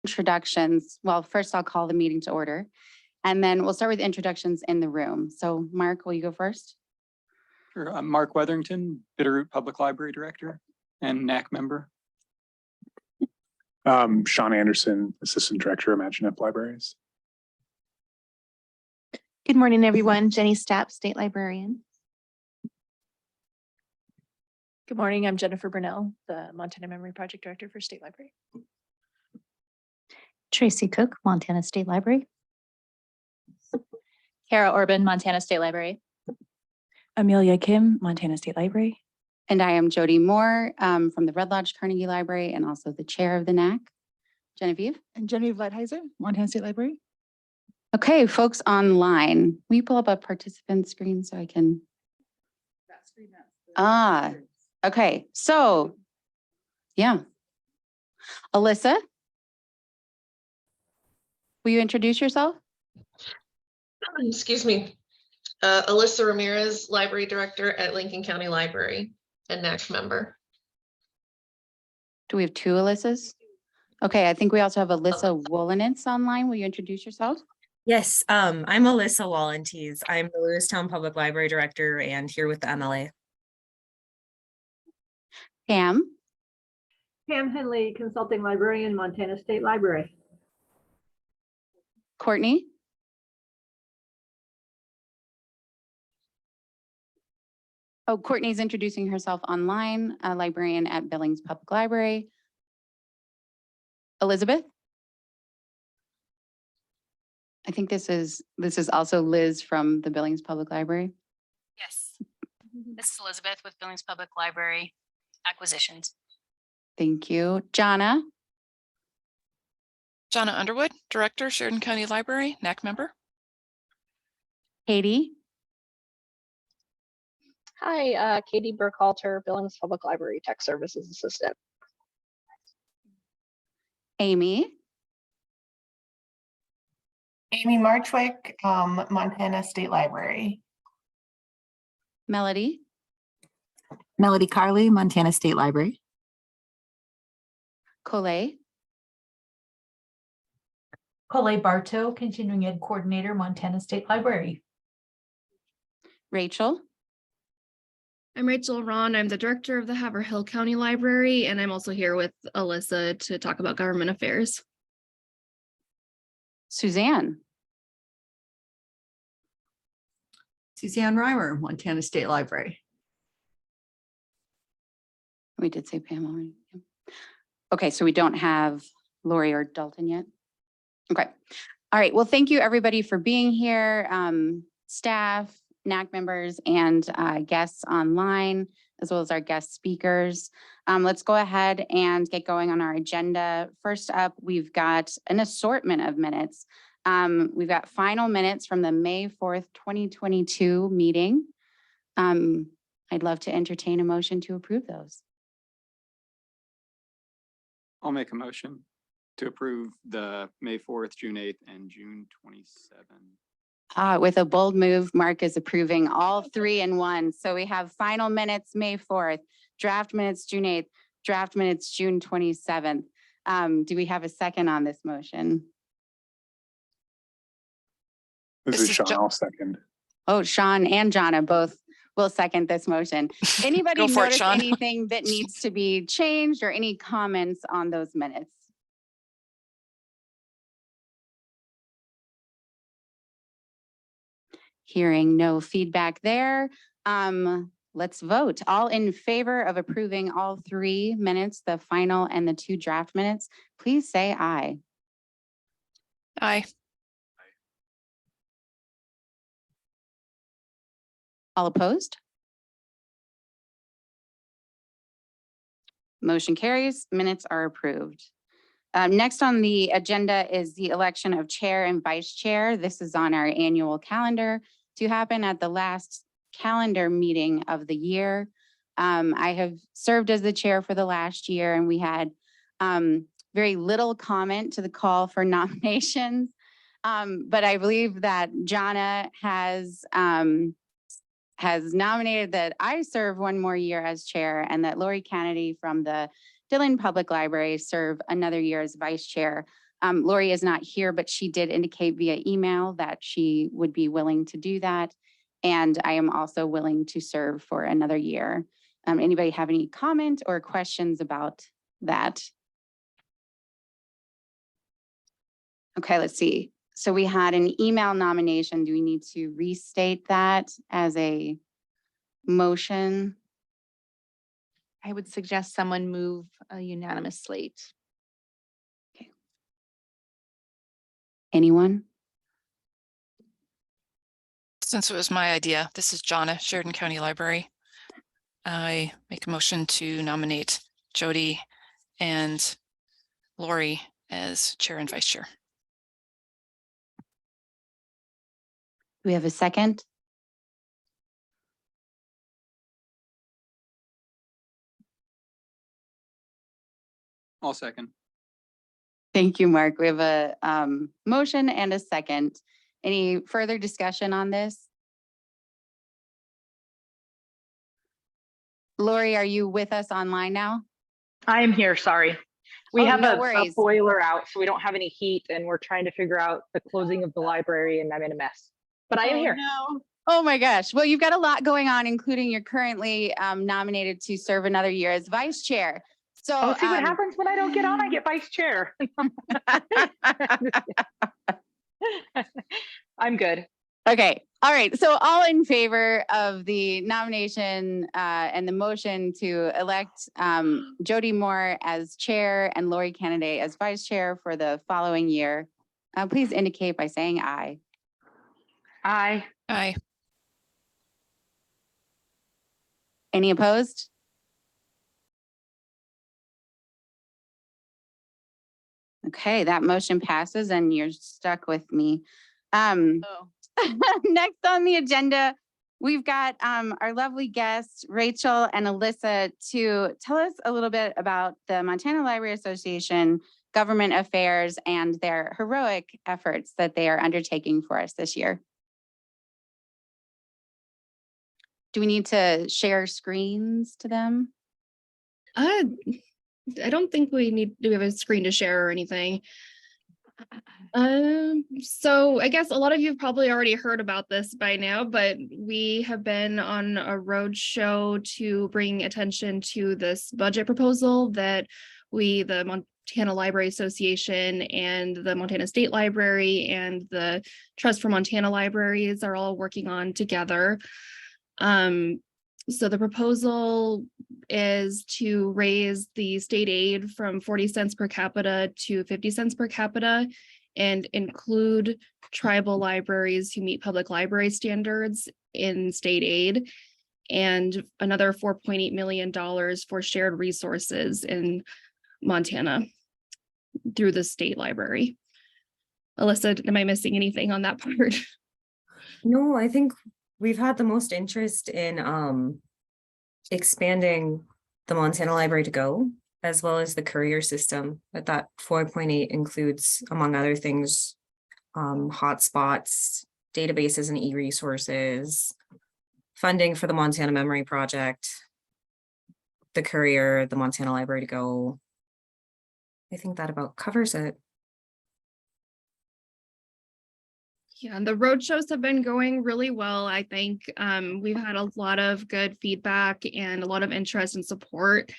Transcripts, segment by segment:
introductions. Well, first I'll call the meeting to order, and then we'll start with introductions in the room. So Mark, will you go first? Sure. I'm Mark Weatherington, Bitterroot Public Library Director and NAC member. Sean Anderson, Assistant Director, ImagineUp Libraries. Good morning, everyone. Jenny Stapp, State Librarian. Good morning. I'm Jennifer Burnell, the Montana Memory Project Director for State Library. Tracy Cook, Montana State Library. Kara Orban, Montana State Library. Amelia Kim, Montana State Library. And I am Jody Moore from the Red Lodge Carnegie Library and also the chair of the NAC. Genevieve? And Genevieve Lighthizer, Montana State Library. Okay, folks online, will you pull up a participant screen so I can? Okay, so, yeah. Alyssa, will you introduce yourself? Excuse me. Alyssa Ramirez, Library Director at Lincoln County Library and NAC member. Do we have two Alyssas? Okay, I think we also have Alyssa Wolinitz online. Will you introduce yourself? Yes, I'm Alyssa Wallentees. I'm the Lewistown Public Library Director and here with the MLA. Pam? Pam Henley, Consulting Librarian, Montana State Library. Courtney? Oh, Courtney's introducing herself online, a librarian at Billings Public Library. Elizabeth? I think this is also Liz from the Billings Public Library. Yes. This is Elizabeth with Billings Public Library Acquisitions. Thank you. Jonna? Jonna Underwood, Director, Sheridan County Library, NAC member. Katie? Hi, Katie Burkhalter, Billings Public Library Tech Services Assistant. Amy? Amy Marchwick, Montana State Library. Melody? Melody Carley, Montana State Library. Colette? Colette Bartow, Continuing Ed Coordinator, Montana State Library. Rachel? I'm Rachel Ron. I'm the director of the Haverhill County Library, and I'm also here with Alyssa to talk about government affairs. Suzanne? Suzanne Reimer, Montana State Library. We did say Pam already. Okay, so we don't have Lori or Dalton yet. Okay. All right. Well, thank you everybody for being here. Staff, NAC members, and guests online, as well as our guest speakers. Let's go ahead and get going on our agenda. First up, we've got an assortment of minutes. We've got final minutes from the May 4th, 2022 meeting. I'd love to entertain a motion to approve those. I'll make a motion to approve the May 4th, June 8th, and June 27th. With a bold move, Mark is approving all three in one. So we have final minutes, May 4th, draft minutes, June 8th, draft minutes, June 27th. Do we have a second on this motion? This is Sean, I'll second. Oh, Sean and Jonna both will second this motion. Anybody notice anything that needs to be changed or any comments on those minutes? Hearing no feedback there, let's vote. All in favor of approving all 3 minutes, the final and the 2 draft minutes, please say aye. Aye. All opposed? Motion carries. Minutes are approved. Next on the agenda is the election of chair and vice chair. This is on our annual calendar to happen at the last calendar meeting of the year. I have served as the chair for the last year, and we had very little comment to the call for nominations. But I believe that Jonna has nominated that I serve one more year as chair and that Lori Kennedy from the Dillon Public Library serve another year as vice chair. Lori is not here, but she did indicate via email that she would be willing to do that. And I am also willing to serve for another year. Anybody have any comment or questions about that? Okay, let's see. So we had an email nomination. Do we need to restate that as a motion? I would suggest someone move a unanimous slate. Anyone? Since it was my idea, this is Jonna, Sheridan County Library. I make a motion to nominate Jody and Lori as chair and vice chair. Do we have a second? I'll second. Thank you, Mark. We have a motion and a second. Any further discussion on this? Lori, are you with us online now? I am here, sorry. We Oh, have no a worries. boiler out, so we don't have any heat and we're trying to figure out the closing of the library and I'm in a mess. But I am here. No. Oh my gosh. Well, you've got a lot going on, including you're currently nominated to serve another year as vice chair. So Oh, see what happens when I don't get on, I get vice chair. I'm good. Okay. All right. So all in favor of the nomination and the motion to elect Jody Moore as chair and Lori Kennedy as vice chair for the following year, please indicate by saying aye. Aye. Aye. Any opposed? Okay, that motion passes and you're stuck with me. Next on the agenda, we've got our lovely guests, Rachel and Alyssa, to tell us a little bit about the Montana Library Association government affairs and their heroic efforts that they are undertaking for us this year. Do we need to share screens to them? I don't think we have a screen to share or anything. So I guess a lot of you have probably already heard about this by now, but we have been on a road show to bring attention to this budget proposal that the Montana Library Association and the Montana State Library and the Trust for Montana Libraries are all working on together. So the proposal is to raise the state aid from 40 cents per capita to 50 cents per capita and include tribal libraries who meet public library standards in state aid, and another $4.8 million for shared resources in Montana through the state library. Alyssa, am I missing anything on that part? No, I think we've had the most interest in expanding the Montana Library to Go, as well as the courier system. But that 4.8 includes, among other things, hotspots, databases and e-resources, funding for the Montana Memory Project, the courier, the Montana Library to Go. I think that about covers it. Yeah, and the road shows have been going really well. I think we've had a lot of good feedback and a lot of interest and support.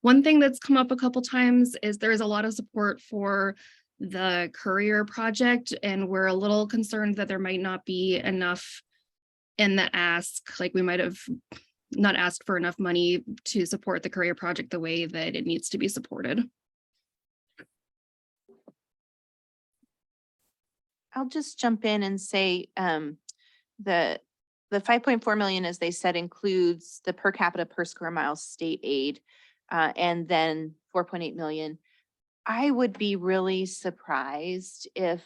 One thing that's come up a couple times is there's a lot of support for the courier project, and we're a little concerned that there might not be enough in the ask. Like we might have not asked for enough money to support the courier project the way that it needs to be supported. I'll just jump in and say the 5.4 million, as they said, includes the per capita per square mile state aid, and then 4.8 million. I would be really surprised if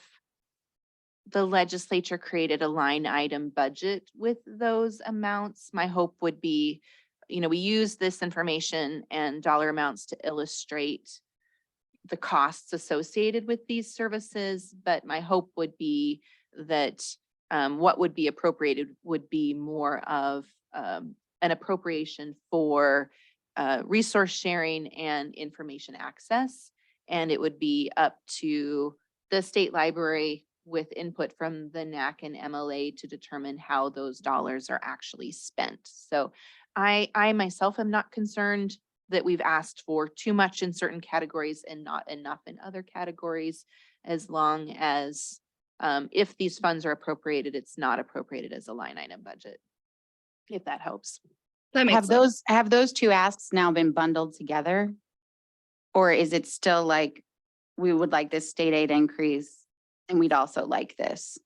the legislature created a line item budget with those amounts. My hope would be, we use this information and dollar amounts to illustrate the costs associated with these services, but my hope would be that what would be appropriated would be more of an appropriation for resource sharing and information access, And it would be up to the state library with input from the NAC and MLA to determine how those dollars are actually spent. So I myself am not concerned that we've asked for too much in certain categories and not enough in other categories, as long as if these funds are appropriated, it's not appropriated as a line item budget, if that helps. That makes sense. Have those two asks now been bundled together? Or is it still like, we would like this state aid increase and we'd also like this?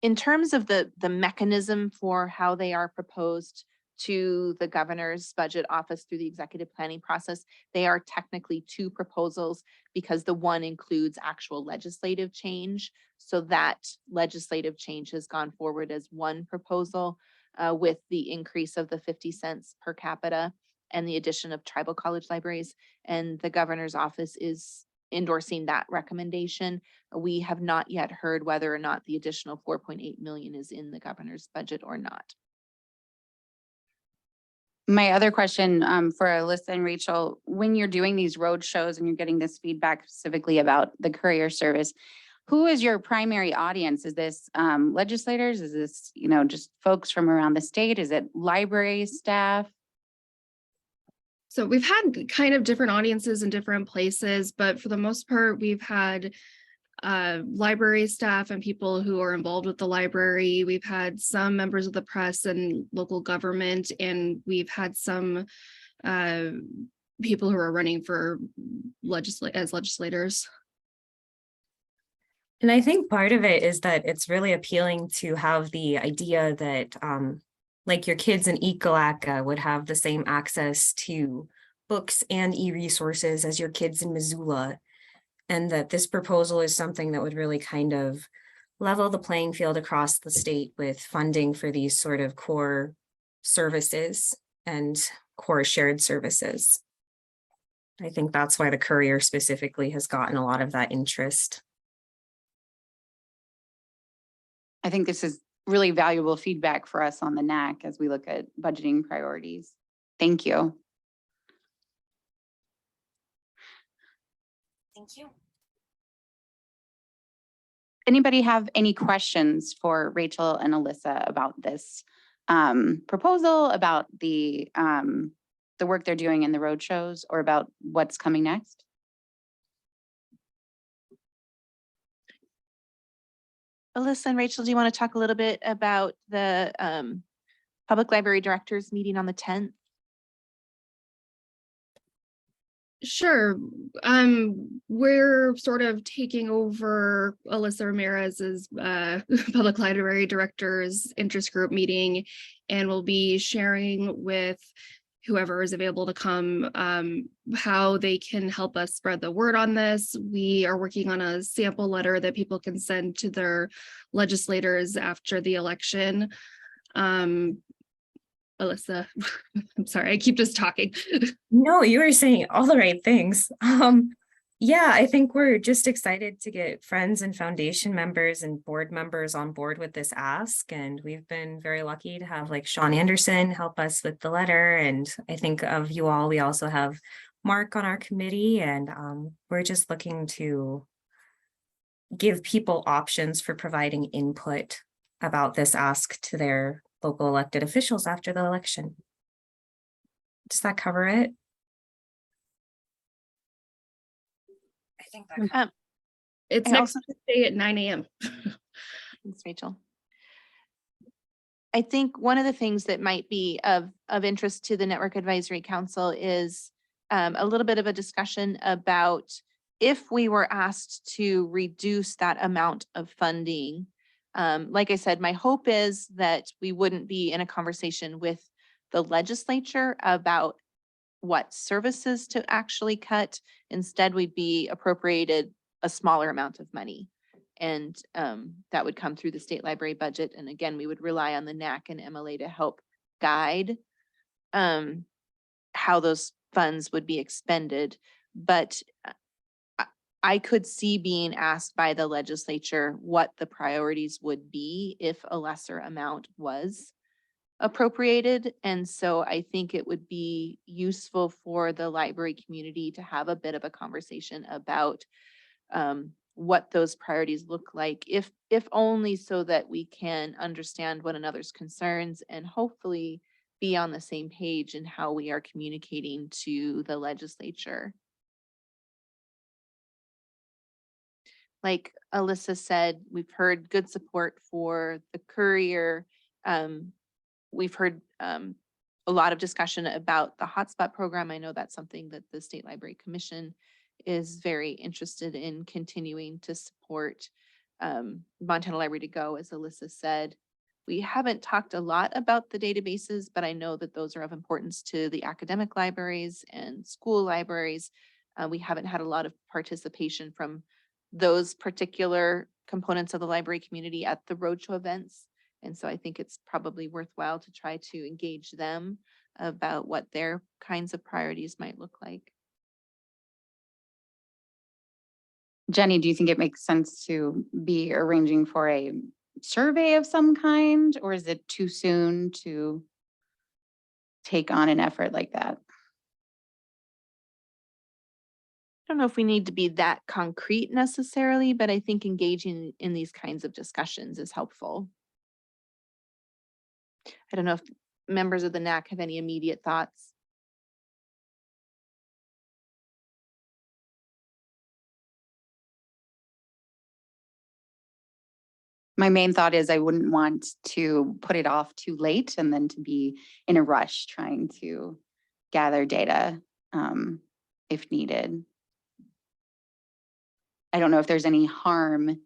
In terms of the mechanism for how they are proposed to the governor's budget office through the executive planning process, they are technically two proposals because the one includes actual legislative change. So that legislative change has gone forward as one proposal with the increase of the 50 cents per capita and the addition of tribal college libraries. And the governor's office is endorsing that recommendation. We have not yet heard whether or not the additional 4.8 million is in the governor's budget or not. My other question for Alyssa and Rachel, when you're doing these road shows and you're getting this feedback specifically about the courier service, who is your primary audience? Is this legislators? Is this, just folks from around the state? Is it library staff? So we've had kind of different audiences in different places, but for the most part, we've had library staff and people who are involved with the library. We've had some members of the press and local government, and we've had some people who are running for as legislators. And I think part of it is that it's really appealing to have the idea that like your kids in Ekalaka would have the same access to books and e-resources as your kids in Missoula. And that this proposal is something that would really kind of level the playing field across the state with funding for these sort of core services and core shared services. I think that's why the courier specifically has gotten a lot of that interest. I think this is really valuable feedback for us on the NAC as we look at budgeting priorities. Thank you. Thank you. Anybody have any questions for Rachel and Alyssa about this proposal, about the work they're doing in the road shows, or about what's coming next? Alyssa and Rachel, do you want to talk a little bit about the public library directors meeting on the 10th? Sure. We're sort of taking over Alyssa Ramirez's public library director's interest group meeting, and we'll be sharing with whoever is available to come how they can help us spread the word on this. We are working on a sample letter that people can send to their legislators after the election. Alyssa, I'm sorry, I keep just talking. No, you were saying all the right things. Yeah, I think we're just excited to get friends and foundation members and board members on board with this ask. And we've been very lucky to have like Sean Anderson help us with the letter. And I think of you all, we also have Mark on our committee, and we're just looking to give people options for providing input about this ask to their local elected officials after the election. Does that cover it? I think that it's next Tuesday at 9 a.m. Thanks, Rachel. I think one of the things that might be of interest to the Network Advisory Council is a little bit of a discussion about if we were asked to reduce that amount of funding. Like I said, my hope is that we wouldn't be in a conversation with the legislature about what services to actually cut. Instead, we'd be appropriated a smaller amount of money. And that would come through the state library budget. And again, we would rely on the NAC and MLA to help guide how those funds would be expended. But I could see being asked by the legislature what the priorities would be if a lesser amount was appropriated. And so I think it would be useful for the library community to have a bit of a conversation about what those priorities look like, if only so that we can understand one another's concerns and hopefully be on the same page in how we are communicating to the legislature. Like Alyssa said, we've heard good support for the courier. We've heard a lot of discussion about the hotspot program. I know that's something that the State Library Commission is very interested in continuing to support. Montana Library to Go, as Alyssa said. We haven't talked a lot about the databases, but I know that those are of importance to the academic libraries and school libraries. We haven't had a lot of participation from those particular components of the library community at the roadshow events. And so I think it's probably worthwhile to try to engage them about what their kinds of priorities might look like. Jenny, do you think it makes sense to be arranging for a survey of some kind, or is it too soon to take on an effort like that? I don't know if we need to be that concrete necessarily, but I think engaging in these kinds of discussions is helpful. I don't know if members of the NAC have any immediate thoughts. My main thought is I wouldn't want to put it off too late and then to be in a rush trying to gather data if needed. I don't know if there's any harm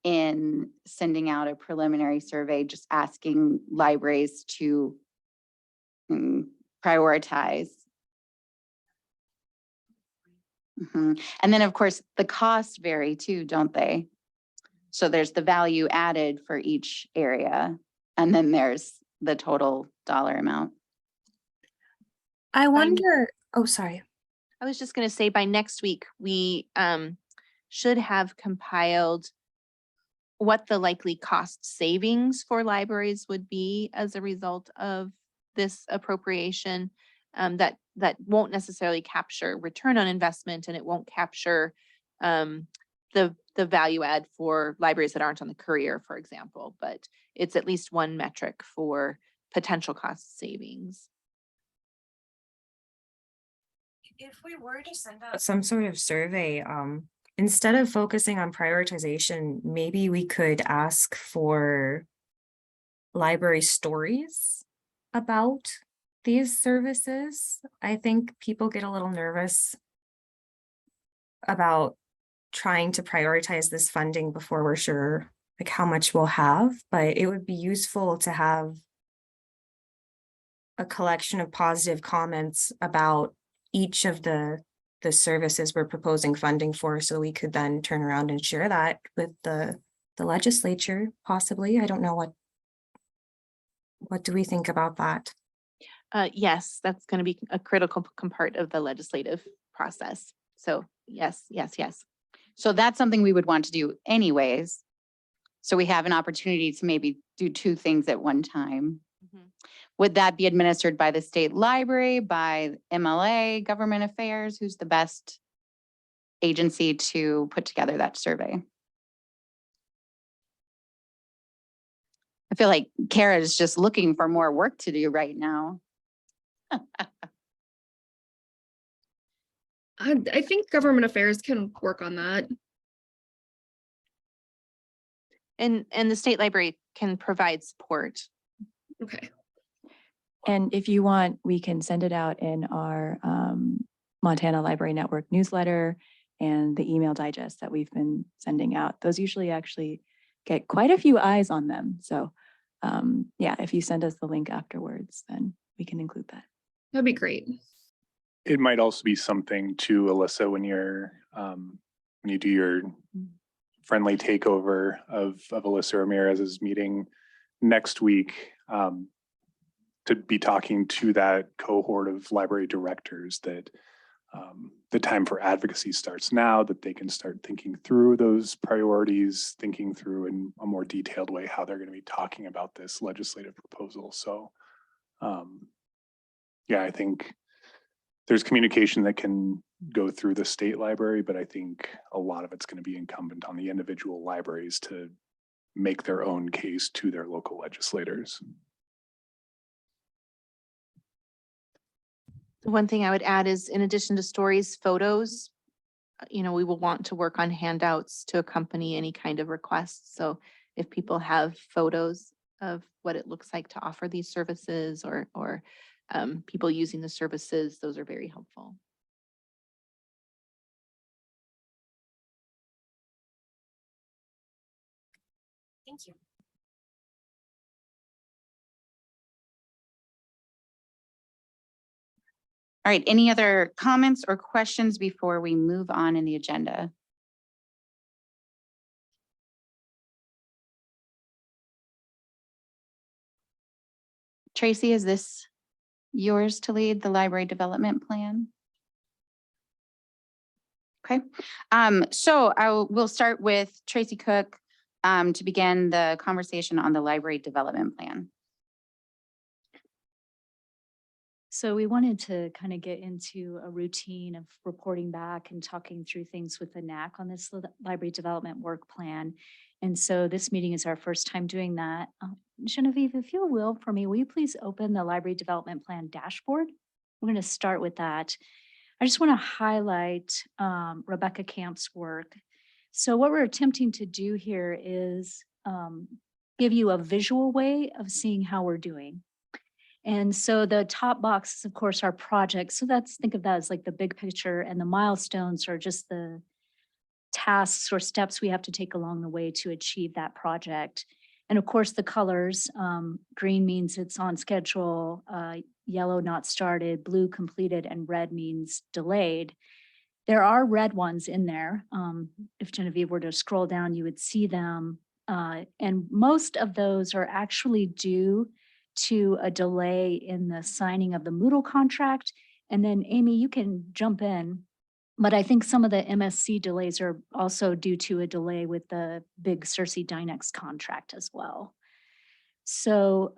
in sending out a preliminary survey, just asking libraries to prioritize. And then, of course, the costs vary too, don't they? So there's the value added for each area, and then there's the total dollar amount. I wonder, oh, sorry. I was just going to say by next week, we should have compiled what the likely cost savings for libraries would be as a result of this appropriation. That won't necessarily capture return on investment, and it won't capture the value add for libraries that aren't on the courier, for example, but it's at least one metric for potential cost savings. If we were to send out some sort of survey, instead of focusing on prioritization, maybe we could ask for library stories about these services. I think people get a little nervous about trying to prioritize this funding before we're sure like how much we'll have, but it would be useful to have a collection of positive comments about each of the services we're proposing funding for, so we could then turn around and share that with the legislature, possibly. I don't know what do we think about that? Yes, that's going to be a critical part of the legislative process. So yes. So that's something we would want to do anyways. So we have an opportunity to maybe do two things at one time. Would that be administered by the state library, by MLA, government affairs? Who's the best agency to put together that survey? I feel like Kara is just looking for more work to do right now. I think government affairs can work on that. And the state library can provide support. Okay. And if you want, we can send it out in our Montana Library Network newsletter and the email digest that we've been sending out. Those usually actually get quite a few eyes on them. So yeah, if you send us the link afterwards, then we can include that. That'd be great. It might also be something to Alyssa when you do your friendly takeover of Alyssa Ramirez's meeting next week, to be talking to that cohort of library directors that the time for advocacy starts now, that they can start thinking through those priorities, thinking through in a more detailed way how they're going to be talking about this legislative proposal. So Yeah, I think there's communication that can go through the state library, but I think a lot of it's going to be incumbent on the individual libraries to make their own case to their local legislators. The one thing I would add is in addition to stories, photos, we will want to work on handouts to accompany any kind of requests. So if people have photos of what it looks like to offer these services or people using the services, those are very helpful. Thank you. All right, any other comments or questions before we move on in the agenda? Tracy, is this yours to lead the library development plan? Okay, so we'll start with Tracy Cook to begin the conversation on the library development plan. So we wanted to kind of get into a routine of reporting back and talking through things with the NAC on this library development work plan. And so this meeting is our first time doing that. Genevieve, if you will, for me, will you please open the library development plan dashboard? We're going to start with that. I just want to highlight Rebecca Camp's work. So what we're attempting to do here is give you a visual way of seeing how we're doing. And so the top box is, of course, our project. So think of that as like the big picture, and the milestones are just the tasks or steps we have to take along the way to achieve that project. And of course, the colors, green means it's on schedule, yellow not started, blue completed, and red means delayed. There are red ones in there. If Genevieve were to scroll down, you would see them. And most of those are actually due to a delay in the signing of the Moodle contract. And then Amy, you can jump in, but I think some of the MSC delays are also due to a delay with the big Cersei Dynex contract as well. So,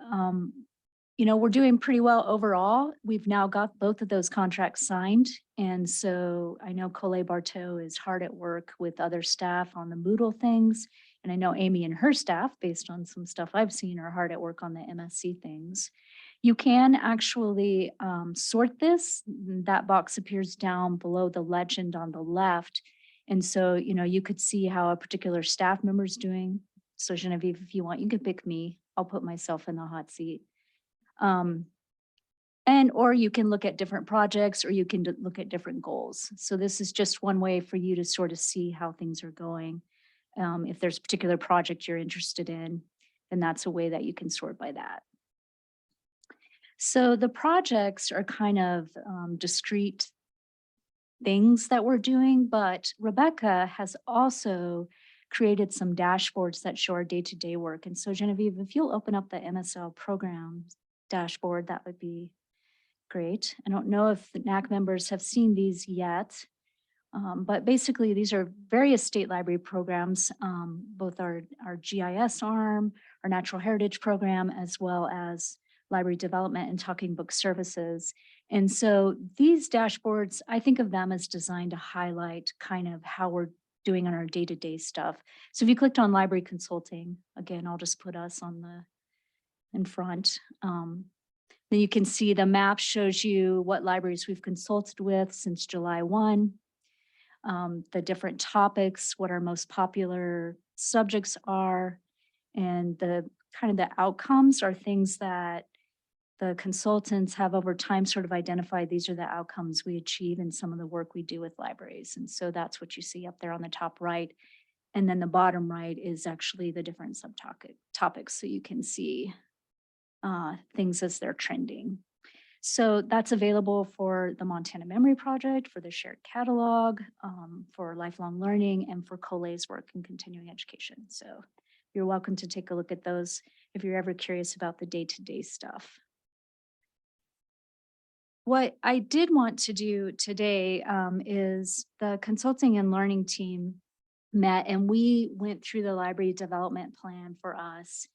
we're doing pretty well overall. We've now got both of those contracts signed. And so I know Colette Barteau is hard at work with other staff on the Moodle things. And I know Amy and her staff, based on some stuff I've seen, are hard at work on the MSC things. You can actually sort this. That box appears down below the legend on the left. And so, you could see how a particular staff member is doing. So Genevieve, if you want, you can pick me. I'll put myself in the hot seat. Or you can look at different projects, or you can look at different goals. So this is just one way for you to sort of see how things are going. If there's a particular project you're interested in, then that's a way that you can sort by that. So the projects are kind of discrete things that we're doing, but Rebecca has also created some dashboards that show our day-to-day work. And so Genevieve, if you'll open up the MSL programs dashboard, that would be great. I don't know if the NAC members have seen these yet, but basically these are various state library programs, both our GIS arm, our natural heritage program, as well as library development and talking book services. And so these dashboards, I think of them as designed to highlight kind of how we're doing on our day-to-day stuff. So if you clicked on library consulting, again, I'll just put us in front. Then you can see the map shows you what libraries we've consulted with since July 1, the different topics, what our most popular subjects are, and the kind of the outcomes are things that the consultants have over time sort of identified. These are the outcomes we achieve in some of the work we do with libraries. And so that's what you see up there on the top right. And then the bottom right is actually the different subtopics. So you can see things as they're trending. So that's available for the Montana Memory Project, for the shared catalog, for lifelong learning, and for Colet's work in continuing education. So you're welcome to take a look at those if you're ever curious about the day-to-day stuff. What I did want to do today is the consulting and learning team met, and we went through the library development plan for us.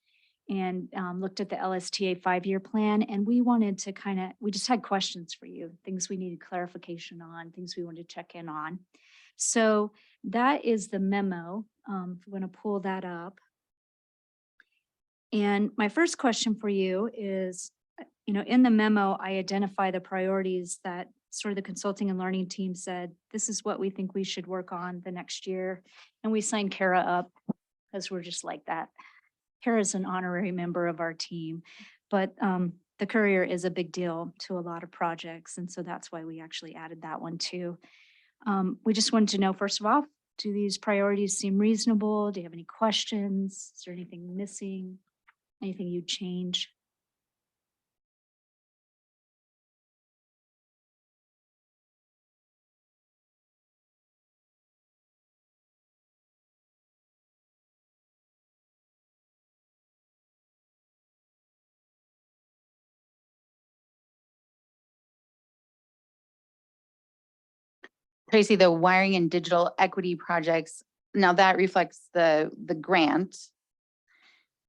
and looked at the LSTA 5-year plan, and we wanted to we just had questions for you, things we needed clarification on, things we wanted to check in on. So that is the memo. I'm going to pull that up. And my first question for you is, in the memo, I identify the priorities that sort of the consulting and learning team said, this is what we think we should work on the next year. And we signed Kara up because we're just like that. Kara's an honorary member of our team, but the courier is a big deal to a lot of projects. And so that's why we actually added that one too. We just wanted to know, first of all, do these priorities seem reasonable? Do you have any questions? Is there anything missing? Anything you'd change? Tracy, the wiring and digital equity projects, now that reflects the grant.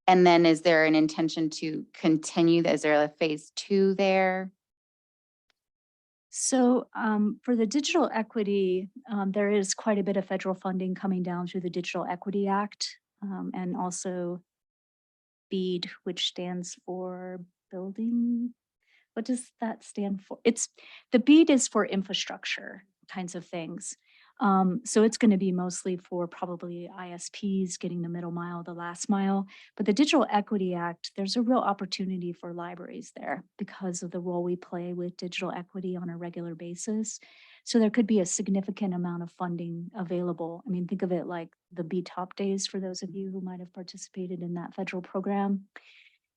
And then is there an intention to continue? Is there a phase 2 there? So for the digital equity, there is quite a bit of federal funding coming down through the Digital Equity Act, and also BEAD, which stands for building. What does that stand for? The BEAD is for infrastructure kinds of things. So it's going to be mostly for probably ISPs getting the middle mile, the last mile. But the Digital Equity Act, there's a real opportunity for libraries there because of the role we play with digital equity on a regular basis. So there could be a significant amount of funding available. I mean, think of it like the BTOP days for those of you who might have participated in that federal program.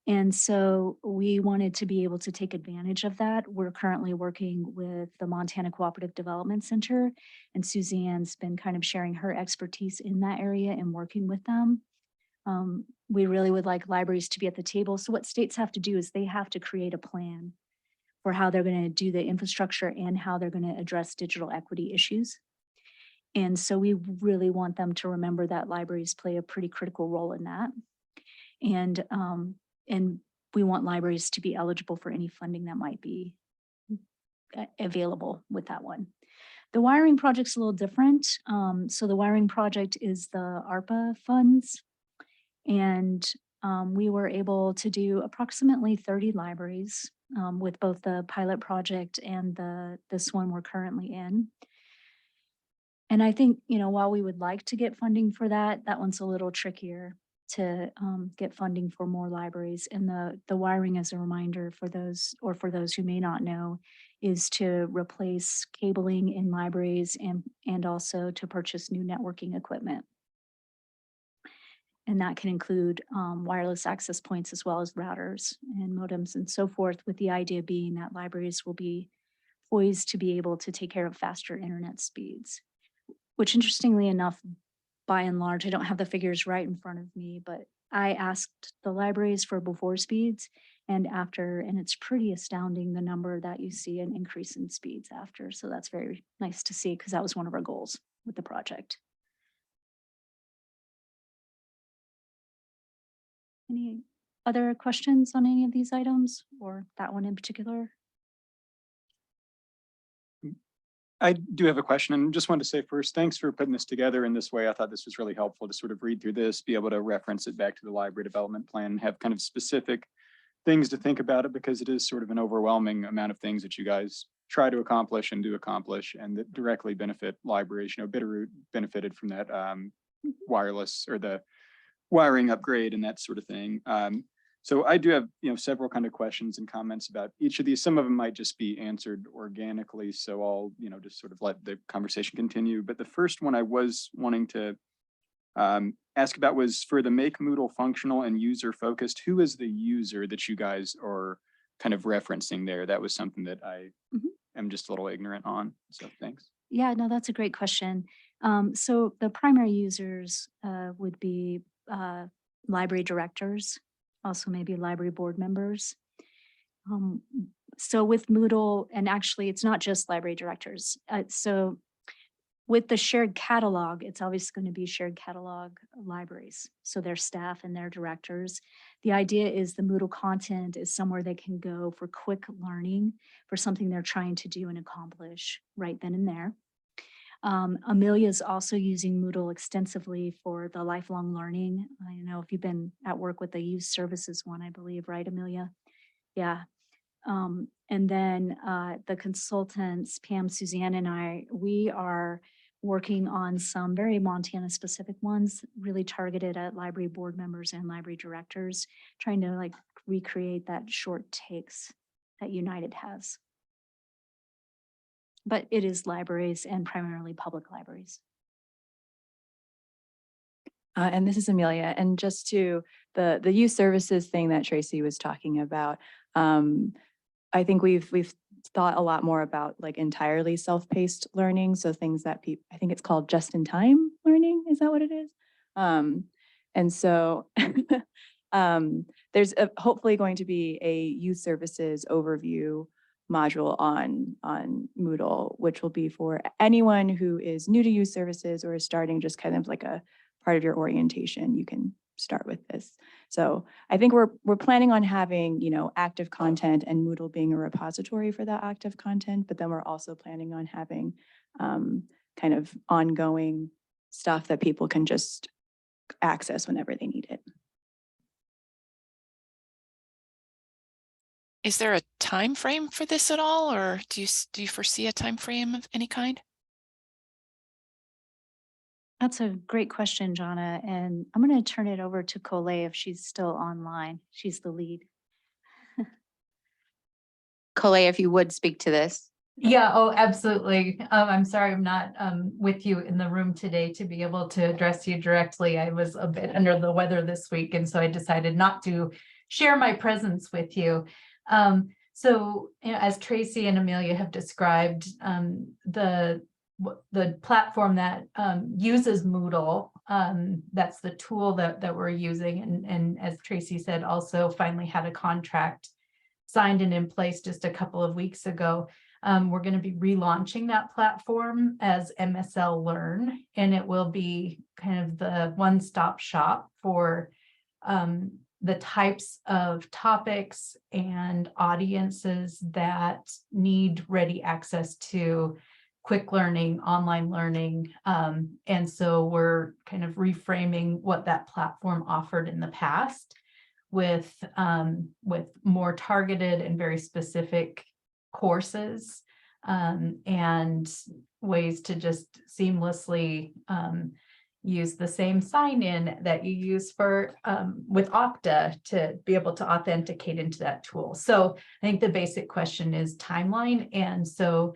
And so we wanted to be able to take advantage of that. We're currently working with the Montana Cooperative Development Center, and Suzanne's been kind of sharing her expertise in that area and working with them. We really would like libraries to be at the table. So what states have to do is they have to create a plan for how they're going to do the infrastructure and how they're going to address digital equity issues. And so we really want them to remember that libraries play a pretty critical role in that. And we want libraries to be eligible for any funding that might be available with that one. The wiring project's a little different. So the wiring project is the ARPA funds. And we were able to do approximately 30 libraries with both the pilot project and this one we're currently in. And I think, while we would like to get funding for that one's a little trickier to get funding for more libraries. And the wiring, as a reminder for those who may not know, is to replace cabling in libraries and also to purchase new networking equipment. And that can include wireless access points as well as routers and modems and so forth, with the idea being that libraries will be poised to be able to take care of faster internet speeds, which interestingly enough, by and large, I don't have the figures right in front of me, but I asked the libraries for before speeds and after, and it's pretty astounding the number that you see an increase in speeds after. So that's very nice to see because that was one of our goals with the project. Any other questions on any of these items or that one in particular? I do have a question and just wanted to say first, thanks for putting this together in this way. I thought this was really helpful to sort of read through this, be able to reference it back to the library development plan, and have kind of specific things to think about it, because it is sort of an overwhelming amount of things that you guys try to accomplish and do accomplish and that directly benefit libraries. Bitterroot benefited from that wireless or the wiring upgrade and that sort of thing. So I do have, several kind of questions and comments about each of these. Some of them might just be answered organically. So I'll, just sort of let the conversation continue. But the first one I was wanting to ask about was for the Make Moodle functional and user focused. Who is the user that you guys are kind of referencing there? That was something that I am just a little ignorant on. So thanks. Yeah, no, that's a great question. So the primary users would be library directors, also maybe library board members. So with Moodle, and actually it's not just library directors. So With the shared catalog, it's always going to be shared catalog libraries. So their staff and their directors. The idea is the Moodle content is somewhere they can go for quick learning for something they're trying to do and accomplish right then and there. Amelia is also using Moodle extensively for the lifelong learning. I know if you've been at work with the youth services one, I believe, right, Amelia? Yeah. And then the consultants, Pam, Suzanne, and I, we are working on some very Montana specific ones, really targeted at library board members and library directors, trying to like recreate that short takes that United has. But it is libraries and primarily public libraries. And this is Amelia. And just to the youth services thing that Tracy was talking about, I think we've thought a lot more about like entirely self-paced learning. So things that people, I think it's called just-in-time learning. Is that what it is? And so there's hopefully going to be a youth services overview module on Moodle, which will be for anyone who is new to youth services or is starting just kind of like a part of your orientation. You can start with this. So I think we're planning on having, you know, active content and Moodle being a repository for that active content, but then we're also planning on having kind of ongoing stuff that people can just access whenever they need it. Is there a time frame for this at all, or do you foresee a time frame of any kind? That's a great question, Jonna, and I'm going to turn it over to Colette if she's still online. She's the lead. Colette, if you would speak to this. Yeah, oh, absolutely. I'm sorry I'm not with you in the room today to be able to address you directly. I was a bit under the weather this week, and so I decided not to share my presence with you. So, you know, as Tracy and Amelia have described, the platform that uses Moodle, that's the tool that we're using, and as Tracy said, also finally had a contract signed and in place just a couple of weeks ago. We're going to be relaunching that platform as MSL Learn, and it will be kind of the one-stop shop for the types of topics and audiences that need ready access to quick learning, online learning. And so we're kind of reframing what that platform offered in the past with more targeted and very specific courses and ways to just seamlessly use the same sign-in that you use for with Okta to be able to authenticate into that tool. So I think the basic question is timeline. And so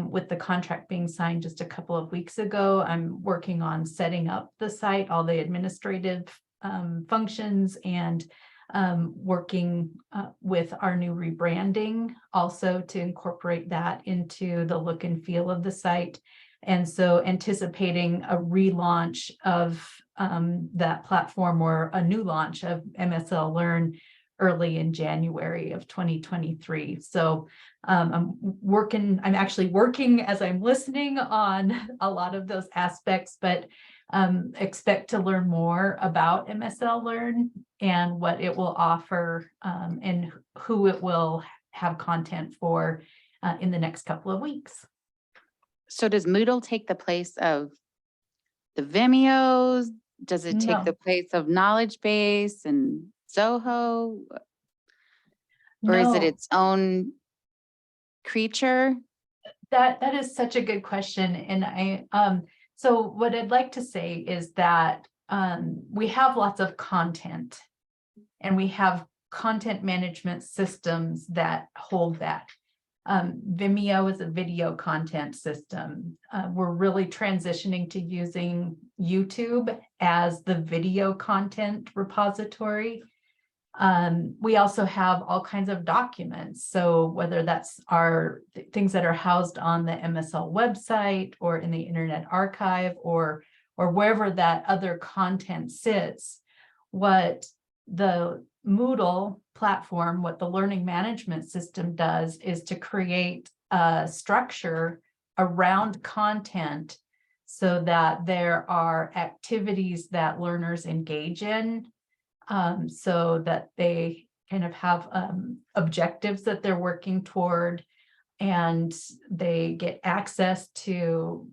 with the contract being signed just a couple of weeks ago, I'm working on setting up the site, all the administrative functions, and working with our new rebranding also to incorporate that into the look and feel of the site. And so anticipating a relaunch of that platform, or a new launch of MSL Learn early in January of 2023. So I'm actually working as I'm listening on a lot of those aspects, but expect to learn more about MSL Learn and what it will offer and who it will have content for in the next couple of weeks. So does Moodle take the place of the Vimeos? Does it take No. the place of Knowledge Base and Zoho? Or is it No. its own creature? That is such a good question. And so what I'd like to say is that we have lots of content, and we have content management systems that hold that. Vimeo is a video content system. We're really transitioning to using YouTube as the video content repository. We also have all kinds of documents. So whether that's our things that are housed on the MSL website or in the Internet Archive or wherever that other content sits, what the Moodle platform, what the learning management system does is to create a structure around content so that there are activities that learners engage in, so that they kind of have objectives that they're working toward, and they get access to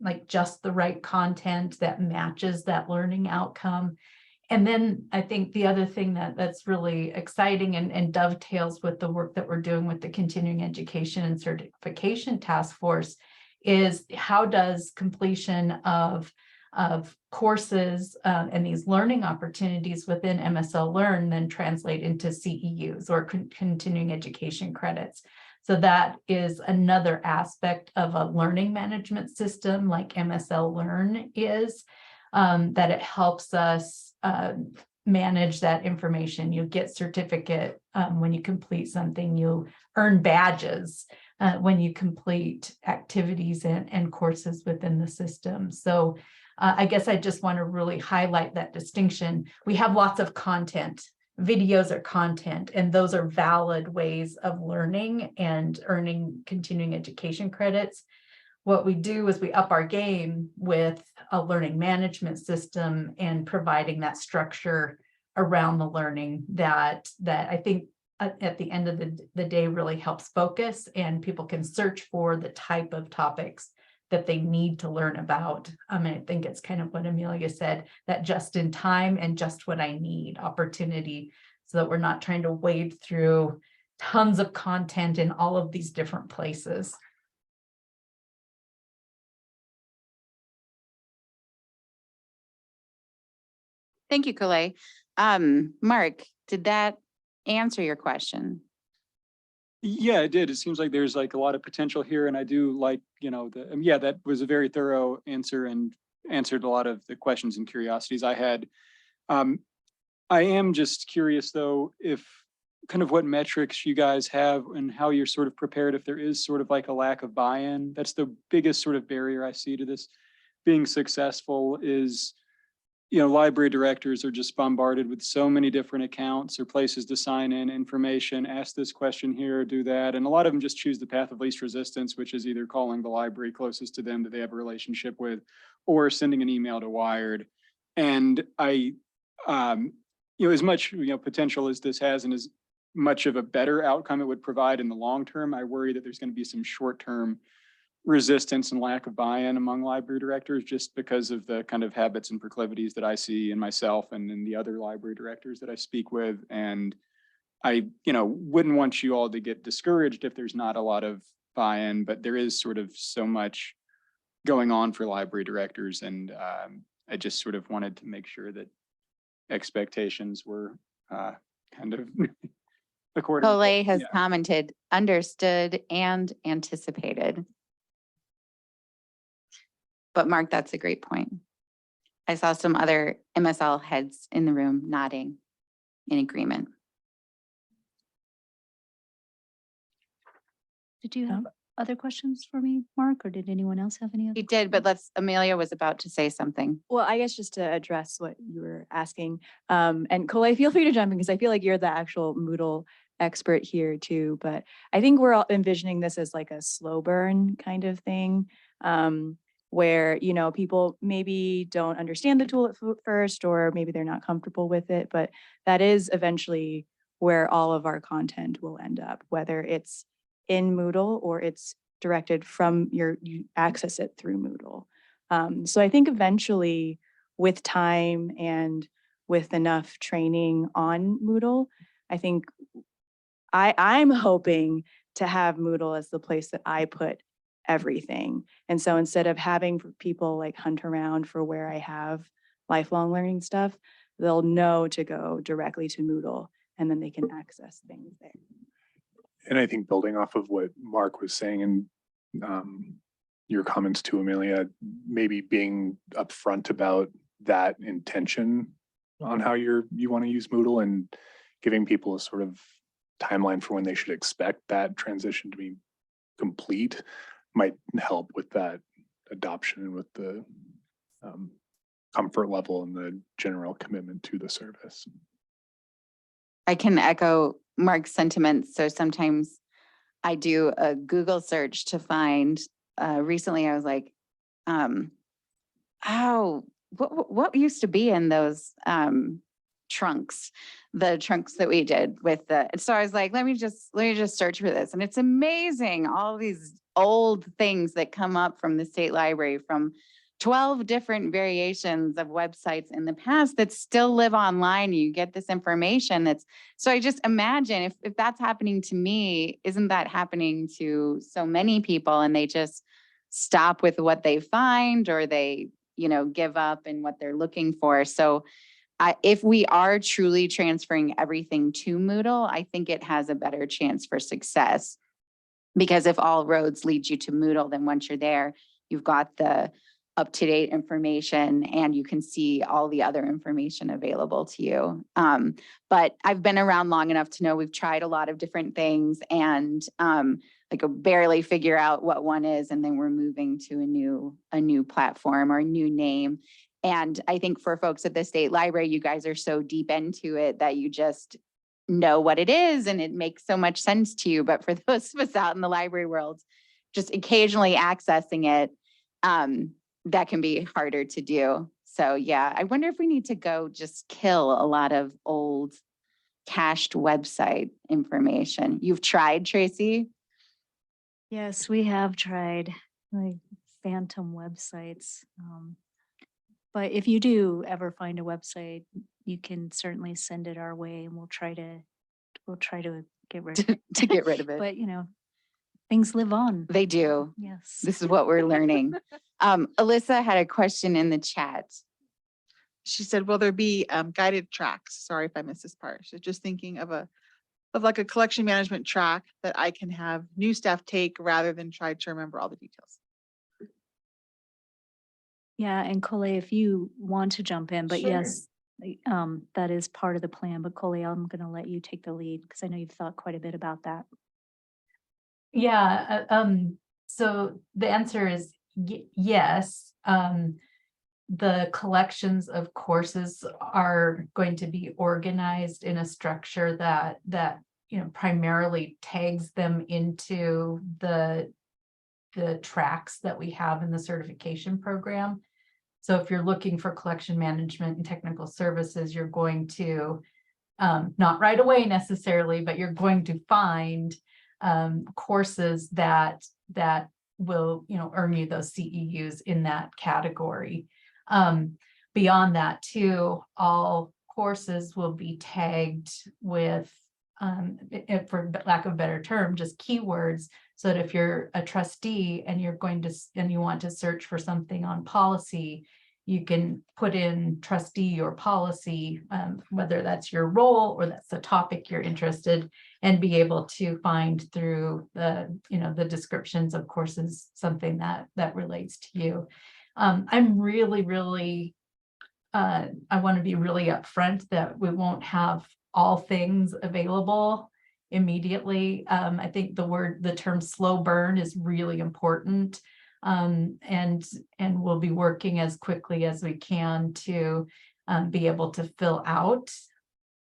like just the right content that matches that learning outcome. And then I think the other thing that's really exciting and dovetails with the work that we're doing with the Continuing Education and Certification Task Force is how does completion of courses and these learning opportunities within MSL Learn then translate into CEUs or continuing education credits. So that is another aspect of a learning management system like MSL Learn is, that it helps us manage that information. You get certificate when you complete something, you earn badges when you complete activities and courses within the system. So I guess I just want to really highlight that distinction. We have lots of content. Videos are content, and those are valid ways of learning and earning continuing education credits. What we do is we up our game with a learning management system and providing that structure around the learning that I think at the end of the day really helps focus, and people can search for the type of topics that they need to learn about. I think it's kind of what Amelia said, that just in time and just what I need opportunity, so that we're not trying to wade through tons of content in all of these different places. Thank you, Colette. Mark, did that answer your question? Yeah, it did. It seems like there's like a lot of potential here, and I do like, yeah, that was a very thorough answer and answered a lot of the questions and curiosities I had. I am just curious though, if kind of what metrics you guys have and how you're sort of prepared if there is sort of like a lack of buy-in. That's the biggest sort of barrier I see to this being successful is, library directors are just bombarded with so many different accounts or places to sign in information, ask this question here, do that. And a lot of them just choose the path of least resistance, which is either calling the library closest to them that they have a relationship with, or sending an email to Wired. And I, as much, potential as this has and as much of a better outcome it would provide in the long term, I worry that there's going to be some short-term resistance and lack of buy-in among library directors just because of the kind of habits and proclivities that I see in myself and in the other library directors that I speak with. And I, wouldn't want you all to get discouraged if there's not a lot of buy-in, but there is sort of so much going on for library directors. And I just sort of wanted to make sure that expectations were kind of according. Colette has commented, understood and anticipated. But Mark, that's a great point. I saw some other MSL heads in the room nodding in agreement. Did you have other questions for me, Mark, or did anyone else have any other? He did, but Amelia was about to say something. Well, I guess just to address what you were asking, and Colette, feel free to jump in because I feel like you're the actual Moodle expert here too, but I think we're all envisioning this as like a slow burn kind of thing. Where, people maybe don't understand the tool at first, or maybe they're not comfortable with it, but that is eventually where all of our content will end up, whether it's in Moodle or it's directed from you access it through Moodle. So I think eventually with time and with enough training on Moodle, I think I'm hoping to have Moodle as the place that I put everything. And so instead of having people like hunt around for where I have lifelong learning stuff, they'll know to go directly to Moodle and then they can access things there. And I think building off of what Mark was saying and your comments to Amelia, maybe being upfront about that intention on how you want to use Moodle and giving people a sort of timeline for when they should expect that transition to be complete might help with that adoption and with the comfort level and the general commitment to the service. I can echo Mark's sentiments. So sometimes I do a Google search to find, recently I was like, oh, what used to be in those trunks, the trunks that we did with the, so I was like, let me just search for this. And it's amazing, all these old things that come up from the state library from 12 different variations of websites in the past that still live online. You get this information that's, so I just imagine if that's happening to me, isn't that happening to so many people, and they just stop with what they find, or they, give up in what they're looking for. So if we are truly transferring everything to Moodle, I think it has a better chance for success. Because if all roads lead you to Moodle, then once you're there, you've got the up-to-date information and you can see all the other information available to you. But I've been around long enough to know we've tried a lot of different things, and like barely figure out what one is, and then we're moving to a new platform or a new name. And I think for folks at the state library, you guys are so deep into it that you just know what it is and it makes so much sense to you. But for those of us out in the library world, just occasionally accessing it, that can be harder to do. So yeah, I wonder if we need to go just kill a lot of old cached website information. You've tried, Tracy? Yes, we have tried like phantom websites. But if you do ever find a website, you can certainly send it our way, and we'll try to get rid of it. To get rid of it. But things live on. They do. Yes. This is what we're learning. Alyssa had a question in the chat. She said, will there be guided tracks? Sorry if I missed this part. So just thinking of like a collection management track that I can have new staff take rather than try to remember all the details. Yeah, and Cole, if you want to jump in, but Sure. yes, that is part of the plan. But Cole, I'm going to let you take the lead because I know you've thought quite a bit about that. Yeah, so the answer is yes. The collections of courses are going to be organized in a structure that primarily tags them into the tracks that we have in the certification program. So if you're looking for collection management and technical services, you're going to not right away necessarily, but you're going to find courses that will earn you those CEUs in that category. Beyond that too, all courses will be tagged with, for lack of a better term, just keywords, so that if you're a trustee and you want to search for something on policy, you can put in trustee or policy, whether that's your role or that's the topic you're interested, and be able to find through the descriptions of courses something that relates to you. I'm really, I want to be really upfront that we won't have all things available immediately. I think the term slow burn is really important. And we'll be working as quickly as we can to be able to fill out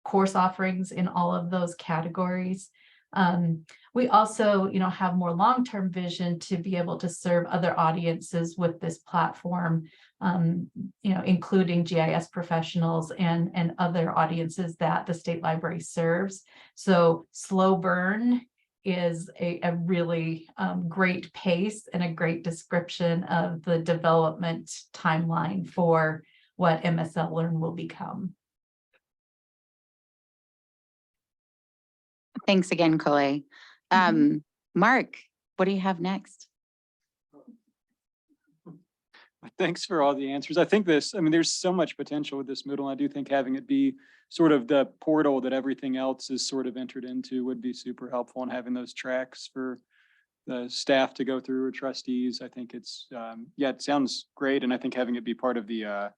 course offerings in all of those categories. We also, have more long-term vision to be able to serve other audiences with this platform, including GIS professionals and other audiences that the state library serves. So slow burn is a really great pace and a great description of the development timeline for what MSL Learn will become. Thanks again, Cole. Mark, what do you have next? Thanks for all the answers. I think there's so much potential with this Moodle. I do think having it be sort of the portal that everything else is sort of entered into would be super helpful, and having those tracks for the staff to go through or trustees. I think it's, it sounds great. And I think having it be part of the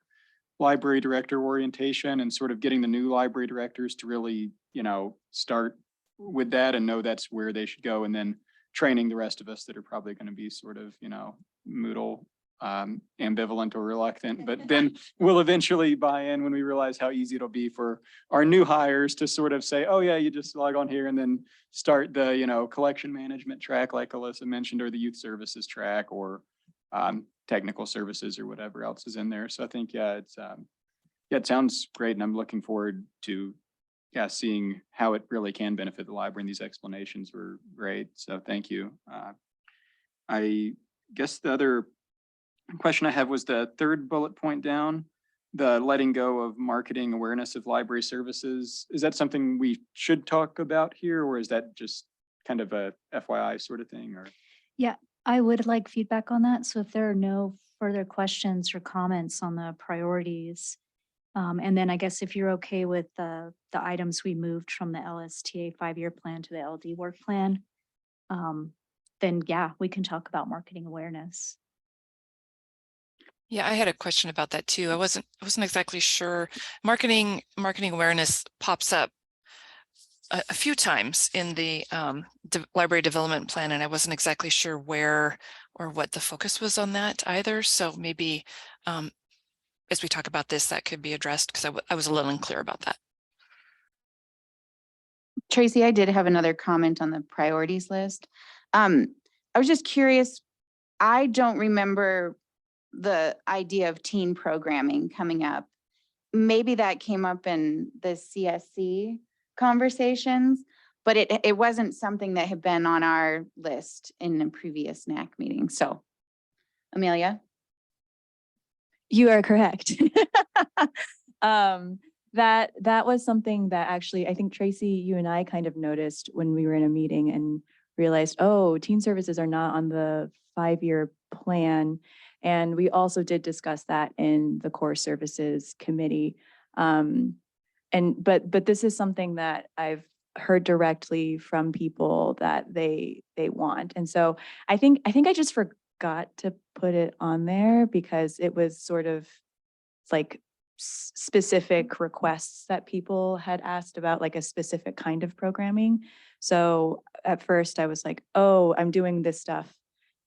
library director orientation and sort of getting the new library directors to really, start with that and know that's where they should go, and then training the rest of us that are probably going to be sort of, Moodle ambivalent or reluctant, but then we'll eventually buy in when we realize how easy it'll be for our new hires to sort of say, oh yeah, you just log on here and then start the, collection management track like Alyssa mentioned, or the youth services track, or technical services or whatever else is in there. So I think, yeah, it sounds great. And I'm looking forward to, seeing how it really can benefit the library. And these explanations were great. So thank you. I guess the other question I have was the third bullet point down, the letting go of marketing awareness of library services. Is that something we should talk about here, or is that just kind of a FYI sort of thing? Or Yeah, I would like feedback on that. So if there are no further questions or comments on the priorities, and then I guess if you're okay with the items we moved from the LSTA 5-year plan to the LD work plan, then yeah, we can talk about marketing awareness. Yeah, I had a question about that too. I wasn't exactly sure. Marketing awareness pops up a few times in the library development plan, and I wasn't exactly sure where or what the focus was on that either. So maybe as we talk about this, that could be addressed, because I was a little unclear about that. Tracy, I did have another comment on the priorities list. I was just curious. I don't remember the idea of teen programming coming up. Maybe that came up in the CSC conversations, but it wasn't something that had been on our list in the previous NAC meeting. So, Amelia? You are correct. That was something that actually, I think Tracy, you and I kind of noticed when we were in a meeting and realized, oh, teen services are not on the 5-year plan. And we also did discuss that in the core services committee. But this is something that I've heard directly from people that they want. And so I think I just forgot to put it on there because it was sort of like specific requests that people had asked about, like a specific kind of programming. So at first I was like, oh, I'm doing this stuff,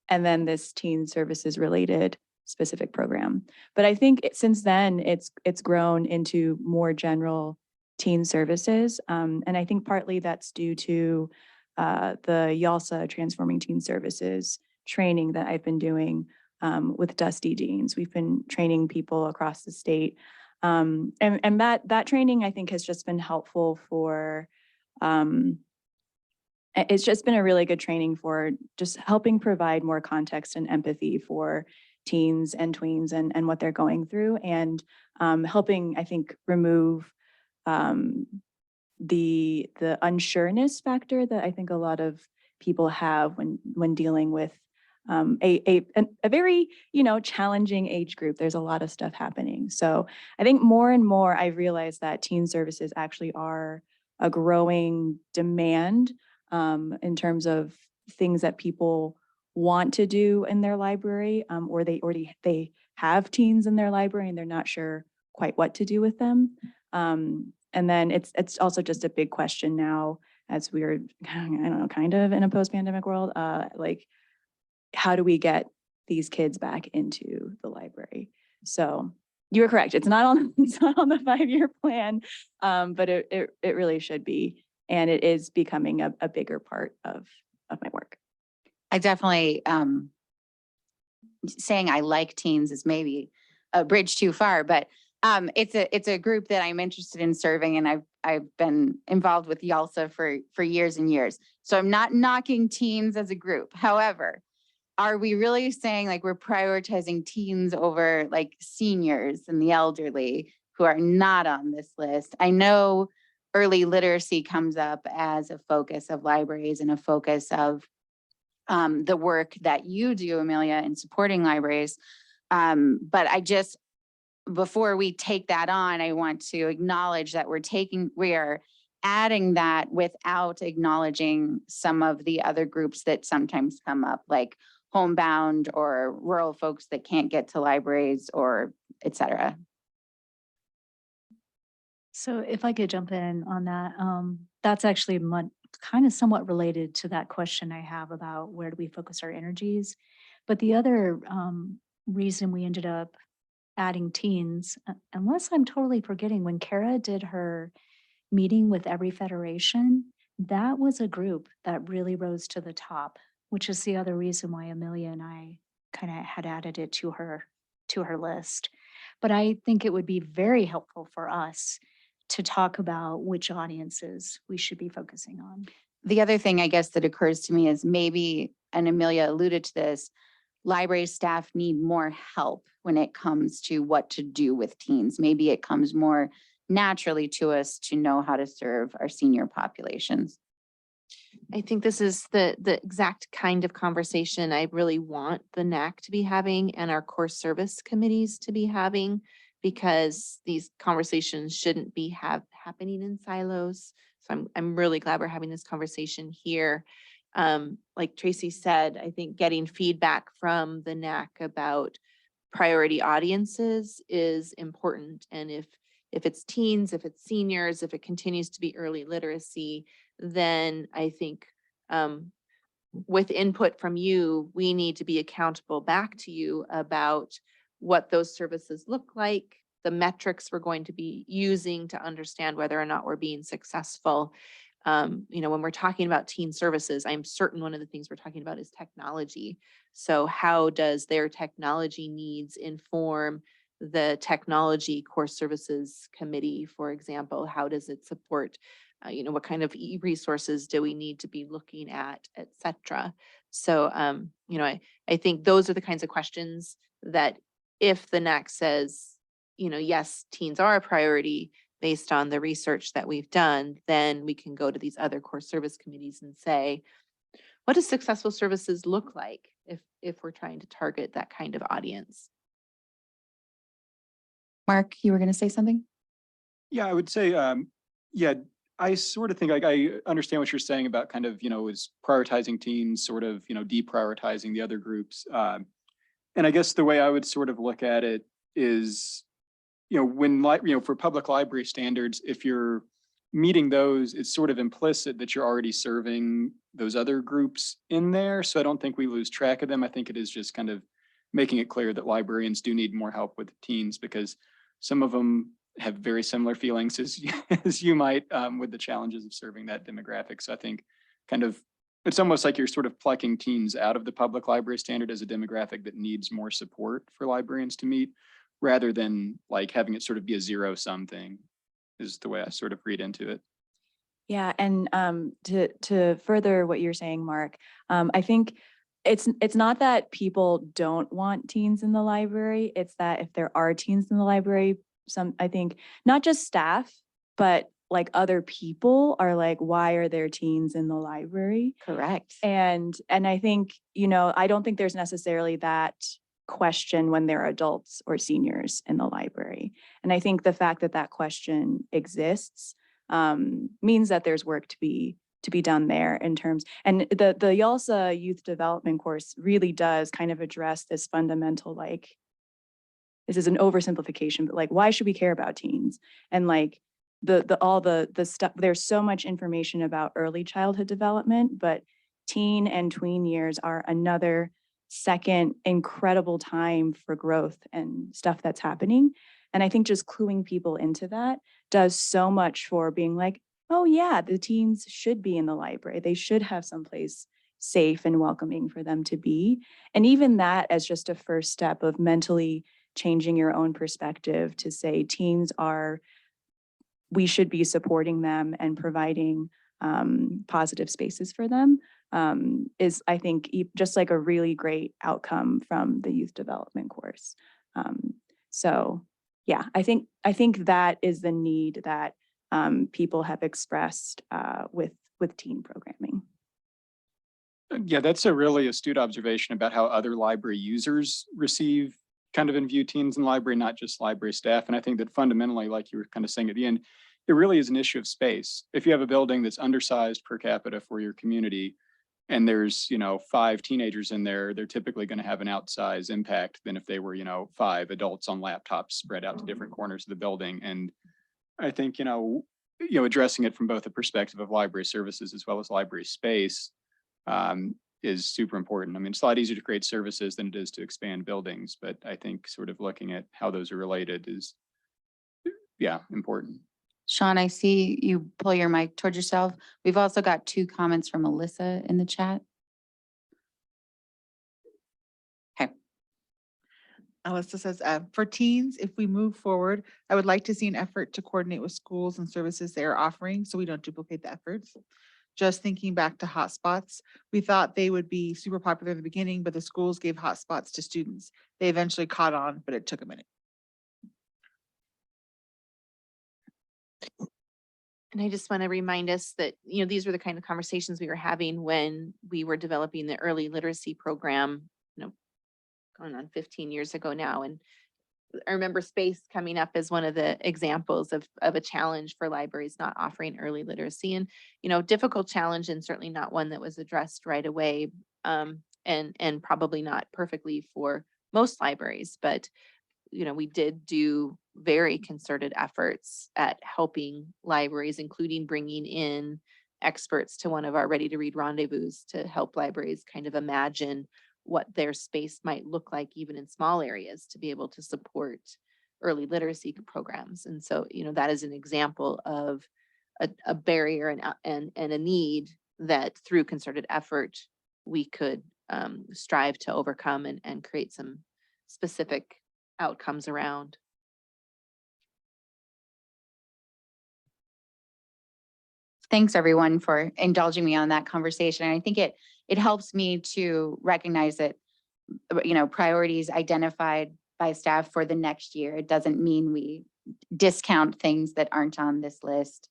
and then this teen services related specific program. But I think since then it's grown into more general teen services. And I think partly that's due to the YALSA Transforming Teen Services training that I've been doing with Dusty Deans. We've been training people across the state. And that training, I think, has just been helpful for, it's just been a really good training for just helping provide more context and empathy for teens and tweens and what they're going through, and helping, I think, remove the unsureness factor that I think a lot of people have when dealing with a very, challenging age group. There's a lot of stuff happening. So I think more and more I've realized that teen services actually are a growing demand in terms of things that people want to do in their library, or they have teens in their library and they're not sure quite what to do with them. And then it's also just a big question now as we're, I don't know, kind of in a post-pandemic world, like, how do we get these kids back into the library? So you were correct. It's not on the 5-year plan, but it really should be. And it is becoming a bigger part of my work. I definitely, saying I like teens is maybe a bridge too far, but it's a group that I'm interested in serving, and I've been involved with YALSA for years and years. So I'm not knocking teens as a group. However, are we really saying like we're prioritizing teens over like seniors and the elderly who are not on this list? I know early literacy comes up as a focus of libraries and a focus of the work that you do, Amelia, in supporting libraries. But before we take that on, I want to acknowledge that we are adding that without acknowledging some of the other groups that sometimes come up, like homebound or rural folks that can't get to libraries, or et cetera. So if I could jump in on that, that's actually kind of somewhat related to that question I have about where do we focus our energies. But the other reason we ended up adding teens, unless I'm totally forgetting, when Kara did her meeting with every federation, that was a group that really rose to the top, which is the other reason why Amelia and I kind of had added it to her list. But I think it would be very helpful for us to talk about which audiences we should be focusing on. The other thing I guess that occurs to me is maybe, and Amelia alluded to this, library staff need more help when it comes to what to do with teens. Maybe it comes more naturally to us to know how to serve our senior populations. I think this is the exact kind of conversation I really want the NAC to be having and our core service committees to be having, because these conversations shouldn't be happening in silos. So I'm really glad we're having this conversation here. Like Tracy said, I think getting feedback from the NAC about priority audiences is important. And if it's teens, if it's seniors, if it continues to be early literacy, then I think with input from you, we need to be accountable back to you about what those services look like, the metrics we're going to be using to understand whether or not we're being successful. When we're talking about teen services, I'm certain one of the things we're talking about is technology. So how does their technology needs inform the technology core services committee, for example? How does it support, what kind of resources do we need to be looking at, et cetera? So, I think those are the kinds of questions that if the NAC says, yes, teens are a priority based on the research that we've done, then we can go to these other core service committees and say, what does successful services look like if we're trying to target that kind of audience? Mark, you were going to say something? Yeah, I would say, yeah, I sort of think like I understand what you're saying about kind of, is prioritizing teens, sort of, deprioritizing the other groups. And I guess the way I would sort of look at it is, when, for public library standards, if you're meeting those, it's sort of implicit that you're already serving those other groups in there. So I don't think we lose track of them. I think it is just kind of making it clear that librarians do need more help with teens, because some of them have very similar feelings as you might with the challenges of serving that demographic. So I think kind of, it's almost like you're sort of plucking teens out of the public library standard as a demographic that needs more support for librarians to meet, rather than like having it sort of be a zero-sum thing, is the way I sort of read into it. Yeah, and to further what you're saying, Mark, I think it's not that people don't want teens in the library. It's that if there are teens in the library, I think not just staff, but like other people are like, why are there teens in the library? Correct. And I think, I don't think there's necessarily that question when they're adults or seniors in the library. And I think the fact that that question exists means that there's work to be done there in terms, and the YALSA youth development course really does kind of address this fundamental, like, this is an oversimplification, but like, why should we care about teens? And like all the stuff, there's so much information about early childhood development, but teen and tween years are another second incredible time for growth and stuff that's happening. And I think just cluing people into that does so much for being like, oh yeah, the teens should be in the library. They should have someplace safe and welcoming for them to be. And even that as just a first step of mentally changing your own perspective to say teens we should be supporting them and providing positive spaces for them is, I think, just like a really great outcome from the youth development course. So yeah, I think that is the need that people have expressed with teen programming. Yeah, that's a really astute observation about how other library users receive kind of and view teens in the library, not just library staff. And I think that fundamentally, like you were kind of saying at the end, it really is an issue of space. If you have a building that's undersized per capita for your community, and there's, 5 teenagers in there, they're typically going to have an outsized impact than if they were, 5 adults on laptops spread out to different corners of the building. And I think, addressing it from both the perspective of library services as well as library space is super important. I mean, it's a lot easier to create services than it is to expand buildings, but I think sort of looking at how those are related is, important. Sean, I see you pull your mic towards yourself. We've also got 2 comments from Alyssa in the chat. Okay. Alyssa says, for teens, if we move forward, I would like to see an effort to coordinate with schools and services they are offering so we don't duplicate the efforts. Just thinking back to hotspots, we thought they would be super popular in the beginning, but the schools gave hotspots to students. They eventually caught on, but it took a minute. And I just want to remind us that, you know, these were the kind of conversations we were having when we were developing the early literacy program, you know, going on 15 years ago now. And I remember space coming up as one of the examples of a challenge for libraries not offering early literacy, and, you know, difficult challenge, and certainly not one that was addressed right away. And probably not perfectly for most libraries, but you know, we did do very concerted efforts at helping libraries, including bringing in experts to one of our Ready to Read rendezvous to help libraries kind of imagine what their space might look like, even in small areas, to be able to support early literacy programs. And so, you know, that is an example of a barrier and a need that through concerted effort, we could strive to overcome and create some specific outcomes around. Thanks everyone for indulging me on that conversation. I think it helps me to recognize that, you know, priorities identified by staff for the next year. It doesn't mean we discount things that aren't on this list.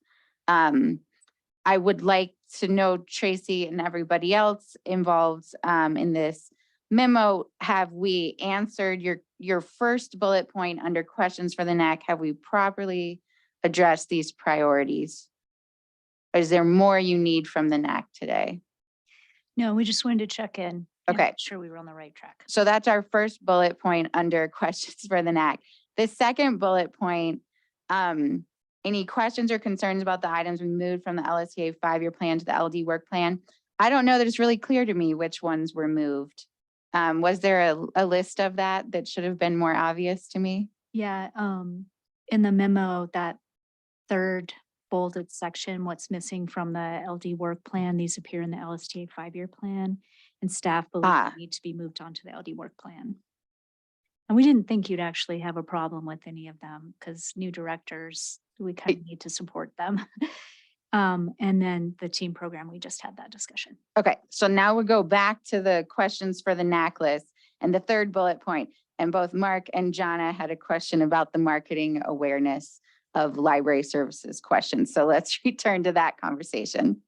I would like to know, Tracy and everybody else involved in this memo, have we answered your first bullet point under questions for the NAC? Have we properly addressed these priorities? Is there more you need from the NAC today? No, we just wanted to check in. and Okay. make sure we were on the right track. So that's our first bullet point under questions for the NAC. The second bullet point, any questions or concerns about the items we moved from the LSTA 5-year plan to the LD work plan? I don't know that it's really clear to me which ones were moved. Was there a list of that should have been more obvious to me? Yeah, in the memo, that third bolded section, what's missing from the LD work plan, these appear in the LSTA 5-year plan, and staff believe they need to be moved on to the LD work plan. And we didn't think you'd actually have a problem with any of them because new directors, we kind of need to support them. And then the team program, we just had that discussion. Okay, so now we go back to the questions for the NAC list and the third bullet point. And both Mark and Jonna had a question about the marketing awareness of library services questions. So let's return to that conversation.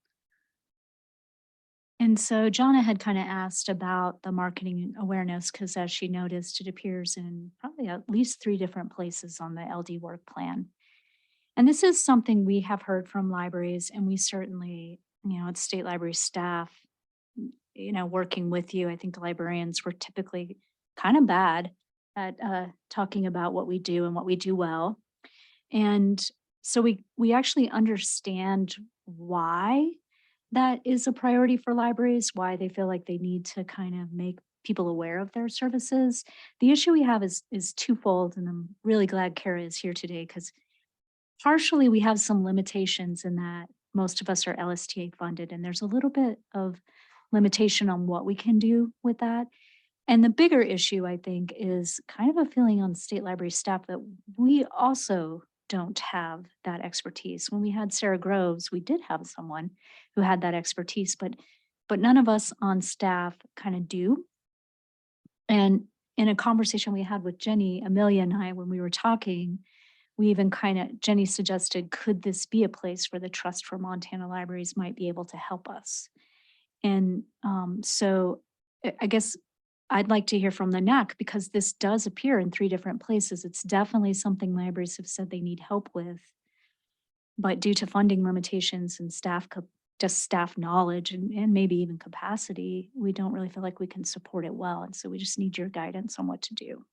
And so Jonna had kind of asked about the marketing awareness because as she noticed, it appears in probably at least 3 different places on the LD work plan. And this is something we have heard from libraries, and we certainly, you know, it's state library staff, you know, working with you. I think librarians were typically kind of bad at talking about what we do and what we do well. And so we actually understand why that is a priority for libraries, why they feel like they need to kind of make people aware of their services. The issue we have is twofold, and I'm really glad Kara is here today because partially we have some limitations in that most of us are LSTA funded, and there's a little bit of limitation on what we can do with that. And the bigger issue, I think, is kind of a feeling on state library staff that we also don't have that expertise. When we had Sarah Groves, we did have someone who had that expertise, but none of us on staff kind of do. And in a conversation we had with Jenny, Amelia, and I, when we were talking, we even Jenny suggested, could this be a place where the Trust for Montana Libraries might be able to help us? And so I guess I'd like to hear from the NAC because this does appear in 3 different places. It's definitely something libraries have said they need help with. But due to funding limitations and just staff knowledge and maybe even capacity, we don't really feel like we can support it well. And so we just need your guidance on what to do.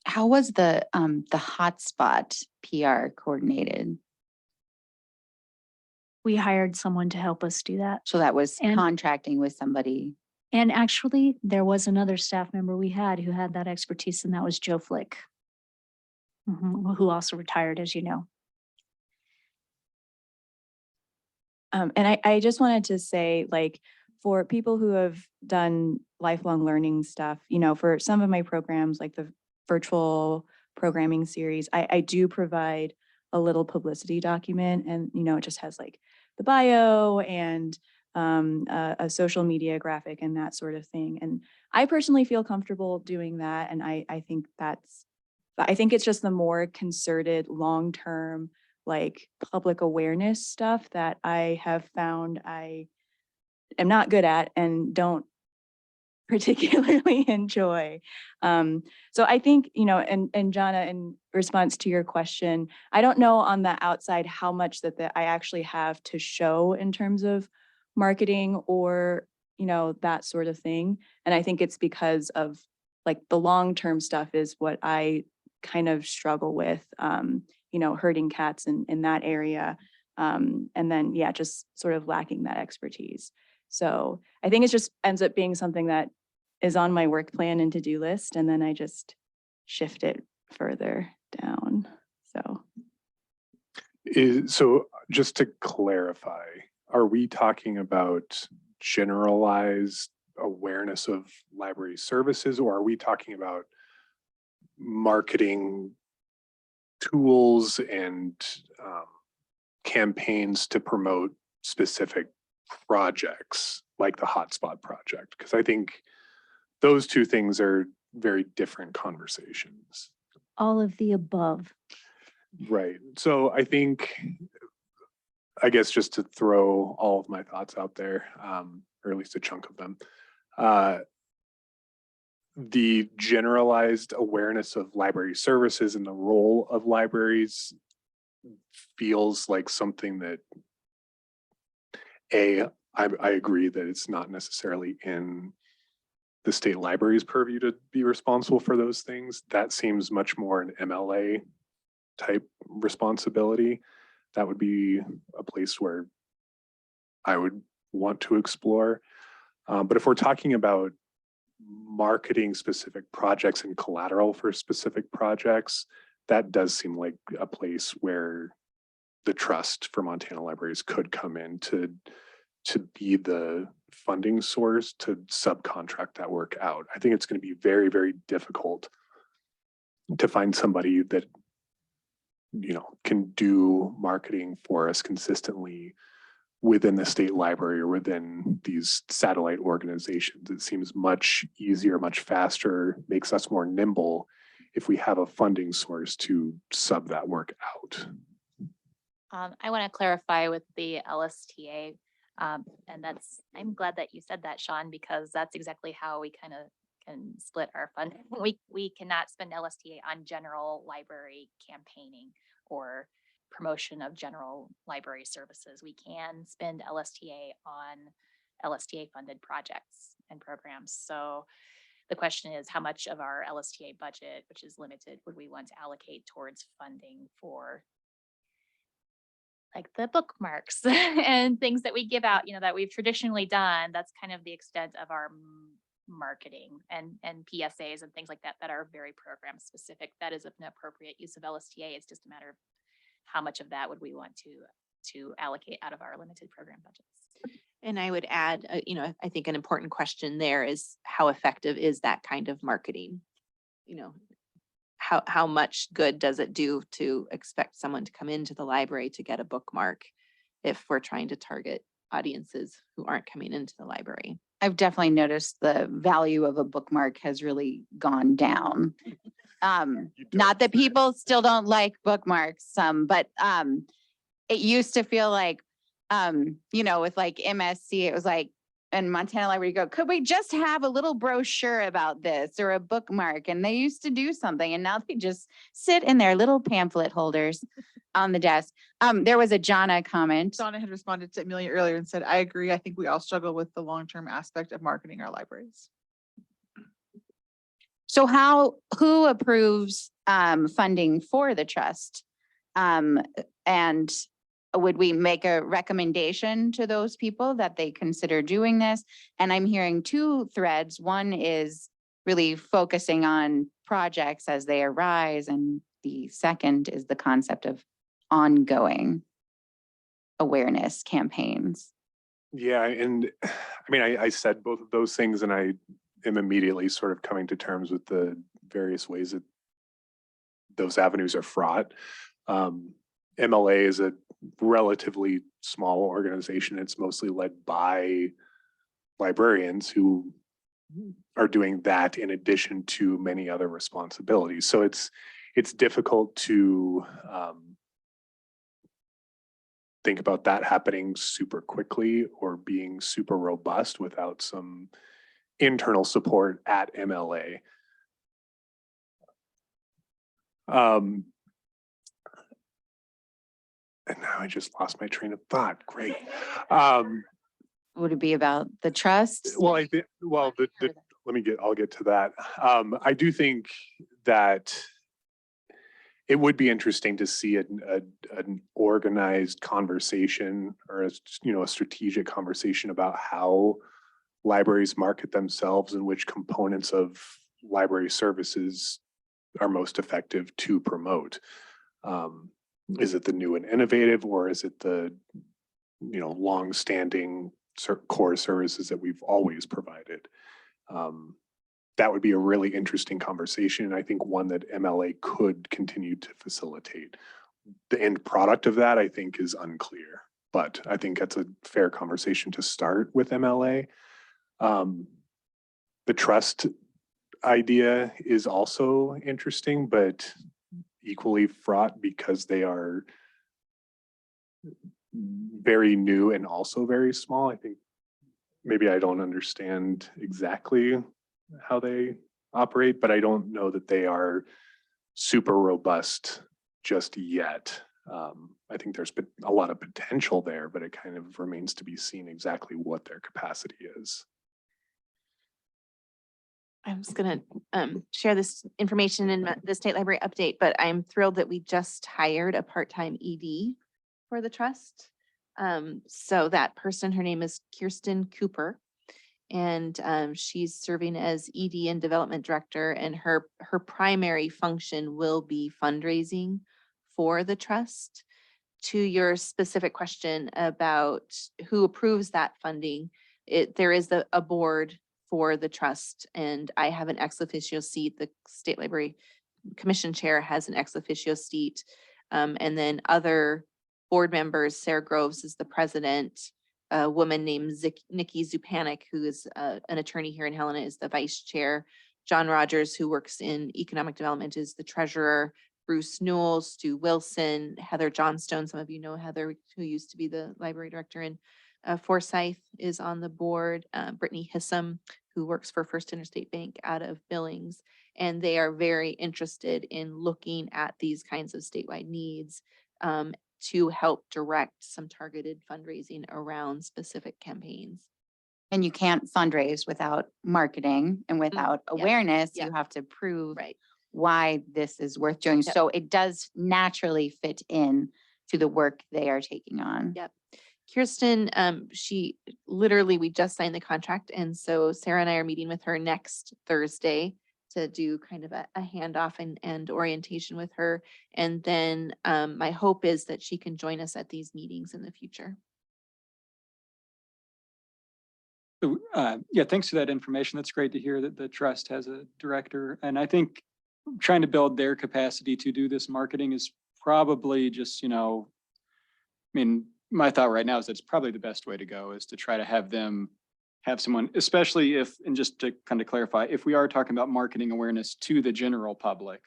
How was the hotspot PR coordinated? We hired someone to help us do that. So that was contracting with somebody. And actually, there was another staff member we had who had that expertise, and that was Joe Flick, who also retired, as you know. And I just wanted to say, like, for people who have done lifelong learning stuff, for some of my programs, like the virtual programming series, I do provide a little publicity document, and, it just has like the bio and a social media graphic and that sort of thing. And I personally feel comfortable doing that. And I think I think it's just the more concerted, long-term, like public awareness stuff that I have found I am not good at and don't particularly enjoy. So I think, and Jonna, in response to your question, I don't know on the outside how much that I actually have to show in terms of marketing or, that sort of thing. And I think it's because of like the long-term stuff is what I kind of struggle with, herding cats in that area. And then, yeah, just sort of lacking that expertise. So I think it just ends up being something that is on my work plan and to-do list, and then I just shift it further down. So just to clarify, are we talking about generalized awareness of library services, or are we talking about marketing tools and campaigns to promote specific projects like the hotspot project? Because I think those two things are very different conversations. All of the above. Right. So I guess just to throw all of my thoughts out there, or at least a chunk of them, the generalized awareness of library services and the role of libraries feels like something that I agree that it's not necessarily in the state library's purview to be responsible for those things. That seems much more an MLA type responsibility. That would be a place where I would want to explore. But if we're talking about marketing specific projects and collateral for specific projects, that does seem like a place where the Trust for Montana Libraries could come in to be the funding source to subcontract that work out. I think it's going to be very, very difficult to find somebody that can do marketing for us consistently within the state library or within these satellite organizations. It seems much easier, much faster, makes us more nimble if we have a funding source to sub that work out. I want to clarify with the LSTA, and I'm glad that you said that, Sean, because that's exactly how we kind of can split our funding. We cannot spend LSTA on general library campaigning or promotion of general library services. We can spend LSTA on LSTA funded projects and programs. So the question is, how much of our LSTA budget, which is limited, would we want to allocate towards funding for like the bookmarks and things that we give out, that we've traditionally done? That's kind of the extent of our marketing and PSAs and things like that are very program specific. That is an appropriate use of LSTA. It's just a matter of how much of that would we want to allocate out of our limited program budgets. And I would add, I think an important question there is how effective is that kind of marketing? How much good does it do to expect someone to come into the library to get a bookmark if we're trying to target audiences who aren't coming into the library? I've definitely noticed the value of a bookmark has really gone down. Not that people still don't like bookmarks, but it used to feel like, with like MSC, it was like, in Montana Library, you go, could we just have a little brochure about this or a bookmark? And they used to do something, and now they just sit in their little pamphlet holders on the desk. There was a Jonna comment. Donna had responded to Amelia earlier and said, I agree. I think we all struggle with the long-term aspect of marketing our libraries. So who approves funding for the trust? And would we make a recommendation to those people that they consider doing this? And I'm hearing two threads. One is really focusing on projects as they arise. And the second is the concept of ongoing awareness campaigns. Yeah, and I mean, I said both of those things, and I am immediately sort of coming to terms with the various ways that those avenues are fraught. MLA is a relatively small organization. It's mostly led by librarians who are doing that in addition to many other responsibilities. So it's difficult to think about that happening super quickly or being super robust without some internal support at MLA. And now I just lost my train of thought. Great. Would it be about the trust? Well, I think, well, I'll get to that. I do think that it would be interesting to see an organized conversation or a strategic conversation about how libraries market themselves and which components of library services are most effective to promote. Is it the new and innovative, or is it the long-standing core services that we've always provided? That would be a really interesting conversation, and I think one that MLA could continue to facilitate. The end product of that, I think, is unclear, but I think that's a fair conversation to start with MLA. The trust idea is also interesting, but equally fraught because they are very new and also very small. I think maybe I don't understand exactly how they operate, but I don't know that they are super robust just yet. I think there's been a lot of potential there, but it kind of remains to be seen exactly what their capacity is. I'm just gonna share this information in the state library update, but I'm thrilled that we just hired a part-time ED for the trust. So that person, her name is Kirsten Cooper, and she's serving as ED and development director, and her primary function will be fundraising for the trust. To your specific question about who approves that funding, there is a board for the trust, and I have an ex officio seat. The State Library Commission Chair has an ex officio seat. And then other board members, Sarah Groves is the president. A woman named Nikki Zupanik, who is an attorney here in Helena, is the vice chair. John Rogers, who works in economic development, is the treasurer. Bruce Newell, Stu Wilson, Heather Johnstone. Some of you know Heather, who used to be the library director in Forsyth, is on the board. Brittany Hissam, who works for First Interstate Bank out of Billings. And they are very interested in looking at these kinds of statewide needs to help direct some targeted fundraising around specific campaigns. And you can't fundraise without marketing and without awareness. yeah. You have to prove Right. why this is worth doing. Yep. So it does naturally fit in to the work they are taking on. Yep. Kirsten, we just signed the contract. And so Sarah and I are meeting with her next Thursday to do kind of a handoff and orientation with her. And then my hope is that she can join us at these meetings in the future. So, yeah, thanks for that information. That's great to hear that the trust has a director. And I think trying to build their capacity to do this marketing is probably just, my thought right now is that's probably the best way to go, is to try to have them have someone, especially if, and just to kind of clarify, if we are talking about marketing awareness to the general public,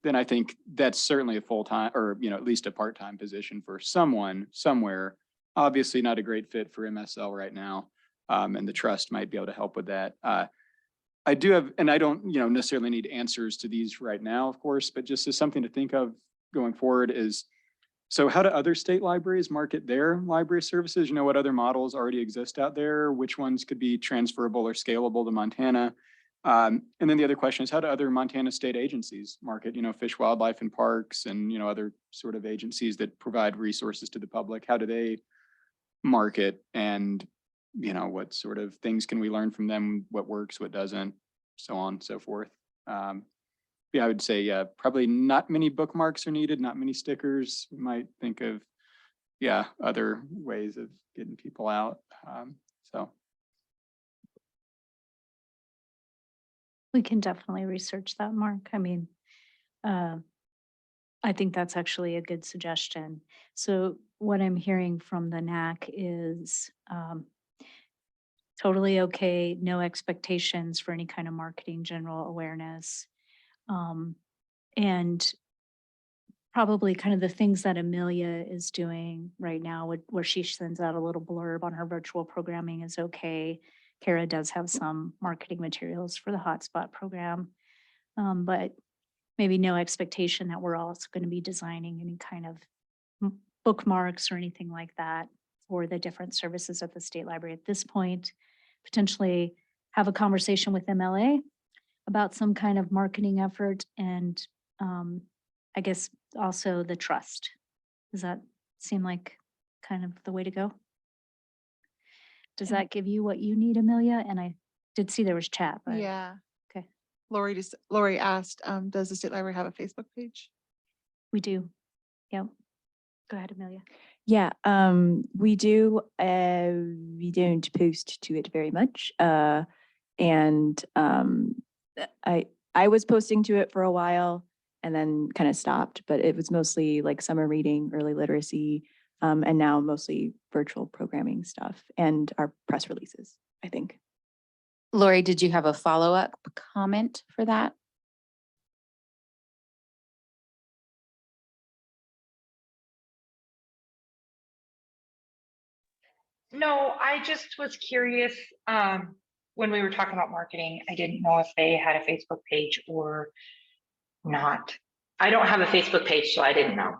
then I think that's certainly a full-time or, at least a part-time position for someone somewhere. Obviously not a great fit for MSL right now. And the trust might be able to help with that. I do have, and I don't, necessarily need answers to these right now, of course, but just as something to think of going forward is, so how do other state libraries market their library services? What other models already exist out there? Which ones could be transferable or scalable to Montana? And then the other question is, how do other Montana state agencies market, Fish, Wildlife and Parks and, other sort of agencies that provide resources to the public? How do they market, and what sort of things can we learn from them? What works, what doesn't, so on and so forth. I would say probably not many bookmarks are needed, not many stickers. We might think of, yeah, other ways of getting people out. So. We can definitely research that, Mark. I mean, I think that's actually a good suggestion. So what I'm hearing from the NAC is totally okay, no expectations for any kind of marketing, general awareness. And probably kind of the things that Amelia is doing right now, where she sends out a little blurb on her virtual programming is okay. Kara does have some marketing materials for the hotspot program, but maybe no expectation that we're also going to be designing any kind of bookmarks or anything like that for the different services at the state library at this point. Potentially have a conversation with MLA about some kind of marketing effort, and I guess also the trust. Does that seem like kind of the way to go? Does that give you what you need, Amelia? And I did see there was chat, but Yeah. okay. Lori asked, does the state library have a Facebook page? We do. Yep. Go ahead, Amelia. Yeah, we do. We don't post to it very much. And I was posting to it for a while and then kind of stopped, but it was mostly like summer reading, early literacy, and now mostly virtual programming stuff and our press releases, I think. Lori, did you have a follow-up comment for that? No, I just was curious, when we were talking about marketing, I didn't know if they had a Facebook page or not. I don't have a Facebook page, so I didn't know.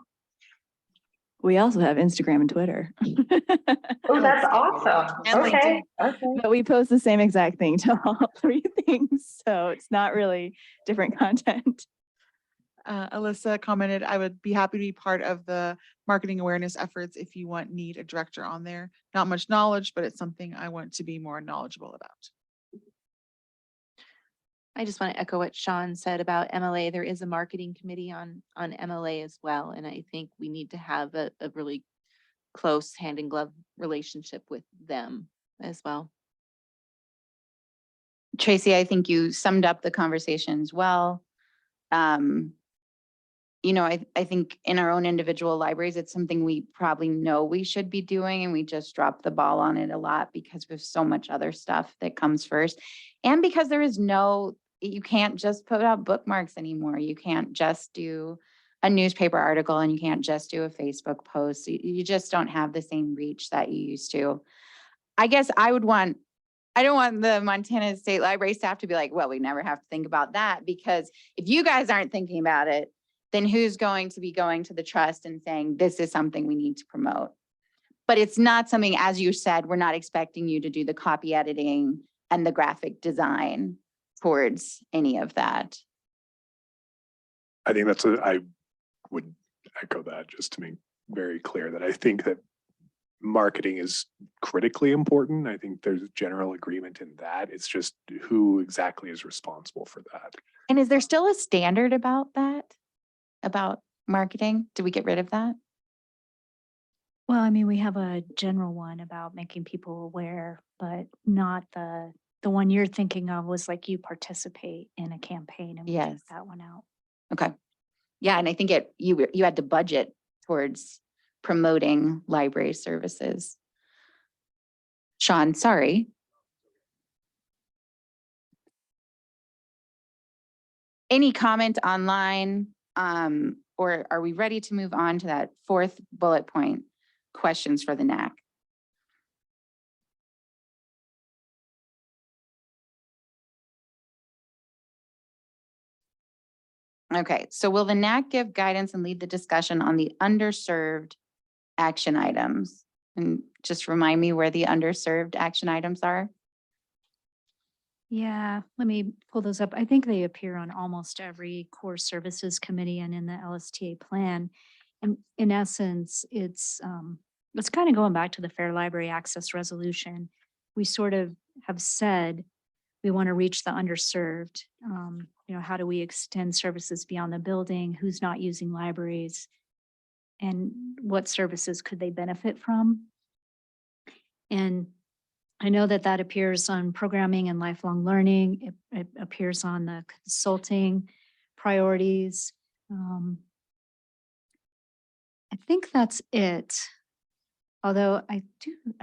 We also have Instagram and Twitter. Oh, that's awesome. Okay. But we post the same exact thing to all three things. So it's not really different content. Alyssa commented, I would be happy to be part of the marketing awareness efforts if you need a director on there. Not much knowledge, but it's something I want to be more knowledgeable about. I just want to echo what Sean said about MLA. There is a marketing committee on MLA as well. And I think we need to have a really close hand in glove relationship with them as well. Tracy, I think you summed up the conversations well. You know, I think in our own individual libraries, it's something we probably know we should be doing, and we just drop the ball on it a lot because we have so much other stuff that comes first. And because there is you can't just put out bookmarks anymore. You can't just do a newspaper article, and you can't just do a Facebook post. You just don't have the same reach that you used to. I guess I don't want the Montana State Library staff to be like, well, we never have to think about that, because if you guys aren't thinking about it, then who's going to be going to the trust and saying, this is something we need to promote? But it's not something, as you said, we're not expecting you to do the copy editing and the graphic design towards any of that. I think I would echo that, just to make very clear that I think that marketing is critically important. I think there's general agreement in that. It's just who exactly is responsible for that. And is there still a standard about that? About marketing? Did we get rid of that? Well, I mean, we have a general one about making people aware, but not the one you're thinking of was like you participate in a campaign, and we took that one out. Okay. Yeah, and I think you had to budget towards promoting library services. Sean, sorry. Any comment online? Or are we ready to move on to that fourth bullet point, questions for the NAC? Okay, so will the NAC give guidance and lead the discussion on the underserved action items? And just remind me where the underserved action items are. Yeah, let me pull those up. I think they appear on almost every core services committee and in the LSTA plan. And in essence, it's kind of going back to the Fair Library Access Resolution. We sort of have said we want to reach the underserved. You know, how do we extend services beyond the building? Who's not using libraries? and what services could they benefit from. And I know that that appears on programming and lifelong learning. It appears on the consulting priorities. I think that's it. Although I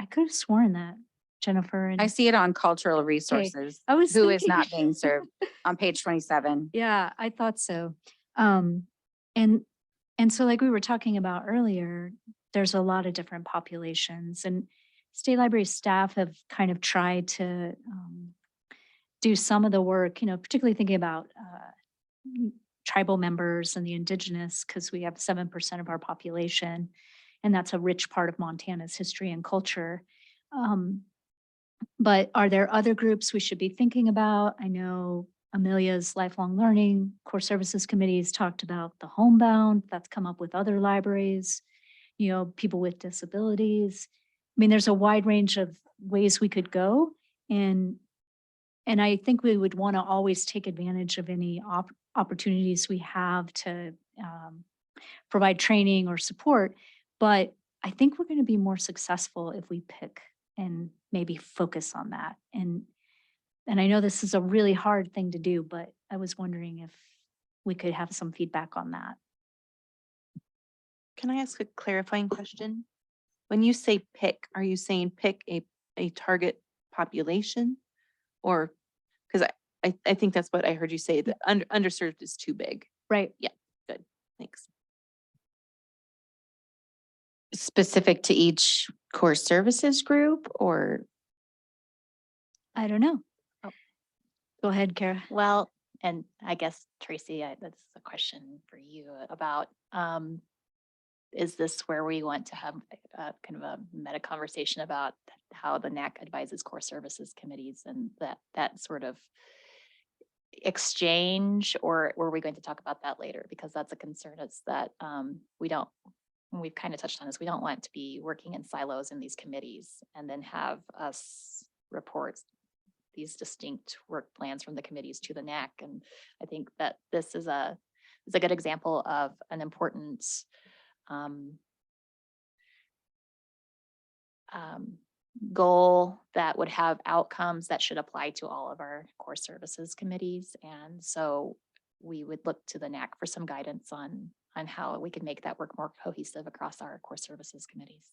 could have sworn that Jennifer and I see it on cultural resources. I was Who is thinking- not being served on page 27. Yeah, I thought so. And so like we were talking about earlier, there's a lot of different populations, and state library staff have kind of tried to do some of the work, particularly thinking about tribal members and the indigenous, because we have 7% of our population, and that's a rich part of Montana's history and culture. But are there other groups we should be thinking about? I know Amelia's Lifelong Learning Core Services Committees talked about the homebound. That's come up with other libraries, people with disabilities. I mean, there's a wide range of ways we could go. And I think we would want to always take advantage of any opportunities we have to provide training or support. But I think we're going to be more successful if we pick and maybe focus on that. And I know this is a really hard thing to do, but I was wondering if we could have some feedback on that. Can I ask a clarifying question? When you say pick, are you saying pick a target population? Or, because I think that's what I heard you say, that underserved is too big. Right. Yeah, good, thanks. Specific to each core services group, or? I don't know. Go ahead, Kara. Well, and I guess Tracy, that's a question for you about, is this where we want to have kind of a meta conversation about how the NAC advises core services committees and that sort of exchange, or were we going to talk about that later? Because that's a concern. It's that we've kind of touched on this, we don't want to be working in silos in these committees and then have us report these distinct work plans from the committees to the NAC. And I think that this is a good example of an important goal that would have outcomes that should apply to all of our core services committees. And so we would look to the NAC for some guidance on how we can make that work more cohesive across our core services committees.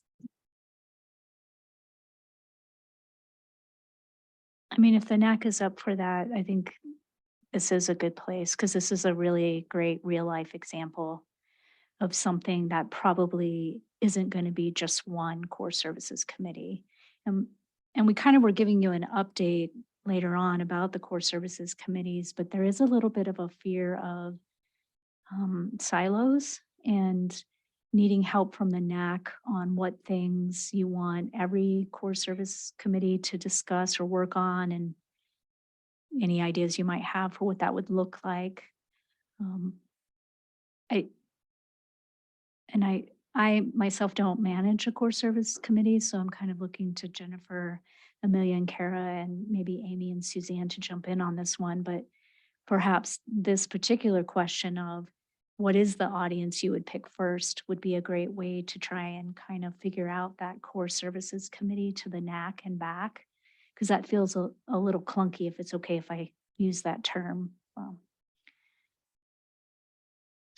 I mean, if the NAC is up for that, I think this is a good place, because this is a really great real life example of something that probably isn't going to be just one core services committee. And we kind of were giving you an update later on about the core services committees, but there is a little bit of a fear of silos and needing help from the NAC on what things you want every core service committee to discuss or work on, and any ideas you might have for what that would look like. I myself don't manage a core service committee, so I'm kind of looking to Jennifer, Amelia, and Kara, and maybe Amy and Suzanne to jump in on this one. But perhaps this particular question of what is the audience you would pick first would be a great way to try and kind of figure out that core services committee to the NAC and back, because that feels a little clunky, if it's okay if I use that term.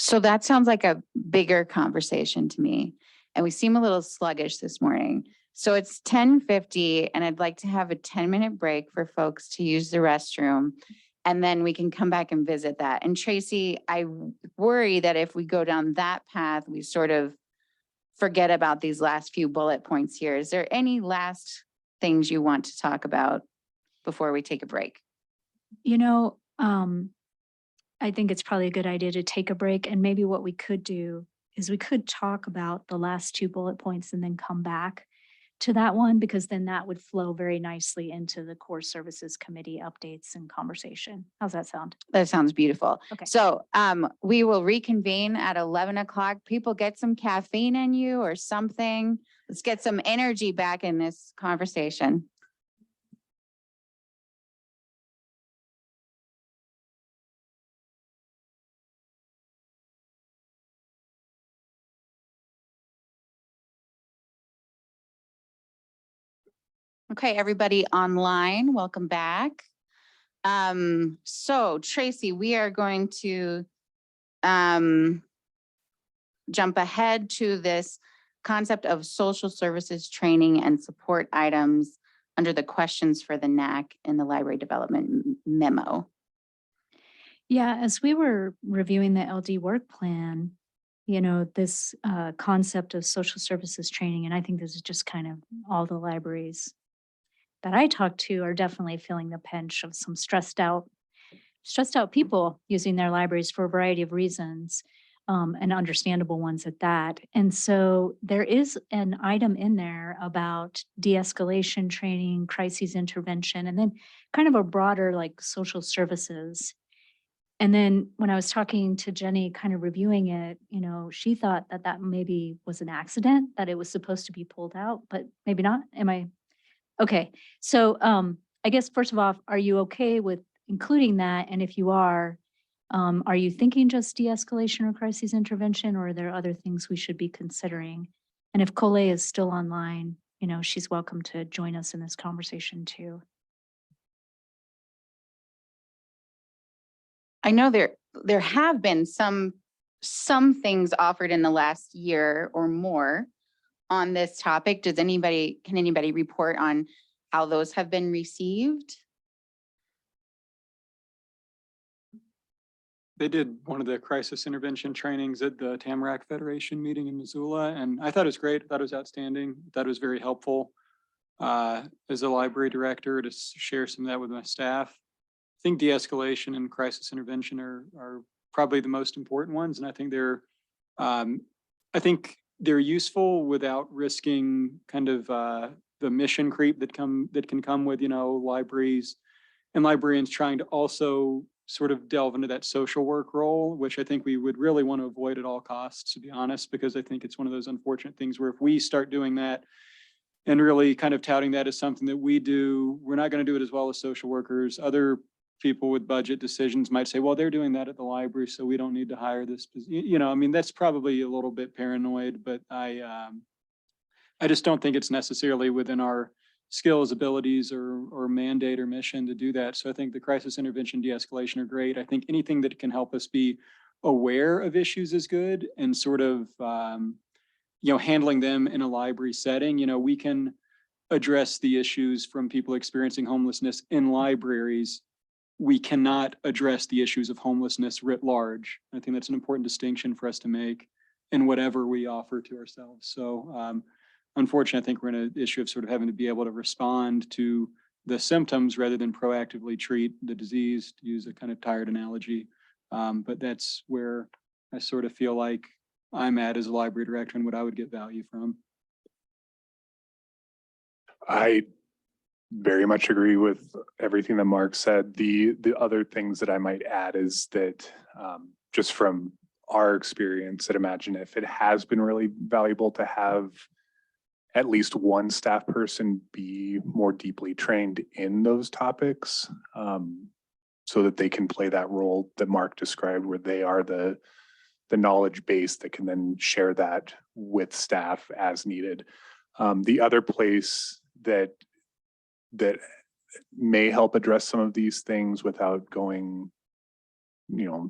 So that sounds like a bigger conversation to me. And we seem a little sluggish this morning. So it's 10:50 and I'd like to have a 10-minute break for folks to use the restroom. And then we can come back and visit that. And Tracy, I worry that if we go down that path, we sort of forget about these last few bullet points here. Is there any last things you want to talk about before we take a break? I think it's probably a good idea to take a break, and maybe what we could do is we could talk about the last two bullet points and then come back to that one, because then that would flow very nicely into the core services committee updates and conversation. How's that sound? That sounds beautiful. Okay. So we will reconvene at 11 o'clock. People, get some caffeine in you or something. Let's get some energy back in this conversation. Okay, everybody online, welcome back. So Tracy, we are going to jump ahead to this concept of social services training and support items under the questions for the NAC in the library development memo. Yeah, as we were reviewing the LD work plan, you know, this concept of social services training, and I think this is just kind of all the libraries that I talk to are definitely feeling the pinch of some stressed out people using their libraries for a variety of reasons, and understandable ones at that. And so there is an item in there about de-escalation training, crises intervention, and then kind of a broader like social services. And then when I was talking to Jenny, kind of reviewing it, you know, she thought that that maybe was an accident, that it was supposed to be pulled out, but maybe not. Am I? Okay. So I guess first of all, are you okay with including that? And if you are you thinking just de-escalation or crisis intervention, or are there other things we should be considering? And if Colette is still online, you know, she's welcome to join us in this conversation too. I know there have been some things offered in the last year or more on this topic. Can anybody report on how those have been received? They did one of the crisis intervention trainings at the Tamarack Federation meeting in Missoula, and I thought it was great. I thought it was outstanding. I thought it was very helpful as a library director to share some of that with my staff. I think de-escalation and crisis intervention are probably the most important ones, and I think they're useful without risking kind of the mission creep that can come with, you know, libraries and librarians trying to also sort of delve into that social work role, which I think we would really want to avoid at all costs, to be honest, because I think it's one of those unfortunate things where if we start doing that and really kind of touting that as something that we do, we're not going to do it as well as social workers. Other people with budget decisions might say, well, they're doing that at the library, so we don't need to hire this. You know, I mean, that's probably a little bit paranoid, but I just don't think it's necessarily within our skills, abilities, or mandate or mission to do that. So I think the crisis intervention, de-escalation are great. I think anything that can help us be aware of issues is good, and sort of, you know, handling them in a library setting. You know, we can address the issues from people experiencing homelessness in libraries. We cannot address the issues of homelessness writ large. I think that's an important distinction for us to make in whatever we offer to ourselves. So, unfortunately, I think we're in an issue of sort of having to be able to respond to the symptoms rather than proactively treat the disease, to use a kind of tired analogy. But that's where I sort of feel like I'm at as a library director and what I would get value from. I very much agree with everything that Mark said. The other things that I might add is that just from our experience at Imagine If, it has been really valuable to have at least one staff person be more deeply trained in those topics, so that they can play that role that Mark described, where they are the knowledge base that can then share that with staff as needed. The other place that may help address some of these things without going, you know,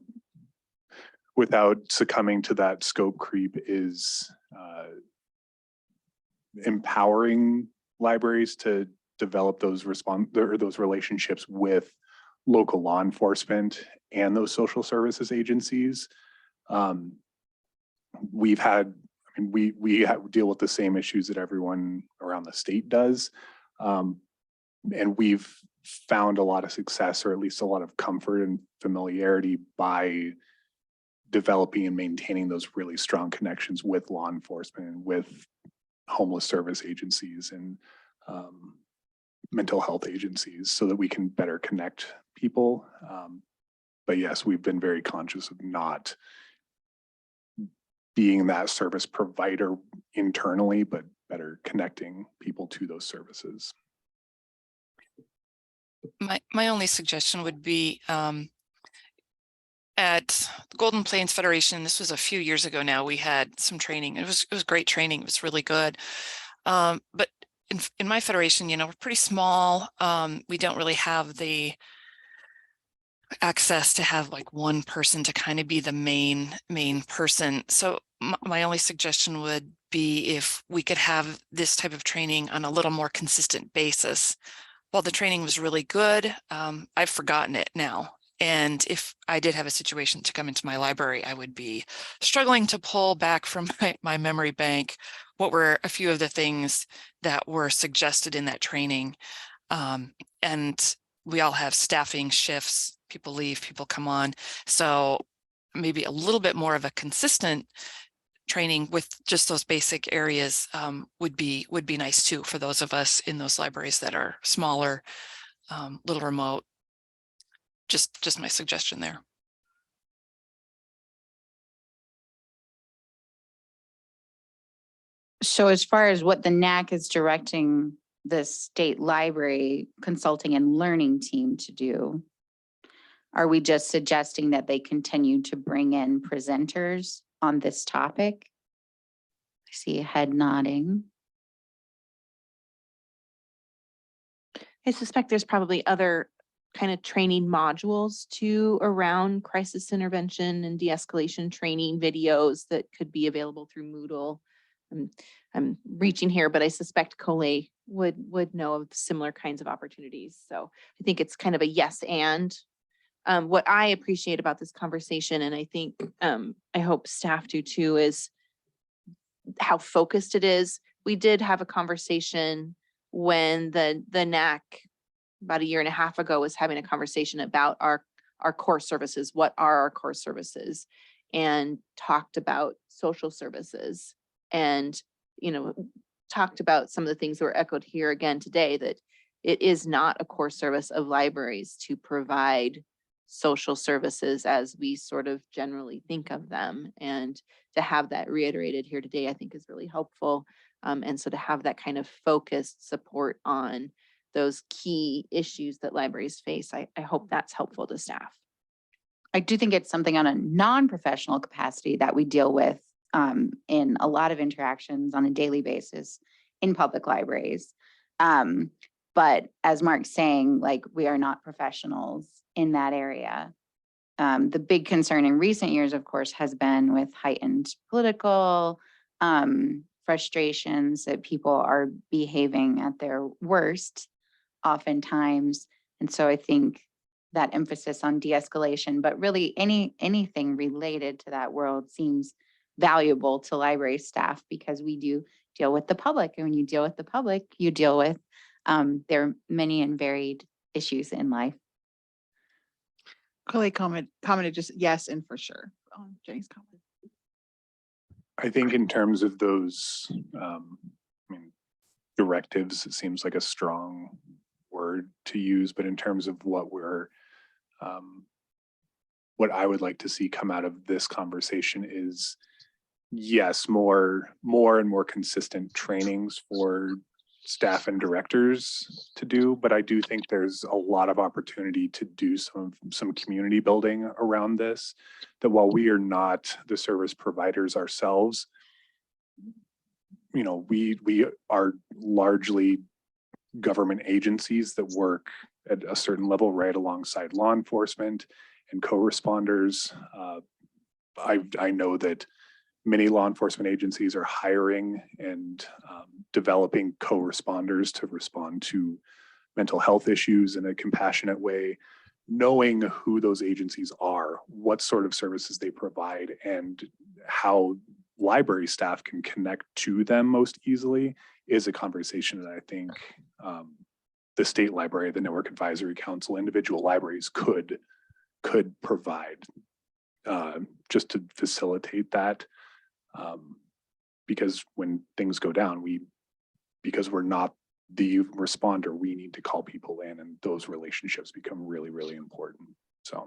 without succumbing to that scope creep is empowering libraries to develop those relationships with local law enforcement and those social services agencies. We deal with the same issues that everyone around the state does. And we've found a lot of success, or at least a lot of comfort and familiarity, by developing and maintaining those really strong connections with law enforcement and with homeless service agencies and mental health agencies, so that we can better connect people. But yes, we've been very conscious of not being that service provider internally, but better connecting people to those services. My only suggestion would be at the Golden Plains Federation, this was a few years ago now, we had some training. It was great training. It was really good. But in my federation, you know, we're pretty small. We don't really have the access to have like one person to kind of be the main person. So my only suggestion would be if we could have this type of training on a little more consistent basis. While the training was really good, I've forgotten it now. And if I did have a situation to come into my library, I would be struggling to pull back from my memory bank what were a few of the things that were suggested in that training. And we all have staffing shifts, people leave, people come on. So maybe a little bit more of a consistent training with just those basic areas would be nice too for those of us in those libraries that are smaller, little remote. Just my suggestion there. So as far as what the NAC is directing the state library consulting and learning team to do, are we just suggesting that they continue to bring in presenters on this topic? I see a head nodding. I suspect there's probably other kind of training modules too around crisis intervention and de-escalation training videos that could be available through Moodle. I'm reaching here, but I suspect Coley would know of similar kinds of opportunities. So I think it's kind of a yes and. What I appreciate about this conversation, and I think I hope staff do too, is how focused it is. We did have a conversation when the NAC about a year and a half ago was having a conversation about our core services. What are our core services? And talked about social services and, you know, talked about some of the things that were echoed here again today, that it is not a core service of libraries to provide social services as we sort of generally think of them. And to have that reiterated here today, I think is really helpful. And so to have that kind of focused support on those key issues that libraries face, I hope that's helpful to staff. I do think it's something on a non-professional capacity that we deal with in a lot of interactions on a daily basis in public libraries. But as Mark's saying, like, we are not professionals in that area. The big concern in recent years, of course, has been with heightened political frustrations that people are behaving at their worst oftentimes. And so I think that emphasis on de-escalation, but really anything related to that world seems valuable to library staff, because we do deal with the public. And when you deal with the public, you deal with there are many and varied issues in life. Coley commented just yes and for sure on Jenny's comment. I think in terms of those directives, it seems like a strong word to use, but in terms of what I would like to see come out of this conversation is, yes, more and more consistent trainings for staff and directors to do, but I do think there's a lot of opportunity to do some community building around this, that while we are not the service providers ourselves, you know, we are largely government agencies that work at a certain level right alongside law enforcement and co-responders. I know that many law enforcement agencies are hiring and developing co-responders to respond to mental health issues in a compassionate way. Knowing who those agencies are, what sort of services they provide, and how library staff can connect to them most easily is a conversation that I think the state library, the Network Advisory Council, individual libraries could provide just to facilitate that. Because when things go down, because we're not the responder, we need to call people in, and those relationships become really, really important. So.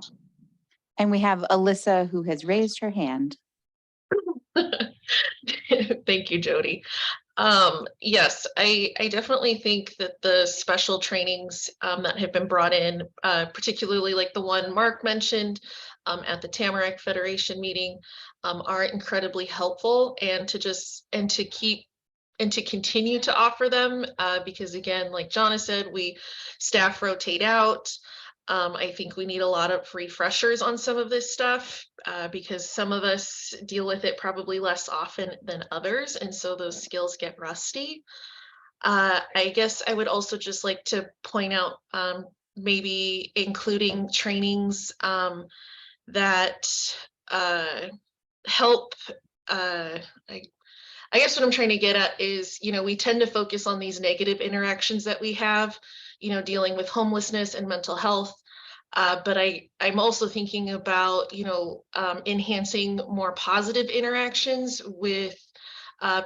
And we have Alyssa, who has raised her hand. Thank you, Jody. Yes, I definitely think that the special trainings that have been brought in, particularly like the one Mark mentioned at the Tamarack Federation meeting, are incredibly helpful, and to keep and to continue to offer them, because again, like Jonna said, staff rotate out. I think we need a lot of refreshers on some of this stuff, because some of us deal with it probably less often than others, and so those skills get rusty. I guess I would also just like to point out, maybe including trainings that help. I guess what I'm trying to get at is, we tend to focus on these negative interactions that we have, dealing with homelessness and mental health. But I'm also thinking about, enhancing more positive interactions with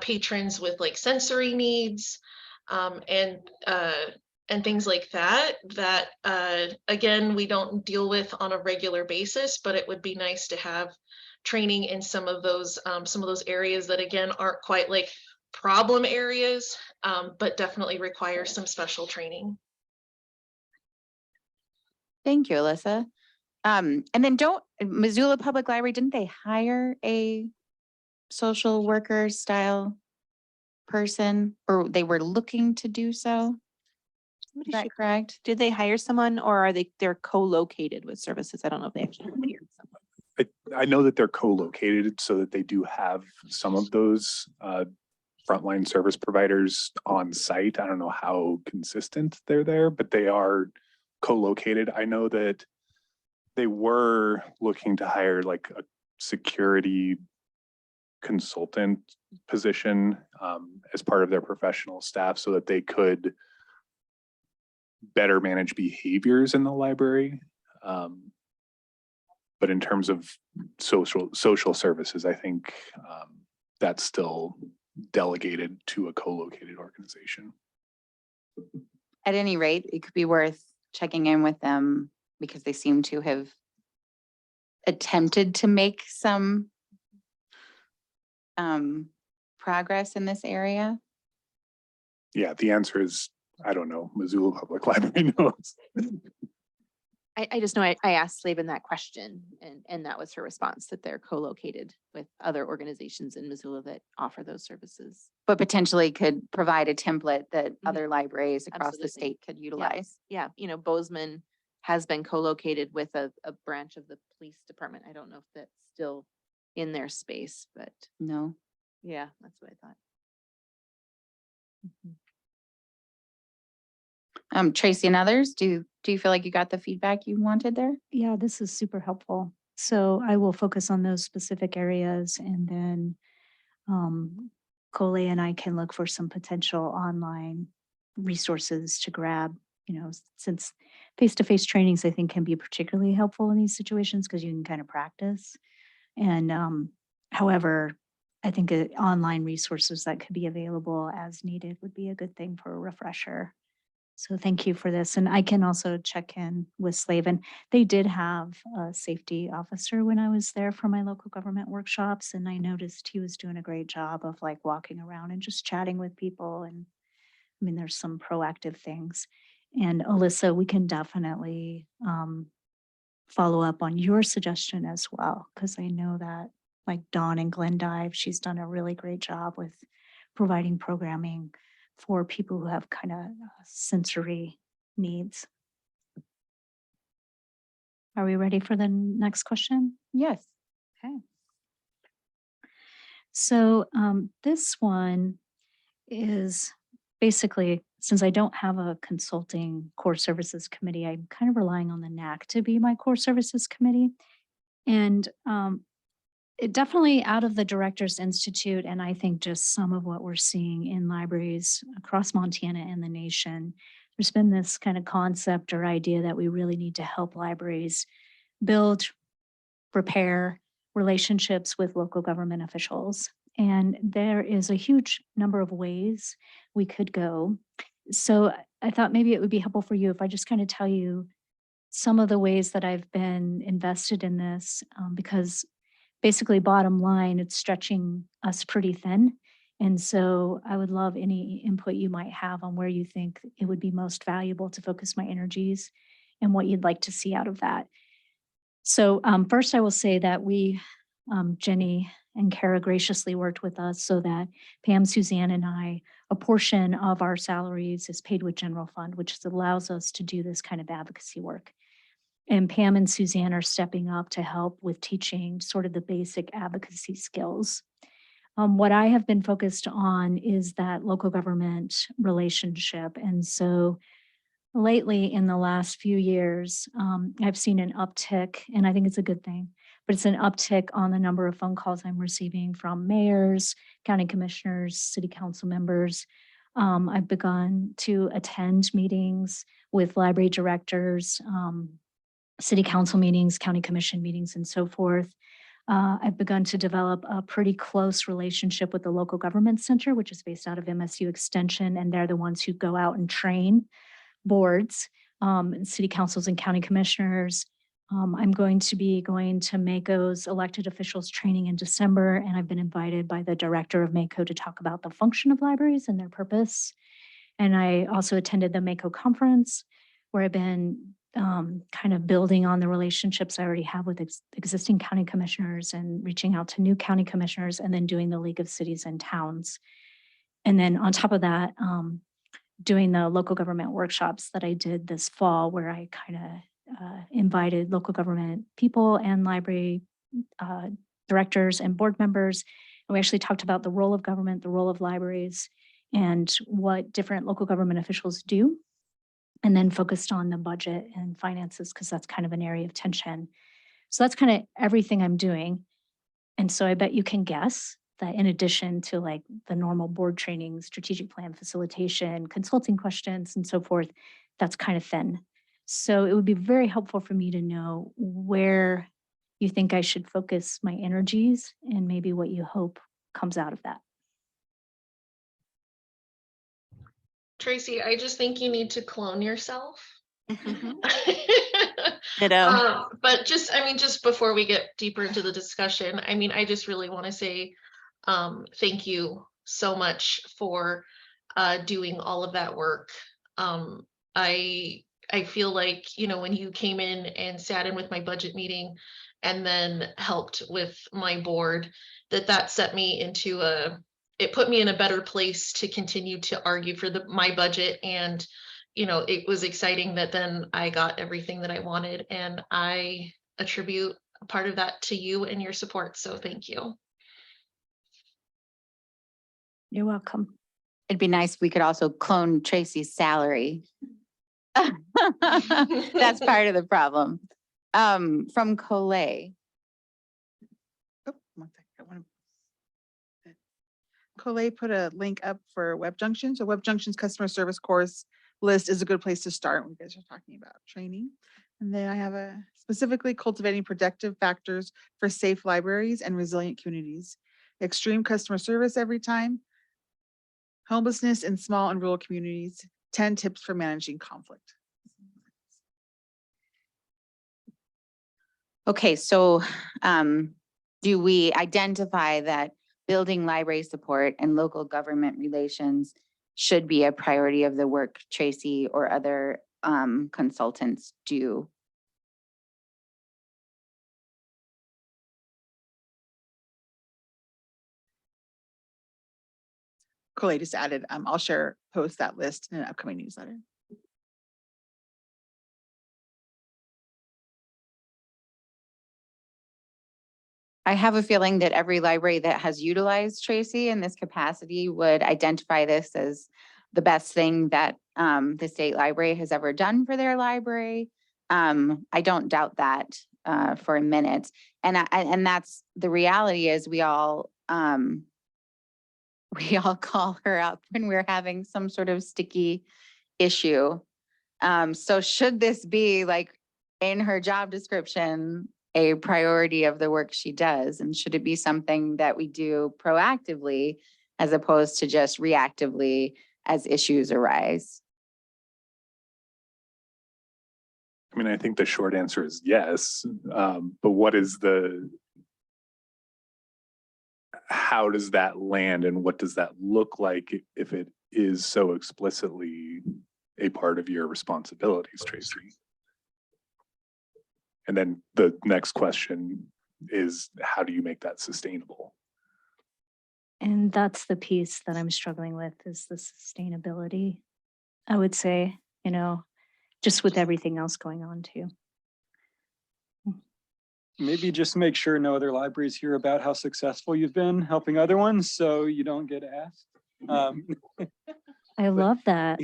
patrons with like sensory needs, and things like that, again, we don't deal with on a regular basis, but it would be nice to have training in some of those areas that again aren't quite like problem areas, but definitely require some special training. Thank you, Alyssa. And then Missoula Public Library, didn't they hire a social worker style person, or they were looking to do so? Is that correct? Did they hire someone, or are they're co-located with services? I don't know if they actually hired someone. I know that they're co-located so that they do have some of those frontline service providers on site. I don't know how consistent they're there, but they are co-located. I know that they were looking to hire like a security consultant position as part of their professional staff so that they could better manage behaviors in the library. But in terms of social services, I think that's still delegated to a co-located organization. At any rate, it could be worth checking in with them because they seem to have attempted to make some progress in this area. Yeah, the answer is, I don't know. Missoula Public Library knows. I just know I asked Slavin that question, and that was her response, that they're co-located with other organizations in Missoula that offer those services. But potentially could provide a template that other libraries across the Absolutely. state could utilize. Yeah, Bozeman has been co-located with a branch of the police department. I don't know if that's still in their space, but No. yeah, that's what I thought. Tracy and others, do you feel like you got the feedback you wanted there? Yeah, this is super helpful. So I will focus on those specific areas, and then Coley and I can look for some potential online resources to grab, since face-to-face trainings, I think, can be particularly helpful in these situations because you can kind of practice. And however, I think online resources that could be available as needed would be a good thing for a refresher. So thank you for this. And I can also check in with Slavin. They did have a safety officer when I was there for my local government workshops. And I noticed he was doing a great job of like walking around and just chatting with people. And I mean, there's some proactive things. And Alyssa, we can definitely follow up on your suggestion as well, because I know that like Dawn in Glendive, she's done a really great job with providing programming for people who have kind of sensory needs. Are we ready for the next question? Yes. Okay. So this one is basically, since I don't have a consulting core services committee, I'm kind of relying on the NAC to be my core services committee. And it definitely out of the Directors Institute, and I think just some of what we're seeing in libraries across Montana and the nation, there's been this kind of concept or idea that we really need to help libraries build, repair relationships with local government officials. And there is a huge number of ways we could go. So I thought maybe it would be helpful for you if I just kind of tell you some of the ways that I've been invested in this, because basically, bottom line, it's stretching us pretty thin. And so I would love any input you might have on where you think it would be most valuable to focus my energies and what you'd like to see out of that. So first, I will say that we, Jenny And Kara graciously worked with us so that Pam, Suzanne, and I, a portion of our salaries is paid with general fund, which allows us to do this kind of advocacy work. And Pam and Suzanne are stepping up to help with teaching sort of the basic advocacy skills. What I have been focused on is that local government relationship. And so lately, in the last few years, I've seen an uptick, and I think it's a good thing, but it's an uptick on the number of phone calls I'm receiving from mayors, county commissioners, city council members. I've begun to attend meetings with library directors, city council meetings, county commission meetings, and so forth. I've begun to develop a pretty close relationship with the local government center, which is based out of MSU Extension, and they're the ones who go out and train boards, and city councils and county commissioners. I'm going to be going to MACO's elected officials training in December, and I've been invited by the director of MACO to talk about the function of libraries and their purpose. And I also attended the MACO conference, where I've been kind of building on the relationships I already have with existing county commissioners and reaching out to new county commissioners, and then doing the League of Cities and Towns. And then on top of that, doing the local government workshops that I did this fall, where I kind of invited local government people and library directors and board members. And we actually talked about the role of government, the role of libraries, and what different local government officials do, and then focused on the budget and finances, because that's kind of an area of tension. So that's kind of everything I'm doing. And so I bet you can guess that in addition to like the normal board training, strategic plan facilitation, consulting questions, and so forth, that's kind of thin. So it would be very helpful for me to know where you think I should focus my energies and maybe what you hope comes out of that. Tracy, I just think you need to clone yourself. Ditto. But just, I mean, just before we get deeper into the discussion, I mean, I just really want to say thank you so much for doing all of that work. I feel like, you know, when you came in and sat in with my budget meeting and then helped with my board, that set me into it put me in a better place to continue to argue for my budget. And, you know, it was exciting that then I got everything that I wanted, and I attribute a part of that to you and your support. So thank you. You're welcome. It'd be nice if we could also clone Tracy's salary. That's part of the problem. From Collet. Oh, one second. I want to. Collet put a link up for Web Junction. So Web Junction's customer service course list is a good place to start when you guys are talking about training. And then I have a specifically cultivating protective factors for safe libraries and resilient communities. Extreme customer service every time. Homelessness in small and rural communities. 10 tips for managing conflict. Okay, so do we identify that building library support and local government relations should be a priority of the work Tracy or other consultants do? Collet just added, I'll post that list in an upcoming newsletter. I have a feeling that every library that has utilized Tracy in this capacity would identify this as the best thing that the state library has ever done for their library. I don't doubt that for a minute. And that's the reality is we all call her up when we're having some sort of sticky issue. So should this be like in her job description, a priority of the work she does? And should it be something that we do proactively as opposed to just reactively as issues arise? I mean, I think the short answer is yes, but what is how does that land, and what does that look like if it is so explicitly a part of your responsibilities, Tracy? And then the next question is, how do you make that sustainable? And that's the piece that I'm struggling with is the sustainability. I would say, just with everything else going on too. Maybe just make sure no other libraries hear about how successful you've been helping other ones, so you don't get asked. I love that.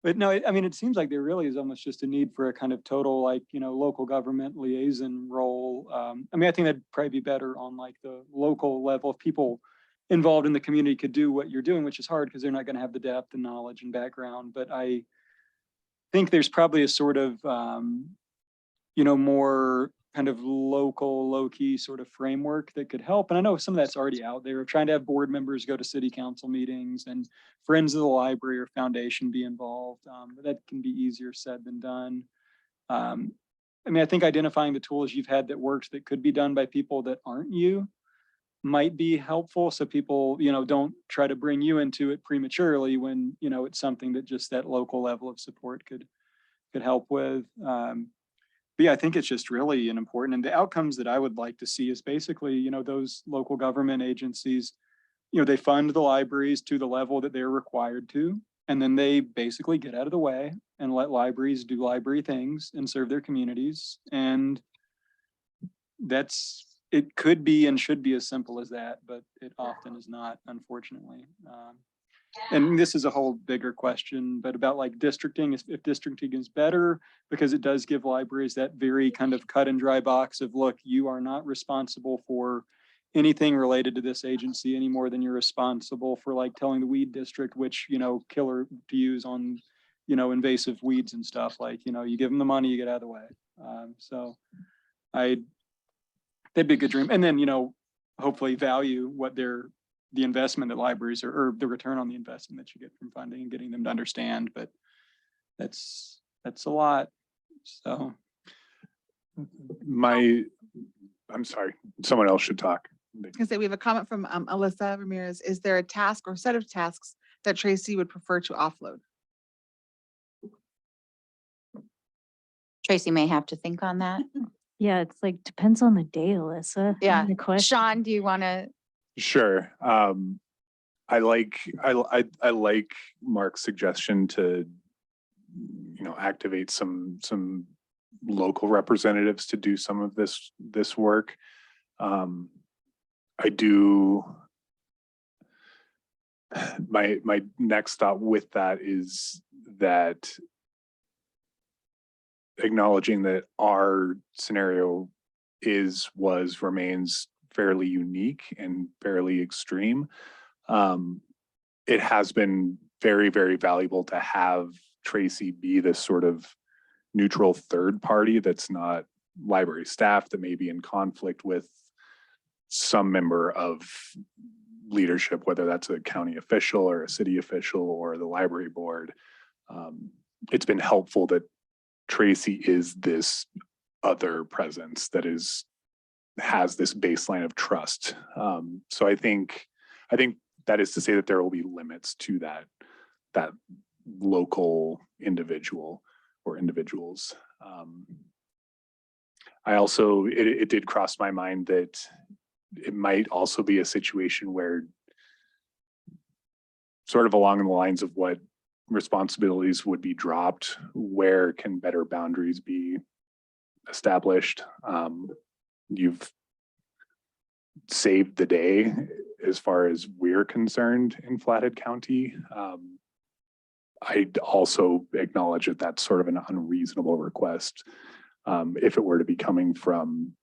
But no, I mean, it seems like there really is almost just a need for a kind of total, like, local government liaison role. I mean, I think that'd probably be better on like the local level. If people involved in the community could do what you're doing, which is hard because they're not going to have the depth and knowledge and background. But I think there's probably a sort of, more kind of local, low-key sort of framework that could help. And I know some of that's already out there, trying to have board members go to city council meetings and friends of the library or foundation be involved. But that can be easier said than done. I mean, I think identifying the tools you've had that works that could be done by people that aren't you might be helpful. So people, don't try to bring you into it prematurely when, it's something that just that local level of support could help with. But yeah, I think it's just really important. And the outcomes that I would like to see is basically, those local government agencies, they fund the libraries to the level that they're required to. And then they basically get out of the way and let libraries do library things and serve their communities. And it could be and should be as simple as that, but it often is not, unfortunately. And this is a whole bigger question, but about like districting, if districting is better, because it does give libraries that very kind of cut and dry box of, look, you are not responsible for anything related to this agency any more than you're responsible for like telling the weed district which, killer to use on, invasive weeds and stuff. Like, you give them the money, you get out of the way. So that'd be a good dream. And then, hopefully value what the investment that libraries or the return on the investment that you get from funding and getting them to understand. But that's a lot. So I'm sorry, someone else should talk. I was gonna say, we have a comment from Alyssa Ramirez. Is there a task or set of tasks that Tracy would prefer to offload? Tracy may have to think on that. Yeah, it's like, depends on the day, Alyssa. Yeah. The question. Sean, do you want to? Sure. I like Mark's suggestion to, activate some local representatives to do some of this work. I do. My next thought with that is that acknowledging that our scenario remains fairly unique and fairly extreme. It has been very, very valuable to have Tracy be this sort of neutral third party that's not library staff, that may be in conflict with some member of leadership, whether that's a county official or a city official or the library board. It's been helpful that Tracy is this other presence that has this baseline of trust. So I think that is to say that there will be limits to that local individual or individuals. I also, it did cross my mind that it might also be a situation where, sort of along the lines of what responsibilities would be dropped, where can better boundaries be established? You've saved the day as far as we're concerned in Flathead County. I'd also acknowledge that that's sort of an unreasonable request if it were to be coming from,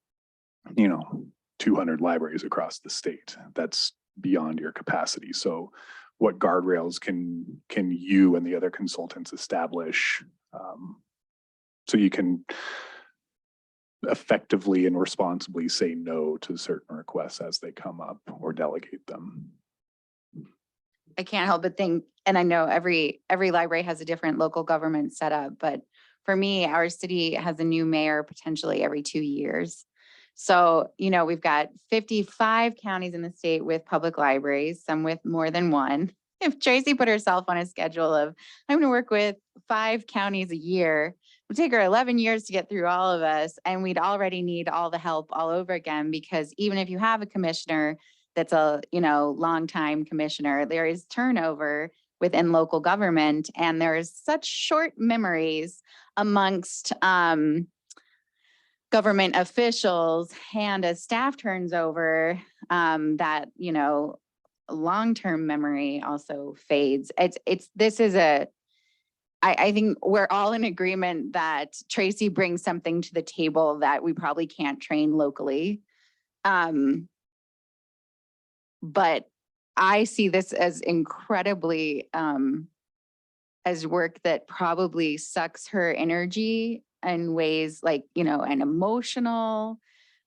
200 libraries across the state. That's beyond your capacity. So what guardrails can you and the other consultants establish so you can effectively and responsibly say no to certain requests as they come up or delegate them? I can't help but think, and I know every library has a different local government setup, but for me, our city has a new mayor potentially every 2 years. So, we've got 55 counties in the state with public libraries, some with more than one. If Tracy put herself on a schedule of, I'm going to work with 5 counties a year, it would take her 11 years to get through all of us. And we'd already need all the help all over again, because even if you have a commissioner that's a, longtime commissioner, there is turnover within local government, and there's such short memories amongst government officials, and as staff turns over, that, long-term memory also fades. I think we're all in agreement that Tracy brings something to the table that we probably can't train locally. But I see this as incredibly, as work that probably sucks her energy in ways like, an emotional,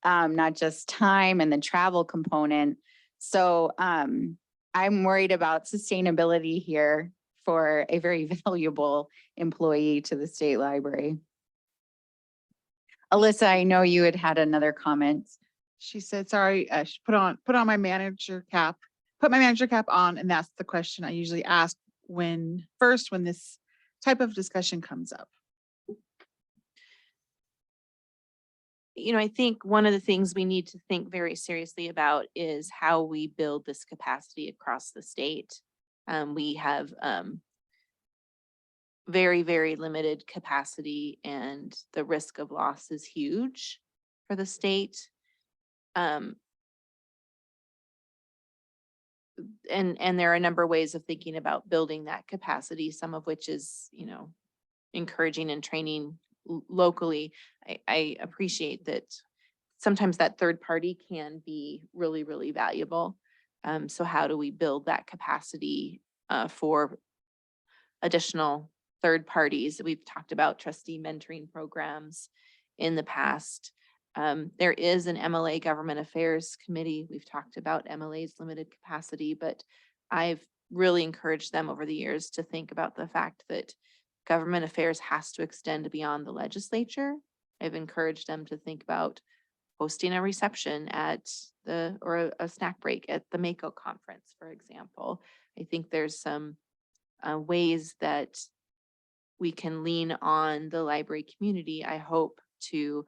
not just time and the travel component. So I'm worried about sustainability here for a very valuable employee to the state library. Alyssa, I know you had another comment. She said, sorry, she put on my manager cap, put my manager cap on, and that's the question I usually ask when this type of discussion comes up. I think one of the things we need to think very seriously about is how we build this capacity across the state. We have very, very limited capacity, and the risk of loss is huge for the state. And there are a number of ways of thinking about building that capacity, some of which is, encouraging and training locally. I appreciate that sometimes that third party can be really, really valuable. So how do we build that capacity for additional third parties? We've talked about trustee mentoring programs in the past. There is an MLA Government Affairs Committee. We've talked about MLA's limited capacity, but I've really encouraged them over the years to think about the fact that government affairs has to extend beyond the legislature. I've encouraged them to think about hosting a reception or a snack break at the Mako conference, for example. I think there's some ways that we can lean on the library community, I hope, to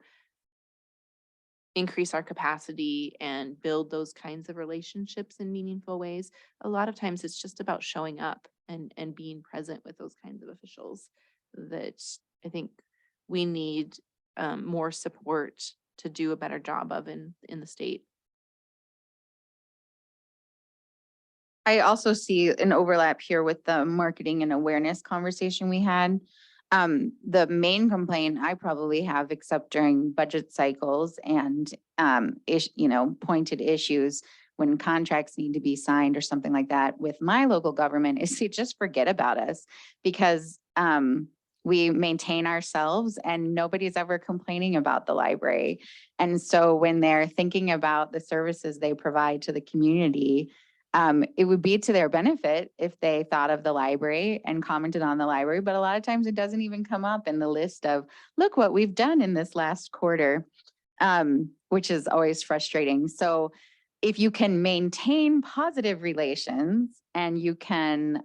increase our capacity and build those kinds of relationships in meaningful ways. A lot of times it's just about showing up and being present with those kinds of officials that I think we need more support to do a better job of in the state. I also see an overlap here with the marketing and awareness conversation we had. The main complaint I probably have, except during budget cycles and, pointed issues when contracts need to be signed or something like that with my local government, is they just forget about us because we maintain ourselves and nobody's ever complaining about the library. And so when they're thinking about the services they provide to the community, it would be to their benefit if they thought of the library and commented on the library, but a lot of times it doesn't even come up in the list of, look what we've done in this last quarter, which is always frustrating. So if you can maintain positive relations and you can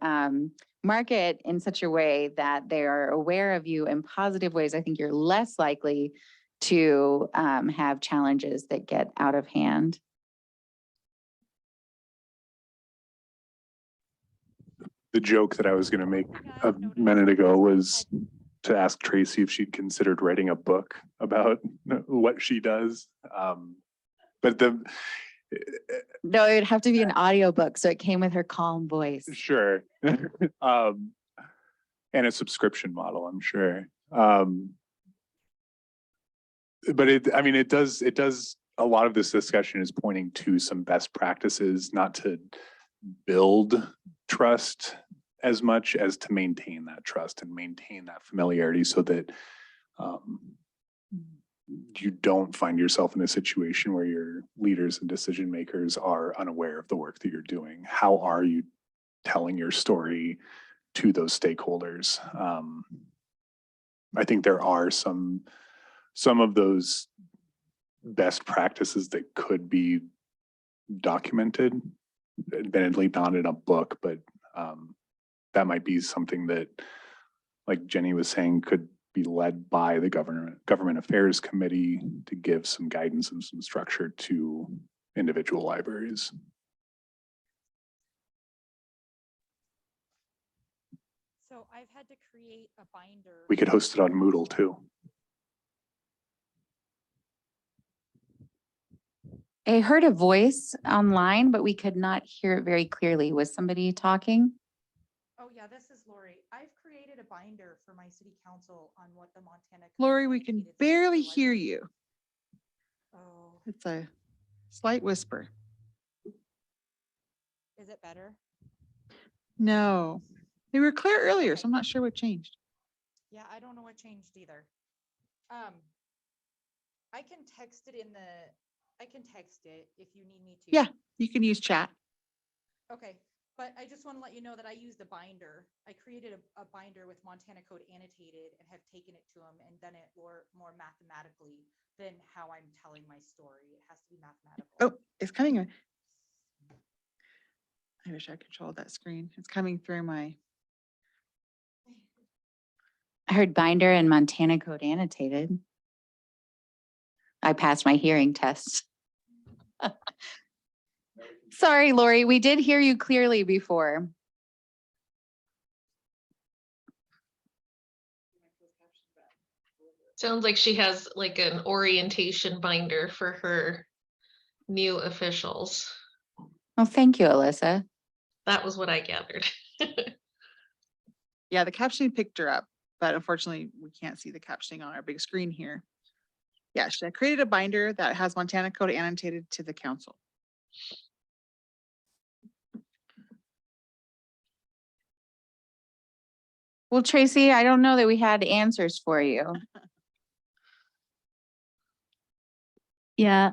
market in such a way that they are aware of you in positive ways, I think you're less likely to have challenges that get out of hand. The joke that I was going to make a minute ago was to ask Tracy if she'd considered writing a book about what she does. But no, it would have to be an audiobook, so it came with her calm voice. Sure. And a subscription model, I'm sure. But it does, a lot of this discussion is pointing to some best practices, not to build trust as much as to maintain that trust and maintain that familiarity so that you don't find yourself in a situation where your leaders and decision makers are unaware of the work that you're doing. How are you telling your story to those stakeholders? I think there are some of those best practices that could be documented, admittedly not in a book, but that might be something that, like Jenny was saying, could be led by the government affairs committee to give some guidance and some structure to individual libraries. So I've had to create a binder. We could host it on Moodle too. I heard a voice online, but we could not hear it very clearly. Was somebody talking? Oh yeah, this is Lori. I've created a binder for my city council on what the Montana. Code Lori, we can mandated says barely for hear library. you. Oh, It's a slight whisper. is it better? No, they were clear earlier, so I'm not sure what changed. Yeah, I don't know what changed either. I can text it I can text it if you need me to. Yeah, you can use chat. Okay, but I just want to let you know that I used a binder. I created a binder with Montana Code annotated and have taken it to them and done it more mathematically than how I'm telling my story. It has to be mathematical. Oh, it's coming. I wish I controlled that screen. It's coming through my. I heard binder and Montana Code annotated. I passed my hearing test. Sorry, Lori, we did hear you clearly before. Sounds like she has like an orientation binder for her new officials. Oh, thank you, Alyssa. That was what I gathered. Yeah, the captioning picked her up, but unfortunately we can't see the captioning on our big screen here. Yeah, I created a binder that has Montana Code annotated to the council. Well, Tracy, I don't know that we had answers for you. Yeah,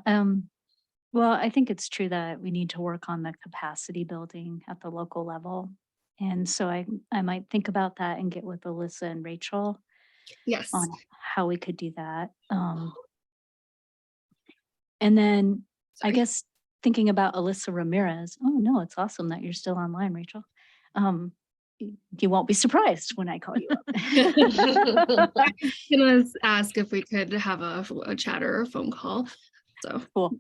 well, I think it's true that we need to work on the capacity building at the local level. And so I might think about that and get with Alyssa and Rachel Yes. on how we could do that. And then I guess thinking about Alyssa Ramirez, oh no, it's awesome that you're still online, Rachel. You won't be surprised when I call you up. I was gonna ask if we could have a chat or a phone call. So Cool.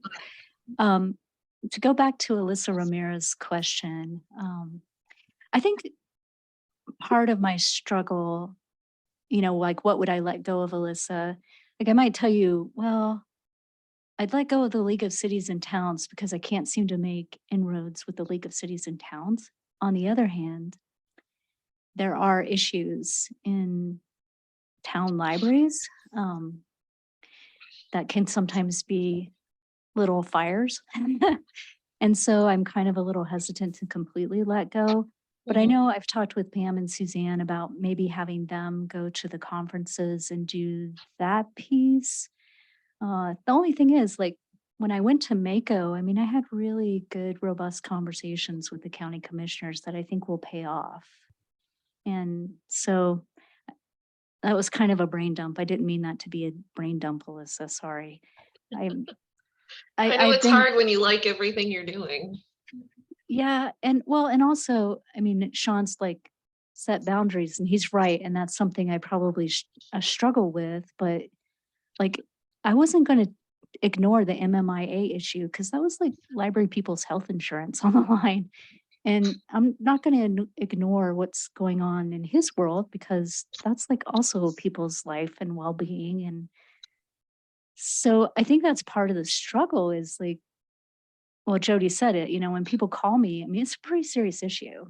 To go back to Alyssa Ramirez's question, I think part of my struggle, like what would I let go of, Alyssa? Like I might tell you, well, I'd let go of the League of Cities and Towns because I can't seem to make inroads with the League of Cities and Towns. On the other hand, there are issues in town libraries that can sometimes be little fires. And so I'm kind of a little hesitant to completely let go. But I know I've talked with Pam and Suzanne about maybe having them go to the conferences and do that piece. The only thing is, like, when I went to Mako, I mean, I had really good, robust conversations with the county commissioners that I think will pay off. And so that was kind of a brain dump. I didn't mean that to be a brain dump, Alyssa. Sorry. I know I've it's been, hard when you like everything you're doing. yeah. And well, and also, I mean, Sean's like set boundaries and he's right. And that's something I probably struggle with, but like, I wasn't going to ignore the MMIA issue because that was like library people's health insurance on the line. And I'm not going to ignore what's going on in his world because that's like also people's life and well-being. And so I think that's part of the struggle is like, well, Jody said it, when people call me, I mean, it's a pretty serious issue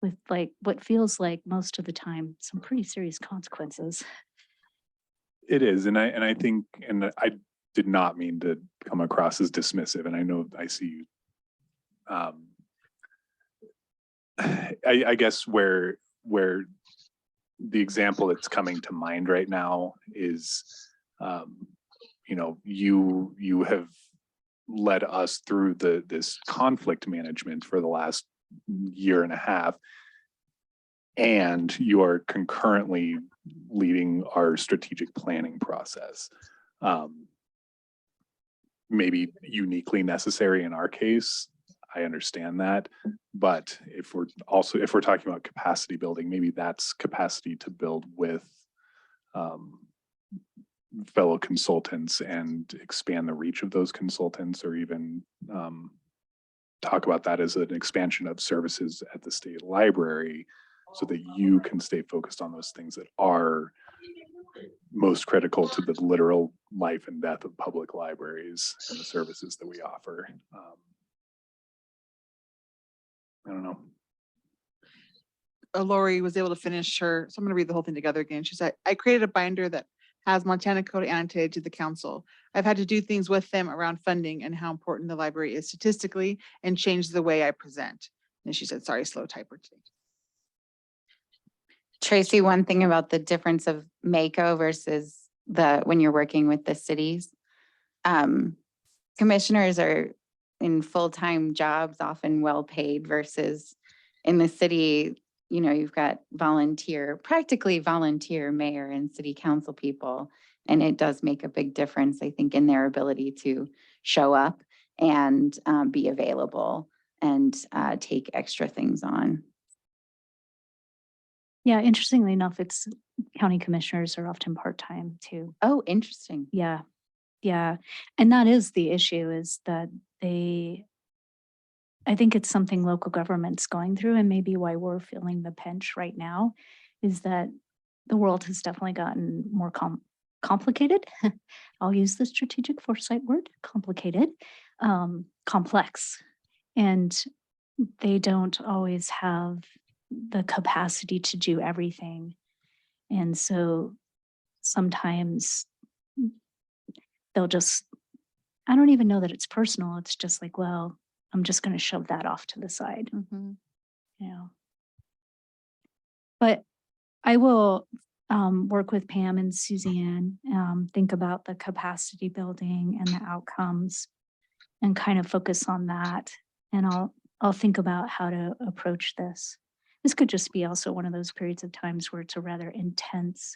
with like what feels like most of the time, some pretty serious consequences. It is, and I think, and I did not mean to come across as dismissive, and I know I see you. I guess where the example that's coming to mind right now is, you have led us through this conflict management for the last year and a half, and you are concurrently leading our strategic planning process. Maybe uniquely necessary in our case, I understand that, but if we're talking about capacity building, maybe that's capacity to build with fellow consultants and expand the reach of those consultants, or even talk about that as an expansion of services at the state library, so that you can stay focused on those things that are most critical to the literal life and death of public libraries and the services that we offer. I don't know. Lori was able to finish her, so I'm gonna read the whole thing together again. She said, I created a binder that has Montana code annotated to the council. I've had to do things with them around funding and how important the library is statistically and change the way I present. And she said, sorry, slow typer today. Tracy, one thing about the difference of Mako versus when you're working with the cities, commissioners are in full-time jobs, often well-paid, versus in the city, you know, you've got practically volunteer mayor and city council people. And it does make a big difference, I think, in their ability to show up and be available and take extra things on. Yeah, interestingly enough, it's county commissioners are often part-time too. Oh, interesting. Yeah, yeah. And that is the issue, is that I think it's something local government's going through, and maybe why we're feeling the pinch right now is that the world has definitely gotten more complicated. I'll use the strategic foresight word, complicated, complex. And they don't always have the capacity to do everything. And so sometimes they'll just, I don't even know that it's personal. It's just like, well, I'm just going to shove that off to the side. You know. But I will work with Pam and Suzanne, think about the capacity building and the outcomes and kind of focus on that. And I'll think about how to approach this. This could just be also one of those periods of times where it's a rather intense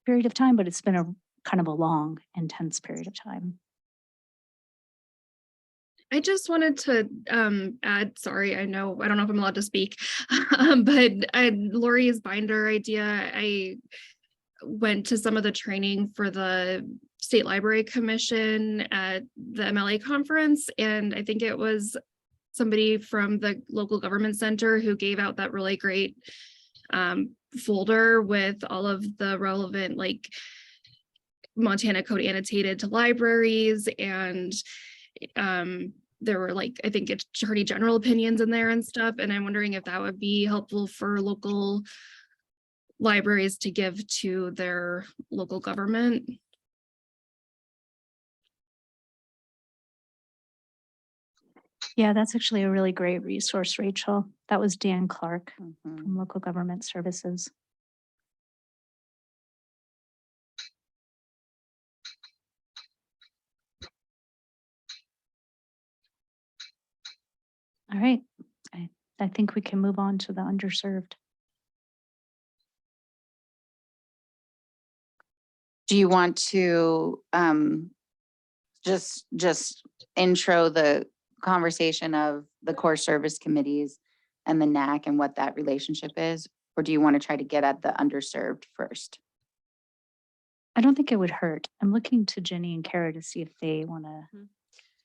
period of time, but it's been a kind of a long, intense period of time. I just wanted to add, sorry, I don't know if I'm allowed to speak, but Lori's binder idea, I went to some of the training for the State Library Commission at the MLA conference, and I think it was somebody from the local government center who gave out that really great folder with all of the relevant like Montana code annotated to libraries, and there were like, I think attorney general opinions in there and stuff. And I'm wondering if that would be helpful for local libraries to give to their local government. Yeah, that's actually a really great resource, Rachel. That was Dan Clark from Local Government Services. All right, I think we can move on to the underserved. Do you want to just intro the conversation of the core service committees and the NAC and what that relationship is? Or do you want to try to get at the underserved first? I don't think it would hurt. I'm looking to Jenny and Kara to see if they want to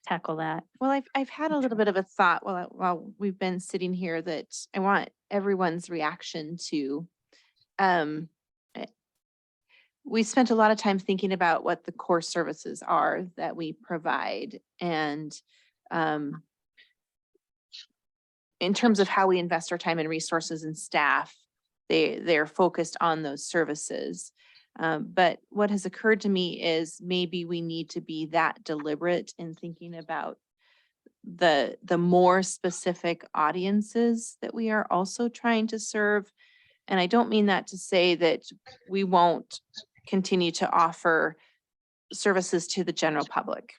tackle that. Well, I've had a little bit of a thought while we've been sitting here that I want everyone's reaction to. We spent a lot of time thinking about what the core services are that we provide, and in terms of how we invest our time and resources and staff, they're focused on those services. But what has occurred to me is maybe we need to be that deliberate in thinking about the more specific audiences that we are also trying to serve. And I don't mean that to say that we won't continue to offer services to the general public,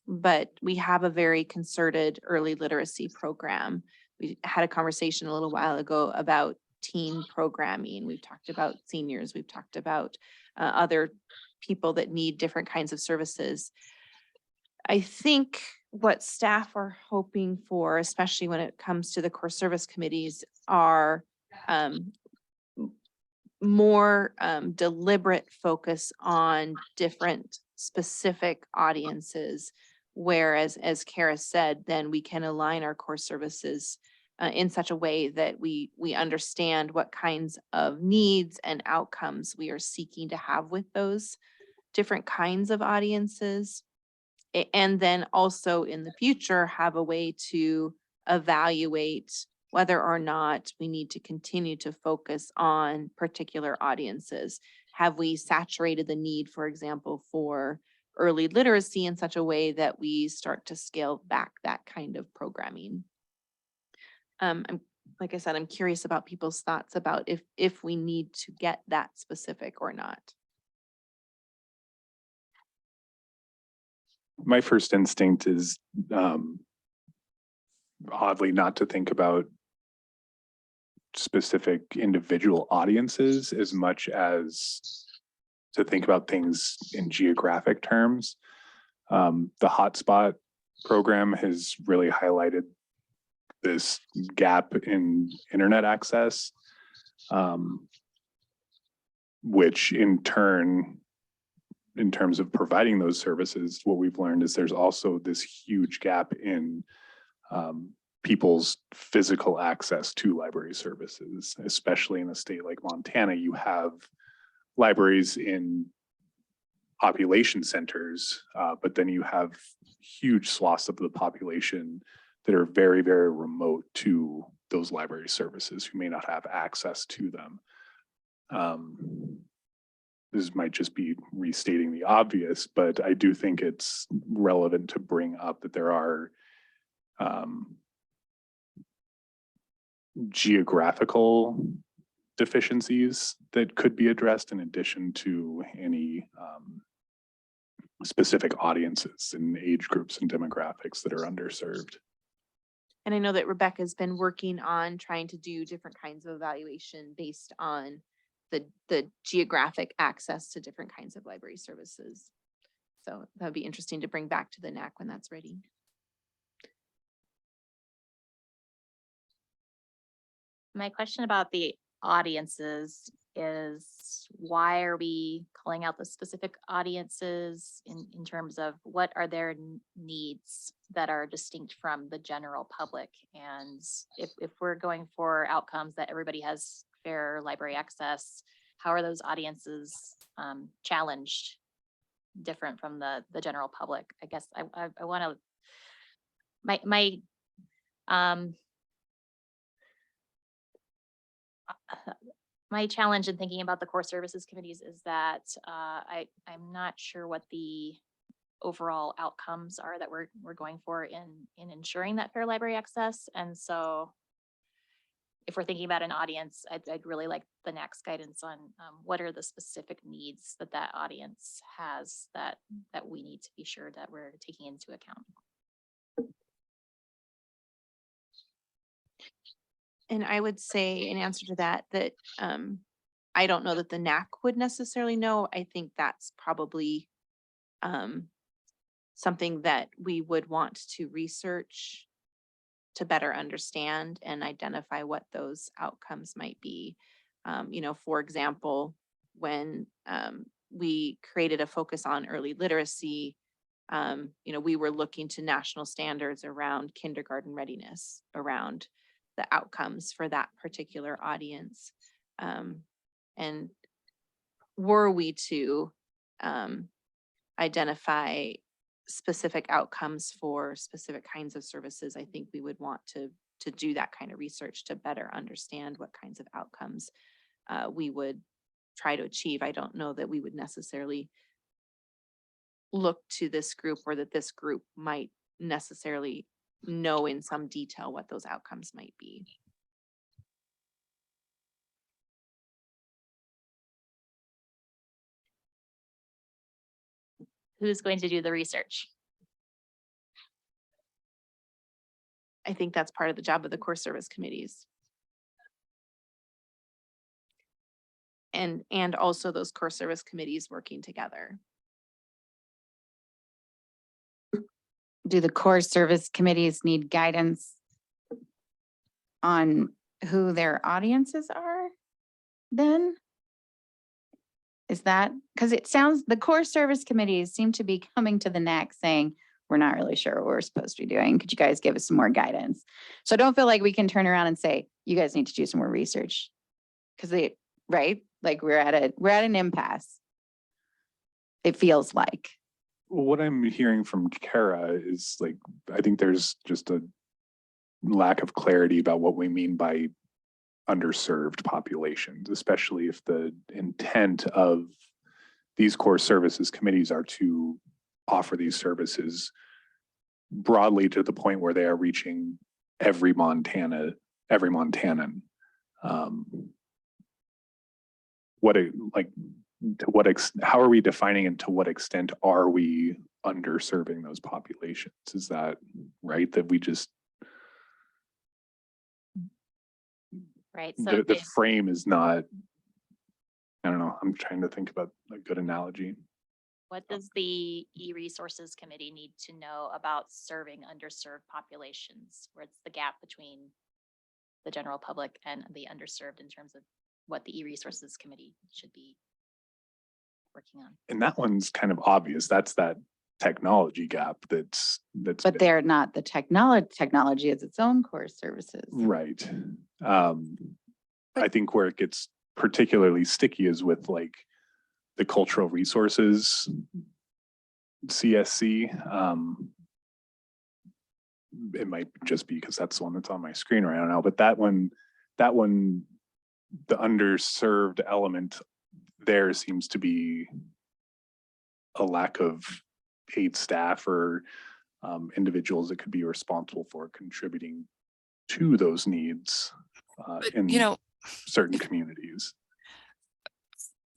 but we have a very concerted early literacy program. We had a conversation a little while ago about teen programming. We've talked about seniors. We've talked about other people that need different kinds of services. I think what staff are hoping for, especially when it comes to the core service committees, are more deliberate focus on different specific audiences. Whereas, as Kara said, then we can align our core services in such a way that we understand what kinds of needs and outcomes we are seeking to have with those different kinds of audiences. And then also in the future, have a way to evaluate whether or not we need to continue to focus on particular audiences. Have we saturated the need, for example, for early literacy in such a way that we start to scale back that kind of programming? Like I said, I'm curious about people's thoughts about if we need to get that specific or not. My first instinct is oddly not to think about specific individual audiences as much as to think about things in geographic terms. The hotspot program has really highlighted this gap in internet access, which in turn, in terms of providing those services, what we've learned is there's also this huge gap in people's physical access to library services, especially in a state like Montana. You have libraries in population centers, but then you have huge swaths of the population that are very, very remote to those library services who may not have access to them. This might just be restating the obvious, but I do think it's relevant to bring up that there are geographical deficiencies that could be addressed in addition to any specific audiences and age groups and demographics that are underserved. And I know that Rebecca's been working on trying to do different kinds of evaluation based on the geographic access to different kinds of library services. So that would be interesting to bring back to the NAC when that's ready. My question about the audiences is why are we calling out the specific audiences in terms of what are their needs that are distinct from the general public? And if we're going for outcomes that everybody has fair library access, how are those audiences challenged different from the general public? I guess I want to, my challenge in thinking about the core services committees is that I'm not sure what the overall outcomes are that we're going for in ensuring that fair library access. And so if we're thinking about an audience, I'd really like the NAC's guidance on what are the specific needs that audience has that we need to be sure that we're taking into account. And I would say in answer to that, I don't know that the NAC would necessarily know. I think that's probably something that we would want to research to better understand and identify what those outcomes might be. For example, when we created a focus on early literacy, we were looking to national standards around kindergarten readiness, around the outcomes for that particular audience. And were we to identify specific outcomes for specific kinds of services, I think we would want to do that kind of research to better understand what kinds of outcomes we would try to achieve. I don't know that we would necessarily look to this group or that this group might necessarily know in some detail what those outcomes might be. Who's going to do the research? I think that's part of the job of the core service committees. And also those core service committees working together. Do the core service committees need guidance on who their audiences are then? Is that, because it sounds, the core service committees seem to be coming to the NAC saying, we're not really sure what we're supposed to be doing. Could you guys give us some more guidance? So I don't feel like we can turn around and say, you guys need to do some more research. Cause right? Like we're at an impasse. It feels like. What I'm hearing from Kara is like, I think there's just a lack of clarity about what we mean by underserved populations, especially if the intent of these core services committees are to offer these services broadly to the point where they are reaching every Montanan. How are we defining and to what extent are we underserving those populations? Is that right? That we just Right. So the frame is not, I don't know, I'm trying to think about a good analogy. what does the e-resources committee need to know about serving underserved populations? Where it's the gap between the general public and the underserved in terms of what the e-resources committee should be working on. And that one's kind of obvious. That's that technology gap that's But they're not the technology is its own core services. right. I think where it gets particularly sticky is with like the cultural resources CSC. It might just be because that's the one that's on my screen right now, but that one, the underserved element there seems to be a lack of paid staff or individuals that could be responsible for contributing to those needs in certain communities.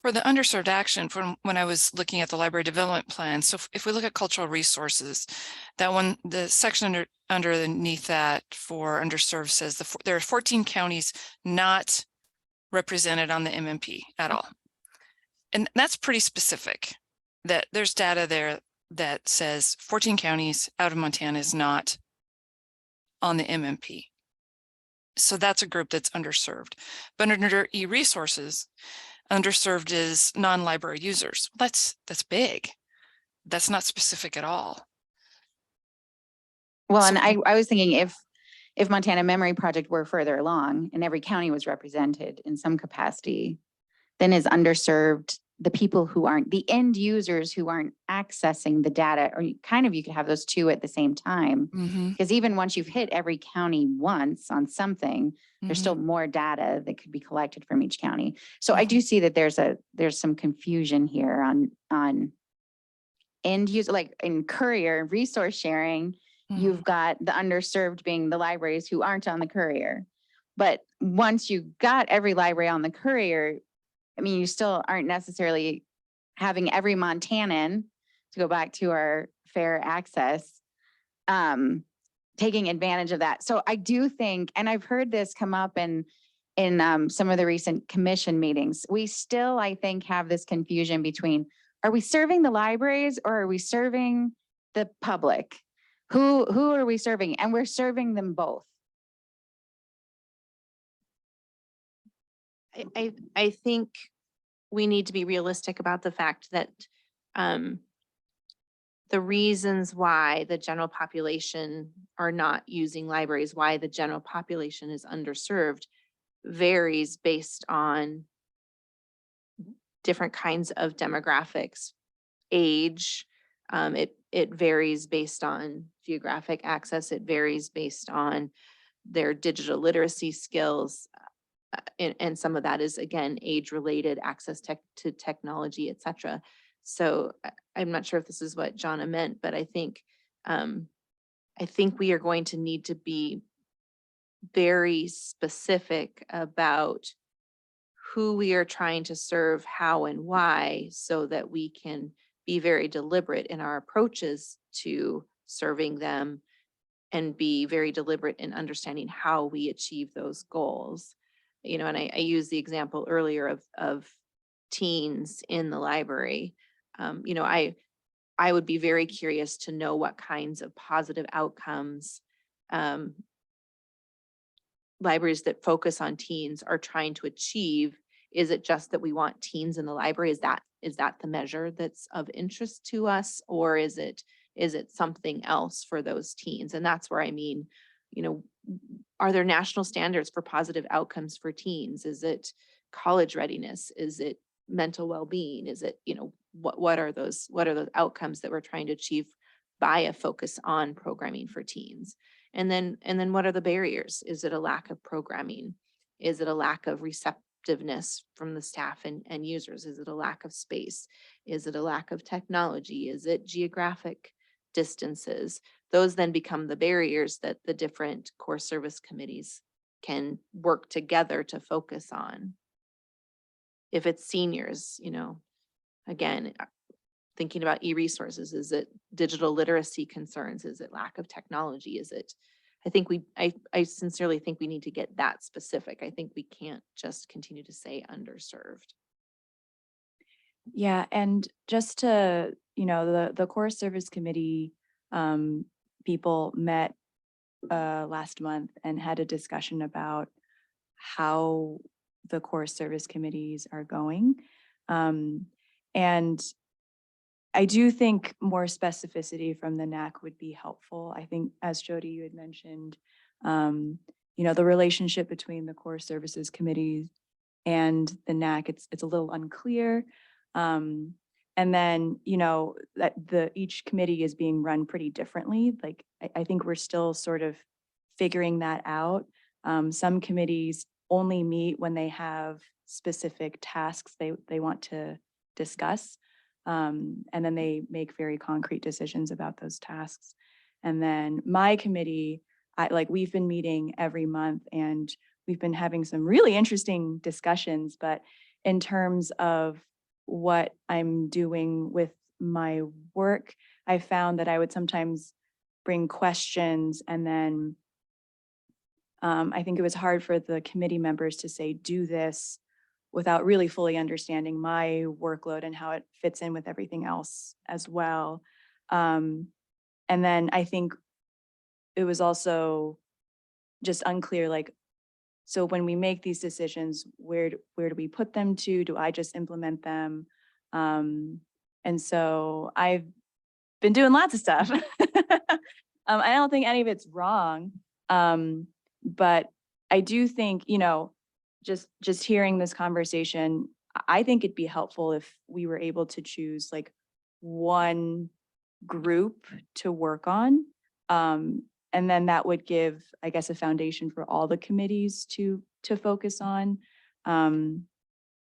For the underserved action, from when I was looking at the library development plan, so if we look at cultural resources, that one, the section underneath that for underserved says there are 14 counties not represented on the MMP at all. And that's pretty specific, that there's data there that says 14 counties out of Montana is not on the MMP. So that's a group that's underserved. But under e-resources, underserved is non-library users. That's big. That's not specific at all. Well, and I was thinking if Montana Memory Project were further along and every county was represented in some capacity, then is underserved the people who aren't, the end users who aren't accessing the data, or you could have those two at the same time. Because even once you've hit every county once on something, there's still more data that could be collected from each county. So I do see that there's some confusion here on end user, like in courier resource sharing, you've got the underserved being the libraries who aren't on the courier. But once you got every library on the courier, I mean, you still aren't necessarily having every Montanan, to go back to our fair access, taking advantage of that. So I do think, and I've heard this come up in some of the recent commission meetings, we still, I think, have this confusion between, are we serving the libraries or are we serving the public? Who are we serving? And we're serving them both. I think we need to be realistic about the fact that the reasons why the general population are not using libraries, why the general population is underserved, varies based on different kinds of demographics, age. It varies based on geographic access. It varies based on their digital literacy skills. And some of that is, again, age-related, access to technology, et cetera. So I'm not sure if this is what Jonna meant, but I think we are going to need to be very specific about who we are trying to serve, how and why, so that we can be very deliberate in our approaches to serving them and be very deliberate in understanding how we achieve those goals. And I used the example earlier of teens in the library. I would be very curious to know what kinds of positive outcomes libraries that focus on teens are trying to achieve. Is it just that we want teens in the library? Is that the measure that's of interest to us? Or is it Is it something else for those teens? And that's where I mean, are there national standards for positive outcomes for teens? Is it college readiness? Is it mental well-being? Is it, what are those outcomes that we're trying to achieve by a focus on programming for teens? And then what are the barriers? Is it a lack of programming? Is it a lack of receptiveness from the staff and users? Is it a lack of space? Is it a lack of technology? Is it geographic distances? Those then become the barriers that the different core service committees can work together to focus on. If it's seniors, again, thinking about e-resources, is it digital literacy concerns? Is it lack of technology? Is it, I sincerely think we need to get that specific. I think we can't just continue to say underserved. Yeah, and just to, the core service committee people met last month and had a discussion about how the core service committees are going. And I do think more specificity from the NAC would be helpful. I think, as Jody, you had mentioned, the relationship between the core services committees and the NAC, it's a little unclear. And then, that each committee is being run pretty differently. Like, I think we're still sort of figuring that out. Some committees only meet when they have specific tasks they want to discuss. And then they make very concrete decisions about those tasks. And then my committee, we've been meeting every month and we've been having some really interesting discussions, but in terms of what I'm doing with my work, I found that I would sometimes bring questions and then I think it was hard for the committee members to say, do this without really fully understanding my workload and how it fits in with everything else as well. And then I think it was also just unclear, so when we make these decisions, where do we put them to? Do I just implement them? And so I've been doing lots of stuff. I don't think any of it's wrong. But I do think, just hearing this conversation, I think it'd be helpful if we were able to choose one group to work on. And then that would give, I guess, a foundation for all the committees to focus on. I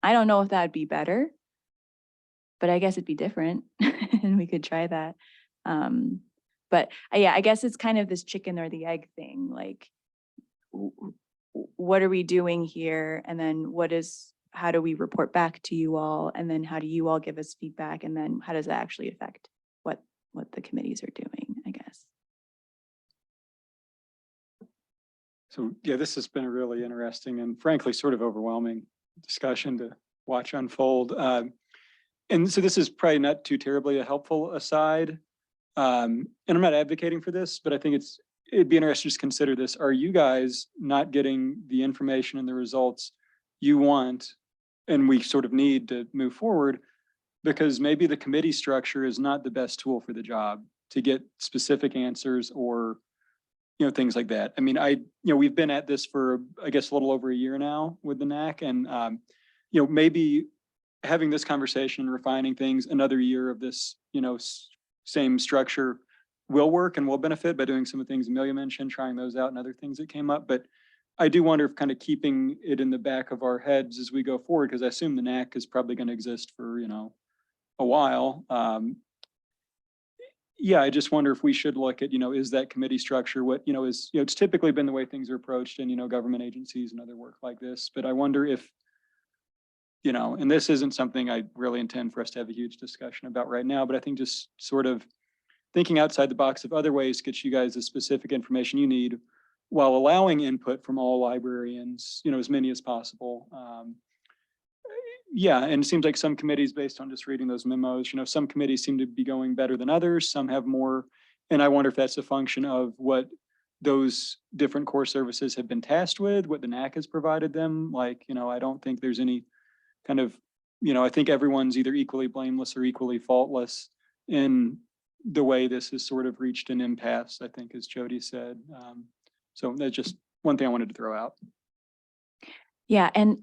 don't know if that'd be better, but I guess it'd be different and we could try that. But yeah, I guess it's kind of this chicken or the egg thing. What are we doing here? And then how do we report back to you all? And then how do you all give us feedback? And then how does that actually affect what the committees are doing, I guess? So yeah, this has been a really interesting and frankly sort of overwhelming discussion to watch unfold. And so this is probably not too terribly a helpful aside. And I'm not advocating for this, but I think it'd be interesting to just consider this. Are you guys not getting the information and the results you want and we sort of need to move forward? Because maybe the committee structure is not the best tool for the job to get specific answers or things like that. I mean, we've been at this for, I guess, a little over a year now with the NAC, and maybe having this conversation and refining things, another year of this, same structure will work and will benefit by doing some of the things Amelia mentioned, trying those out and other things that came up. But I do wonder if kind of keeping it in the back of our heads as we go forward, because I assume the NAC is probably going to exist for, a while. Yeah, I just wonder if we should look at, is that committee structure what, it's typically been the way things are approached in, government agencies and other work like this. But I wonder if, and this isn't something I really intend for us to have a huge discussion about right now, but I think just sort of thinking outside the box of other ways to get you guys the specific information you need while allowing input from all librarians, as many as possible. Yeah, and it seems like some committees, based on just reading those memos, some committees seem to be going better than others. Some have more, and I wonder if that's a function of what those different core services have been tasked with, what the NAC has provided them. I don't think there's any kind of, I think everyone's either equally blameless or equally faultless in the way this has sort of reached an impasse, I think, as Jody said. So that's just one thing I wanted to throw out. Yeah, and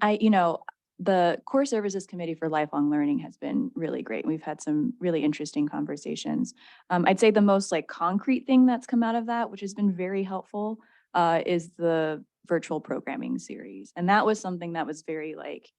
the Core Services Committee for Lifelong Learning has been really great. We've had some really interesting conversations. I'd say the most like concrete thing that's come out of that, which has been very helpful, is the virtual programming series. And that was something that was very like,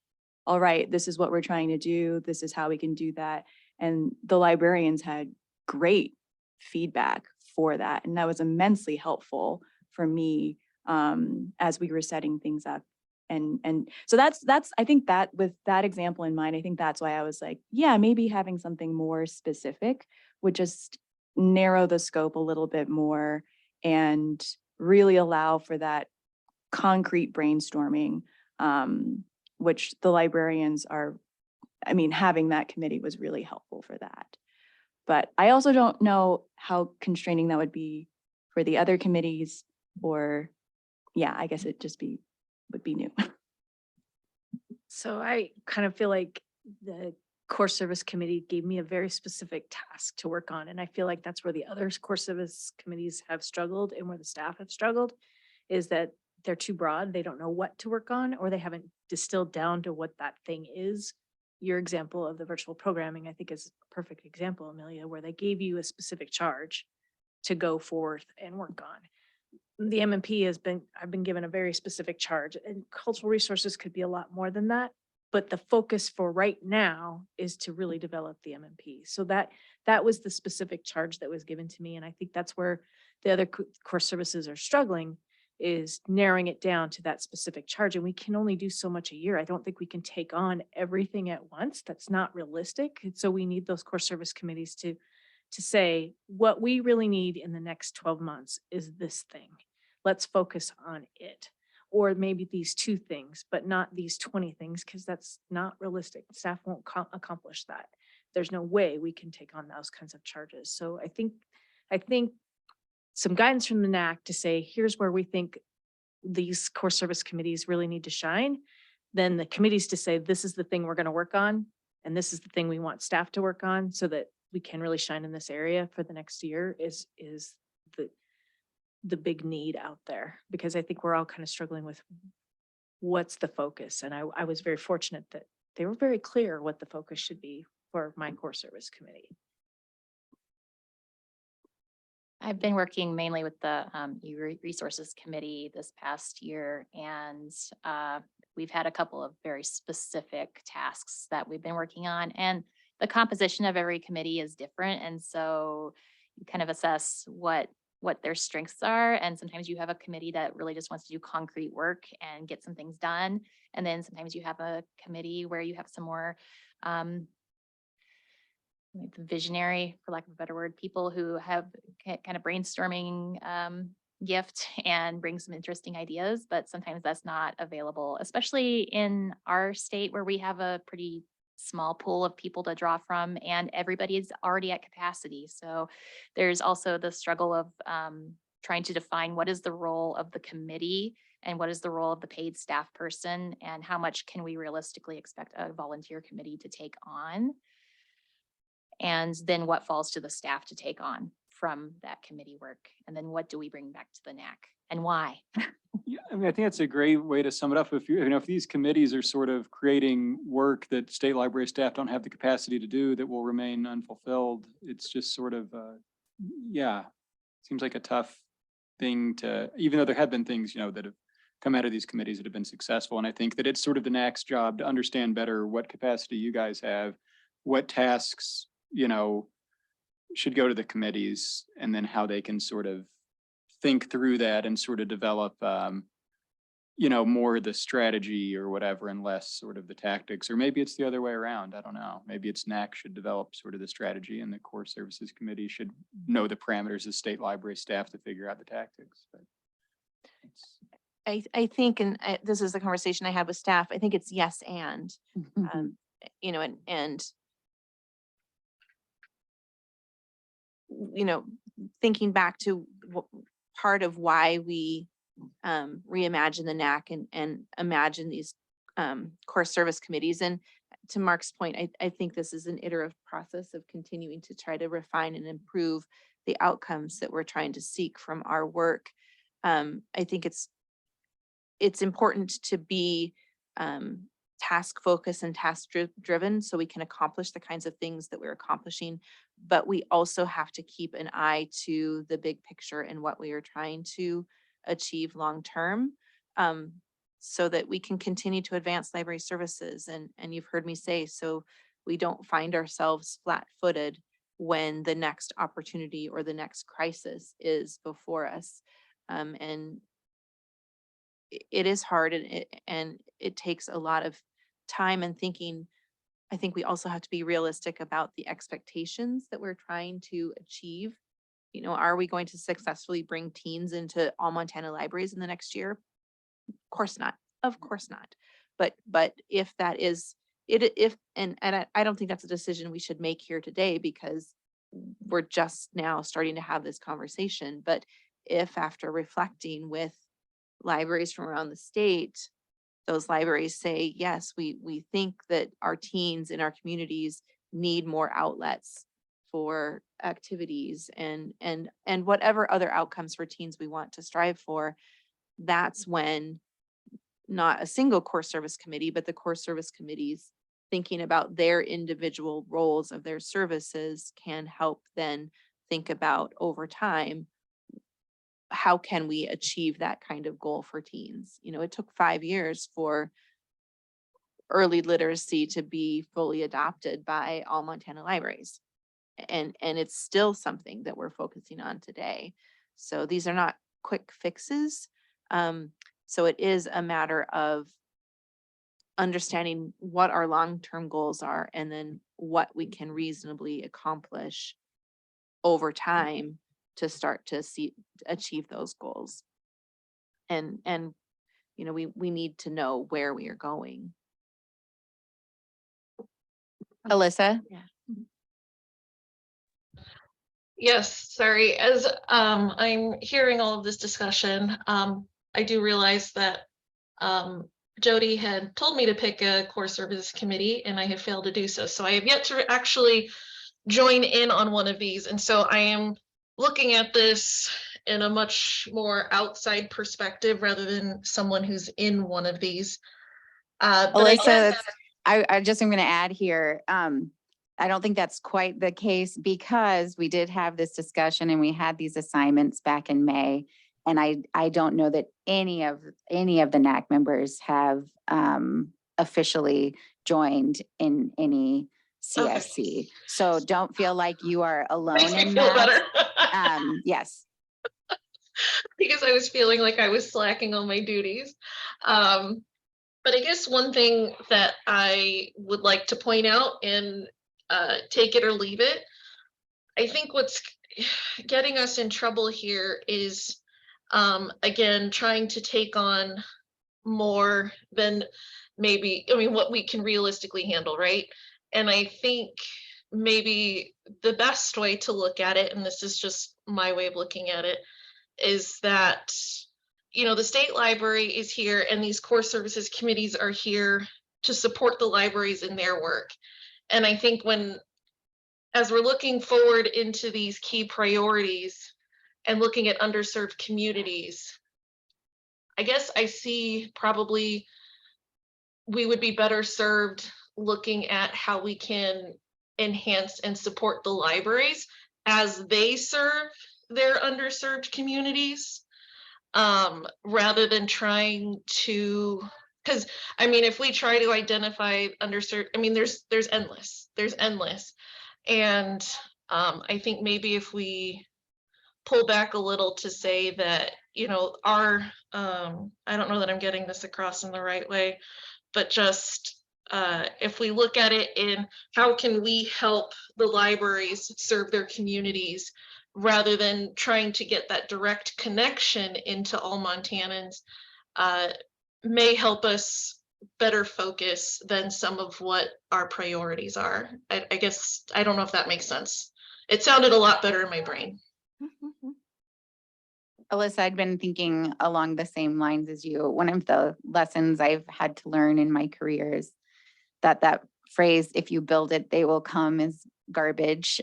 all right, this is what we're trying to do. This is how we can do that. And the librarians had great feedback for that. And that was immensely helpful for me as we were setting things up. And so that's I think that with that example in mind, I think that's why I was like, yeah, maybe having something more specific would just narrow the scope a little bit more and really allow for that concrete brainstorming, which the librarians are, I mean, having that committee was really helpful for that. But I also don't know how constraining that would be for the other committees, or yeah, I guess it just would be new. So I kind of feel like the core service committee gave me a very specific task to work on. And I feel like that's where the other core service committees have struggled and where the staff have struggled, is that they're too broad. They don't know what to work on, or they haven't distilled down to what that thing is. Your example of the virtual programming, I think, is a perfect example, Amelia, where they gave you a specific charge to go forth and work on. The MMP I've been given a very specific charge, and cultural resources could be a lot more than that. But the focus for right now is to really develop the MMP. So that was the specific charge that was given to me. And I think that's where the other core services are struggling, is narrowing it down to that specific charge. And we can only do so much a year. I don't think we can take on everything at once. That's not realistic. And so we need those core service committees to say, what we really need in the next 12 months is this thing. Let's focus on it. Or maybe these 2 things, but not these 20 things, because that's not realistic. Staff won't accomplish that. There's no way we can take on those kinds of charges. So I think some guidance from the NAC to say, here's where we think these core service committees really need to shine. Then the committees to say, this is the thing we're going to work on, and this is the thing we want staff to work on, so that we can really shine in this area for the next year is the big need out there. Because I think we're all kind of struggling with what's the focus. And I was very fortunate that they were very clear what the focus should be for my core service committee. I've been working mainly with the resources committee this past year, and we've had a couple of very specific tasks that we've been working on, and the composition of every committee is different. And so you kind of assess what their strengths are. And sometimes you have a committee that really just wants to do concrete work and get some things done. And then sometimes you have a committee where you have some more visionary, for lack of a better word, people who have kind of brainstorming gift and bring some interesting ideas, but sometimes that's not available, especially in our state where we have a pretty small pool of people to draw from and everybody is already at capacity. So there's also the struggle of trying to define what is the role of the committee and what is the role of the paid staff person, and how much can we realistically expect a volunteer committee to take on, and then what falls to the staff to take on from that committee work, and then what do we bring back to the NAC and why? Yeah, I mean, I think that's a great way to sum it up. If if these committees are sort of creating work that state library staff don't have the capacity to do, that will remain unfulfilled, it's just sort of, yeah, seems like a tough thing to, even though there have been things, that have come out of these committees that have been successful. And I think that it's sort of the NAC's job to understand better what capacity you guys have, what tasks, should go to the committees, and then how they can sort of think through that and sort of develop, more the strategy or whatever, and less sort of the tactics. Or maybe it's the other way around. I don't know. Maybe it's NAC should develop sort of the strategy and the core services committee should know the parameters of state library staff to figure out the tactics. But I think, and this is the conversation I had with staff, I think it's yes and, and thinking back to part of why we reimagine the NAC and imagine these core service committees. And to Mark's point, I think this is an iterative process of continuing to try to refine and improve the outcomes that we're trying to seek from our work. I think it's important to be task focused and task driven so we can accomplish the kinds of things that we're accomplishing. But we also have to keep an eye to the big picture and what we are trying to achieve long term, so that we can continue to advance library services. And you've heard me say, so we don't find ourselves flat footed when the next opportunity or the next crisis is before us. And it is hard, and it takes a lot of time and thinking. I think we also have to be realistic about the expectations that we're trying to achieve. You know, are we going to successfully bring teens into all Montana libraries in the next year? Of course not. Of course not. But if that is it, if and I don't think that's a decision we should make here today, because we're just now starting to have this conversation. But if after reflecting with libraries from around the state, those libraries say, yes, we think that our teens in our communities need more outlets for activities and whatever other outcomes for teens we want to strive for, that's when not a single core service committee, but the core service committees thinking about their individual roles of their services can help then think about over time, how can we achieve that kind of goal for teens? You know, it took 5 years for early literacy to be fully adopted by all Montana libraries. And it's still something that we're focusing on today. So these are not quick fixes. So it is a matter of understanding what our long-term goals are and then what we can reasonably accomplish over time to start to achieve those goals. And you know, we need to know where we are going. Alyssa? Yeah. Yes, sorry. As I'm hearing all of this discussion, I do realize that Jody had told me to pick a core services committee and I have failed to do so. So I have yet to actually join in on one of these. And so I am looking at this in a much more outside perspective rather than someone who's in one of these. But I Alyssa, guess- I just am going to add here. I don't think that's quite the case, because we did have this discussion and we had these assignments back in May. And I don't know that any of the NAC members have officially joined in any CSC. So don't feel like you are alone Makes me in feel that. better. Yes. Because I was feeling like I was slacking on my duties. But I guess one thing that I would like to point out, and take it or leave it, I think what's getting us in trouble here is, again, trying to take on more than maybe, I mean, what we can realistically handle, right? And I think maybe the best way to look at it, and this is just my way of looking at it, is that, you know, the state library is here and these core services committees are here to support the libraries in their work. And I think as we're looking forward into these key priorities and looking at underserved communities, I guess I see probably we would be better served looking at how we can enhance and support the libraries as they serve their underserved communities, rather than trying to, because I mean, if we try to identify underserved, I mean, there's endless. And I think maybe if we pull back a little to say that, you know, our, I don't know that I'm getting this across in the right way, but just if we look at it in how can we help the libraries serve their communities rather than trying to get that direct connection into all Montanans, may help us better focus than some of what our priorities are. I guess, I don't know if that makes sense. It sounded a lot better in my brain. Alyssa, I'd been thinking along the same lines as you. One of the lessons I've had to learn in my career is that phrase, if you build it, they will come is garbage.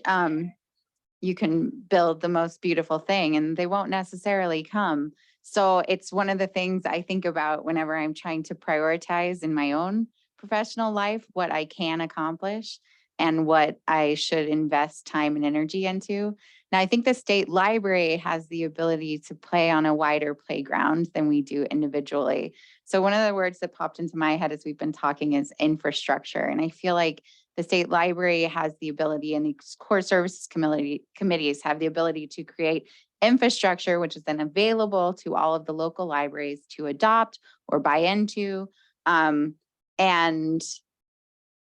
You can build the most beautiful thing and they won't necessarily come. So it's one of the things I think about whenever I'm trying to prioritize in my own professional life, what I can accomplish and what I should invest time and energy into. Now, I think the state library has the ability to play on a wider playground than we do individually. So one of the words that popped into my head as we've been talking is infrastructure. And I feel like the state library has the ability, and the core services committees have the ability to create infrastructure, which is then available to all of the local libraries to adopt or buy into. And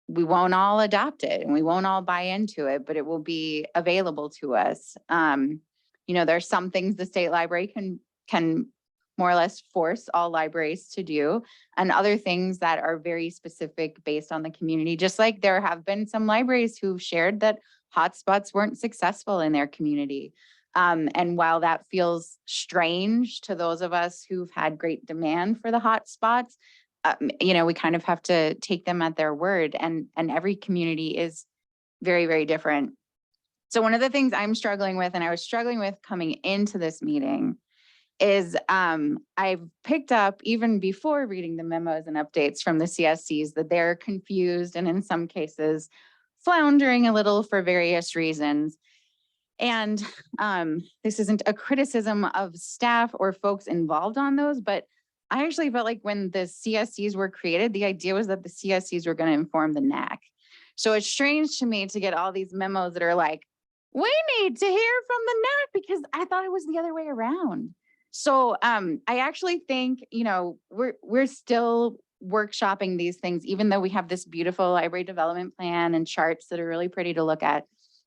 we won't all adopt it and we won't all buy into it, but it will be available to us. There's some things the state library can more or less force all libraries to do, and other things that are very specific based on the community. Just like there have been some libraries who've shared that hotspots weren't successful in their community. And while that feels strange to those of us who've had great demand for the hotspots, we kind of have to take them at their word, and every community is very, very different. So one of the things I'm struggling with, and I was struggling with coming into this meeting, is I've picked up even before reading the memos and updates from the CSCs that they're confused and in some cases floundering a little for various reasons. And this isn't a criticism of staff or folks involved on those, but I actually felt like when the CSCs were created, the idea was that the CSCs were going to inform the NAC. So it's strange to me to get all these memos that are like, we need to hear from the NAC, because I thought it was the other way around. So I actually think, we're still workshopping these things, even though we have this beautiful library development plan and charts that are really pretty to look at.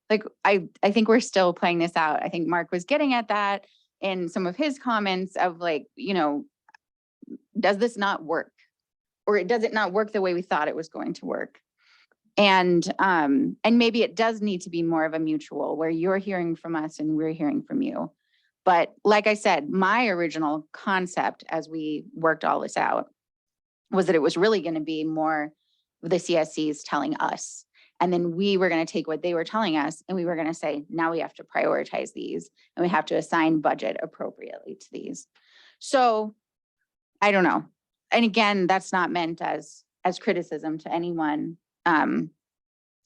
Like, I think we're still playing this out. I think Mark was getting at that in some of his comments of like, does this not work? Or does it not work the way we thought it was going to work? And maybe it does need to be more of a mutual where you're hearing from us and we're hearing from you. But like I said, my original concept as we worked all this out was that it was really going to be more the CSCs telling us. And then we were going to take what they were telling us and we were going to say, now we have to prioritize these and we have to assign budget appropriately to these. So I don't know. And again, that's not meant as criticism to anyone.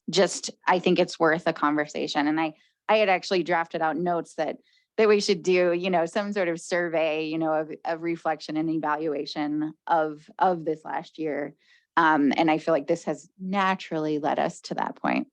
Just, I think it's worth a conversation. And I had actually drafted out notes that we should do, some sort of survey, of reflection and evaluation of this last year. And I feel like this has naturally led us to that point.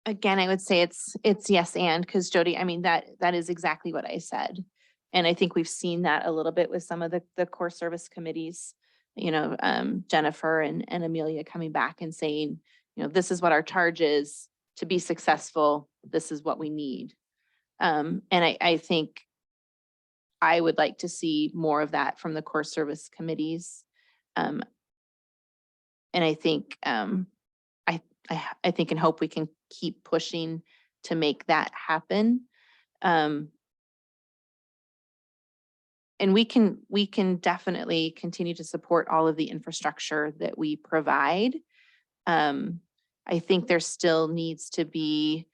Again, I would say it's yes, and, because Jody, I mean, that is exactly what I said. And I think we've seen that a little bit with some of the core service committees, Jennifer and Amelia coming back and saying, this is what our charge is to be successful. This is what we need. And I think I would like to see more of that from the core service committees. And I think, I think and hope we can keep pushing to make that happen. And we can definitely continue to support all of the infrastructure that we provide. I think there still needs to be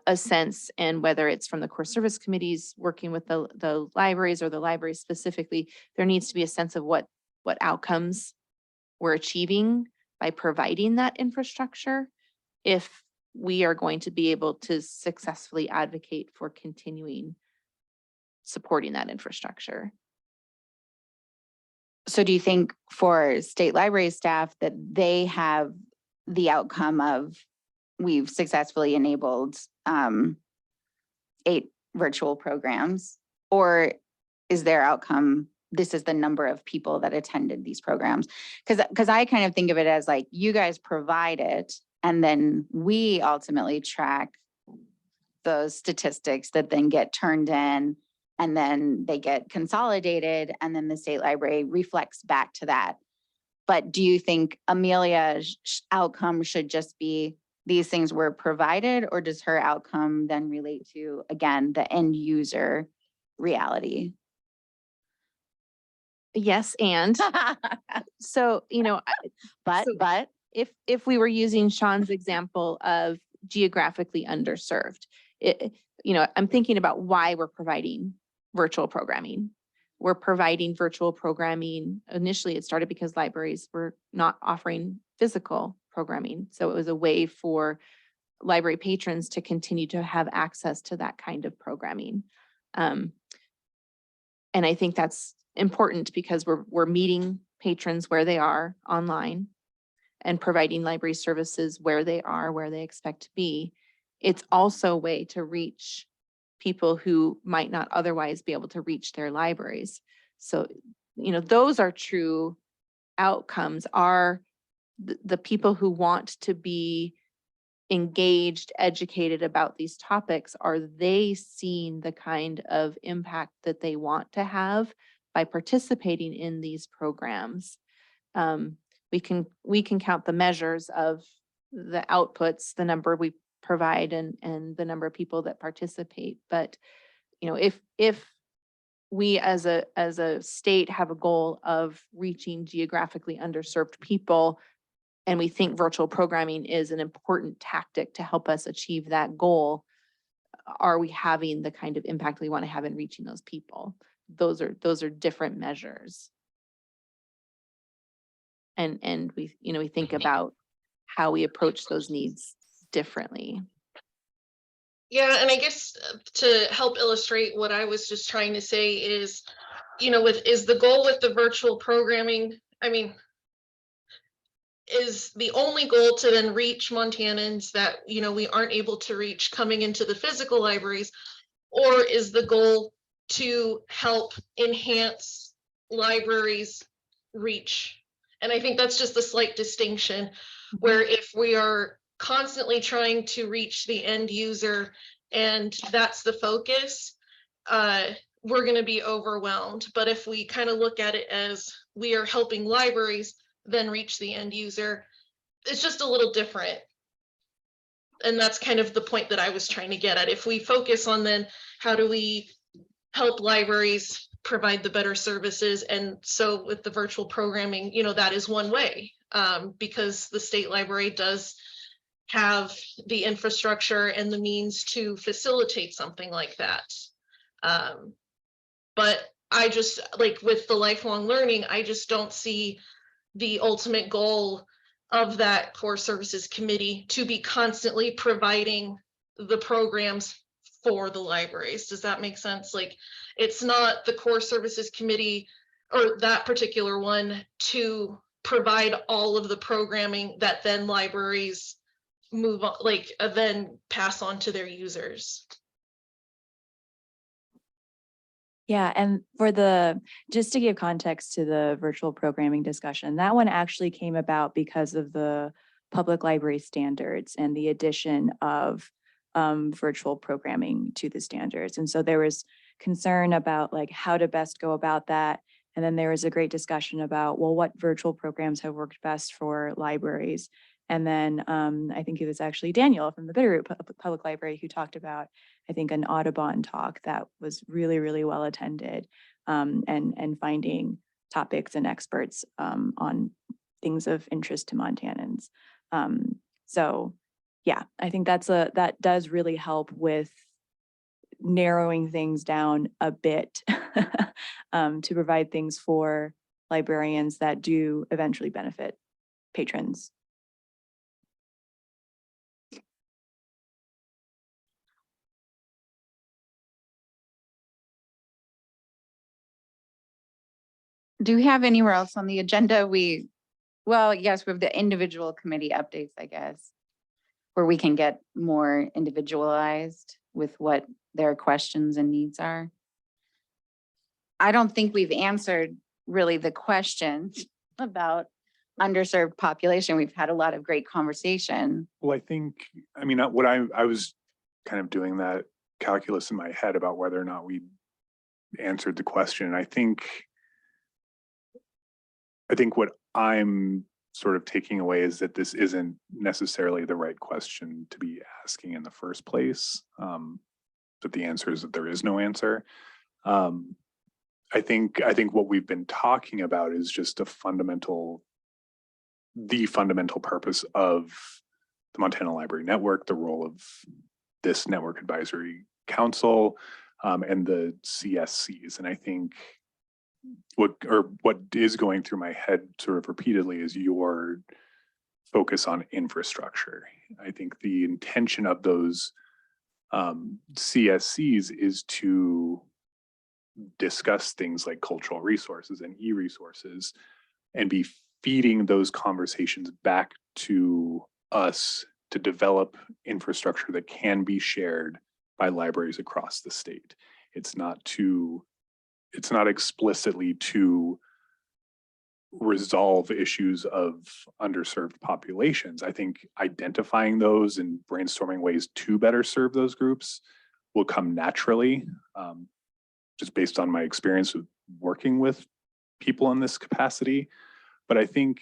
a sense, and whether it's from the core service committees working with the libraries or the libraries specifically, there needs to be a sense of what outcomes we're achieving by providing that infrastructure, if we are going to be able to successfully advocate for continuing supporting that infrastructure. So do you think for state library staff that they have the outcome of we've successfully enabled 8 virtual programs, or is their outcome this is the number of people that attended these programs? Because I kind of think of it as like you guys provide it and then we ultimately track those statistics that then get turned in and then they get consolidated and then the state library reflects back to that. But do you think Amelia's outcome should just be these things were provided, or does her outcome then relate to, again, the end user reality. Yes, and so, but if we were using Sean's example of geographically underserved, I'm thinking about why we're providing virtual programming. We're providing virtual programming. Initially, it started because libraries were not offering physical programming. So it was a way for library patrons to continue to have access to that kind of programming. And I think that's important because we're meeting patrons where they are online and providing library services where they are, where they expect to be. It's also a way to reach people who might not otherwise be able to reach their libraries. So, those are true outcomes, are the people who want to be engaged, educated about these topics, are they seeing the kind of impact that they want to have by participating in these programs? We can count the measures of the outputs, the number we provide and the number of people that participate. But, if we as a state have a goal of reaching geographically underserved people, and we think virtual programming is an important tactic to help us achieve that goal, are we having the kind of impact we want to have in reaching those people? Those are different measures. And we think about how we approach those needs differently. Yeah, and I guess to help illustrate what I was just trying to say is, is the goal with the virtual programming, is the only goal to then reach Montanans that, we aren't able to reach coming into the physical libraries, or is the goal to help enhance libraries' reach? And I think that's just a slight distinction, where if we are constantly trying to reach the end user and that's the focus, we're going to be overwhelmed. But if we kind of look at it as we are helping libraries then reach the end user, it's just a little different. And that's kind of the point that I was trying to get at. If we focus on then how do we help libraries provide the better services, and so with the virtual programming, that is one way, because the state library does have the infrastructure and the means to facilitate something like that. But I just, like with the lifelong learning, I just don't see the ultimate goal of that core services committee to be constantly providing the programs for the libraries. Does that make sense? Like, it's not the core services committee or that particular one to provide all of the programming that then libraries move on, then pass on to their users. Yeah, and just to give context to the virtual programming discussion, that one actually came about because of the public library standards and the addition of virtual programming to the standards. And so there was concern about how to best go about that. And then there was a great discussion about, well, what virtual programs have worked best for libraries. And then I think it was actually Daniel from the Bitterroot Public Library who talked about, I think, an Audubon talk that was really, really well attended, and finding topics and experts on things of interest to Montanans. So yeah, I think that does really help with narrowing things down a bit to provide things for librarians that do eventually benefit patrons. Do we have anywhere else on the agenda? Well, yes, we have the individual committee updates, I guess, where we can get more individualized with what their questions and needs are. I don't think we've answered really the question about underserved population. We've had a lot of great conversation. Well, what I was kind of doing that calculus in my head about whether or not we answered the question. I think what I'm sort of taking away is that this isn't necessarily the right question to be asking in the first place. But the answer is that there is no answer. I think what we've been talking about is just the fundamental purpose of the Montana Library Network, the role of this Network Advisory Council, and the CSCs. And I think what is going through my head sort of repeatedly is your focus on infrastructure. I think the intention of those CSCs is to discuss things like cultural resources and e-resources and be feeding those conversations back to us to develop infrastructure that can be shared by libraries across the state. It's not explicitly to resolve issues of underserved populations. I think identifying those and brainstorming ways to better serve those groups will come naturally, just based on my experience with working with people in this capacity. But I think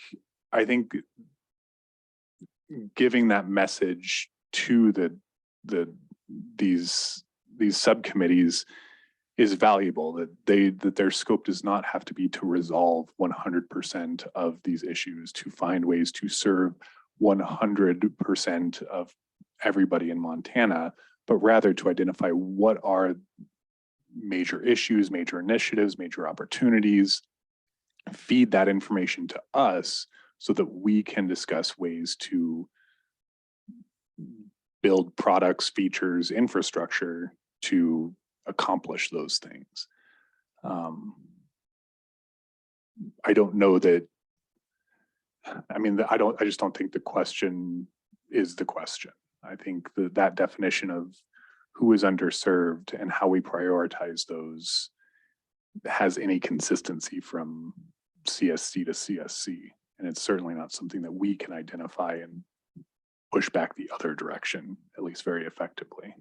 giving that message to these subcommittees is valuable, that their scope does not have to be to resolve 100% of these issues, to find ways to serve 100% of everybody in Montana, but rather to identify what are major issues, major initiatives, major opportunities, feed that information to us so that we can discuss ways to build products, features, infrastructure to accomplish those things. I don't know that, I just don't think the question is the question. I think that definition of who is underserved and how we prioritize those has any consistency from CSC to CSC. And it's certainly not something that we can identify and push back the other direction, at least very effectively.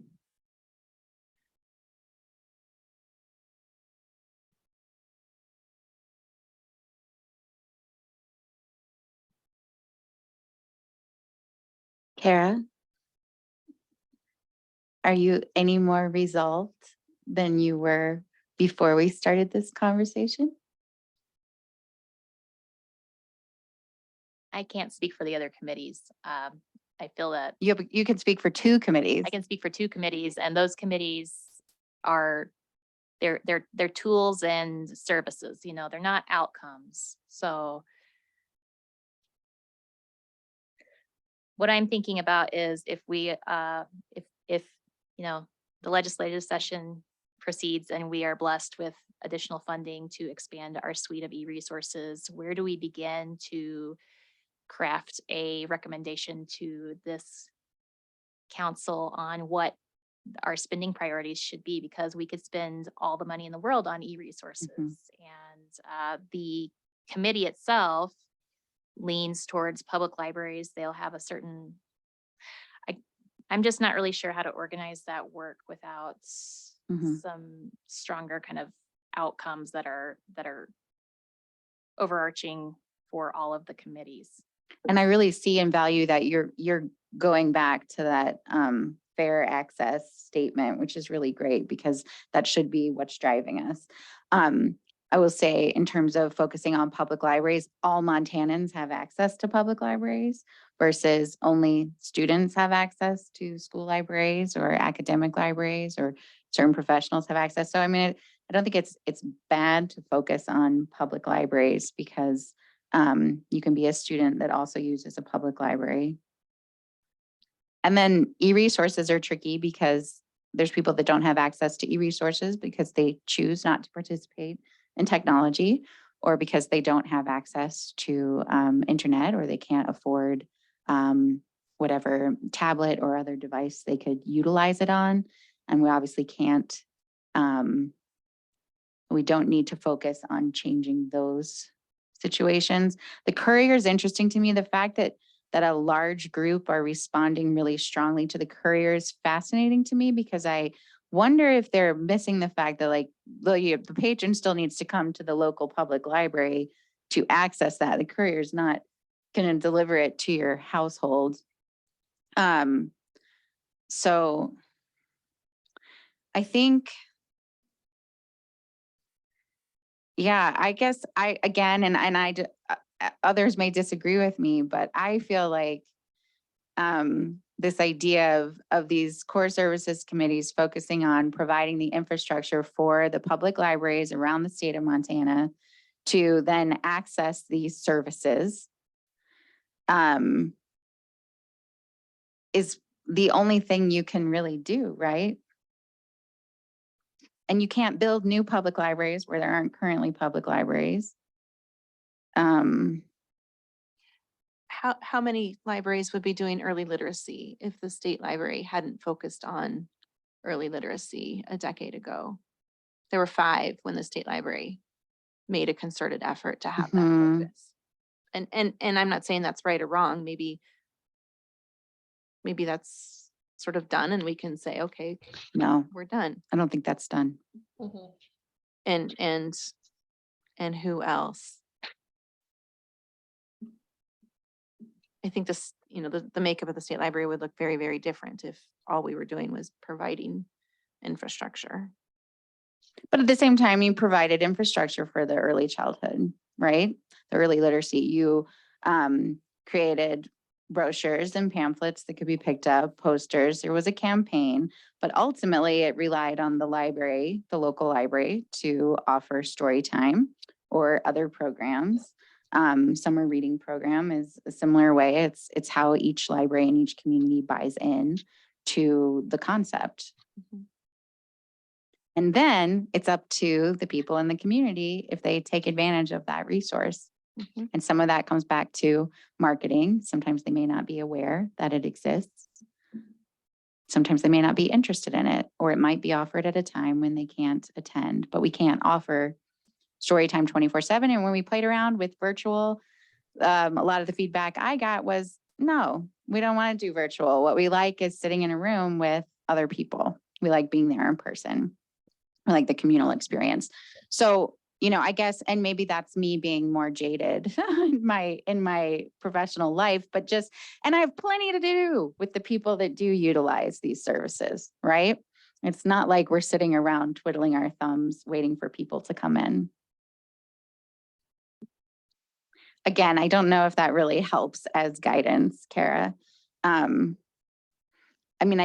Kara, are you any more resolved than you were before we started this conversation? I can't speak for the other committees. I feel that You can speak for two committees. I can speak for two committees, and those committees are they're tools and services, they're not outcomes. So what I'm thinking about is if we if the legislative session proceeds and we are blessed with additional funding to expand our suite of e-resources, where do we begin to craft a recommendation to this council on what our spending priorities should be? Because we could spend all the money in the world on e-resources, and the committee itself leans towards public libraries. They'll have a certain, I'm just not really sure how to organize that work without some stronger kind of outcomes that are overarching for all of the committees. And I really see and value that you're going back to that fair access statement, which is really great because that should be what's driving us. I will say in terms of focusing on public libraries, all Montanans have access to public libraries versus only students have access to school libraries or academic libraries, or certain professionals have access. So I mean, I don't think it's bad to focus on public libraries because you can be a student that also uses a public library. And then e-resources are tricky because there's people that don't have access to e-resources because they choose not to participate in technology, or because they don't have access to internet, or they can't afford whatever tablet or other device they could utilize it on. And we obviously can't, we don't need to focus on changing those situations. The courier is interesting to me. The fact that a large group are responding really strongly to the courier is fascinating to me, because I wonder if they're missing the fact that the patron still needs to come to the local public library to access that. The courier is not going to deliver it to your household. So I think Yeah, I guess again, others may disagree with me, but I feel like this idea of these core services committees focusing on providing the infrastructure for the public libraries around the state of Montana to then access these services is the only thing you can really do, right? And you can't build new public libraries where there aren't currently public libraries. How many libraries would be doing early literacy if the state library hadn't focused on early literacy a decade ago? There were 5 when the state library made a concerted effort to have that focus. And I'm not saying that's right or wrong. Maybe that's sort of done and we can say, okay, No, we're done. I don't think that's done. And who else? I think this, the makeup of the state library would look very, very different if all we were doing was providing infrastructure. But at the same time, you provided infrastructure for the early childhood, right? The early literacy. You created brochures and pamphlets that could be picked up, posters. There was a campaign, but ultimately it relied on the library, the local library, to offer story time or other programs. Summer reading program is a similar way. It's how each library and each community buys in to the concept. And then it's up to the people in the community if they take advantage of that resource. And some of that comes back to marketing. Sometimes they may not be aware that it exists. Sometimes they may not be interested in it, or it might be offered at a time when they can't attend, but we can't offer Storytime 24/7. And when we played around with virtual, a lot of the feedback I got was, no, we don't want to do virtual. What we like is sitting in a room with other people. We like being there in person. We like the communal experience. So, I guess, and maybe that's me being more jaded in my professional life, but and I have plenty to do with the people that do utilize these services, right? It's not like we're sitting around twiddling our thumbs, waiting for people to come in. Again, I don't know if that really helps as guidance, Kara. I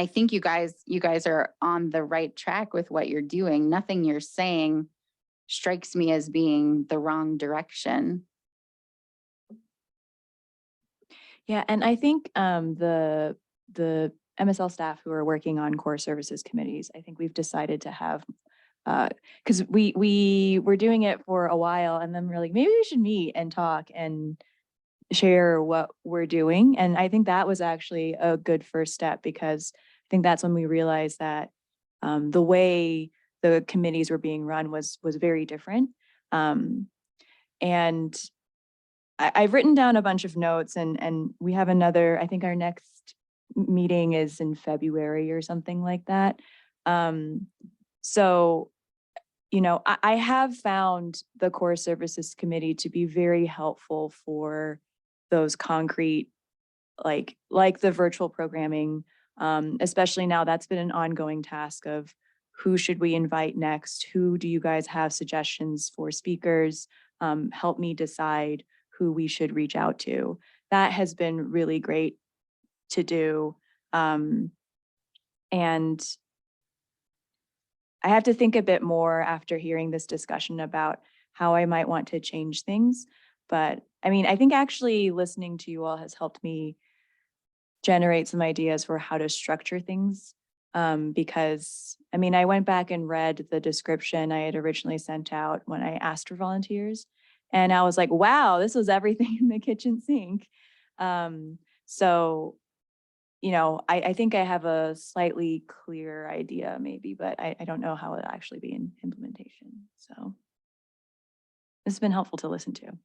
think you guys are on the right track with what you're doing. Nothing you're saying strikes me as being the wrong direction. Yeah, and I think the MSL staff who are working on core services committees, I think we've decided to have, because we were doing it for a while and then we're like, maybe we should meet and talk and share what we're doing. And I think that was actually a good first step, because I think that's when we realized that the way the committees were being run was very different. And I've written down a bunch of notes, and we have another, I think our next meeting is in February or something like that. So, I have found the core services committee to be very helpful for those concrete, like the virtual programming, especially now that's been an ongoing task of who should we invite next? Who do you guys have suggestions for speakers? Help me decide who we should reach out to. That has been really great to do. And I have to think a bit more after hearing this discussion about how I might want to change things. But I think actually listening to you all has helped me generate some ideas for how to structure things. Because I went back and read the description I had originally sent out when I asked for volunteers. And I was like, wow, this was everything in the kitchen sink. So, I think I have a slightly clearer idea maybe, but I don't know how it'll actually be in implementation. So this has been helpful to listen to.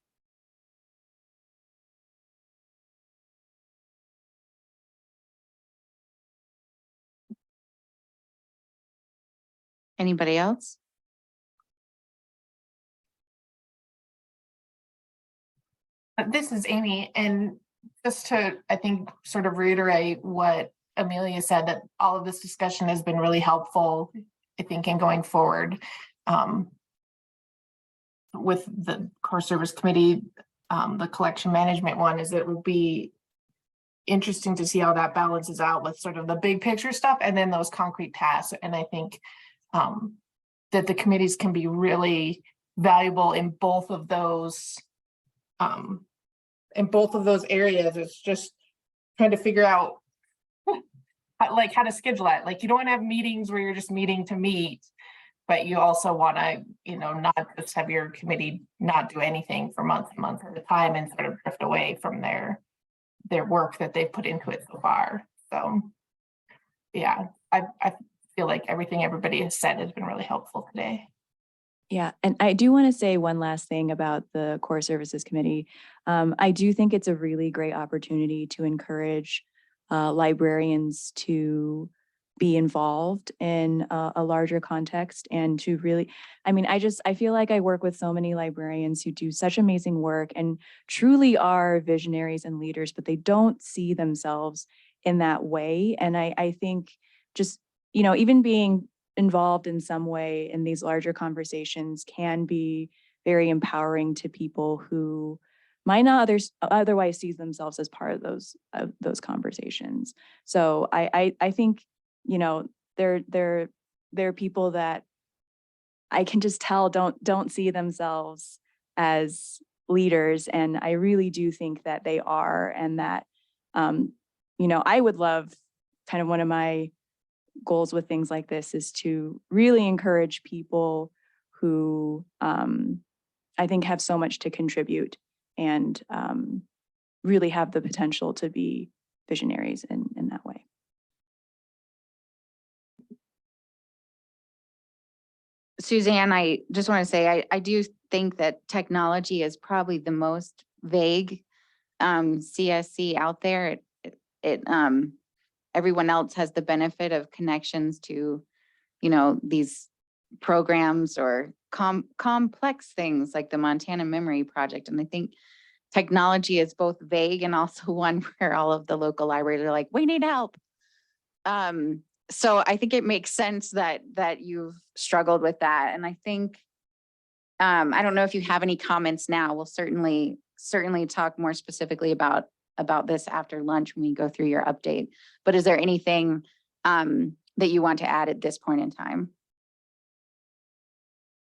Anybody else? This is Amy, and just to, I think, sort of reiterate what Amelia said, that all of this discussion has been really helpful, I think, in going forward. with the core service committee, the collection management one, is it will be interesting to see how that balances out with sort of the big picture stuff and then those concrete tasks. And I think that the committees can be really valuable in both of those areas. It's just trying to figure out how to schedule that. Like, you don't want to have meetings where you're just meeting to meet, but you also want to, not just have your committee not do anything for months and months at a time and sort of drift away from their work that they've put into it so far. So yeah, I feel like everything everybody has said has been really helpful today. Yeah, and I do want to say one last thing about the Core Services Committee. I do think it's a really great opportunity to encourage librarians to be involved in a larger context and to really, I feel like I work with so many librarians who do such amazing work and truly are visionaries and leaders, but they don't see themselves in that way. And I think just, even being involved in some way in these larger conversations can be very empowering to people who might not otherwise see themselves as part of those conversations. So I think, they're people that I can just tell don't see themselves as leaders, and I really do think that they are, and that I would love, kind of one of my goals with things like this is to really encourage people who I think have so much to contribute and really have the potential to be visionaries in that way. Suzanne, I just want to say, I do think that technology is probably the most vague CSC out there. Everyone else has the benefit of connections to, these programs or complex things like the Montana Memory Project. And I think technology is both vague and also one where all of the local libraries are like, we need help. So I think it makes sense that you've struggled with that. And I think, I don't know if you have any comments now. We'll certainly talk more specifically about this after lunch when we go through your update. But is there anything that you want to add at this point in time?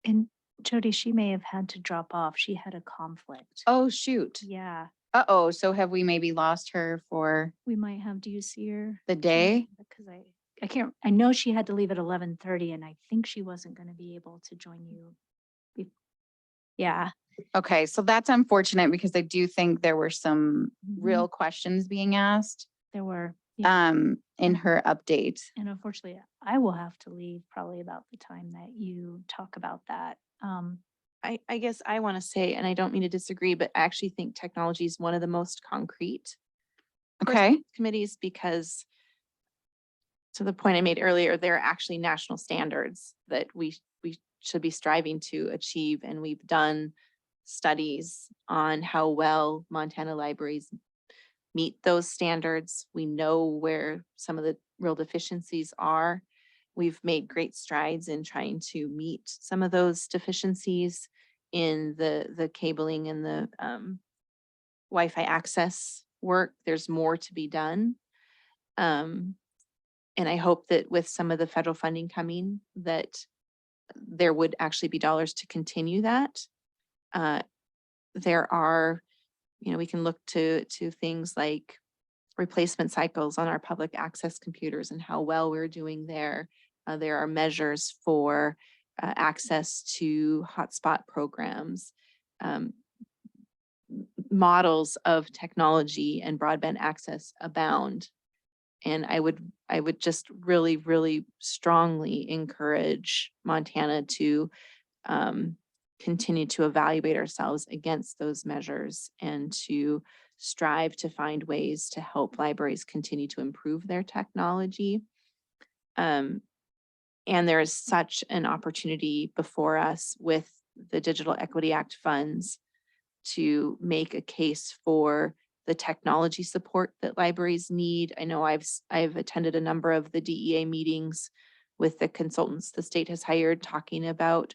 And Jody, she may have had to drop off. She had a conflict. Oh, shoot. Yeah, Uh-oh, so have we maybe lost her for we might have. Do you see her? the day? Because I can't, I know she had to leave at 11:30 and I think she wasn't going to be able to join you. Yeah. Okay, so that's unfortunate because I do think there were some real questions being asked There were. Yeah. in her update. And unfortunately, I will have to leave probably about the time that you talk about that. I guess I want to say, and I don't mean to disagree, but I actually think technology is one of the most concrete Okay. committees, because to the point I made earlier, there are actually national standards that we should be striving to achieve. And we've done studies on how well Montana libraries meet those standards. We know where some of the real deficiencies are. We've made great strides in trying to meet some of those deficiencies in the cabling and the Wi-Fi access work. There's more to be done. And I hope that with some of the federal funding coming, that there would actually be dollars to continue that. There are, we can look to things like replacement cycles on our public access computers and how well we're doing there. There are measures for access to hotspot programs. Models of technology and broadband access abound. And I would just really, really strongly encourage Montana to continue to evaluate ourselves against those measures and to strive to find ways to help libraries continue to improve their technology. And there is such an opportunity before us with the Digital Equity Act funds to make a case for the technology support that libraries need. I know I've attended a number of the DEA meetings with the consultants the state has hired, talking about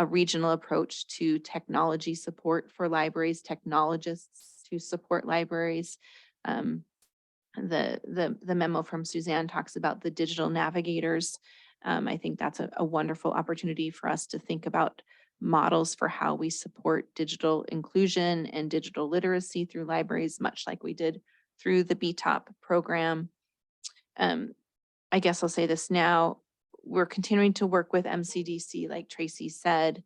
a regional approach to technology support for libraries, technologists to support libraries. The memo from Suzanne talks about the digital navigators. I think that's a wonderful opportunity for us to think about models for how we support digital inclusion and digital literacy through libraries, much like we did through the BTOP program. I guess I'll say this now. We're continuing to work with MCDC, like Tracy said.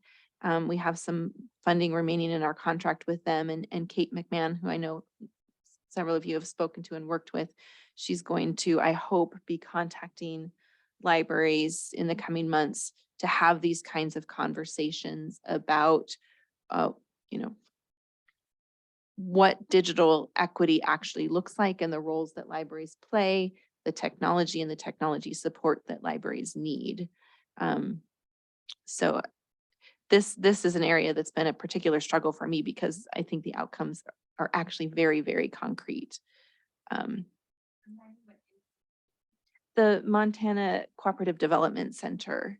We have some funding remaining in our contract with them, and Kate McMahon, who I know several of you have spoken to and worked with, she's going to, I hope, be contacting libraries in the coming months to have these kinds of conversations about, you know, what digital equity actually looks like and the roles that libraries play, the technology and the technology support that libraries need. So this is an area that's been a particular struggle for me because I think the outcomes are actually very, very concrete. The Montana Cooperative Development Center.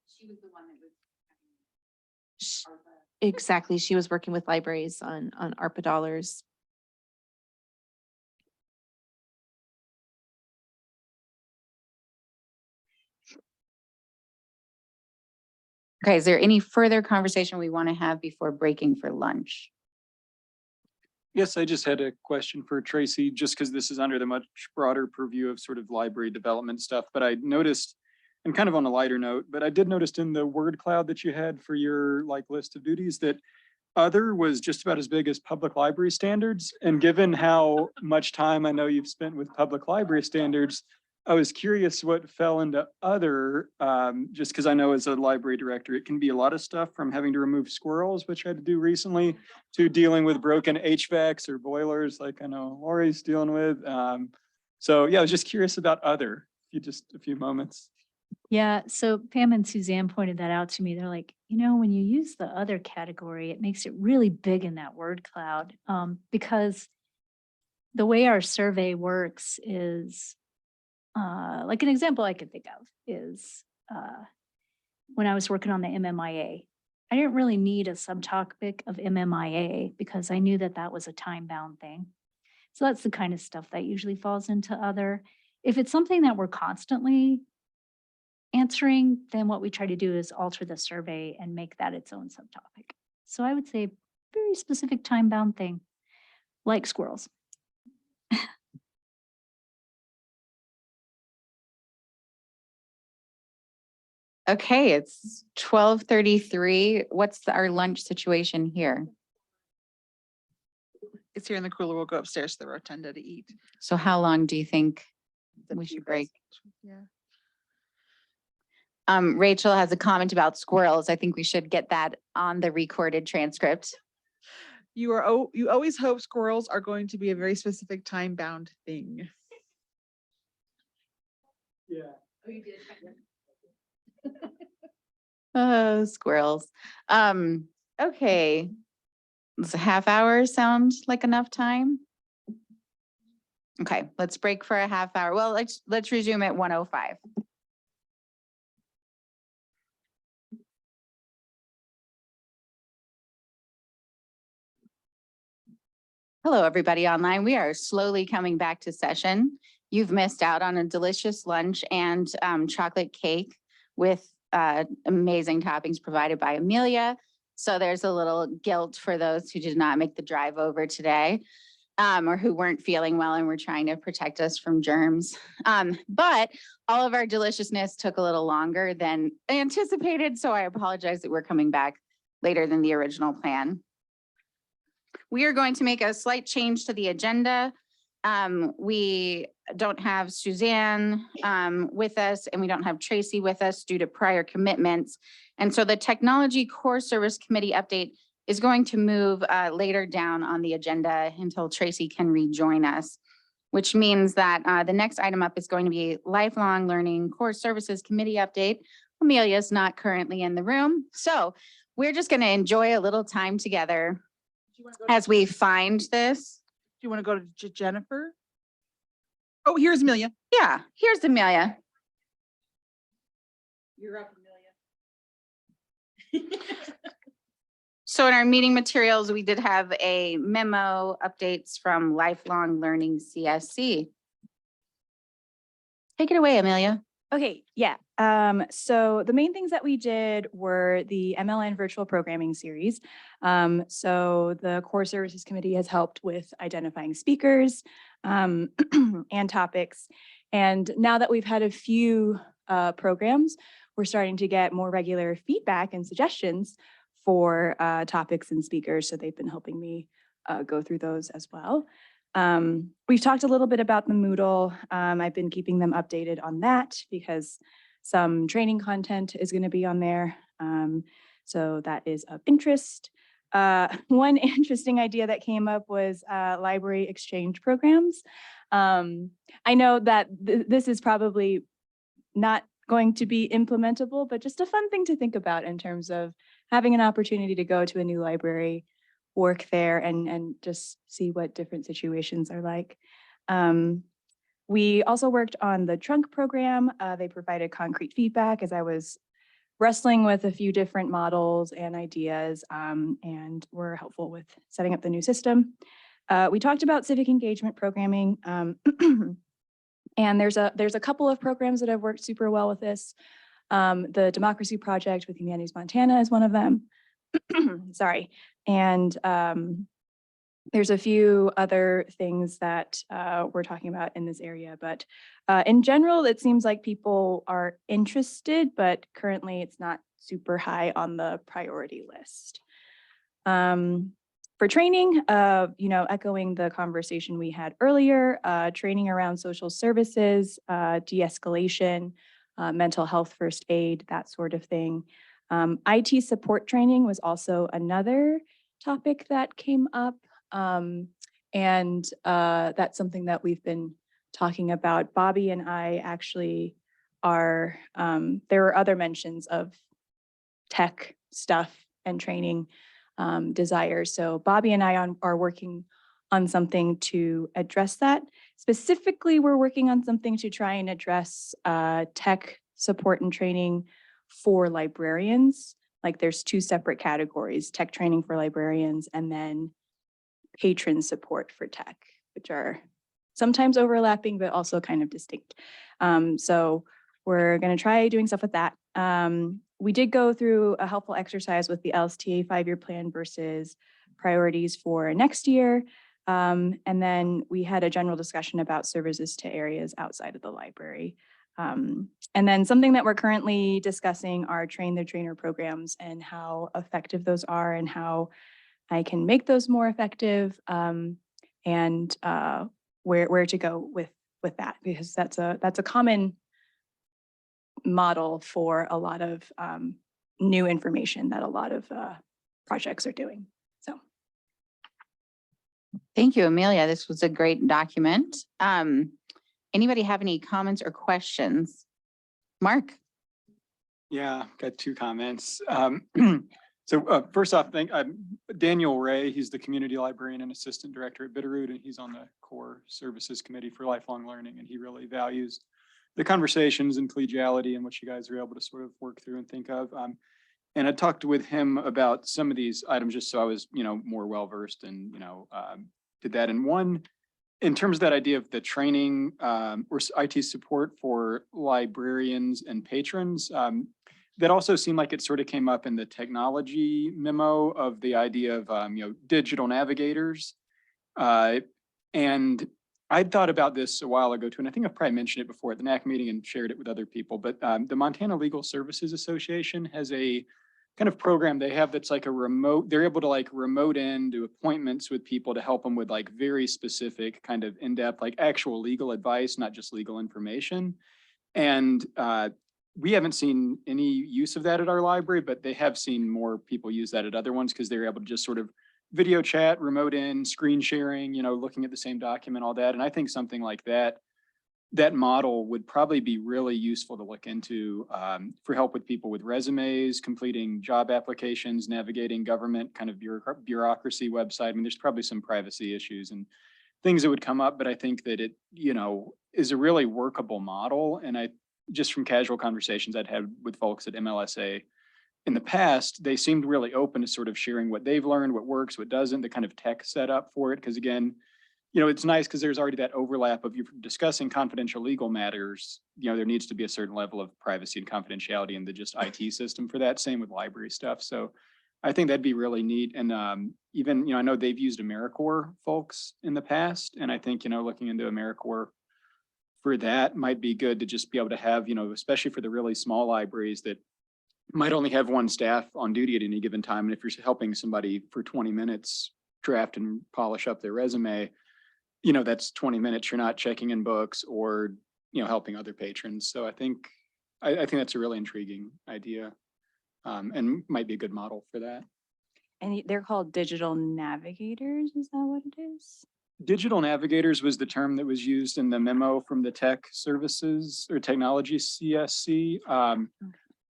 She was the one that was. Exactly. She was working with libraries on ARPA dollars. Okay, is there any further conversation we want to have before breaking for lunch? Yes, I just had a question for Tracy, just because this is under the much broader purview of sort of library development stuff, but I noticed, and kind of on a lighter note, but I did notice in the word cloud that you had for your like list of duties that other was just about as big as public library standards. And given how much time I know you've spent with public library standards, I was curious what fell into other, just because I know as a library director, it can be a lot of stuff from having to remove squirrels, which I had to do recently, to dealing with broken HVACs or boilers, like I know Lori's dealing with. So yeah, I was just curious about other, just a few moments. Yeah, so Pam and Suzanne pointed that out to me. They're like, you know, when you use the other category, it makes it really big in that word cloud. Because the way our survey works is, like an example I could think of is when I was working on the MMIA, I didn't really need a subtopic of MMIA because I knew that that was a time-bound thing. So that's the kind of stuff that usually falls into other. If it's something that we're constantly answering, then what we try to do is alter the survey and make that its own subtopic. So I would say very specific time-bound thing, like squirrels. Okay, it's 12:33. What's our lunch situation here? It's here in the cooler. We'll go upstairs to the rotunda to eat. So how long do you think It's up we to you should guys. break? Yeah. Rachel has a comment about squirrels. I think we should get that on the recorded transcript. You always hope squirrels are going to be a very specific time-bound thing. Yeah. Oh, you did. Squirrels. Okay. Does a half hour sound like enough time? Okay, let's break for a half hour. Well, let's resume at 1:05. Hello, everybody online. We are slowly coming back to session. You've missed out on a delicious lunch and chocolate cake with amazing toppings provided by Amelia. So there's a little guilt for those who did not make the drive over today or who weren't feeling well and were trying to protect us from germs. But all of our deliciousness took a little longer than anticipated. So I apologize that we're coming back later than the original plan. We are going to make a slight change to the agenda. We don't have Suzanne with us and we don't have Tracy with us due to prior commitments. And so the Technology Core Service Committee update is going to move later down on the agenda until Tracy can rejoin us, which means that the next item up is going to be Lifelong Learning Core Services Committee update. Amelia is not currently in the room. So we're just going to enjoy a little time together as we find this. Do you want to go to Jennifer? Oh, here's Amelia. Yeah, here's Amelia. You're up, Amelia. So in our meeting materials, we did have a memo updates from Lifelong Learning CSC. Take it away, Amelia. Okay, yeah. So the main things that we did were the MLN virtual programming series. So the Core Services Committee has helped with identifying speakers and topics. And now that we've had a few programs, we're starting to get more regular feedback and suggestions for topics and speakers. So they've been helping me go through those as well. We've talked a little bit about the Moodle. I've been keeping them updated on that because some training content is going to be on there. So that is of interest. One interesting idea that came up was library exchange programs. I know that this is probably not going to be implementable, but just a fun thing to think about in terms of having an opportunity to go to a new library, work there, and just see what different situations are like. We also worked on the trunk program. They provided concrete feedback as I was wrestling with a few different models and ideas, and were helpful with setting up the new system. We talked about civic engagement programming. And there's a couple of programs that have worked super well with this. The Democracy Project with Humanities Montana is one of them. Sorry. And there's a few other things that we're talking about in this area, but in general, it seems like people are interested, but currently it's not super high on the priority list. For training, echoing the conversation we had earlier, training around social services, de-escalation, mental health first aid, that sort of thing. IT support training was also another topic that came up. And that's something that we've been talking about. Bobby and I actually are, there were other mentions of tech stuff and training desires. So Bobby and I are working on something to address that. Specifically, we're working on something to try and address tech support and training for librarians. Like there's two separate categories, tech training for librarians and then patron support for tech, which are sometimes overlapping, but also kind of distinct. So we're going to try doing stuff with that. We did go through a helpful exercise with the LSTA 5-year plan versus priorities for next year. And then we had a general discussion about services to areas outside of the library. And then something that we're currently discussing are train the trainer programs and how effective those are and how I can make those more effective, and where to go with that, because that's a common model for a lot of new information that a lot of projects are doing. So. Thank you, Amelia. This was a great document. Anybody have any comments or questions? Mark? Yeah, got two comments. So first off, Daniel Ray, he's the community librarian and assistant director at Bitterroot, and he's on the Core Services Committee for Lifelong Learning, and he really values the conversations and collegiality and what you guys are able to sort of work through and think of. And I talked with him about some of these items just so I was, more well-versed and, did that. And one, in terms of that idea of the training or IT support for librarians and patrons, that also seemed like it sort of came up in the technology memo of the idea of, digital navigators. And I'd thought about this a while ago too, and I think I've probably mentioned it before at the NAC meeting and shared it with other people, but the Montana Legal Services Association has a kind of program they have that's like a remote, they're able to like remote in do appointments with people to help them with like very specific kind of in-depth, like actual legal advice, not just legal information. And we haven't seen any use of that at our library, but they have seen more people use that at other ones because they're able to just sort of video chat, remote in, screen sharing, looking at the same document, all that. And I think something like that model would probably be really useful to look into for help with people with resumes, completing job applications, navigating government kind of bureaucracy website. I mean, there's probably some privacy issues and things that would come up, but I think that it, is a really workable model. And I just from casual conversations I'd had with folks at MLSA, in the past, they seemed really open to sort of sharing what they've learned, what works, what doesn't, the kind of tech setup for it. Because again, it's nice because there's already that overlap of you discussing confidential legal matters. There needs to be a certain level of privacy and confidentiality in the just IT system for that. Same with library stuff. So I think that'd be really neat. And even, I know they've used AmeriCorps folks in the past. And I think, looking into AmeriCorps for that might be good to just be able to have, especially for the really small libraries that might only have one staff on duty at any given time. And if you're helping somebody for 20 minutes draft and polish up their resume, that's 20 minutes. You're not checking in books or, helping other patrons. So I think that's a really intriguing idea, and might be a good model for that. And they're called digital navigators. Is that what it is? Digital navigators was the term that was used in the memo from the tech services or technology CSC.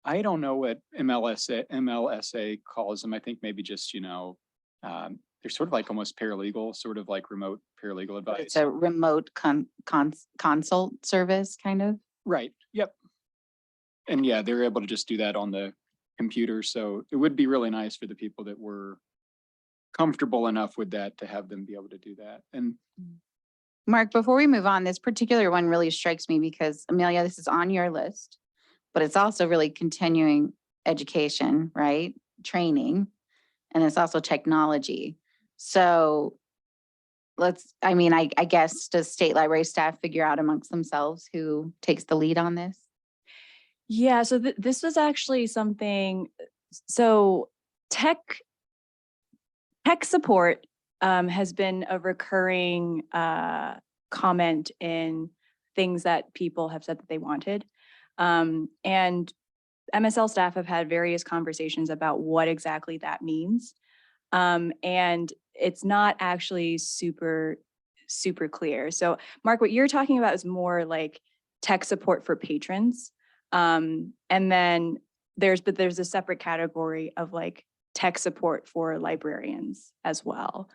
I don't know what MLSA calls them. I think maybe just, they're sort of like almost paralegal, sort of like remote paralegal advice. It's a remote consult service, kind of. Right. Yep. And yeah, they're able to just do that on the computer. So it would be really nice for the people that were comfortable enough with that to have them be able to do that. And Mark, before we move on, this particular one really strikes me because Amelia, this is on your list, but it's also really continuing education, right? Training, and it's also technology. So I guess, does state library staff figure out amongst themselves who takes the lead on this? Yeah, so this was actually something, so tech support has been a recurring comment in things that people have said that they wanted. And MSL staff have had various conversations about what exactly that means. And it's not actually super clear. So Mark, what you're talking about is more like tech support for patrons. And then there's a separate category of like tech support for librarians as well.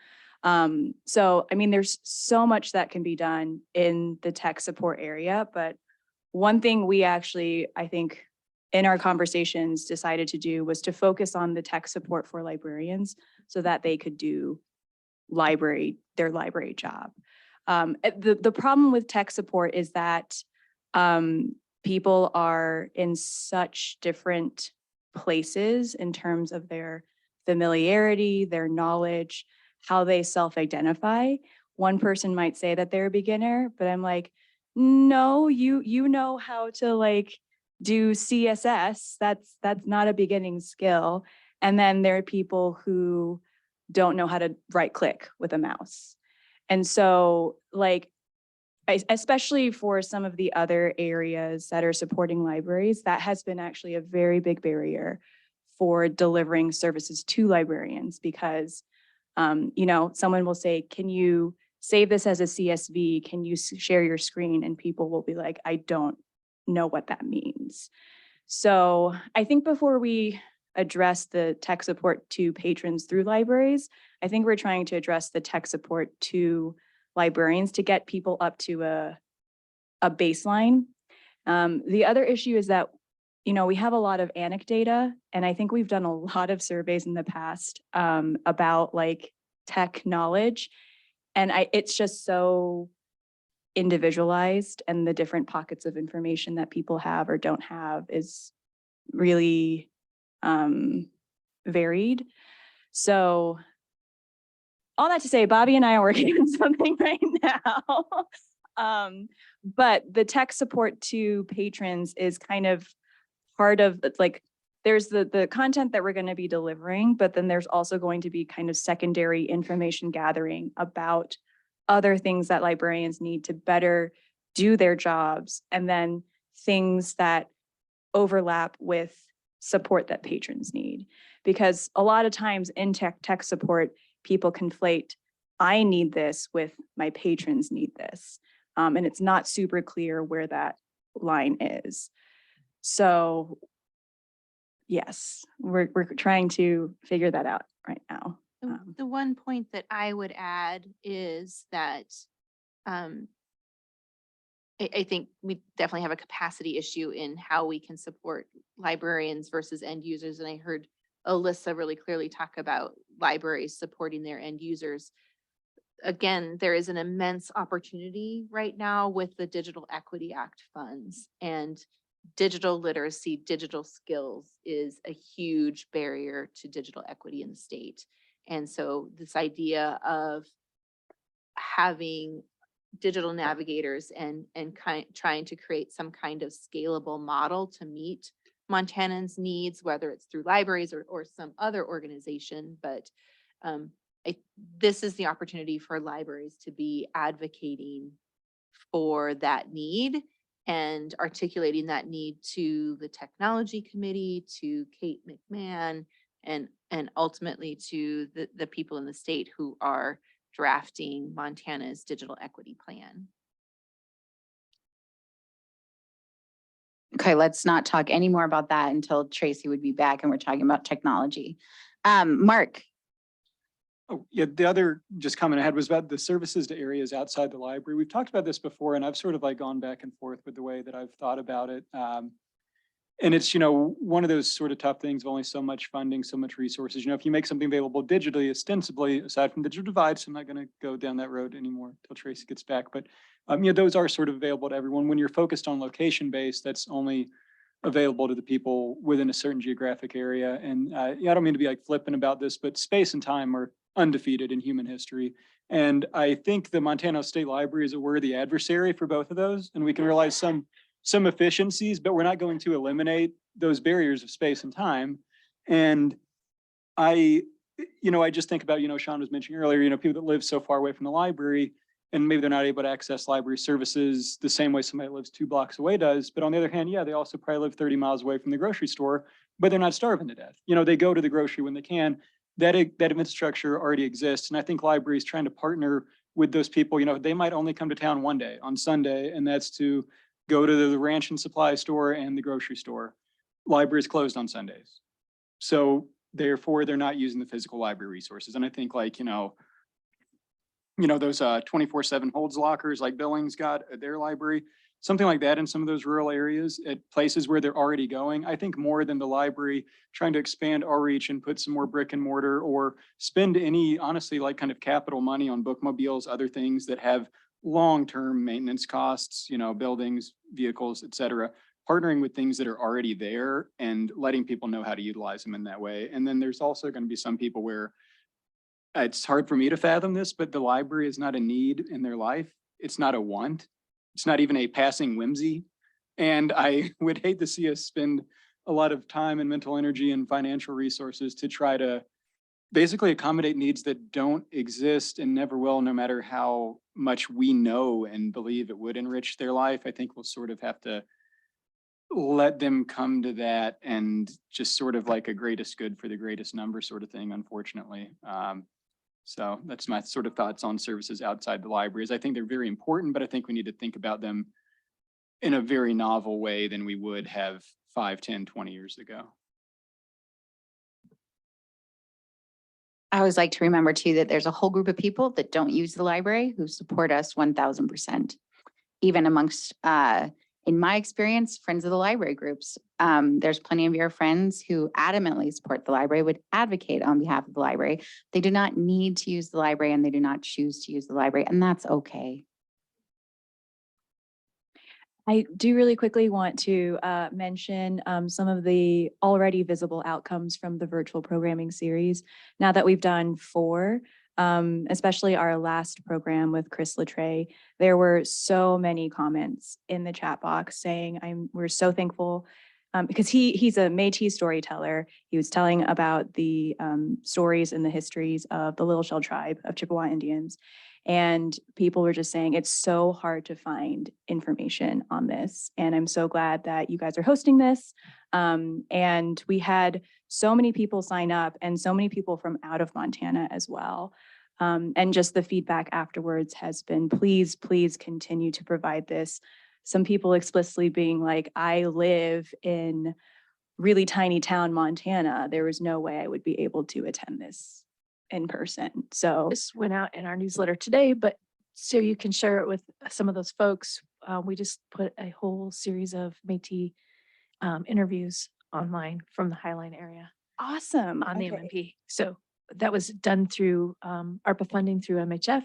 So, there's so much that can be done in the tech support area, but one thing we actually, I think, in our conversations decided to do was to focus on the tech support for librarians so that they could do their library job. The problem with tech support is that people are in such different places in terms of their familiarity, their knowledge, how they self-identify. One person might say that they're a beginner, but I'm like, no, you know how to like do CSS. That's not a beginning skill. And then there are people who don't know how to right click with a mouse. And so like, especially for some of the other areas that are supporting libraries, that has been actually a very big barrier for delivering services to librarians because, someone will say, can you save this as a CSV? Can you share your screen? And people will be like, I don't know what that means. So I think before we address the tech support to patrons through libraries, I think we're trying to address the tech support to librarians to get people up to a baseline. The other issue is that, we have a lot of anecdata, and I think we've done a lot of surveys in the past about like tech knowledge, and it's just so individualized, and the different pockets of information that people have or don't have is really varied. So all that to say, Bobby and I are working on something right now. But the tech support to patrons is kind of part of like, there's the content that we're going to be delivering, but then there's also going to be kind of secondary information gathering about other things that librarians need to better do their jobs, and then things that overlap with support that patrons need. Because a lot of times in tech support, people conflate, I need this with my patrons need this. And it's not super clear where that line is. So yes, we're trying to figure that out right now. The one point that I would add is that I think we definitely have a capacity issue in how we can support librarians versus end users. And I heard Alyssa really clearly talk about libraries supporting their end users. Again, there is an immense opportunity right now with the Digital Equity Act funds, and digital literacy, digital skills is a huge barrier to digital equity in the state. And so this idea of having digital navigators and trying to create some kind of scalable model to meet Montanans' needs, whether it's through libraries or some other organization, but this is the opportunity for libraries to be advocating for that need and articulating that need to the technology committee, to Kate McMahon, and ultimately to the people in the state who are drafting Montana's digital equity plan. Okay, let's not talk any more about that until Tracy would be back and we're talking about technology. Mark. Oh, yeah, the other just comment I had was about the services to areas outside the library. We've talked about this before, and I've sort of like gone back and forth with the way that I've thought about it. And it's, one of those sort of tough things of only so much funding, so much resources. If you make something available digitally, ostensibly, aside from digital divide, so I'm not going to go down that road anymore until Tracy gets back. But, those are sort of available to everyone. When you're focused on location based, that's only available to the people within a certain geographic area. And I don't mean to be like flippant about this, but space and time are undefeated in human history. And I think the Montana State Library is a worthy adversary for both of those. And we can realize some efficiencies, but we're not going to eliminate those barriers of space and time. And I just think about, Sean was mentioning earlier, people that live so far away from the library and maybe they're not able to access library services the same way somebody that lives 2 blocks away does. But on the other hand, yeah, they also probably live 30 miles away from the grocery store, but they're not starving to death. They go to the grocery when they can. That infrastructure already exists. And I think libraries trying to partner with those people, they might only come to town one day on Sunday, and that's to go to the ranch and supply store and the grocery store. Libraries closed on Sundays. So therefore they're not using the physical library resources. And I think those 24/7 holds lockers like Billings got at their library, something like that in some of those rural areas at places where they're already going. I think more than the library trying to expand our reach and put some more brick and mortar or spend any, honestly, like kind of capital money on bookmobiles, other things that have long-term maintenance costs, buildings, vehicles, et cetera, partnering with things that are already there and letting people know how to utilize them in that way. And then there's also going to be some people where it's hard for me to fathom this, but the library is not a need in their life. It's not a want. It's not even a passing whimsy. And I would hate to see us spend a lot of time and mental energy and financial resources to try to basically accommodate needs that don't exist and never will, no matter how much we know and believe it would enrich their life. I think we'll sort of have to let them come to that and just sort of like a greatest good for the greatest number sort of thing, unfortunately. So that's my sort of thoughts on services outside the libraries. I think they're very important, but I think we need to think about them in a very novel way than we would have 5, 10, 20 years ago. I always like to remember too that there's a whole group of people that don't use the library who support us 1000%. Even amongst, in my experience, friends of the library groups. There's plenty of your friends who adamantly support the library, would advocate on behalf of the library. They do not need to use the library and they do not choose to use the library, and that's okay. I do really quickly want to mention some of the already visible outcomes from the virtual programming series. Now that we've done 4, especially our last program with Chris Latre, there were so many comments in the chat box saying we're so thankful because he's a Métis storyteller. He was telling about the stories and the histories of the Little Shell tribe of Chippewa Indians. And people were just saying it's so hard to find information on this. And I'm so glad that you guys are hosting this. And we had so many people sign up and so many people from out of Montana as well. And just the feedback afterwards has been, please continue to provide this. Some people explicitly being like, I live in really tiny town, Montana. There was no way I would be able to attend this in person. So this went out in our newsletter today, but so you can share it with some of those folks. we just put a whole series of Métis interviews online from the Highline area Awesome. on the Okay. MMP. So that was done through ARPA funding through MHF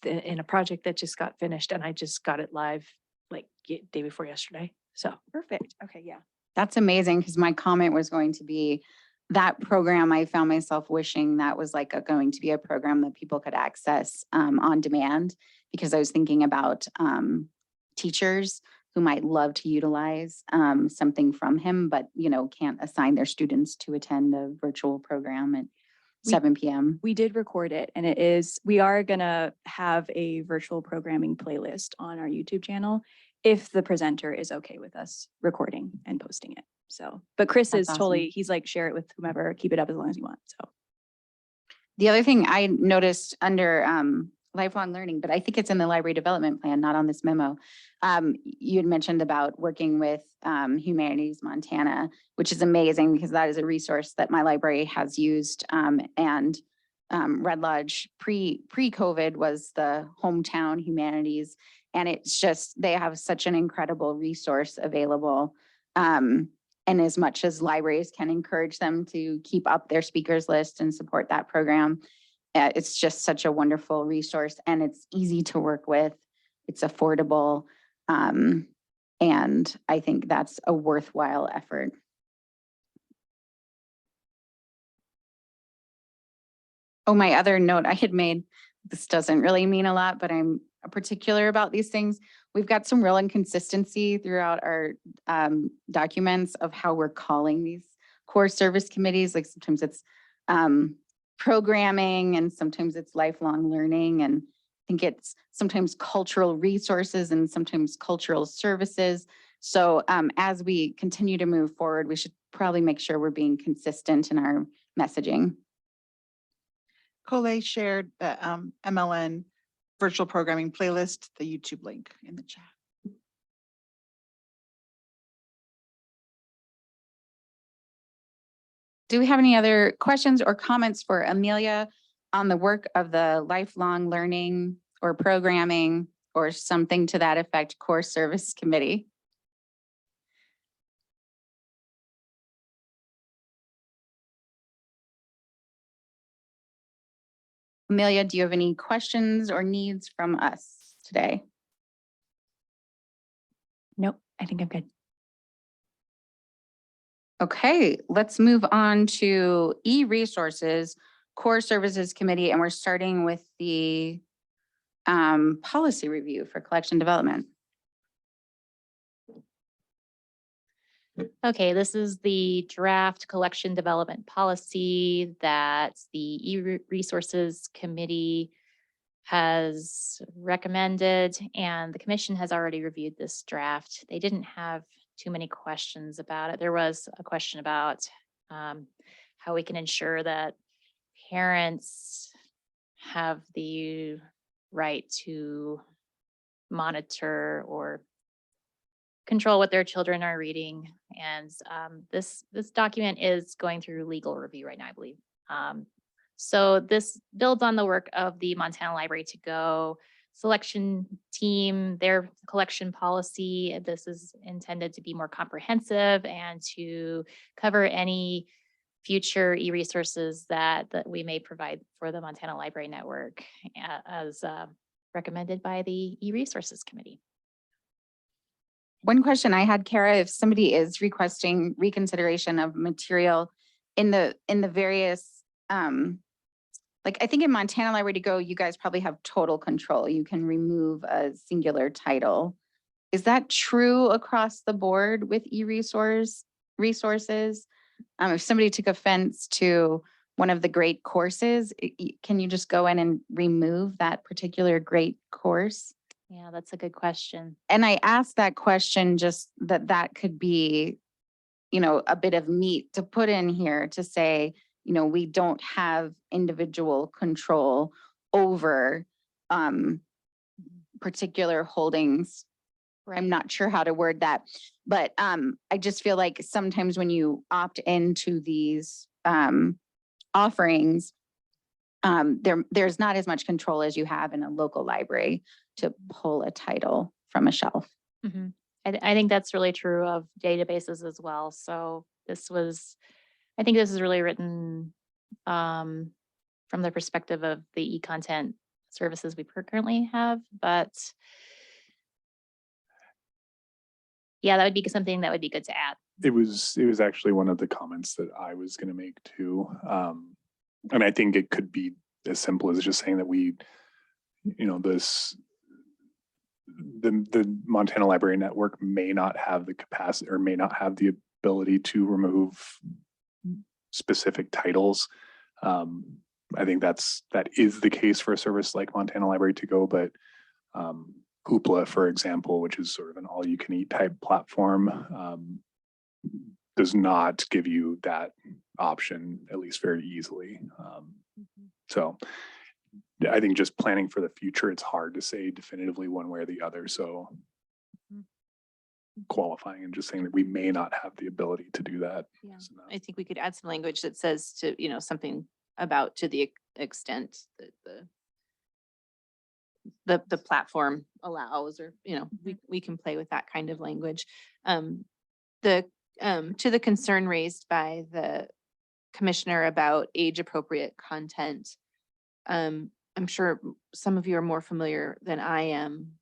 in a project that just got finished, and I just got it live like day before yesterday. So Perfect. Okay, yeah. That's amazing, because my comment was going to be that program, I found myself wishing that was like going to be a program that people could access on demand, because I was thinking about teachers who might love to utilize something from him, but can't assign their students to attend a virtual program at 7 p.m. we did record it, and we are gonna have a virtual programming playlist on our YouTube channel if the presenter is okay with us recording and posting it. So, but Chris That's is totally, awesome. he's like, share it with whomever, keep it up as long as you want. So The other thing I noticed under lifelong learning, but I think it's in the library development plan, not on this memo. You had mentioned about working with Humanities Montana, which is amazing, because that is a resource that my library has used. And Red Lodge pre-COVID was the hometown humanities. And it's just, they have such an incredible resource available. And as much as libraries can encourage them to keep up their speakers list and support that program, it's just such a wonderful resource, and it's easy to work with. It's affordable. And I think that's a worthwhile effort. Oh, my other note I had made, this doesn't really mean a lot, but I'm particular about these things. We've got some real inconsistency throughout our documents of how we're calling these core service committees. Like sometimes it's programming, and sometimes it's lifelong learning, and I think it's sometimes cultural resources and sometimes cultural services. So as we continue to move forward, we should probably make sure we're being consistent in our messaging. Coley shared the MLN virtual programming playlist, the YouTube link in the chat. Do we have any other questions or comments for Amelia on the work of the lifelong learning or programming or something to that effect core service committee? Amelia, do you have any questions or needs from us today? nope, I think I'm good. Okay, let's move on to e-resources, core services committee, and we're starting with the policy review for collection development. Okay, this is the draft collection development policy that the e-resources committee has recommended, and the commission has already reviewed this draft. They didn't have too many questions about it. There was a question about how we can ensure that parents have the right to monitor or control what their children are reading. And this document is going through legal review right now, I believe. So this builds on the work of the Montana Library to Go selection team, their collection policy. This is intended to be more comprehensive and to cover any future e-resources that we may provide for the Montana Library Network as recommended by the e-resources committee. One question I had, Kara, if somebody is requesting reconsideration of material in the various, like I think in Montana Library to Go, you guys probably have total control. You can remove a singular title. Is that true across the board with resources? If somebody took offense to one of the great courses, can you just go in and remove that particular great course? Yeah, that's a good question. And I asked that question just that could be, a bit of meat to put in here to say, we don't have individual control over particular holdings. Right. I'm not sure how to word that, but I just feel like sometimes when you opt into these offerings, there's not as much control as you have in a local library. to pull a title from a shelf. Mhm. I think that's really true of databases as well. So I think this is really written from the perspective of the e-content services we currently have, but yeah, that would be something that would be good to add. It was actually one of the comments that I was going to make too. And I think it could be as simple as just saying that we, you know, the Montana Library Network may not have the capacity or may not have the ability to remove specific titles. I think that is the case for a service like Montana Library to Go, but Hoopla, for example, which is sort of an all-you-can-eat type platform, does not give you that option, at least very easily. So I think just planning for the future, it's hard to say definitively one way or the other. So qualifying and just saying that we may not have the ability to do that. Yeah, I think we could add some language that says to, you know, something about to the extent that the platform allows, or, you know, we can play with that kind of language. To the concern raised by the commissioner about age appropriate content, I'm sure some of you are more familiar than I am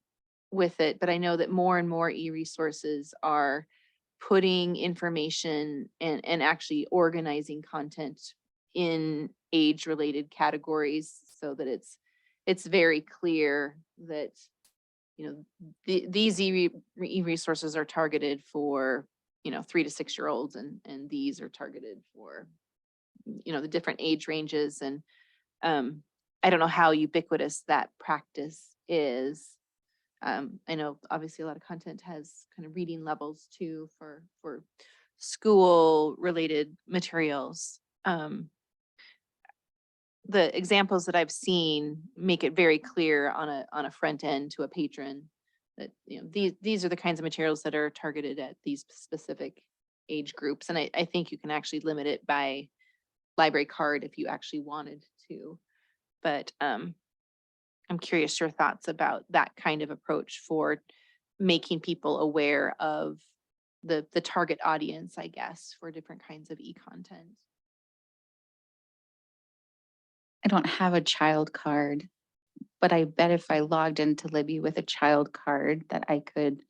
with it, but I know that more and more e-resources are putting information and actually organizing content in age-related categories so that it's very clear that, you know, these e-resources are targeted for, you know, 3 to 6 year olds, and these are targeted for, you know, the different age ranges. And I don't know how ubiquitous that practice is. I know obviously a lot of content has kind of reading levels too for school related materials. The examples that I've seen make it very clear on a front end to a patron that, you know, these are the kinds of materials that are targeted at these specific age groups. And I think you can actually limit it by library card if you actually wanted to. But I'm curious your thoughts about that kind of approach for making people aware of the target audience, I guess, for different kinds of e-content. I don't have a child card, but I bet if I logged into Libby with a child card that I could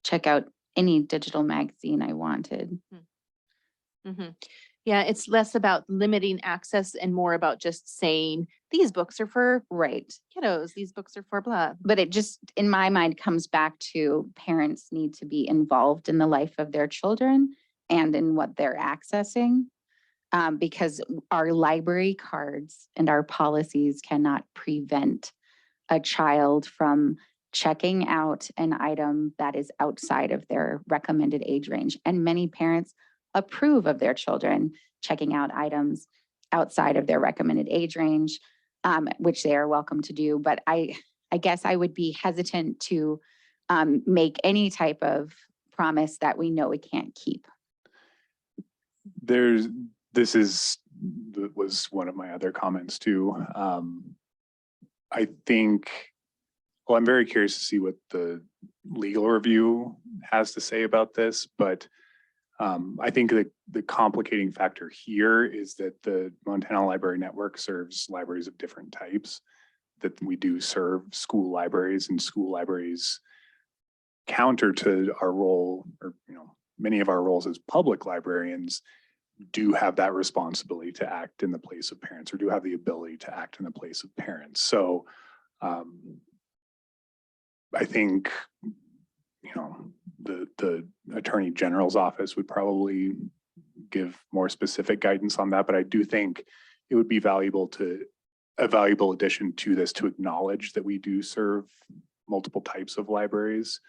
check out any digital magazine I wanted. Yeah, it's less about limiting access and more about just saying these books are for kiddos, these books are for blah. But it just, in my mind, comes back to parents need to be involved in the life of their children and in what they're accessing. Because our library cards and our policies cannot prevent a child from checking out an item that is outside of their recommended age range. And many parents approve of their children checking out items outside of their recommended age range, which they are welcome to do. But I guess I would be hesitant to make any type of promise that we know we can't keep. This was one of my other comments too. I think, well, I'm very curious to see what the legal review has to say about this, but I think that the complicating factor here is that the Montana Library Network serves libraries of different types, that we do serve school libraries, and school libraries, counter to our role, or, you know, many of our roles as public librarians, do have that responsibility to act in the place of parents, or do have the ability to act in the place of parents. So I think, you know, the Attorney General's office would probably give more specific guidance on that, but I do think it would be a valuable addition to this to acknowledge that we do serve multiple types of libraries,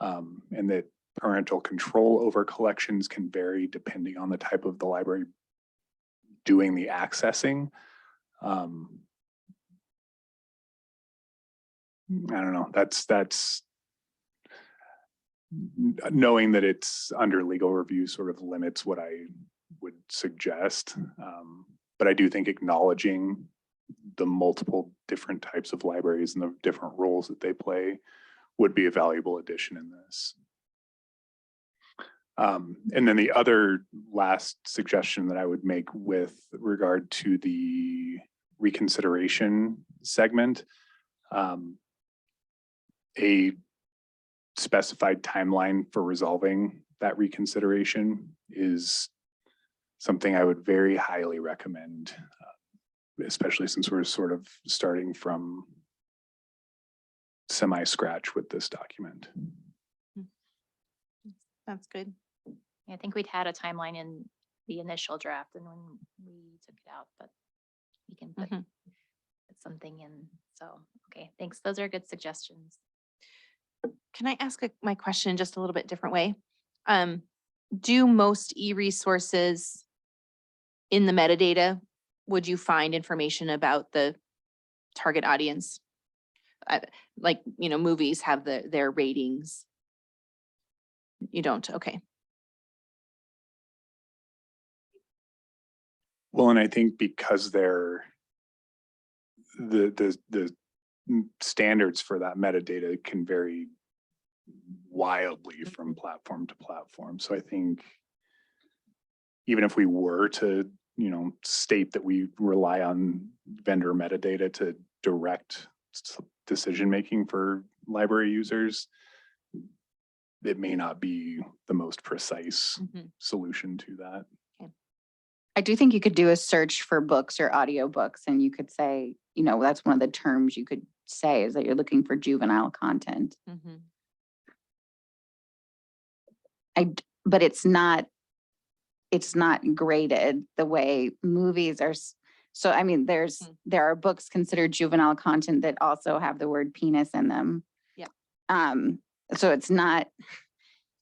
and that parental control over collections can vary depending on the type of the library doing the accessing. I don't know, that's knowing that it's under legal review sort of limits what I would suggest. But I do think acknowledging the multiple different types of libraries and the different roles that they play would be a valuable addition in this. And then the other last suggestion that I would make with regard to the reconsideration segment, a specified timeline for resolving that reconsideration is something I would very highly recommend, especially since we're sort of starting from semi-scratch with this document. That's good. I think we'd had a timeline in the initial draft and when we took it out, but we can put something in. So, okay, thanks. Those are good suggestions. Can I ask my question just a little bit different way? Do most e-resources in the metadata, would you find information about the target audience? Like, movies have their ratings. You don't, okay. Well, and I think because the standards for that metadata can vary wildly from platform to platform. So I think even if we were to, state that we rely on vendor metadata to direct decision-making for library users, it may not be the most precise solution to that. I do think you could do a search for books or audiobooks, and you could say, that's one of the terms you could say is that you're looking for juvenile content. But it's not graded the way movies are. So, I mean, there are books considered juvenile content that also have the word penis in them. Yeah. So it's not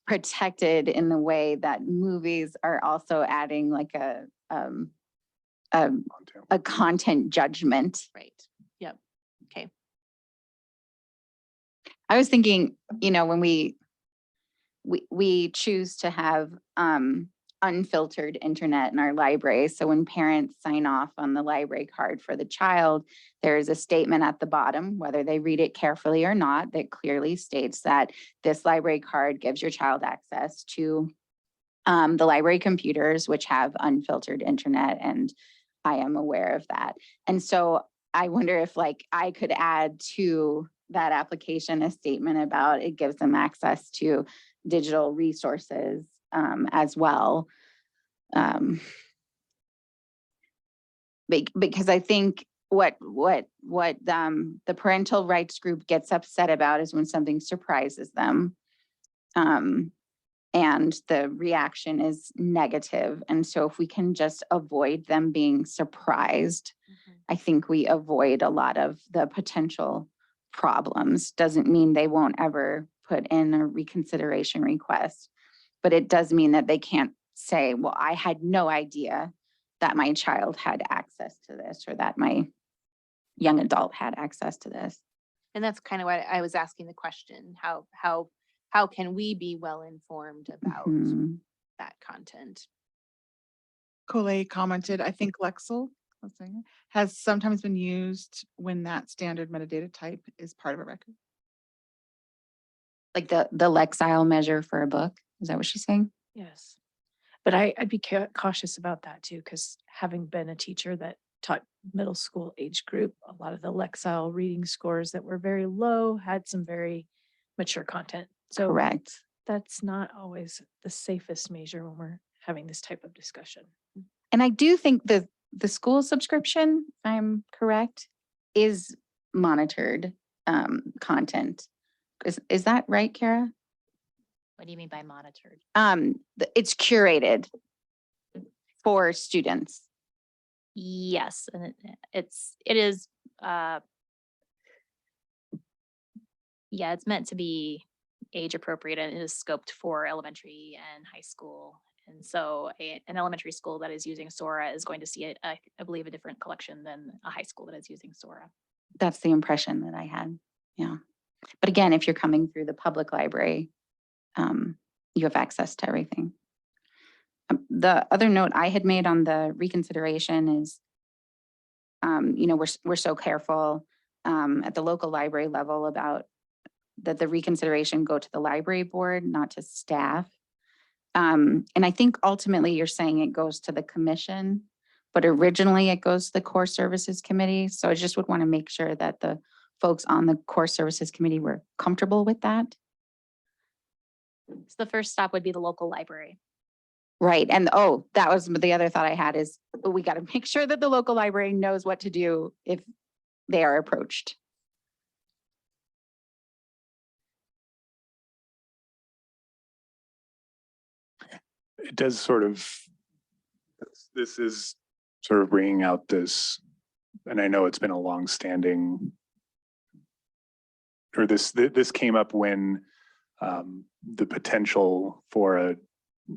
protected in the way that movies are also adding like a content judgment. Right. Yep. Okay. I was thinking, when we choose to have unfiltered internet in our library. So when parents sign off on the library card for the child, there's a statement at the bottom, whether they read it carefully or not, that clearly states that this library card gives your child access to the library computers, which have unfiltered internet, and I am aware of that. And so I wonder if I could add to that application a statement about it gives them access to digital resources as well. Because I think what the parental rights group gets upset about is when something surprises them. And the reaction is negative. And so if we can just avoid them being surprised, I think we avoid a lot of the potential problems. Doesn't mean they won't ever put in a reconsideration request, but it does mean that they can't say, well, I had no idea that my child had access to this or that my young adult had access to this. And that's kind of why I was asking the question, how can we be well informed about that content? Coley commented, I think Lexel has sometimes been used when that standard metadata type is part of a record. Like the Lexile measure for a book. Is that what she's saying? Yes. But I'd be cautious about that too, because having been a teacher that taught middle school age group, a lot of the Lexile reading scores that were very low had some very mature content. So correct. That's not always the safest measure when we're having this type of discussion. And I do think the school subscription, if I'm correct, is monitored content. Is that right, Kara? What do you mean by monitored? It's curated for students. Yes, and it is. Yeah, it's meant to be age appropriate and it is scoped for elementary and high school. And so an elementary school that is using Sora is going to see it, I believe, a different collection than a high school that is using Sora. That's the impression that I had. Yeah. But again, if you're coming through the public library, you have access to everything. The other note I had made on the reconsideration is, we're so careful at the local library level about that the reconsideration go to the library board, not to staff. And I think ultimately you're saying it goes to the commission, but originally it goes to the core services committee. So I just would want to make sure that the folks on the core services committee were comfortable with that. So the first stop would be the local library. Right. And oh, that was the other thought I had is we got to make sure that the local library knows what to do if they are approached. It does sort of, this is sort of bringing out this, and I know it's been a long-standing, or this came up when the potential for a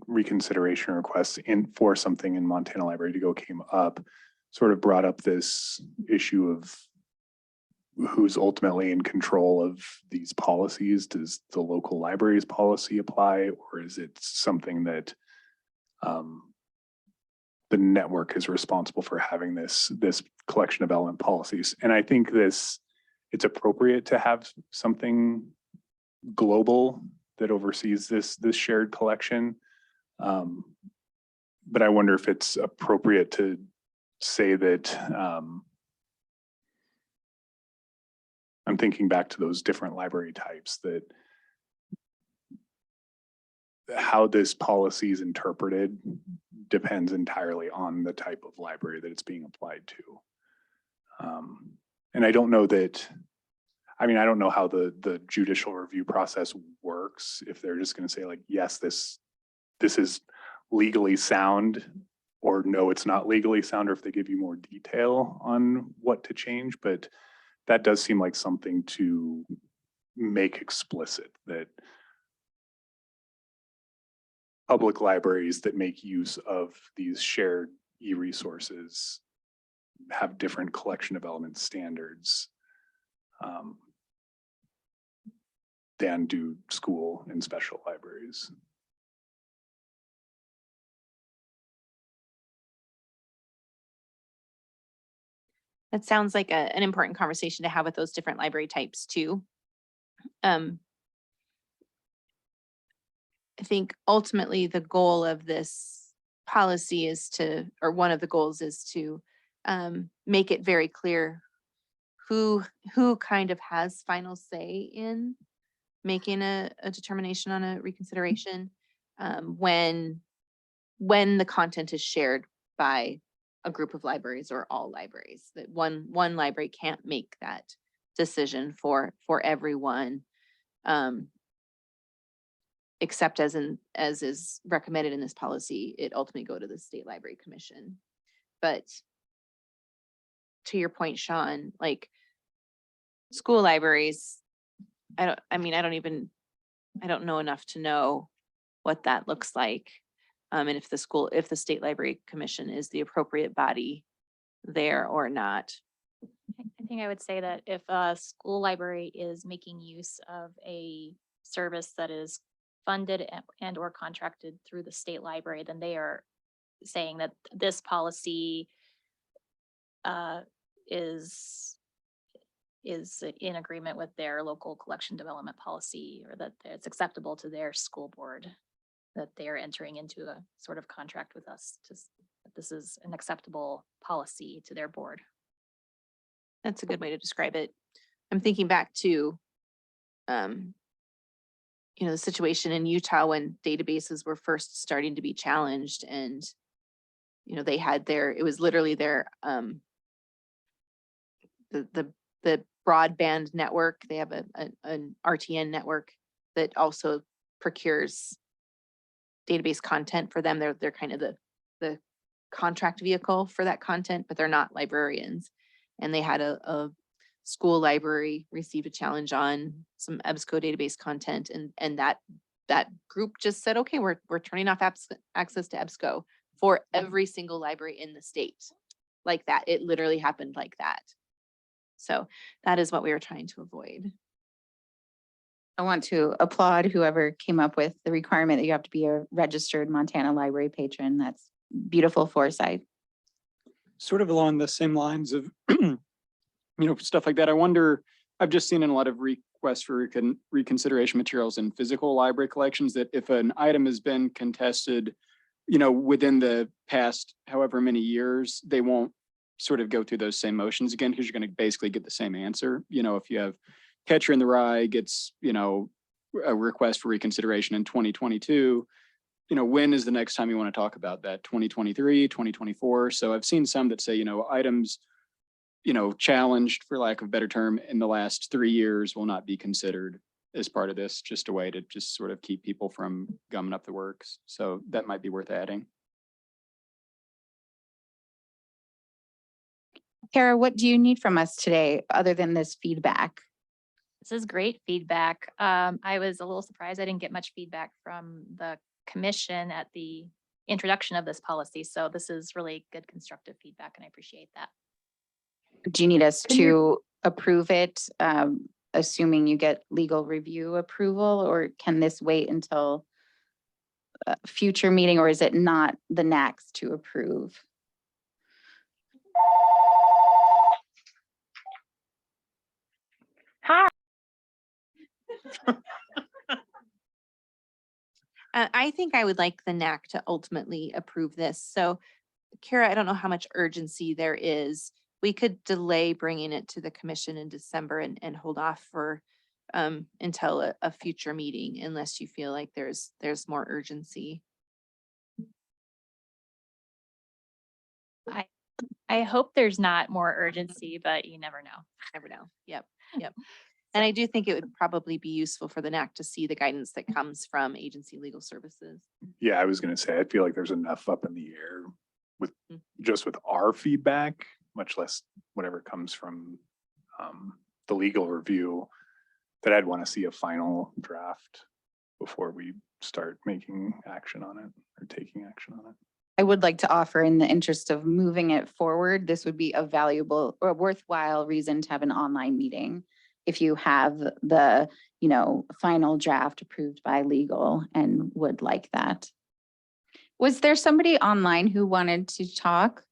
reconsideration request for something in Montana Library to Go came up, sort of brought up this issue of who's ultimately in control of these policies. Does the local library's policy apply, or is it something that the network is responsible for having this collection development policies? And I think it's appropriate to have something global that oversees this shared collection. But I wonder if it's appropriate to say that I'm thinking back to those different library types, that how this policy is interpreted depends entirely on the type of library that it's being applied to. And I don't know that, I mean, I don't know how the judicial review process works, if they're just going to say like, yes, this is legally sound, or no, it's not legally sound, or if they give you more detail on what to change. But that does seem like something to make explicit, that public libraries that make use of these shared e-resources have different collection development standards than do school and special libraries. That sounds like an important conversation to have with those different library types too. I think ultimately the goal of this policy is to, or one of the goals is to make it very clear who kind of has final say in making a determination on a reconsideration when the content is shared by a group of libraries or all libraries. That one library can't make that decision for everyone, except as is recommended in this policy, it ultimately go to the State Library Commission. But to your point, Sean, like school libraries, I don't know enough to know what that looks like. And if the State Library Commission is the appropriate body there or not. I think I would say that if a school library is making use of a service that is funded and or contracted through the state library, then they are saying that this policy is in agreement with their local collection development policy, or that it's acceptable to their school board, that they're entering into a sort of contract with us that this is an acceptable policy to their board. That's a good way to describe it. I'm thinking back to, the situation in Utah when databases were first starting to be challenged, and, they had it was literally their, the broadband network. They have an RTN network that also procures database content for them. They're kind of the contract vehicle for that content, but they're not librarians. And they had a school library received a challenge on some EBSCO database content, and that group just said, okay, we're turning off access to EBSCO for every single library in the state. Like that, it literally happened like that. So that is what we were trying to avoid. I want to applaud whoever came up with the requirement that you have to be a registered Montana library patron. That's beautiful foresight. Sort of along the same lines of stuff like that. I wonder, I've just seen in a lot of requests for reconsideration materials in physical library collections that if an item has been contested, within the past however many years, they won't sort of go through those same motions again, because you're going to basically get the same answer. If you have Catcher in the Rye gets, a request for reconsideration in 2022, when is the next time you want to talk about that? 2023, 2024. So I've seen some that say, items, challenged, for lack of a better term, in the last 3 years will not be considered as part of this, just a way to just sort of keep people from gumming up the works. So that might be worth adding. Kara, what do you need from us today other than this feedback? This is great feedback. I was a little surprised I didn't get much feedback from the commission at the introduction of this policy. So this is really good constructive feedback and I appreciate that. Do you need us to approve it, assuming you get legal review approval, or can this wait until a future meeting, or is it not the NAC's to approve? Hi. I think I would like the NAC to ultimately approve this. So Kara, I don't know how much urgency there is. We could delay bringing it to the commission in December and hold off for until a future meeting, unless you feel like there's more urgency. I hope there's not more urgency, but you never know. Never know. Yep. And I do think it would probably be useful for the NAC to see the guidance that comes from agency legal services. Yeah, I was gonna say, I feel like there's enough up in the air with just with our feedback, much less whatever comes from the legal review, that I'd want to see a final draft before we start making action on it or taking action on it. I would like to offer, in the interest of moving it forward, this would be a valuable or worthwhile reason to have an online meeting. If you have the, final draft approved by legal and would like that. Was there somebody online who wanted to talk?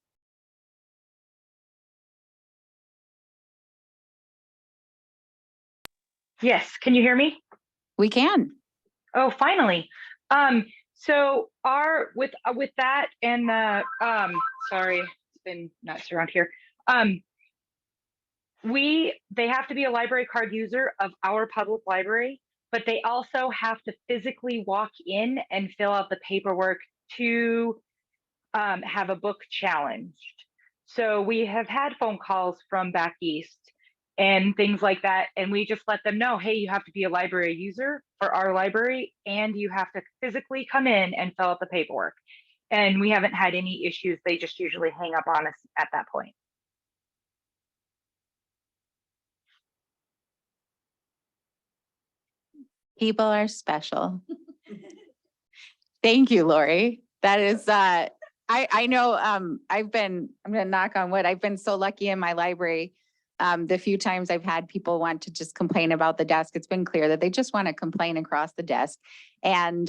Yes, can you hear me? We can. Oh, finally. So with that and the sorry, it's been nuts around here. They have to be a library card user of our public library, but they also have to physically walk in and fill out the paperwork to have a book challenged. So we have had phone calls from back east and things like that. And we just let them know, hey, you have to be a library user for our library and you have to physically come in and fill out the paperwork. And we haven't had any issues. They just usually hang up on us at that point. People are special. Thank you, Lori. That is, I know, I'm gonna knock on wood. I've been so lucky in my library. The few times I've had people want to just complain about the desk, it's been clear that they just want to complain across the desk. And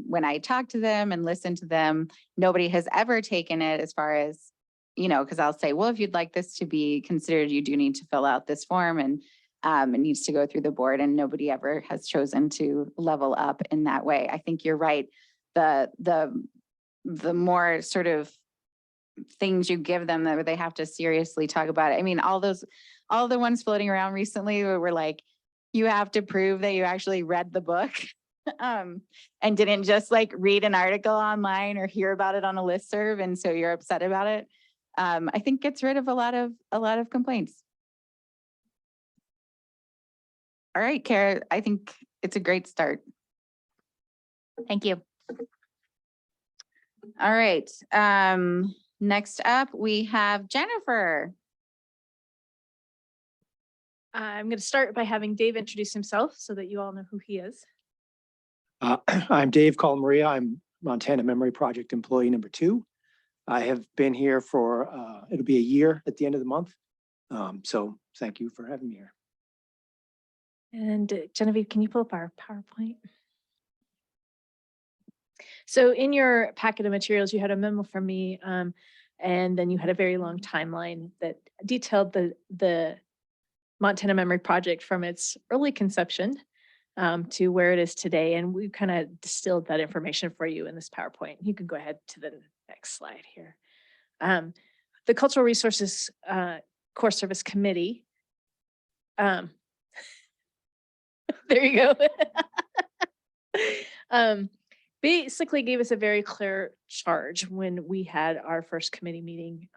when I talk to them and listen to them, nobody has ever taken it as far as, because I'll say, well, if you'd like this to be considered, you do need to fill out this form and it needs to go through the board, and nobody ever has chosen to level up in that way. I think you're right. The more sort of things you give them that they have to seriously talk about it. I mean, all the ones floating around recently where we're like, you have to prove that you actually read the book and didn't just like read an article online or hear about it on a listserv, and so you're upset about it. I think gets rid of a lot of complaints. All right, Kara, I think it's a great start. Thank you. All right. Next up, we have Jennifer. I'm going to start by having Dave introduce himself so that you all know who he is. I'm Dave Maria. I'm Montana Memory Project employee number 2. I have been here for, it'll be a year at the end of the month. So thank you for having me here. And Genevieve, can you pull up our PowerPoint? So in your packet of materials, you had a memo from me, and then you had a very long timeline that detailed the Montana Memory Project from its early conception to where it is today. And we kind of distilled that information for you in this PowerPoint. You can go ahead to the next slide here. The Cultural Resources Core Service Committee. There you go. Basically gave us a very clear charge when we had our first committee meeting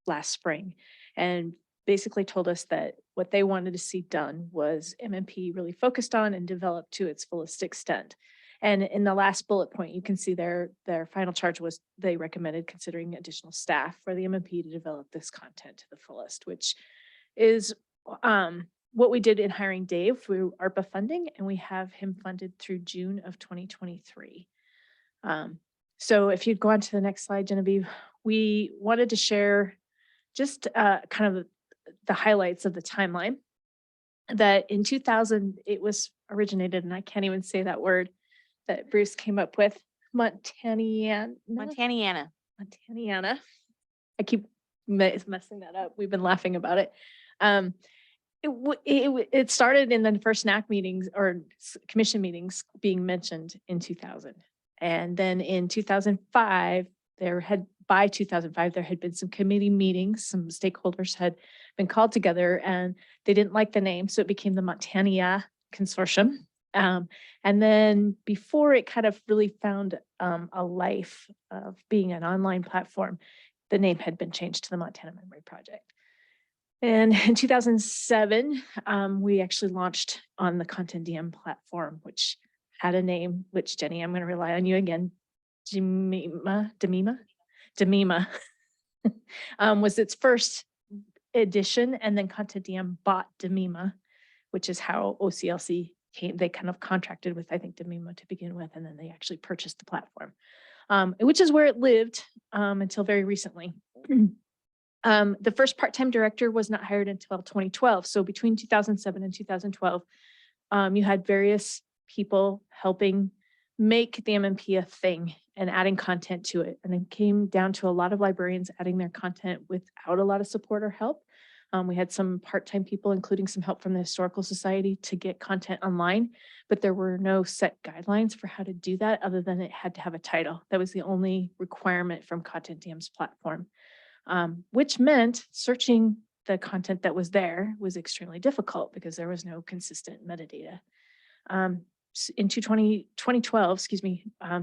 last spring, and basically told us that what they wanted to see done was MMP really focused on and developed to its fullest extent. And in the last bullet point, you can see their final charge was they recommended considering additional staff for the MMP to develop this content to the fullest, which is what we did in hiring Dave through ARPA funding, and we have him funded through June of 2023. So if you'd go on to the next slide, Genevieve, we wanted to share just kind of the highlights of the timeline. That in 2000, it was originated, and I can't even say that word that Bruce came up with, Montaniana. I keep messing that up. We've been laughing about it. It started in the first NAC meetings or commission meetings being mentioned in 2000. And then in 2005, by 2005, there had been some committee meetings, some stakeholders had been called together and they didn't like the name. So it became the Montania Consortium. And then before it kind of really found a life of being an online platform, the name had been changed to the Montana Memory Project. And in 2007, we actually launched on the Content DM platform, which had a name, which Jenny, I'm going to rely on you again. Demima was its first edition, and then Content DM bought Demima, which is how OCLC came. They kind of contracted with, I think, Demima to begin with, and then they actually purchased the platform, which is where it lived until very recently. The first part-time director was not hired until 2012. So between 2007 and 2012, you had various people helping make the MMP a thing and adding content to it. And it came down to a lot of librarians adding their content without a lot of support or help. We had some part-time people, including some help from the Historical Society to get content online, but there were no set guidelines for how to do that other than it had to have a title. That was the only requirement from Content DM's platform, which meant searching the content that was there was extremely difficult because there was no consistent metadata. In 2012,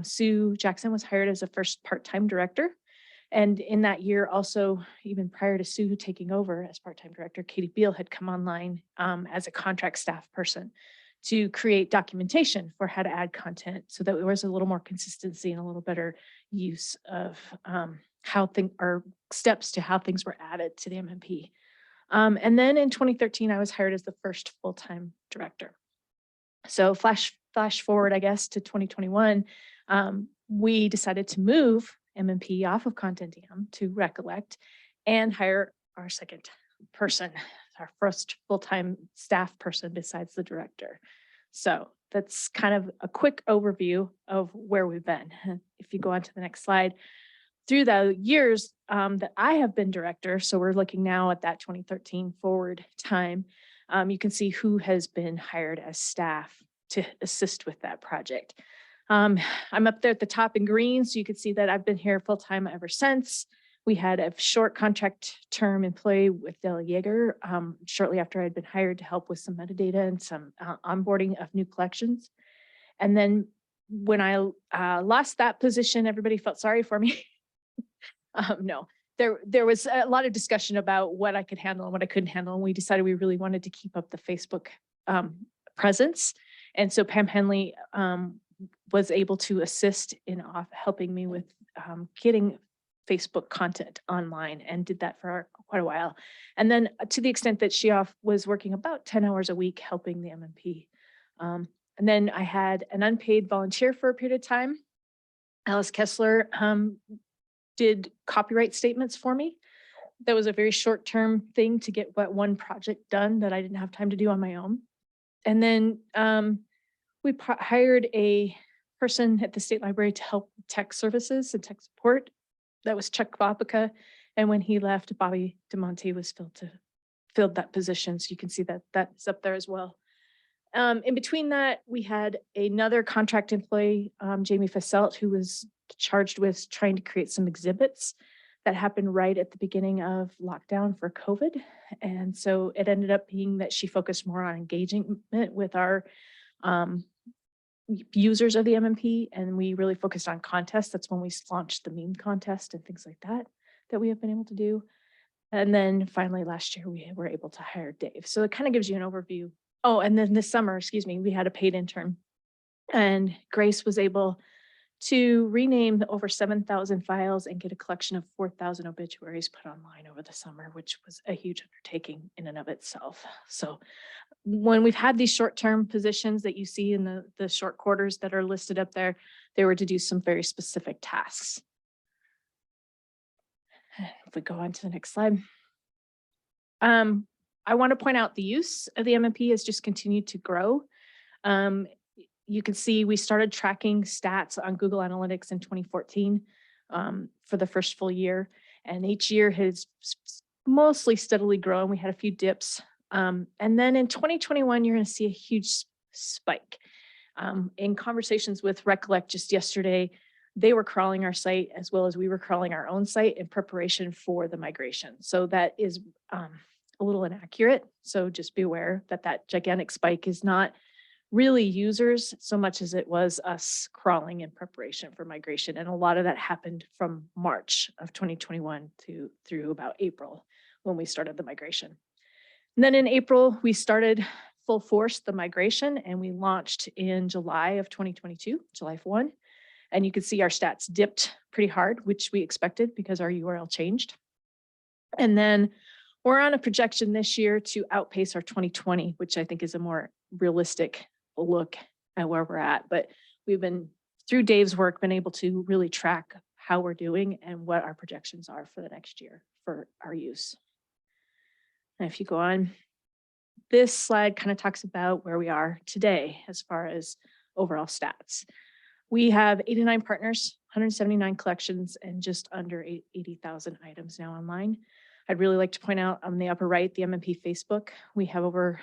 Sue Jackson was hired as a first part-time director. And in that year, also, even prior to Sue taking over as part-time director, Katie Beal had come online as a contract staff person to create documentation for how to add content so that there was a little more consistency and a little better use of steps to how things were added to the MMP. And then in 2013, I was hired as the first full-time director. So flash forward, I guess, to 2021, we decided to move MMP off of Content DM to Recollect and hire our second person, our first full-time staff person besides the director. So that's kind of a quick overview of where we've been. If you go on to the next slide, through the years that I have been director, so we're looking now at that 2013 forward time, you can see who has been hired as staff to assist with that project. I'm up there at the top in green, so you can see that I've been here full-time ever since. We had a short contract term employee with Della Yeager shortly after I'd been hired to help with some metadata and some onboarding of new collections. And then when I lost that position, everybody felt sorry for me. No, there was a lot of discussion about what I could handle and what I couldn't handle. And we decided we really wanted to keep up the Facebook presence. And so Pam Henley was able to assist in helping me with getting Facebook content online, and did that for quite a while. And then to the extent that she was working about 10 hours a week helping the MMP. And then I had an unpaid volunteer for a period of time. Alice Kessler did copyright statements for me. That was a very short-term thing to get one project done that I didn't have time to do on my own. And then we hired a person at the State Library to help tech services and tech support. That was Chuck Vapica. And when he left, Bobby DeMonte was filled that position. So you can see that that's up there as well. In between that, we had another contract employee, Jamie Fasselt, who was charged with trying to create some exhibits that happened right at the beginning of lockdown for COVID. And so it ended up being that she focused more on engagement with our users of the MMP, and we really focused on contests. That's when we launched the meme contest and things like that we have been able to do. And then finally last year we were able to hire Dave. So it kind of gives you an overview. Oh, and then this summer, excuse me, we had a paid intern, and Grace was able to rename over 7,000 files and get a collection of 4,000 obituaries put online over the summer, which was a huge undertaking in and of itself. So when we've had these short-term positions that you see in the short quarters that are listed up there, they were to do some very specific tasks. If we go on to the next slide. I want to point out the use of the MMP has just continued to grow. You can see we started tracking stats on Google Analytics in 2014 for the first full year. And each year has mostly steadily grown. We had a few dips. And then in 2021, you're going to see a huge spike. In conversations with Recollect just yesterday, they were crawling our site as well as we were crawling our own site in preparation for the migration. So that is a little inaccurate. So just be aware that that gigantic spike is not really users so much as it was us crawling in preparation for migration. And a lot of that happened from March of 2021 through about April when we started the migration. And then in April, we started full force the migration, and we launched in July of 2022, July 1. And you can see our stats dipped pretty hard, which we expected because our URL changed. And then we're on a projection this year to outpace our 2020, which I think is a more realistic look at where we're at. But we've been, through Dave's work, been able to really track how we're doing and what our projections are for the next year for our use. And if you go on, this slide kind of talks about where we are today as far as overall stats. We have 89 partners, 179 collections, and just under 80,000 items now online. I'd really like to point out on the upper right, the MMP Facebook, we have over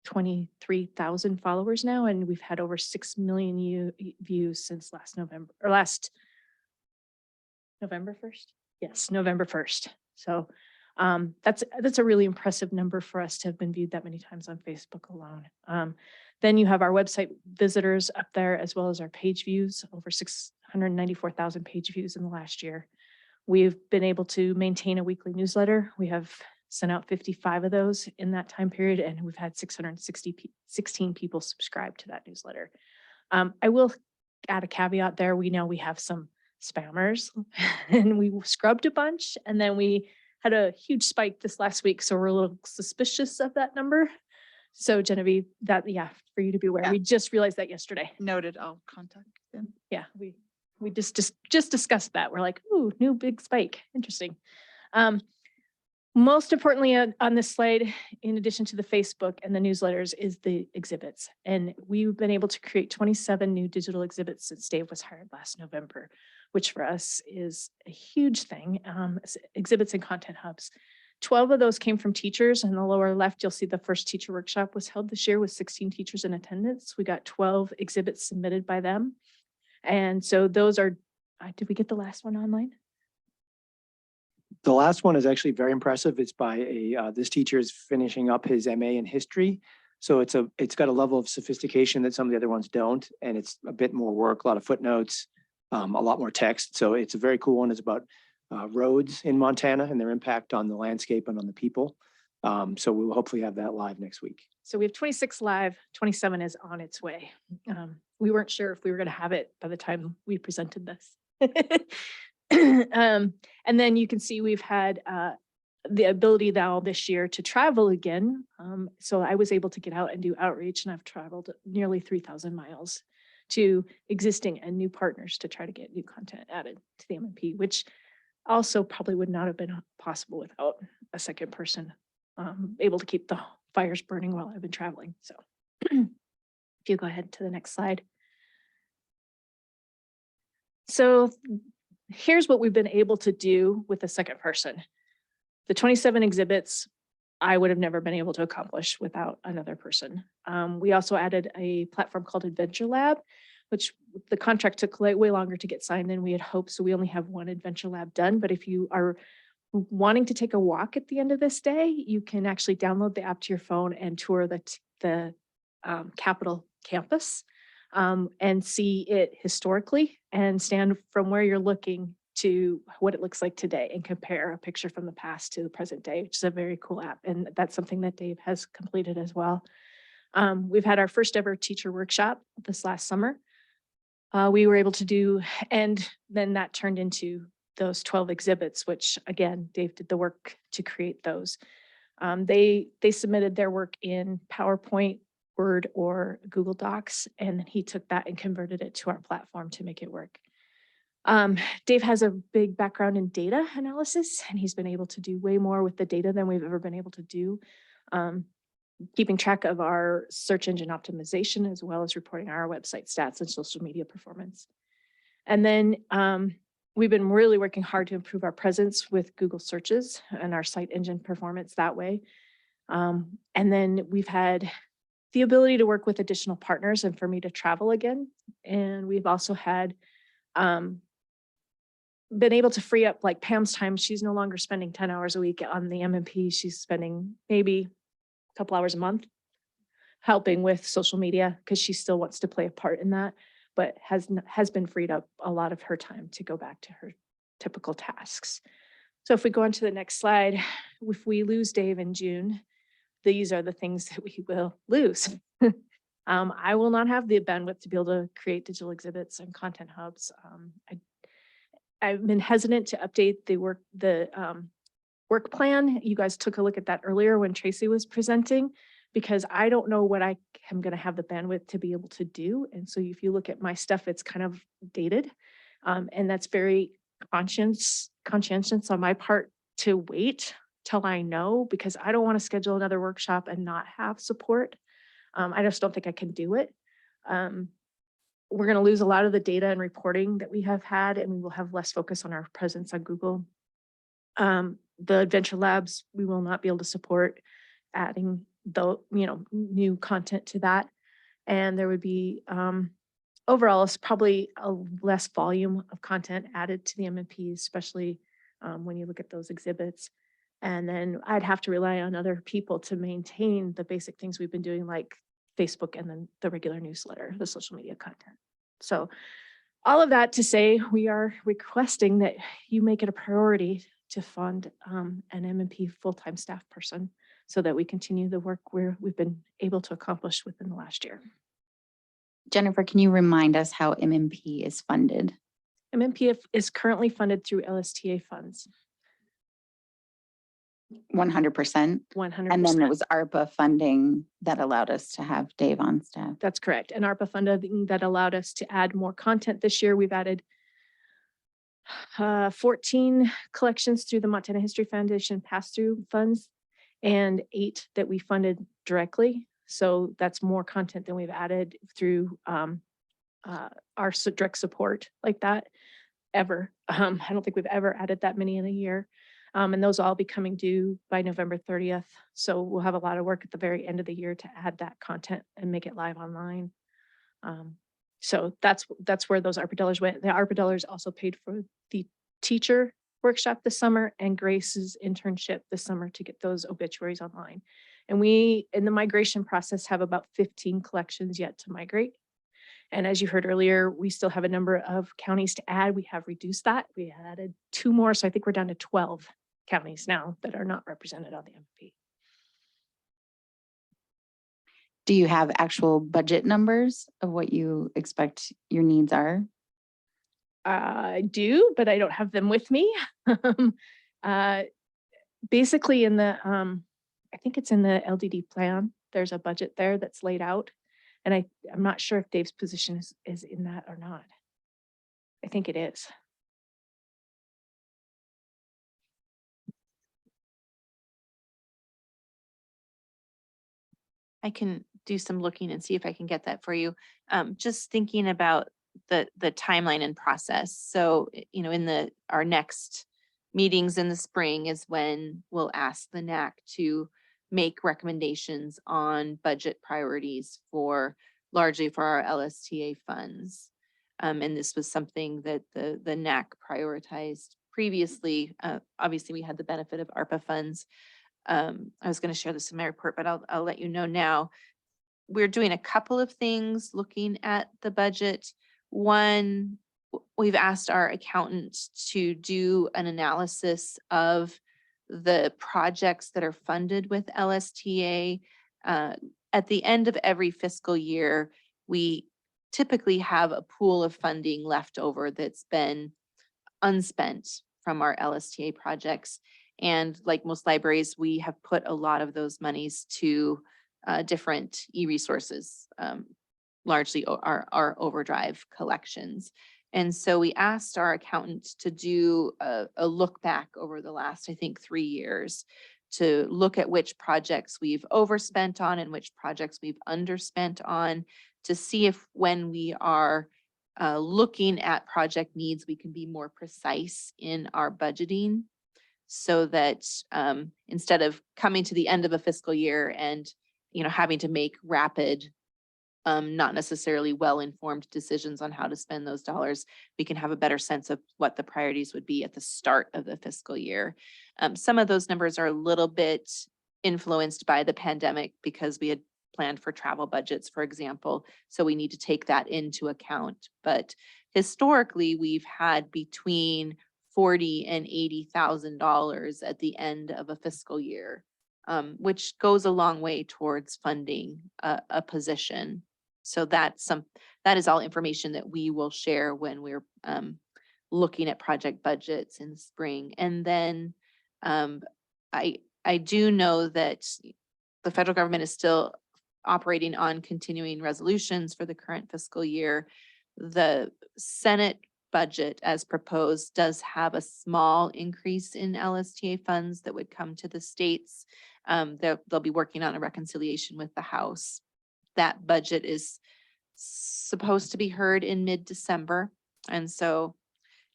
23,000 followers now, and we've had over 6 million views since last November 1st? Yes, November 1st. So that's a really impressive number for us to have been viewed that many times on Facebook alone. Then you have our website visitors up there, as well as our page views, over 694,000 page views in the last year. We've been able to maintain a weekly newsletter. We have sent out 55 of those in that time period, and we've had 616 people subscribe to that newsletter. I will add a caveat there. We know we have some spammers and we scrubbed a bunch, and then we had a huge spike this last week. So we're a little suspicious of that number. So Genevieve, for you to be aware, we just realized that yesterday. Noted, I'll contact them. Yeah, we just discussed that. We're like, ooh, new big spike, interesting. Most importantly on this slide, in addition to the Facebook and the newsletters, is the exhibits. And we've been able to create 27 new digital exhibits since Dave was hired last November, which for us is a huge thing. Exhibits and content hubs. 12 of those came from teachers. In the lower left, you'll see the first teacher workshop was held this year with 16 teachers in attendance. We got 12 exhibits submitted by them. And so those are, did we get the last one online? The last one is actually very impressive. It's by this teacher is finishing up his MA in history. So it's got a level of sophistication that some of the other ones don't. And it's a bit more work, a lot of footnotes, a lot more text. So it's a very cool one. It's about roads in Montana and their impact on the landscape and on the people. So we'll hopefully have that live next week. So we have 26 live, 27 is on its way. We weren't sure if we were going to have it by the time we presented this. And then you can see we've had the ability now this year to travel again. So I was able to get out and do outreach, and I've traveled nearly 3,000 miles to existing and new partners to try to get new content added to the MMP, which also probably would not have been possible without a second person able to keep the fires burning while I've been traveling. So if you go ahead to the next slide. So here's what we've been able to do with the second person. The 27 exhibits, I would have never been able to accomplish without another person. We also added a platform called Adventure Lab, which the contract took way longer to get signed than we had hoped. So we only have one Adventure Lab done. But if you are wanting to take a walk at the end of this day, you can actually download the app to your phone and tour the Capitol campus and see it historically and stand from where you're looking to what it looks like today and compare a picture from the past to the present day, which is a very cool app. And that's something that Dave has completed as well. We've had our first ever teacher workshop this last summer. We were able to do, and then that turned into those 12 exhibits, which again, Dave did the work to create those. They submitted their work in PowerPoint, Word, or Google Docs, and he took that and converted it to our platform to make it work. Dave has a big background in data analysis, and he's been able to do way more with the data than we've ever been able to do. Keeping track of our search engine optimization, as well as reporting our website stats and social media performance. And then we've been really working hard to improve our presence with Google searches and our site engine performance that way. And then we've had the ability to work with additional partners and for me to travel again. And we've also had been able to free up like Pam's time. She's no longer spending 10 hours a week on the MMP. She's spending maybe a couple hours a month helping with social media because she still wants to play a part in that, but has been freed up a lot of her time to go back to her typical tasks. So if we go on to the next slide, if we lose Dave in June, these are the things that we will lose. I will not have the bandwidth to be able to create digital exhibits and content hubs. I've been hesitant to update the work plan. You guys took a look at that earlier when Tracy was presenting, because I don't know what I am going to have the bandwidth to be able to do. And so if you look at my stuff, it's kind of dated. And that's very conscientious on my part to wait till I know, because I don't want to schedule another workshop and not have support. I just don't think I can do it. We're going to lose a lot of the data and reporting that we have had, and we will have less focus on our presence on Google. The Adventure Labs, we will not be able to support adding new content to that. And there would be, overall, it's probably a less volume of content added to the MMP, especially when you look at those exhibits. And then I'd have to rely on other people to maintain the basic things we've been doing, like Facebook and then the regular newsletter, the social media content. So all of that to say, we are requesting that you make it a priority to fund an MMP full-time staff person so that we continue the work we've been able to accomplish within the last year. Jennifer, can you remind us how MMP is funded? MMP is currently funded through LSTA funds. 100%. 100%. And then it was ARPA funding that allowed us to have Dave on staff. That's correct. And ARPA funding that allowed us to add more content this year. We've added 14 collections through the Montana History Foundation pass-through funds and 8 that we funded directly. So that's more content than we've added through our direct support like that ever. I don't think we've ever added that many in a year. And those will all be coming due by November 30th. So we'll have a lot of work at the very end of the year to add that content and make it live online. So that's where those ARPA dollars went. The ARPA dollars also paid for the teacher workshop this summer and Grace's internship this summer to get those obituaries online. And we, in the migration process, have about 15 collections yet to migrate. And as you heard earlier, we still have a number of counties to add. We have reduced that. We added 2 more. So I think we're down to 12 counties now that are not represented on the MP. Do you have actual budget numbers of what you expect your needs are? I do, but I don't have them with me. Basically in the, I think it's in the LDD plan, there's a budget there that's laid out. And I'm not sure if Dave's position is in that or not. I think it is. I can do some looking and see if I can get that for you. Just thinking about the timeline and process. So, in our next meetings in the spring is when we'll ask the NAC to make recommendations on budget priorities largely for our LSTA funds. And this was something that the NAC prioritized previously. Obviously, we had the benefit of ARPA funds. I was going to share this in my report, but I'll let you know now. We're doing a couple of things looking at the budget. One, we've asked our accountant to do an analysis of the projects that are funded with LSTA. At the end of every fiscal year, we typically have a pool of funding left over that's been unspent from our LSTA projects. And like most libraries, we have put a lot of those monies to different e-resources, largely our overdrive collections. And so we asked our accountant to do a look back over the last, I think, 3 years to look at which projects we've overspent on and which projects we've underspent on, to see if when we are looking at project needs, we can be more precise in our budgeting, so that instead of coming to the end of a fiscal year and having to make rapid, not necessarily well-informed decisions on how to spend those dollars, we can have a better sense of what the priorities would be at the start of the fiscal year. Some of those numbers are a little bit influenced by the pandemic because we had planned for travel budgets, for example, so we need to take that into account. But historically, we've had between $40,000 and $80,000 at the end of a fiscal year, which goes a long way towards funding a position. So that is all information that we will share when we're looking at project budgets in spring. And then I do know that the federal government is still operating on continuing resolutions for the current fiscal year. The Senate budget as proposed does have a small increase in LSTA funds that would come to the states. They'll be working on a reconciliation with the House. That budget is supposed to be heard in mid-December. And so,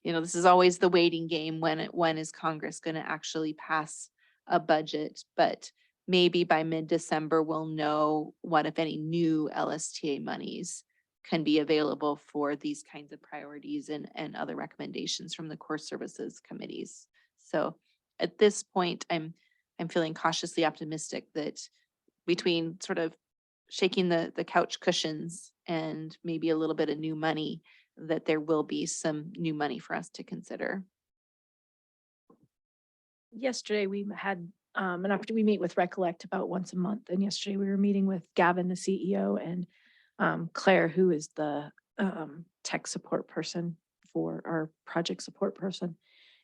this is always the waiting game. When is Congress going to actually pass a budget? But maybe by mid-December, we'll know what, if any, new LSTA monies can be available for these kinds of priorities and other recommendations from the core services committees. So at this point, I'm feeling cautiously optimistic that between sort of shaking the couch cushions and maybe a little bit of new money, that there will be some new money for us to consider. Yesterday we had an opportunity. We meet with Recollect about once a month, and yesterday we were meeting with Gavin, the CEO, and Claire, who is the tech support person for our project support person.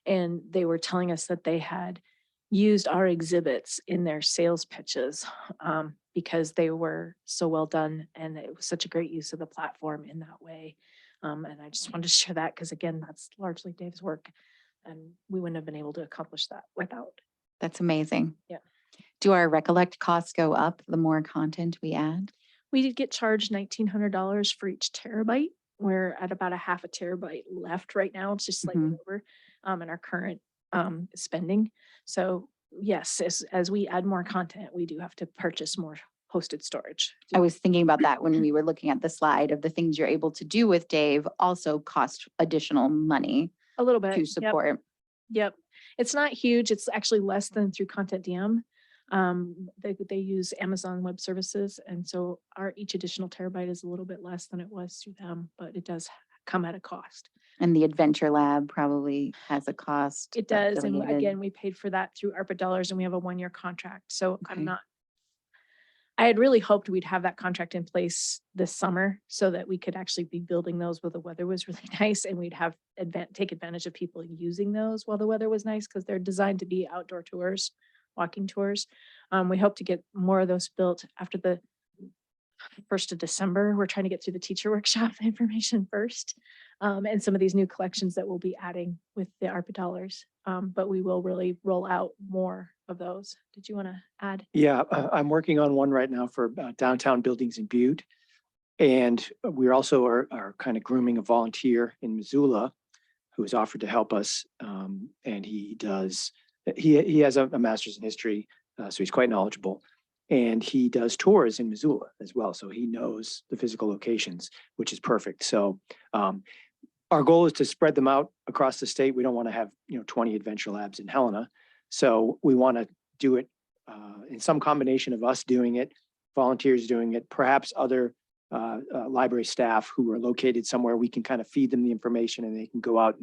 And they were telling us that they had used our exhibits in their sales pitches because they were so well done, and it was such a great use of the platform in that way. And I just wanted to share that because, again, that's largely Dave's work, and we wouldn't have been able to accomplish that without. That's amazing. Yeah. Do our Recollect costs go up the more content we add? We did get charged $1,900 for each terabyte. We're at about a half a terabyte left right now. It's just slightly over in our current spending. So yes, as we add more content, we do have to purchase more hosted storage. I was thinking about that when we were looking at the slide of the things you're able to do with Dave also cost additional money A little bit to support. Yep. It's not huge. It's actually less than through Content DM. They use Amazon Web Services, and so each additional terabyte is a little bit less than it was through them, but it does come at a cost. And the Adventure Lab probably has a cost. It does, and affiliated. again, we paid for that through ARPA dollars, and we have a 1-year contract. So Okay. I had really hoped we'd have that contract in place this summer so that we could actually be building those while the weather was really nice, and we'd have take advantage of people using those while the weather was nice, because they're designed to be outdoor tours, walking tours. We hope to get more of those built after the 1st of December. We're trying to get through the teacher workshop information first, and some of these new collections that we'll be adding with the ARPA dollars. But we will really roll out more of those. Did you want to add? Yeah, I'm working on one right now for downtown buildings in Butte. And we also are kind of grooming a volunteer in Missoula who has offered to help us. And he has a master's in history, So he's quite knowledgeable. And he does tours in Missoula as well. So he knows the physical locations, which is perfect. So our goal is to spread them out across the state. We don't want to have 20 adventure labs in Helena. So we want to do it in some combination of us doing it, volunteers doing it, perhaps other library staff who are located somewhere. We can kind of feed them the information and they can go out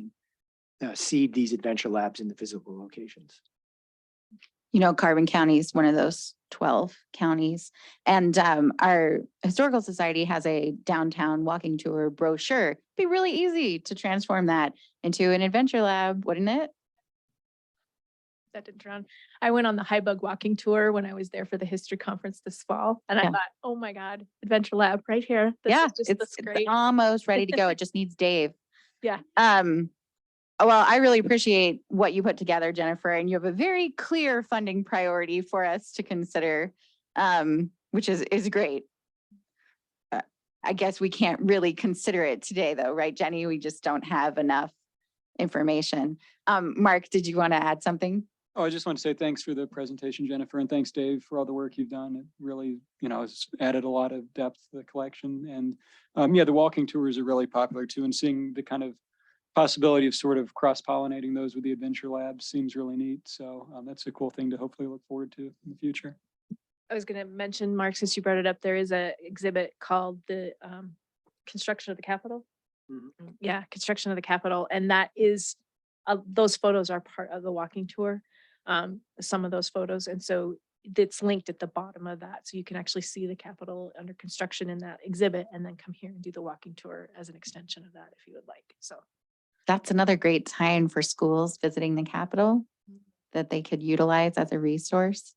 and seed these adventure labs in the physical locations. Carbon County is one of those 12 counties. And our historical society has a downtown walking tour brochure. It'd be really easy to transform that into an adventure lab, wouldn't it? That didn't drown. I went on the High Bug walking tour when I was there for the history conference this fall. And I Yeah. thought, oh my God, adventure lab right here. This Yeah, is just it's great. almost ready to go. It just needs Dave. Yeah. Well, I really appreciate what you put together, Jennifer, and you have a very clear funding priority for us to consider, which is great. I guess we can't really consider it today though, right, Jenny? We just don't have enough information. Mark, did you want to add something? Oh, I just want to say thanks for the presentation, Jennifer, and thanks, Dave, for all the work you've done. It really, has added a lot of depth to the collection. And yeah, the walking tours are really popular too, and seeing the kind of possibility of sort of cross-pollinating those with the adventure labs seems really neat. So that's a cool thing to hopefully look forward to in the future. I was going to mention, Mark, since you brought it up, there is an exhibit called the Construction of the Capitol. Mhm. Yeah, Construction of the Capitol. And that is, those photos are part of the walking tour, some of those photos. And so it's linked at the bottom of that. So you can actually see the Capitol under construction in that exhibit and then come here and do the walking tour as an extension of that if you would like. So That's another great time for schools visiting the Capitol that they could utilize as a resource.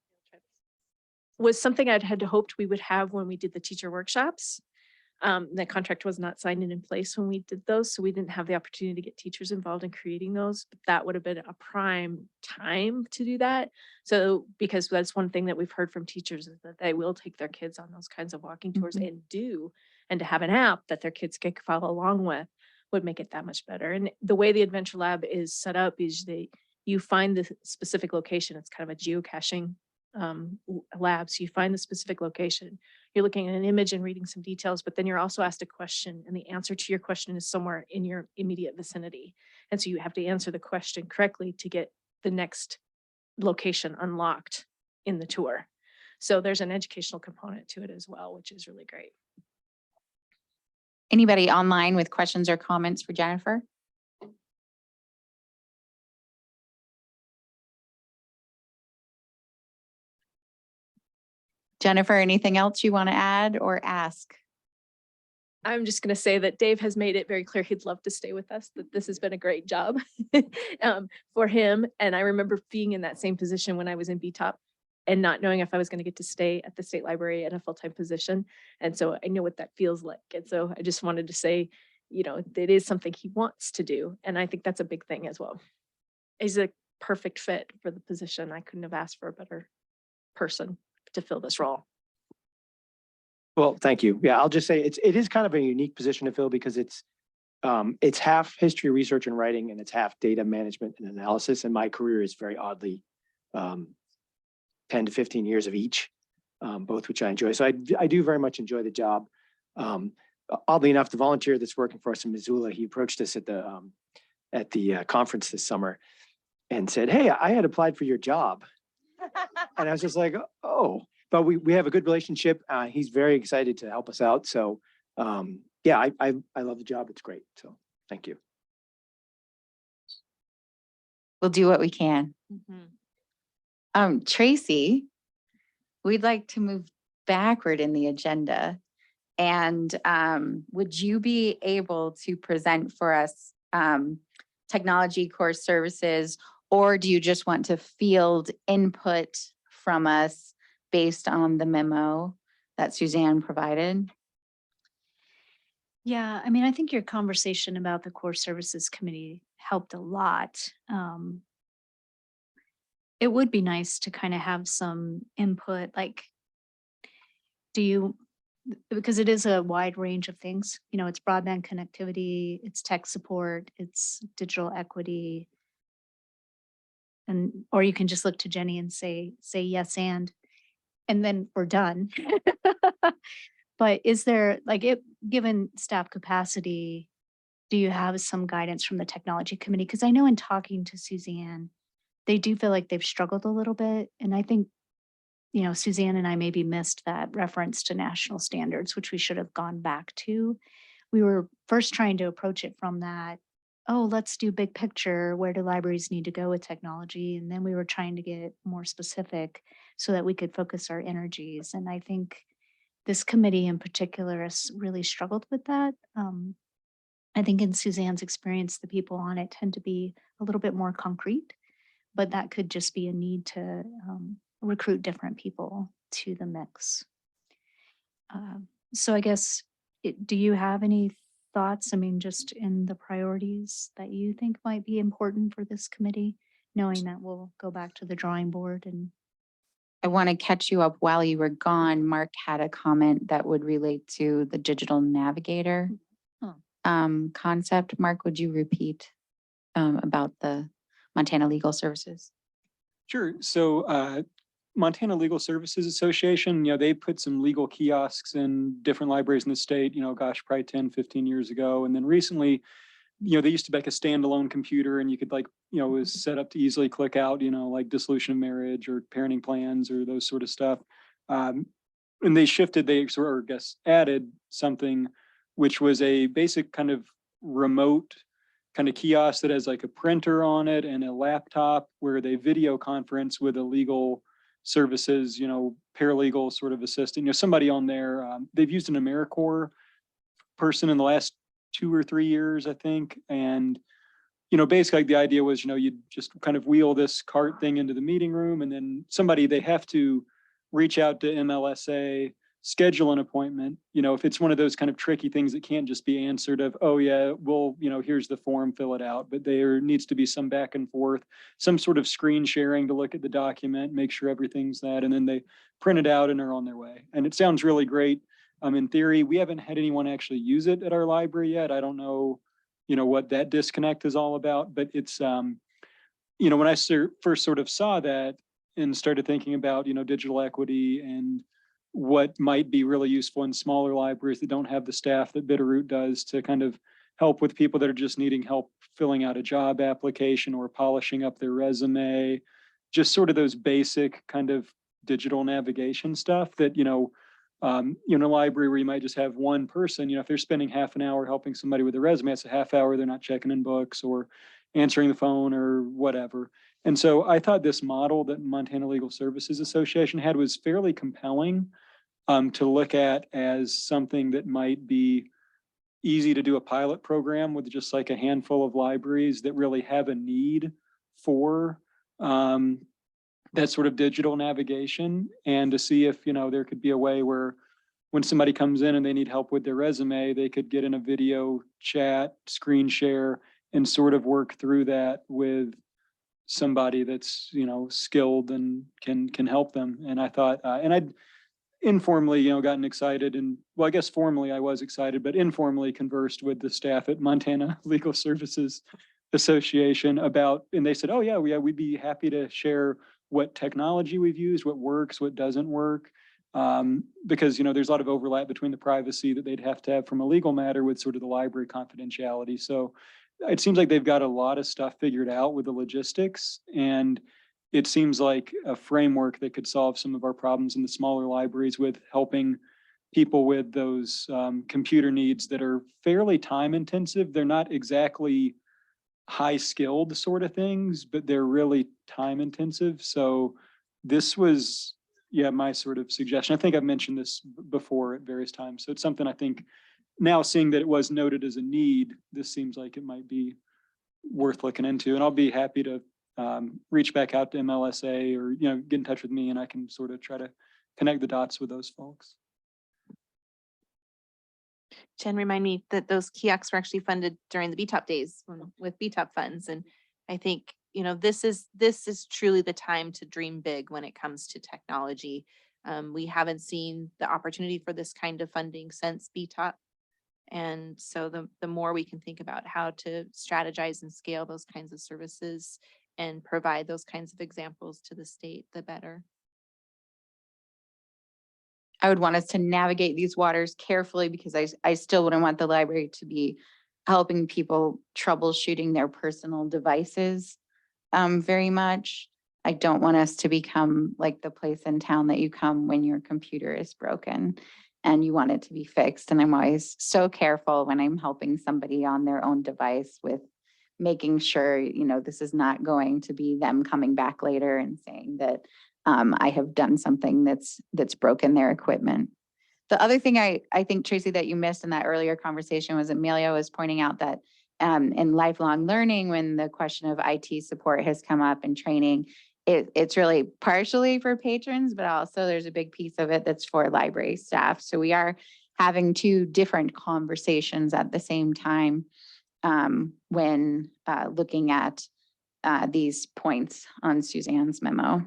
was something I'd had hoped we would have when we did the teacher workshops. The contract was not signed and in place when we did those, so we didn't have the opportunity to get teachers involved in creating those, but that would have been a prime time to do that. So, because that's one thing that we've heard from teachers is that they will take their kids on those kinds of walking tours and to have an app that their kids can follow along with would make it that much better. And the way the Adventure Lab is set up is you find the specific location. It's kind of a geocaching lab. So you find the specific location, you're looking at an image and reading some details, but then you're also asked a question and the answer to your question is somewhere in your immediate vicinity. And so you have to answer the question correctly to get the next location unlocked in the tour. So there's an educational component to it as well, which is really great. Anybody online with questions or comments for Jennifer? Jennifer, anything else you want to add or ask? I'm just going to say that Dave has made it very clear he'd love to stay with us, that this has been a great job for him. And I remember being in that same position when I was in BTOP and not knowing if I was going to get to stay at the state library in a full-time position. And so I know what that feels like. And so I just wanted to say, it is something he wants to do. And I think that's a big thing as well. He's a perfect fit for the position. I couldn't have asked for a better person to fill this role. Well, thank you. Yeah, I'll just say it is kind of a unique position to fill because it's half history, research, and writing, and it's half data management and analysis. And my career is very oddly 10 to 15 years of each, both which I enjoy. So I do very much enjoy the job. Oddly enough, the volunteer that's working for us in Missoula, he approached us at the conference this summer and said, "Hey, I had applied for your job." And I was just like, "Oh." But we have a good relationship. He's very excited to help us out. So yeah, I love the job. It's great. So thank you. We'll do what we can. Tracy, we'd like to move backward in the agenda. And would you be able to present for us technology course services, or do you just want to field input from us based on the memo that Suzanne provided? Yeah, I mean, I think your conversation about the core services committee helped a lot. It would be nice to kind of have some input, like, because it is a wide range of things, it's broadband connectivity, it's tech support, it's digital equity. And, or you can just look to Jenny and say yes, and then we're done. But is there, like, given staff capacity, do you have some guidance from the technology committee? Because I know in talking to Suzanne, they do feel like they've struggled a little bit. And I think, Suzanne and I maybe missed that reference to national standards, which we should have gone back to. We were first trying to approach it from that, oh, let's do big picture. Where do libraries need to go with technology? And then we were trying to get more specific so that we could focus our energies. And I think this committee in particular has really struggled with that. I think in Suzanne's experience, the people on it tend to be a little bit more concrete, but that could just be a need to recruit different people to the mix. So I guess, do you have any thoughts? I mean, just in the priorities that you think might be important for this committee, knowing that we'll go back to the drawing board. And I want to catch you up while you were gone. Mark had a comment that would relate to the digital navigator concept. Mark, would you repeat about the Montana Legal Services? Sure. So Montana Legal Services Association, they put some legal kiosks in different libraries in the state, gosh, probably 10, 15 years ago. And then recently, they used to be like a standalone computer and you could it was set up to easily click out, like dissolution of marriage or parenting plans or those sort of stuff. And they shifted, added something, which was a basic kind of remote kind of kiosk that has like a printer on it and a laptop where they video conference with a legal services, paralegal sort of assistant, somebody on there. They've used an AmeriCorps person in the last 2 or 3 years, I think. And, basically like the idea was, you'd just kind of wheel this cart thing into the meeting room and then they have to reach out to MLSA, schedule an appointment, if it's one of those kind of tricky things that can't just be answered of, oh yeah, well, here's the form, fill it out, but there needs to be some back and forth, some sort of screen sharing to look at the document, make sure everything's that, and then they print it out and are on their way. And it sounds really great. In theory, we haven't had anyone actually use it at our library yet. I don't know, what that disconnect is all about, but it's, when I first sort of saw that and started thinking about, digital equity and what might be really useful in smaller libraries that don't have the staff that Bitterroot does to kind of help with people that are just needing help filling out a job application or polishing up their resume, just sort of those basic kind of digital navigation stuff that, in a library where you might just have one person, if they're spending half an hour helping somebody with a resume, it's a half hour, they're not checking in books or answering the phone or whatever. And so I thought this model that Montana Legal Services Association had was fairly compelling to look at as something that might be easy to do a pilot program with just like a handful of libraries that really have a need for that sort of digital navigation, and to see if, there could be a way where when somebody comes in and they need help with their resume, they could get in a video chat, screen share, and sort of work through that with somebody that's, skilled and can help them. And I thought, and I'd informally, gotten excited, and well, I guess formally I was excited, but informally conversed with the staff at Montana Legal Services Association about, and they said, oh yeah, we'd be happy to share what technology we've used, what works, what doesn't work. Because, there's a lot of overlap between the privacy that they'd have to have from a legal matter with sort of the library confidentiality. So it seems like they've got a lot of stuff figured out with the logistics, and it seems like a framework that could solve some of our problems in the smaller libraries with helping people with those computer needs that are fairly time intensive. They're not exactly high skilled sort of things, but they're really time intensive. So this was, my sort of suggestion. I think I've mentioned this before at various times. So it's something I think now, seeing that it was noted as a need, this seems like it might be worth looking into. And I'll be happy to reach back out to MLSA or, get in touch with me, and I can sort of try to connect the dots with those folks. Jen, remind me that those kiosks were actually funded during the BTOP days with BTOP funds. And I think, this is truly the time to dream big when it comes to technology. We haven't seen the opportunity for this kind of funding since BTOP. And so the more we can think about how to strategize and scale those kinds of services and provide those kinds of examples to the state, the better. I would want us to navigate these waters carefully because I still wouldn't want the library to be helping people troubleshooting their personal devices very much. I don't want us to become like the place in town that you come when your computer is broken and you want it to be fixed. And I'm always so careful when I'm helping somebody on their own device with making sure, you know, this is not going to be them coming back later and saying that I have done something that's broken their equipment. The other thing I think, Tracy, that you missed in that earlier conversation was Amelia was pointing out that in lifelong learning, when the question of IT support has come up and training, it's really partially for patrons, but also there's a big piece of it that's for library staff. So we are having two different conversations at the same time when looking at these points on Suzanne's memo.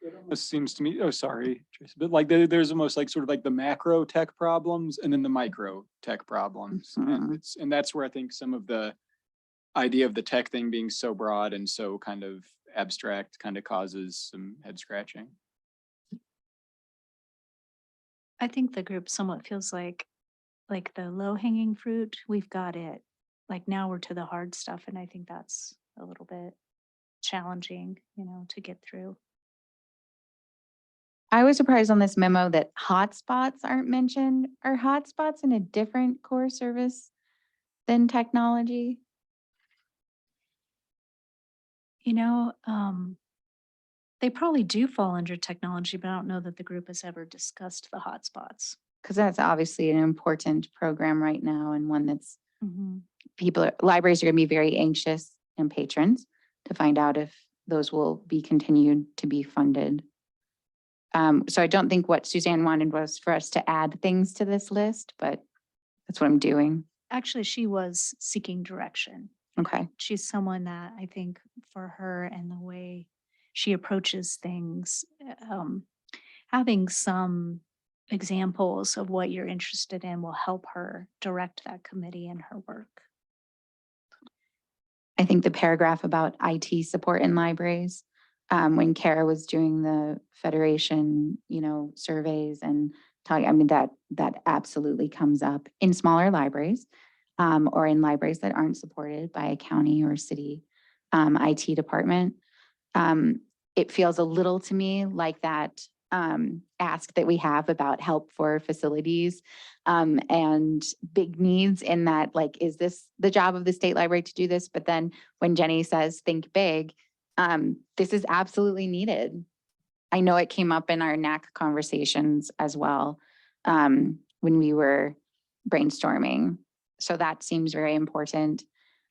It almost seems to me, oh, sorry, Tracy, but like there's almost like sort of like the macro tech problems and then the micro tech problems. And that's where I think some of the idea of the tech thing being so broad and so kind of abstract kind of causes some head scratching. I think the group somewhat feels like the low hanging fruit, we've got it. Like now we're to the hard stuff. And I think that's a little bit challenging, you know, to get through. I was surprised on this memo that hotspots aren't mentioned. Are hotspots in a different core service than technology? You know, they probably do fall under technology, but I don't know that the group has ever discussed the hotspots. Because that's obviously an important program right now and one that's Mhm. libraries are going to be very anxious and patrons to find out if those will be continued to be funded. So I don't think what Suzanne wanted was for us to add things to this list, but that's what I'm doing. Actually, she was seeking direction. Okay. She's someone that I think for her and the way she approaches things, having some examples of what you're interested in will help her direct that committee in her work. I think the paragraph about IT support in libraries, when Kara was doing the Federation, you know, surveys and talking, I mean, that absolutely comes up in smaller libraries or in libraries that aren't supported by a county or city IT department. It feels a little to me like that ask that we have about help for facilities and big needs in that, like, is this the job of the state library to do this? But then when Jenny says, think big, this is absolutely needed. I know it came up in our NAC conversations as well when we were brainstorming. So that seems very important.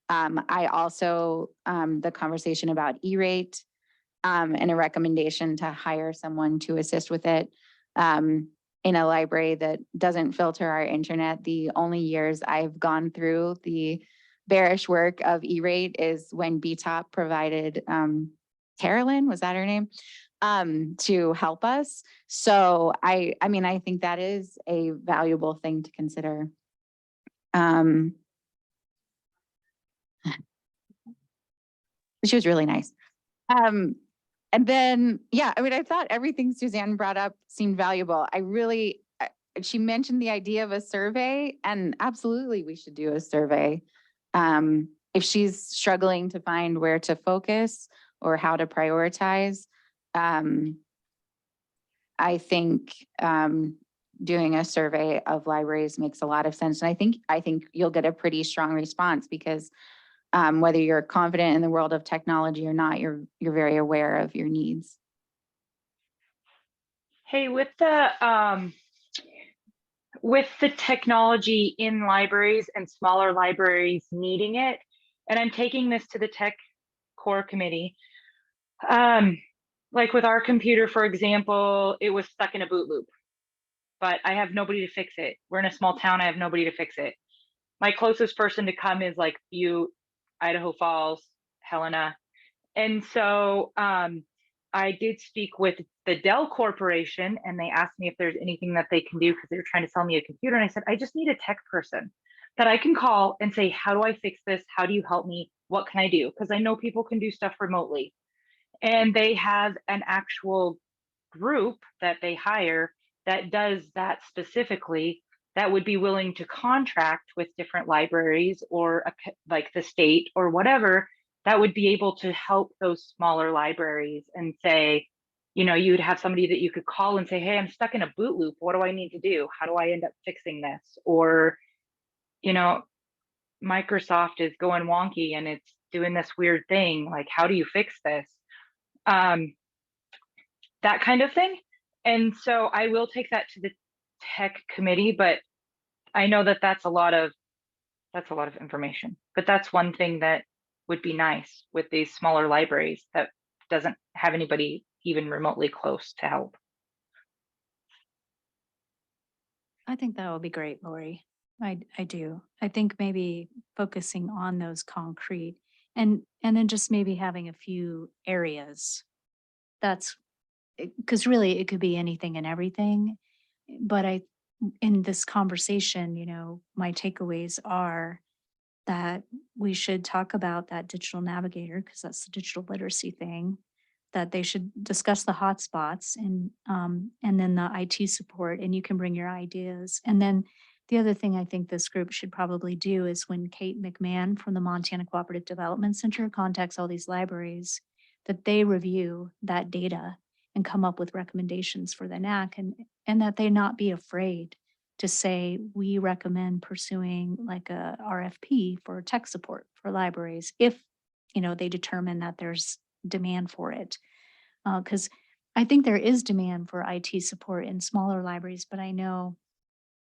I also, the conversation about E-rate, and a recommendation to hire someone to assist with it. In a library that doesn't filter our internet, the only years I've gone through the bearish work of E-rate is when BTOP provided Carolyn, was that her name? To help us. So I mean, I think that is a valuable thing to consider. She was really nice. And then, yeah, I mean, I thought everything Suzanne brought up seemed valuable. She mentioned the idea of a survey, and absolutely we should do a survey. If she's struggling to find where to focus or how to prioritize, I think doing a survey of libraries makes a lot of sense. And I think you'll get a pretty strong response because whether you're confident in the world of technology or not, you're very aware of your needs. Hey, with the technology in libraries and smaller libraries needing it, and I'm taking this to the tech core committee. Like with our computer, for example, it was stuck in a boot loop, but I have nobody to fix it. We're in a small town. I have nobody to fix it. My closest person to come is like Butte, Idaho Falls, Helena. And so I did speak with the Dell Corporation and they asked me if there's anything that they can do because they were trying to sell me a computer. And I said, I just need a tech person that I can call and say, how do I fix this? How do you help me? what can I do? Because I know people can do stuff remotely. And they have an actual group that they hire that does that specifically, that would be willing to contract with different libraries or like the state or whatever, that would be able to help those smaller libraries and say, you know, you'd have somebody that you could call and say, hey, I'm stuck in a boot loop. What do I need to do? How do I end up fixing this? Or, you know, Microsoft is going wonky and it's doing this weird thing. Like, how do you fix this? That kind of thing. And so I will take that to the tech committee, but I know that that's a lot of information. But that's one thing that would be nice with these smaller libraries that doesn't have anybody even remotely close to help. I think that would be great, Lori. I do. I think maybe focusing on those concrete and then just maybe having a few areas. That's because really it could be anything and everything. But in this conversation, you know, my takeaways are that we should talk about that digital navigator because that's the digital literacy thing, that they should discuss the hotspots and then the IT support, and you can bring your ideas. And then the other thing I think this group should probably do is when Kate McMahon from the Montana Cooperative Development Center contacts all these libraries, that they review that data and come up with recommendations for the NAC, and that they not be afraid to say, we recommend pursuing like a RFP for tech support for libraries if, you know, they determine that there's demand for it. Because I think there is demand for IT support in smaller libraries, but I know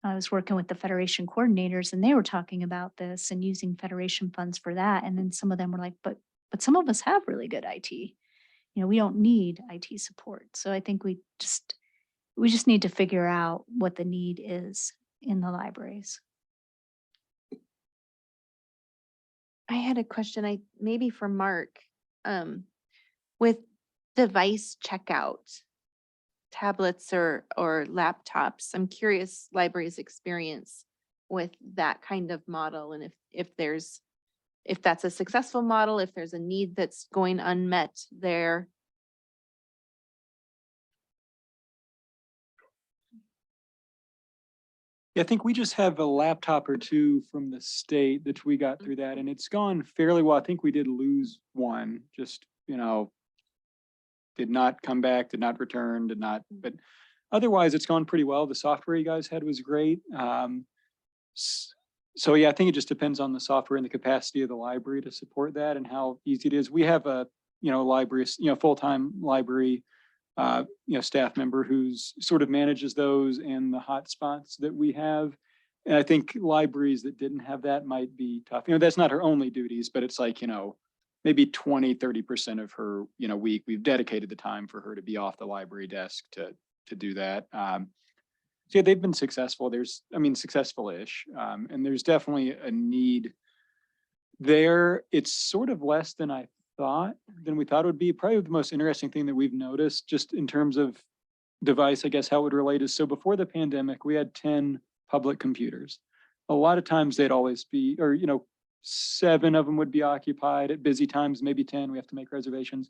I was working with the Federation coordinators and they were talking about this and using Federation funds for that. And then some of them were like, but some of us have really good IT. You know, we don't need IT support. So I think we just need to figure out what the need is in the libraries. I had a question, maybe for Mark, with device checkout, tablets or laptops. I'm curious libraries' experience with that kind of model, and if that's a successful model, if there's a need that's going unmet there. Yeah, I think we just have a laptop or two from the state that we got through that, and it's gone fairly well. I think we did lose one, just, you know, did not come back, did not return, but otherwise it's gone pretty well. The software you guys had was great. So yeah, I think it just depends on the software and the capacity of the library to support that and how easy it is. We have a, you know, library, you know, full-time library, you know, staff member who's sort of manages those and the hotspots that we have. And I think libraries that didn't have that might be tough. You know, that's not her only duties, but it's like, you know, maybe 20-30% of her, you know, week, we've dedicated the time for her to be off the library desk to do that. So yeah, they've been successful. Successful-ish. And there's definitely a need there. It's sort of less than we thought it would be. Probably the most interesting thing that we've noticed just in terms of device, I guess how it would relate is, so before the pandemic, we had 10 public computers. A lot of times they'd always be, or, you know, 7 of them would be occupied at busy times, maybe 10, we have to make reservations.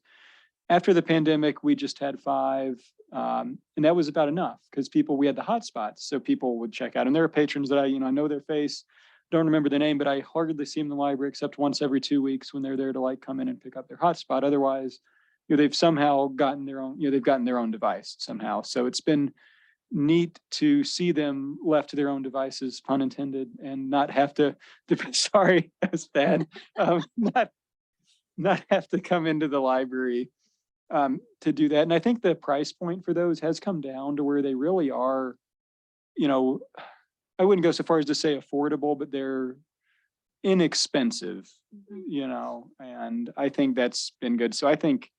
After the pandemic, we just had 5, and that was about enough because we had the hotspots, so people would check out. And there are patrons that I know their face, don't remember the name, but I hardly see them in the library except once every 2 weeks when they're there to like come in and pick up their hotspot. Otherwise, you know, they've somehow gotten their own, they've gotten their own device somehow. So it's been neat to see them left to their own devices, pun intended, and not have to, sorry, that's bad, not have to come into the library to do that. And I think the price point for those has come down to where they really are, you know, I wouldn't go so far as to say affordable, but they're inexpensive, you know, and I think that's been good. So I think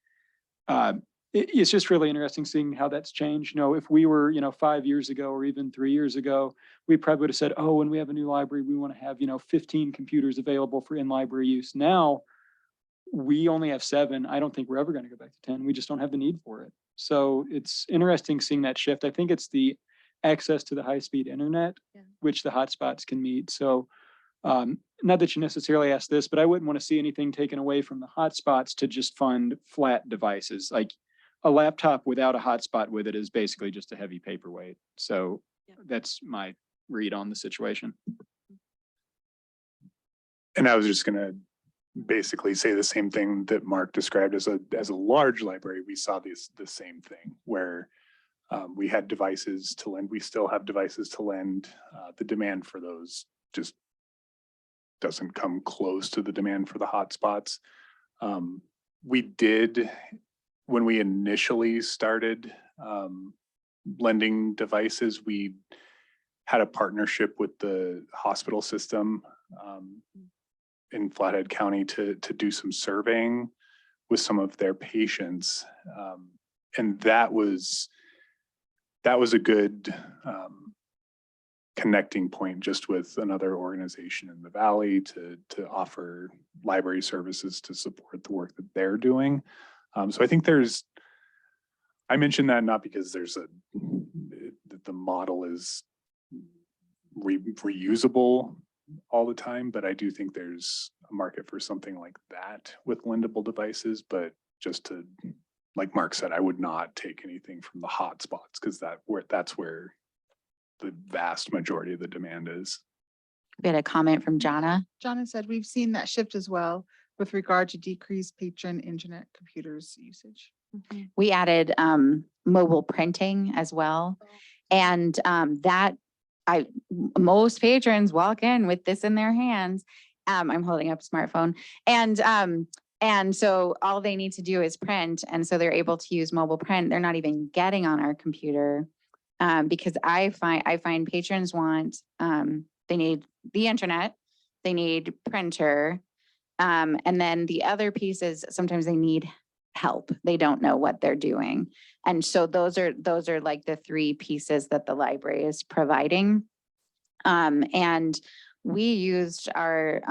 it's just really interesting seeing how that's changed. You know, if we were, 5 years ago or even 3 years ago, we probably would have said, oh, when we have a new library, we want to have, 15 computers available for in-library use. Now, we only have 7. I don't think we're ever going to go back to 10. We just don't have the need for it. So it's interesting seeing that shift. I think it's the access to the high-speed internet, which the hotspots can meet. So Not that you necessarily asked this, but I wouldn't want to see anything taken away from the hotspots to just fund flat devices. Like a laptop without a hotspot with it is basically just a heavy paperweight. So that's my read on the situation. And I was just gonna basically say the same thing that Mark described as a large library. We saw the same thing where we had devices to lend. We still have devices to lend. The demand for those just doesn't come close to the demand for the hotspots. We did, when we initially started lending devices, we had a partnership with the hospital system in Flathead County to do some surveying with some of their patients. And that was a good connecting point just with another organization in the Valley to offer library services to support the work that they're doing. So I think I mentioned that not because the model is reusable all the time, but I do think there's a market for something like that with lendable devices. But just to, like Mark said, I would not take anything from the hotspots because that's where the vast majority of the demand is. We had a comment from Jonna. Jonna said, we've seen that shift as well with regard to decreased patron internet computers usage. We added mobile printing as well. And most patrons walk in with this in their hands. I'm holding up a smartphone. And so all they need to do is print. And so they're able to use mobile print. They're not even getting on our computer. Because I find patrons want, they need the internet, they need printer. And then the other piece is sometimes they need help. They don't know what they're doing. And so those are like the three pieces that the library is providing. And we used our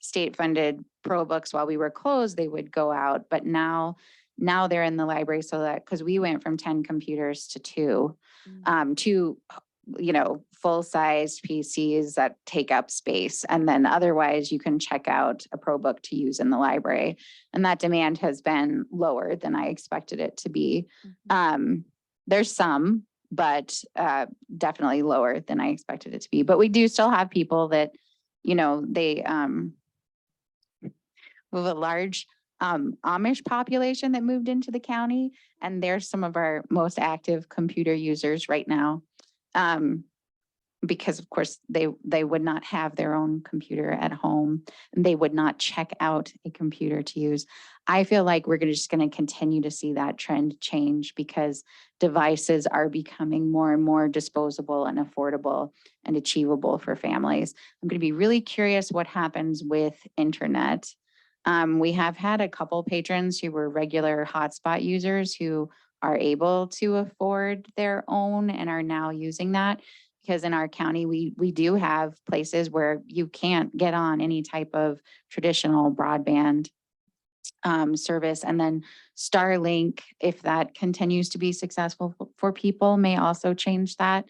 state funded Pro books while we were closed, they would go out, but now they're in the library so that, because we went from 10 computers to two full-sized PCs that take up space. And then otherwise you can check out a Pro book to use in the library. And that demand has been lower than I expected it to be. There's some, but definitely lower than I expected it to be. But we do still have people that, they we have a large Amish population that moved into the county, and they're some of our most active computer users right now. Because of course they would not have their own computer at home, and they would not check out a computer to use. I feel like we're just going to continue to see that trend change because devices are becoming more and more disposable and affordable and achievable for families. I'm going to be really curious what happens with internet. We have had a couple patrons who were regular hotspot users who are able to afford their own and are now using that. Because in our county, we do have places where you can't get on any type of traditional broadband service. And then Starlink, if that continues to be successful for people, may also change that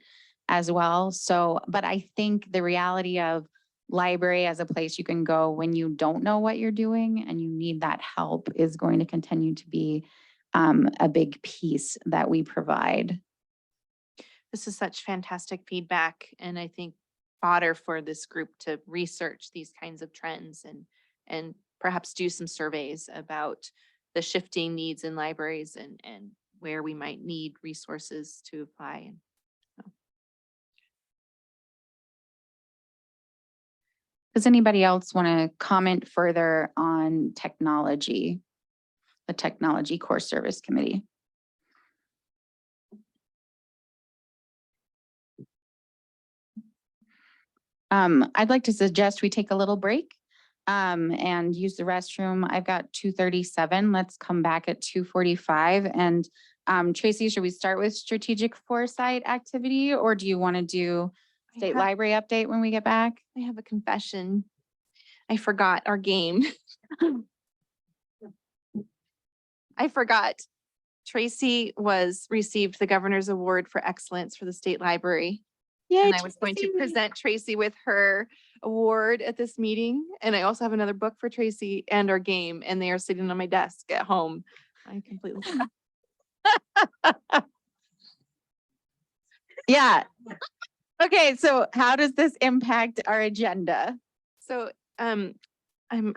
as well. So, but I think the reality of library as a place you can go when you don't know what you're doing and you need that help is going to continue to be a big piece that we provide. This is such fantastic feedback, and I think fodder for this group to research these kinds of trends and perhaps do some surveys about the shifting needs in libraries and where we might need resources to apply. Does anybody else want to comment further on technology, the Technology Core Service Committee? I'd like to suggest we take a little break and use the restroom. I've got 2:37. Let's come back at 2:45. And Tracy, should we start with strategic foresight activity, or do you want to do state library update when we get back? I have a confession. I forgot our game. I forgot. Tracy received the Governor's Award for Excellence for the State Library. Yay, and I was going to present Tracy with her award at this meeting. And I also have another book for Tracy and our game, and they are sitting on my desk at home. I completely. Yeah. Okay, so how does this impact our agenda? So, I'm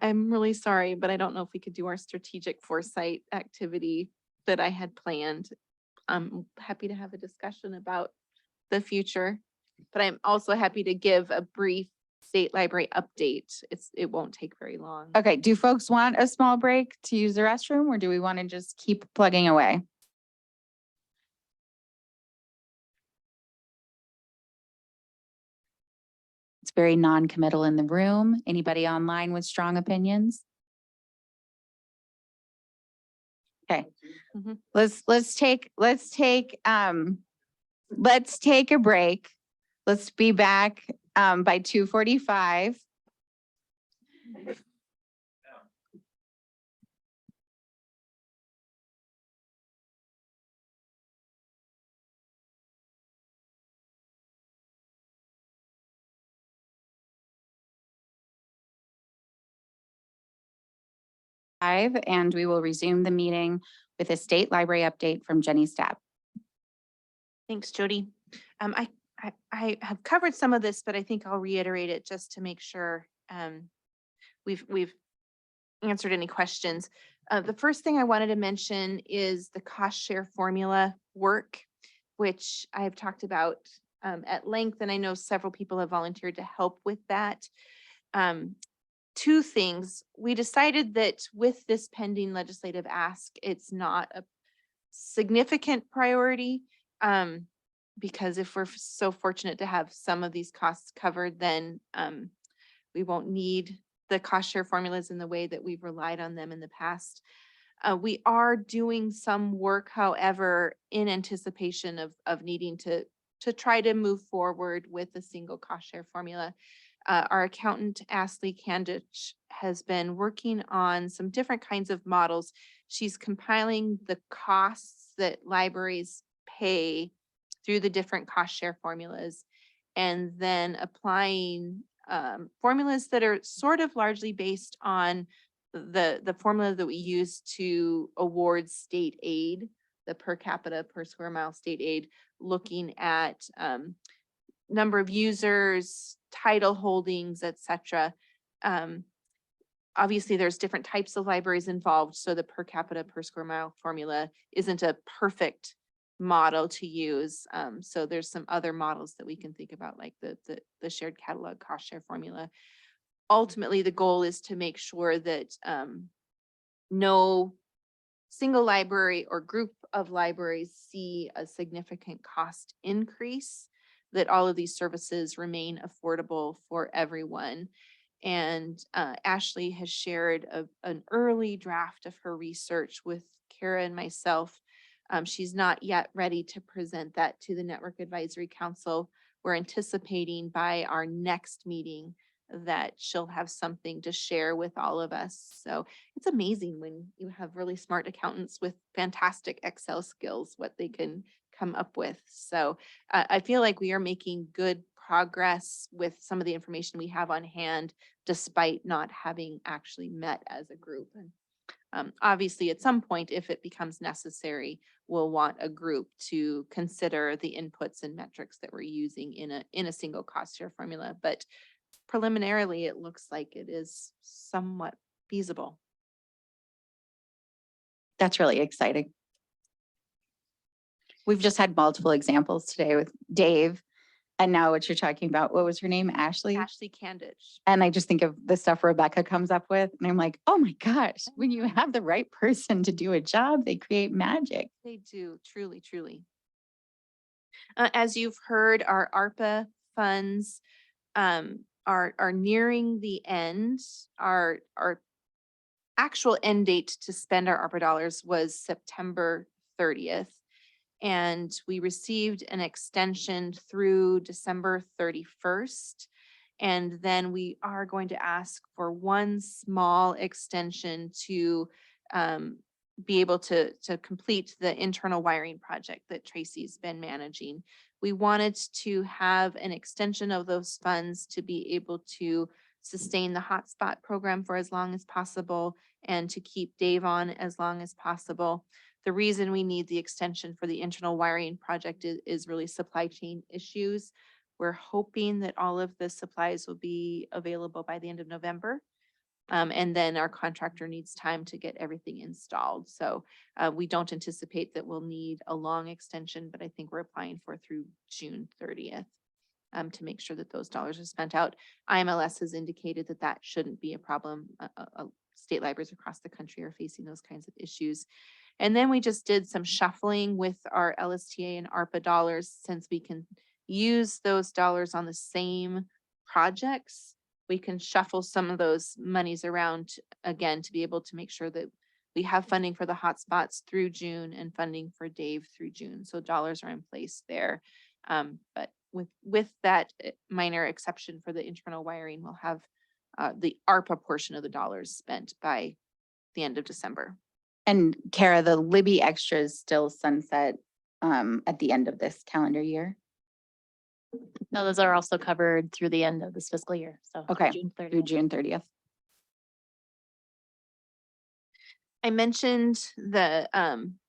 really sorry, but I don't know if we could do our strategic foresight activity that I had planned. I'm happy to have a discussion about the future, but I'm also happy to give a brief state library update. It won't take very long. Okay, do folks want a small break to use the restroom, or do we want to just keep plugging away? It's very non-committal in the room. Anybody online with strong opinions? Okay, Mhm. let's take a break. Let's be back by 2:45. And we will resume the meeting with a state library update from Jenny Stapp. Thanks, Jody. I have covered some of this, but I think I'll reiterate it just to make sure we've answered any questions. The first thing I wanted to mention is the cost share formula work, which I have talked about at length, and I know several people have volunteered to help with that. Two things. We decided that with this pending legislative ask, it's not a significant priority. Because if we're so fortunate to have some of these costs covered, then we won't need the cost share formulas in the way that we've relied on them in the past. We are doing some work, however, in anticipation of needing to try to move forward with a single cost share formula. Our accountant, Ashley Kandich, has been working on some different kinds of models. She's compiling the costs that libraries pay through the different cost share formulas, and then applying formulas that are sort of largely based on the formula that we use to award state aid, the per capita per square mile state aid, looking at number of users, title holdings, etc. Obviously, there's different types of libraries involved, so the per capita per square mile formula isn't a perfect model to use. So there's some other models that we can think about, like the shared catalog cost share formula. Ultimately, the goal is to make sure that no single library or group of libraries see a significant cost increase, that all of these services remain affordable for everyone. And Ashley has shared an early draft of her research with Kara and myself. She's not yet ready to present that to the Network Advisory Council. We're anticipating by our next meeting that she'll have something to share with all of us. So it's amazing when you have really smart accountants with fantastic Excel skills, what they can come up with. So I feel like we are making good progress with some of the information we have on hand, despite not having actually met as a group. And obviously, at some point, if it becomes necessary, we'll want a group to consider the inputs and metrics that we're using in a single cost share formula. But preliminarily, it looks like it is somewhat feasible. That's really exciting. We've just had multiple examples today with Dave. And now what you're talking about, what was her name? Ashley? Ashley Kandich. And I just think of the stuff Rebecca comes up with. And I'm like, oh my gosh, when you have the right person to do a job, they create magic. They do, truly, truly. As you've heard, our ARPA funds are nearing the end. Our actual end date to spend our ARPA dollars was September 30th. And we received an extension through December 31st. And then we are going to ask for one small extension to be able to complete the internal wiring project that Tracy's been managing. We wanted to have an extension of those funds to be able to sustain the hotspot program for as long as possible and to keep Dave on as long as possible. The reason we need the extension for the internal wiring project is really supply chain issues. We're hoping that all of the supplies will be available by the end of November. And then our contractor needs time to get everything installed. So we don't anticipate that we'll need a long extension, but I think we're applying for through June 30th to make sure that those dollars are spent out. IMLS has indicated that that shouldn't be a problem. State libraries across the country are facing those kinds of issues. And then we just did some shuffling with our LSTA and ARPA dollars, since we can use those dollars on the same projects. We can shuffle some of those monies around again to be able to make sure that we have funding for the hotspots through June and funding for Dave through June. So dollars are in place there. But with that minor exception for the internal wiring, we'll have the ARPA portion of the dollars spent by the end of December. And Kara, the Libby extras still sunset at the end of this calendar year? No, those are also covered through the end of this fiscal year. So through Okay, June through 30th. June 30th. I mentioned the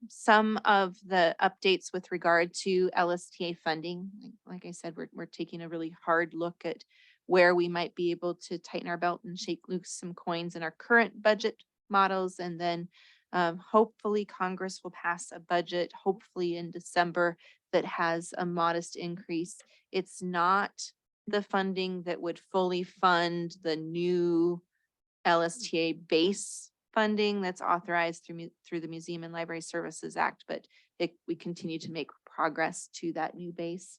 some of the updates with regard to LSTA funding. Like I said, we're taking a really hard look at where we might be able to tighten our belt and shake loose some coins in our current budget models. And then hopefully Congress will pass a budget, hopefully in December, that has a modest increase. It's not the funding that would fully fund the new LSTA base funding that's authorized through the Museum and Library Services Act, but we continue to make progress to that new base.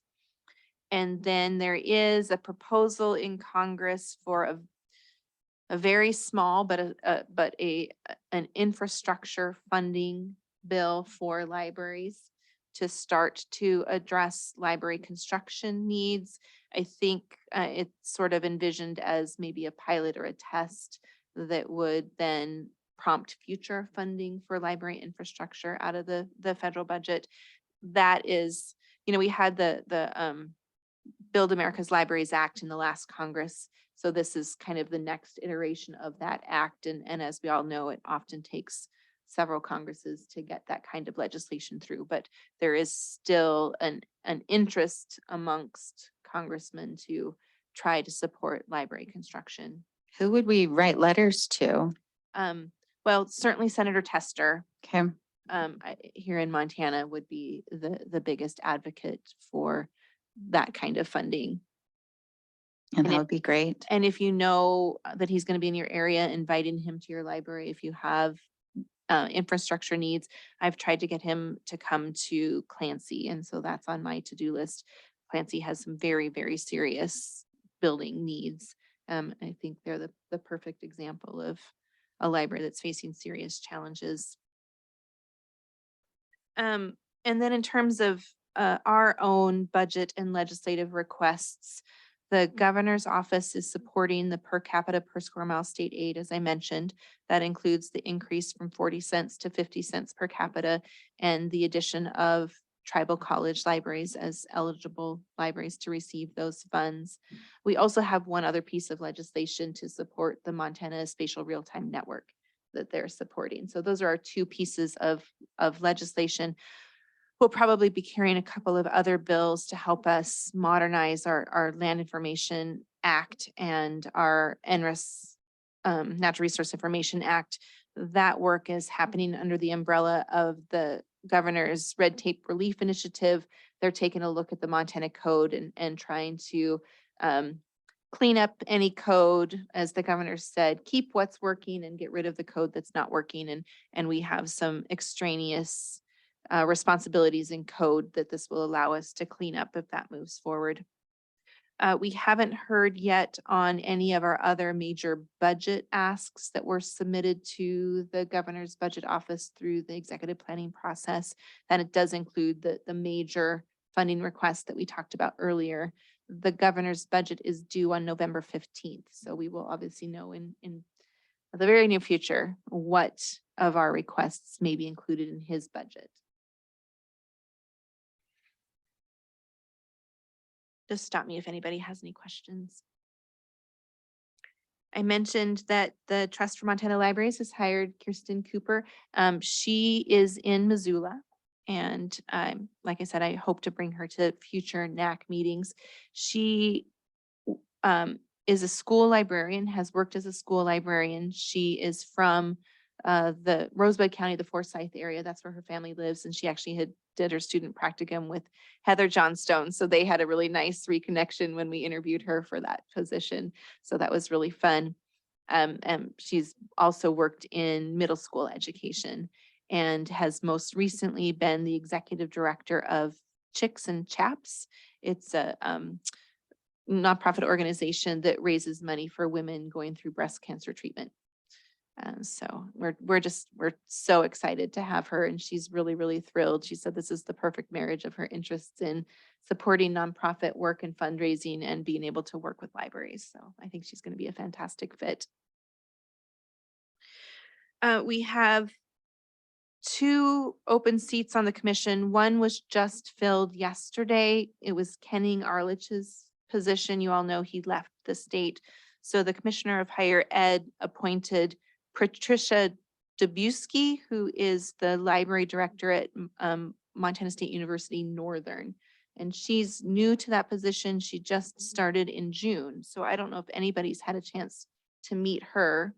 And then there is a proposal in Congress for a very small, but an infrastructure funding bill for libraries to start to address library construction needs. I think it's sort of envisioned as maybe a pilot or a test that would then prompt future funding for library infrastructure out of the federal budget. That is, we had the Build America's Libraries Act in the last Congress. So this is kind of the next iteration of that act. And as we all know, it often takes several Congresses to get that kind of legislation through, but there is still an interest amongst congressmen to try to support library construction. Who would we write letters to? Well, certainly Senator Tester Okay. here in Montana would be the biggest advocate for that kind of funding. And that would be great. And if you know that he's going to be in your area, inviting him to your library. If you have infrastructure needs, I've tried to get him to come to Clancy. And so that's on my to-do list. Clancy has some very, very serious building needs. I think they're the perfect example of a library that's facing serious challenges. And then in terms of our own budget and legislative requests, the governor's office is supporting the per capita per square mile state aid, as I mentioned. That includes the increase from 40 cents to 50 cents per capita and the addition of tribal college libraries as eligible libraries to receive those funds. We also have one other piece of legislation to support the Montana Spatial Real-Time Network that they're supporting. So those are our two pieces of legislation. We'll probably be carrying a couple of other bills to help us modernize our Land Information Act and our NRES, Natural Resource Information Act. That work is happening under the umbrella of the governor's Red Tape Relief Initiative. They're taking a look at the Montana Code and trying to clean up any code, as the governor said, keep what's working and get rid of the code that's not working. And we have some extraneous responsibilities in code that this will allow us to clean up if that moves forward. We haven't heard yet on any of our other major budget asks that were submitted to the governor's budget office through the executive planning process. And it does include the major funding requests that we talked about earlier. The governor's budget is due on November 15th. So we will obviously know in the very near future what of our requests may be included in his budget. just stop me if anybody has any questions. I mentioned that the Trust for Montana Libraries has hired Kirsten Cooper. She is in Missoula. And like I said, I hope to bring her to future NAC meetings. She is a school librarian, has worked as a school librarian. She is from the Rosebud County, the Forsyth area. That's where her family lives. And she actually did her student practicum with Heather Johnstone. So they had a really nice reconnection when we interviewed her for that position. So that was really fun. And she's also worked in middle school education and has most recently been the executive director of Chicks and Chaps. It's a nonprofit organization that raises money for women going through breast cancer treatment. So we're so excited to have her, and she's really, really thrilled. She said this is the perfect marriage of her interests in supporting nonprofit work and fundraising and being able to work with libraries. So I think she's going to be a fantastic fit. We have 2 open seats on the commission. One was just filled yesterday. It was Kenning Arlich's position. You all know he left the state. So the Commissioner of Higher Ed appointed Patricia Dubusky, who is the library director at Montana State University Northern. And she's new to that position. She just started in June. So I don't know if anybody's had a chance to meet her.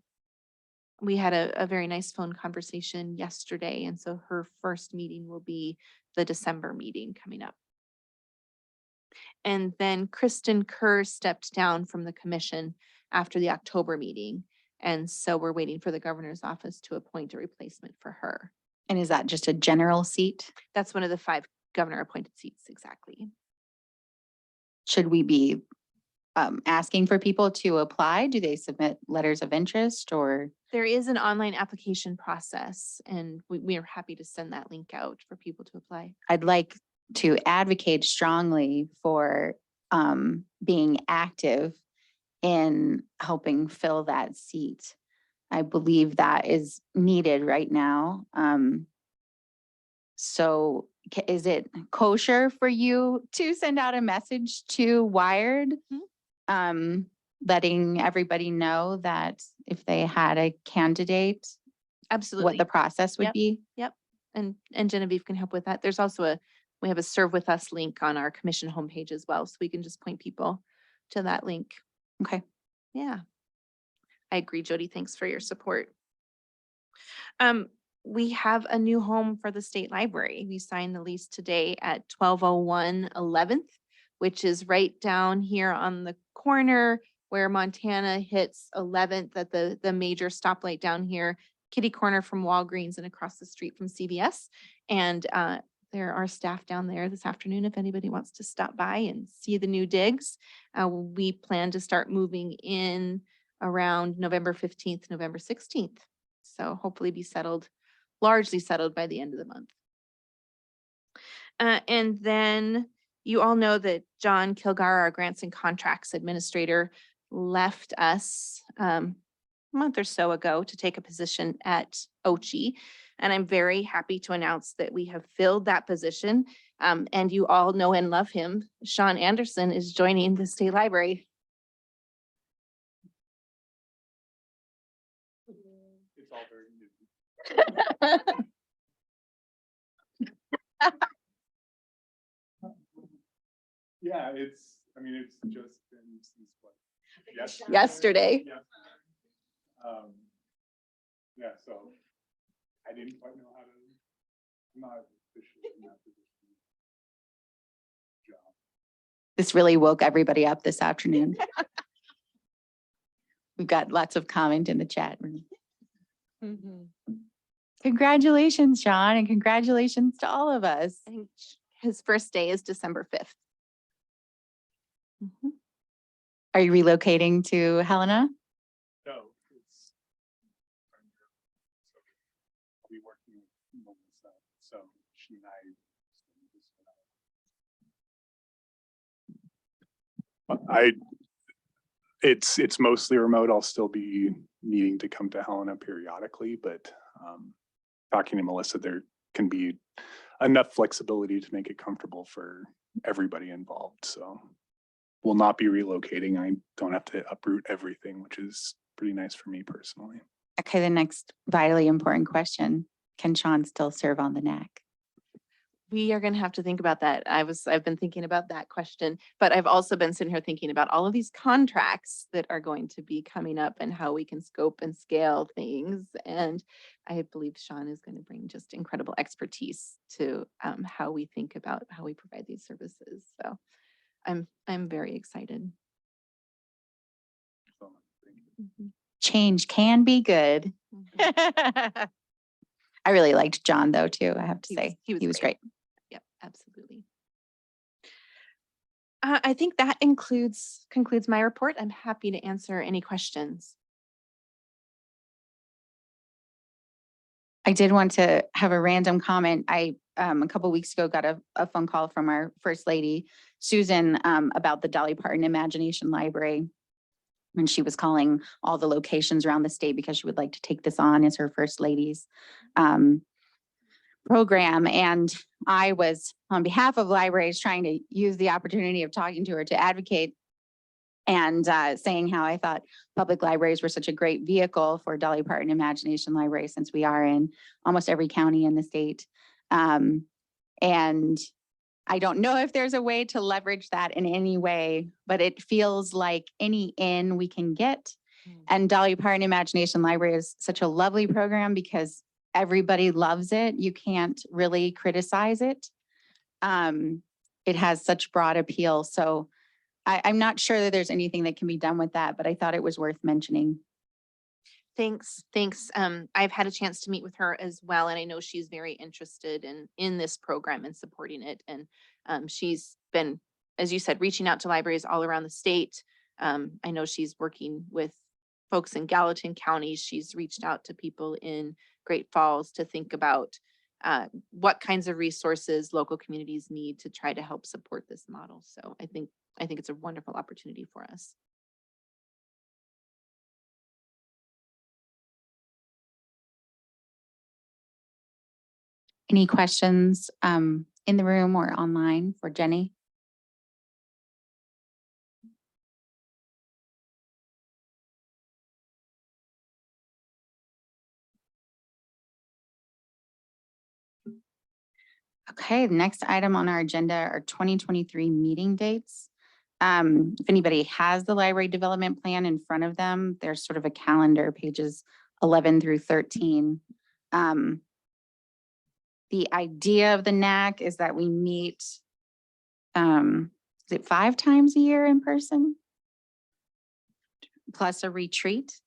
We had a very nice phone conversation yesterday. And so her first meeting will be the December meeting coming up. And then Kristen Kerr stepped down from the commission after the October meeting. And so we're waiting for the governor's office to appoint a replacement for her. And is that just a general seat? That's one of the 5 governor appointed seats, exactly. Should we be asking for people to apply? Do they submit letters of interest or? There is an online application process, and we are happy to send that link out for people to apply. I'd like to advocate strongly for being active in helping fill that seat. I believe that is needed right now. So is it kosher for you to send out a message to Wired? Letting everybody know that if they had a candidate, Absolutely. what the process would be? Yep. And Genevieve can help with that. There's also we have a Serve With Us link on our commission homepage as well. So we can just point people to that link. Okay. Yeah. I agree, Jody. Thanks for your support. We have a new home for the state library. We signed the lease today at 1201 11th, which is right down here on the corner where Montana hits 11th at the major stoplight down here, kitty corner from Walgreens and across the street from CVS. And there are staff down there this afternoon if anybody wants to stop by and see the new digs. We plan to start moving in around November 15th, November 16th. So hopefully be largely settled by the end of the month. And then you all know that John Kilgar, our grants and contracts administrator, left us a month or so ago to take a position at OCHI. And I'm very happy to announce that we have filled that position. And you all know and love him. Sean Anderson is joining the state library. It's all very new. Yeah, it's just been since what? Yesterday. Yeah. Yeah, so I didn't quite know how to, I'm not officially in that position. Job. This really woke everybody up this afternoon. We've got lots of comment in the chat room. Congratulations, Sean, and congratulations to all of us. I think his first day is December 5th. Are you relocating to Helena? No, it's. I'll be working with Melissa, so she and it's mostly remote. I'll still be needing to come to Helena periodically, but talking to Melissa, there can be enough flexibility to make it comfortable for everybody involved. So will not be relocating. I don't have to uproot everything, which is pretty nice for me personally. Okay, the next vitally important question. Can Sean still serve on the NAC? We are gonna have to think about that. I've been thinking about that question, but I've also been sitting here thinking about all of these contracts that are going to be coming up and how we can scope and scale things. And I believe Sean is going to bring just incredible expertise to how we think about how we provide these services. So I'm very excited. Mhm. Change can be good. Mhm. I really liked John though, too, I have to He was- say. he was great. Yep, absolutely. I think that concludes my report. I'm happy to answer any questions. I did want to have a random comment. I, a couple weeks ago, got a phone call from our First Lady, Susan, about the Dolly Parton Imagination Library. And she was calling all the locations around the state because she would like to take this on as her First Lady's program. And I was, on behalf of libraries, trying to use the opportunity of talking to her to advocate and saying how I thought public libraries were such a great vehicle for Dolly Parton Imagination Library, since we are in almost every county in the state. And I don't know if there's a way to leverage that in any way, but it feels like any in we can get. And Dolly Parton Imagination Library is such a lovely program because everybody loves it. You can't really criticize it. It has such broad appeal. So I'm not sure that there's anything that can be done with that, but I thought it was worth mentioning. Thanks. I've had a chance to meet with her as well, and I know she's very interested in this program and supporting it. And she's been, as you said, reaching out to libraries all around the state. I know she's working with folks in Gallatin County. She's reached out to people in Great Falls to think about what kinds of resources local communities need to try to help support this model. So I think it's a wonderful opportunity for us. Any questions in the room or online for Jenny? Okay, the next item on our agenda are 2023 meeting dates. If anybody has the library development plan in front of them, there's sort of a calendar, pages 11 through 13. The idea of the NAC is that we meet, is it 5 times a year in person? Plus a retreat?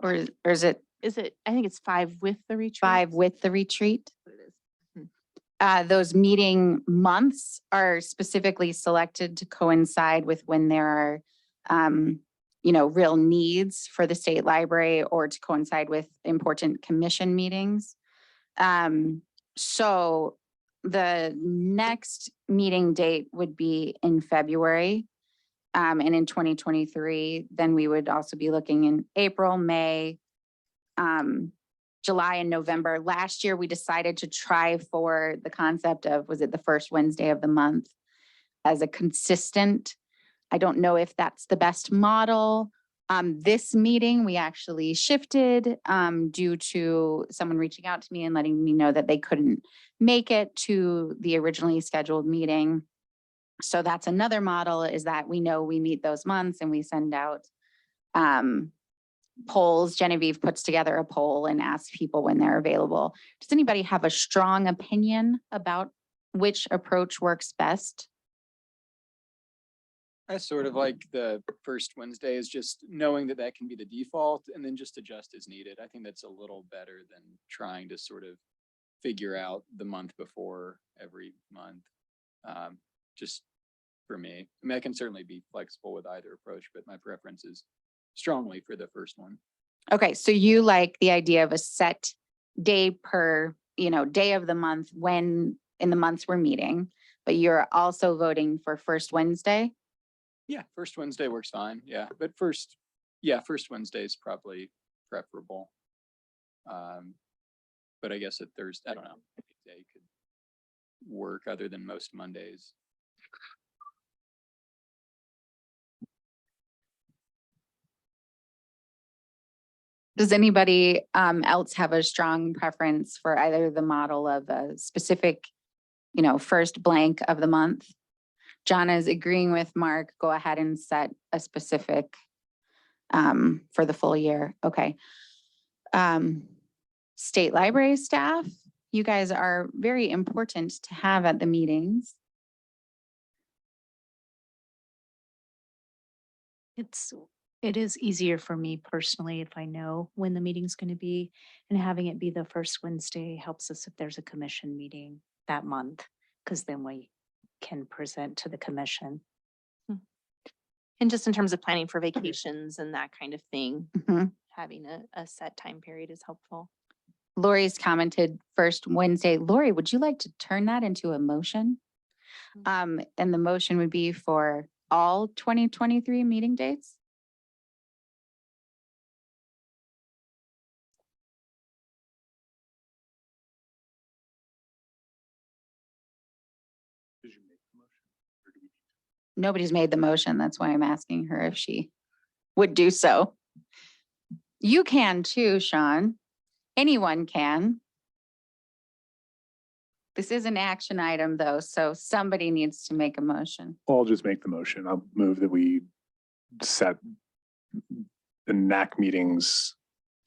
Or is it? I think it's 5 with the retreat. 5 with the retreat? That's what it is. Those meeting months are specifically selected to coincide with when there are, real needs for the state library, or to coincide with important commission meetings. So the next meeting date would be in February. And in 2023, then we would also be looking in April, May, July and November. Last year, we decided to try for the concept of, was it the first Wednesday of the month as a consistent? I don't know if that's the best model. This meeting, we actually shifted due to someone reaching out to me and letting me know that they couldn't make it to the originally scheduled meeting. So that's another model, is that we know we meet those months and we send out polls. Genevieve puts together a poll and asks people when they're available. Does anybody have a strong opinion about which approach works best? I sort of like the first Wednesday, is just knowing that that can be the default and then just adjust as needed. I think that's a little better than trying to sort of figure out the month before every month. Just for me. I mean, I can certainly be flexible with either approach, but my preference is strongly for the first one. Okay, so you like the idea of a set day per, day of the month when in the months we're meeting, but you're also voting for first Wednesday? Yeah, first Wednesday works fine. Yeah, but first Wednesday is probably preferable. But I guess at Thursday, I don't know, day could work other than most Mondays. Does anybody else have a strong preference for either the model of a specific, first blank of the month? John is agreeing with Mark. Go ahead and set a specific for the full year. Okay. State library staff, you guys are very important to have at the meetings. It is easier for me personally if I know when the meeting's going to be, and having it be the first Wednesday helps us if there's a commission meeting that month, because then we can present to the commission. And just in terms of planning for vacations and that kind of thing, Mhm. having a set time period is helpful. Lori's commented first Wednesday. Lori, would you like to turn that into a motion? And the motion would be for all 2023 meeting dates? Did you make the motion? Or do we? Nobody's made the motion. That's why I'm asking her if she would do so. You can too, Sean. Anyone can. This is an action item though, so somebody needs to make a motion. I'll just make the motion. I'll move that we set the NAC meetings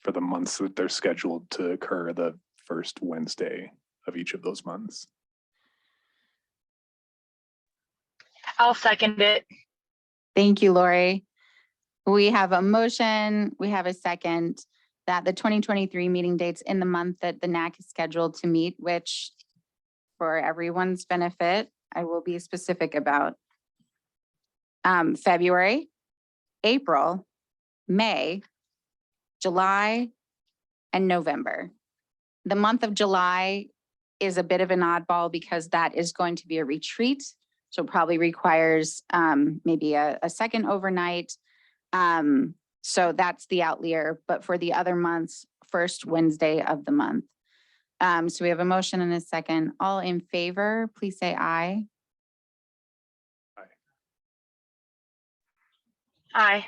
for the months that they're scheduled to occur the first Wednesday of each of those months. I'll second it. Thank you, Lori. We have a motion, we have a second, that the 2023 meeting dates in the month that the NAC is scheduled to meet, which for everyone's benefit, I will be specific about. February, April, May, July, and November. The month of July is a bit of an oddball because that is going to be a retreat. So probably requires maybe a second overnight. So that's the outlier, but for the other months, first Wednesday of the month. So we have a motion and a second. All in favor, please say aye. Aye.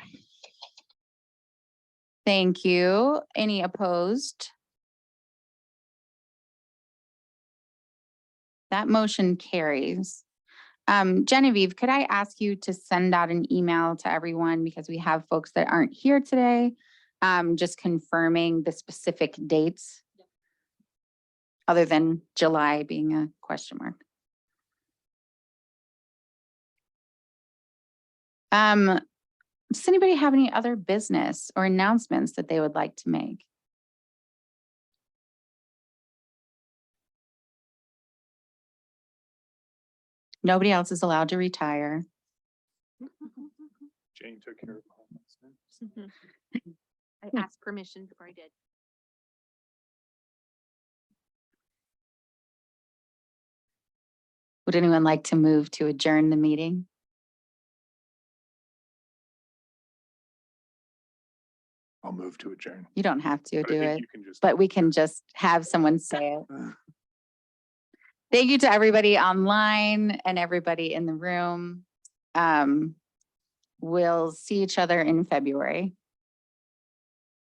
Thank you. Any opposed? That motion carries. Genevieve, could I ask you to send out an email to everyone because we have folks that aren't here today, just confirming the specific dates other than July being a question mark. Does anybody have any other business or announcements that they would like to make? Nobody else is allowed to retire. Jane took care of all this. I asked permission before I did. Would anyone like to move to adjourn the meeting? I'll move to adjourn. You don't have to But I do think it, you can just- but we can just have someone say it. Thank you to everybody online and everybody in the room. We'll see each other in February.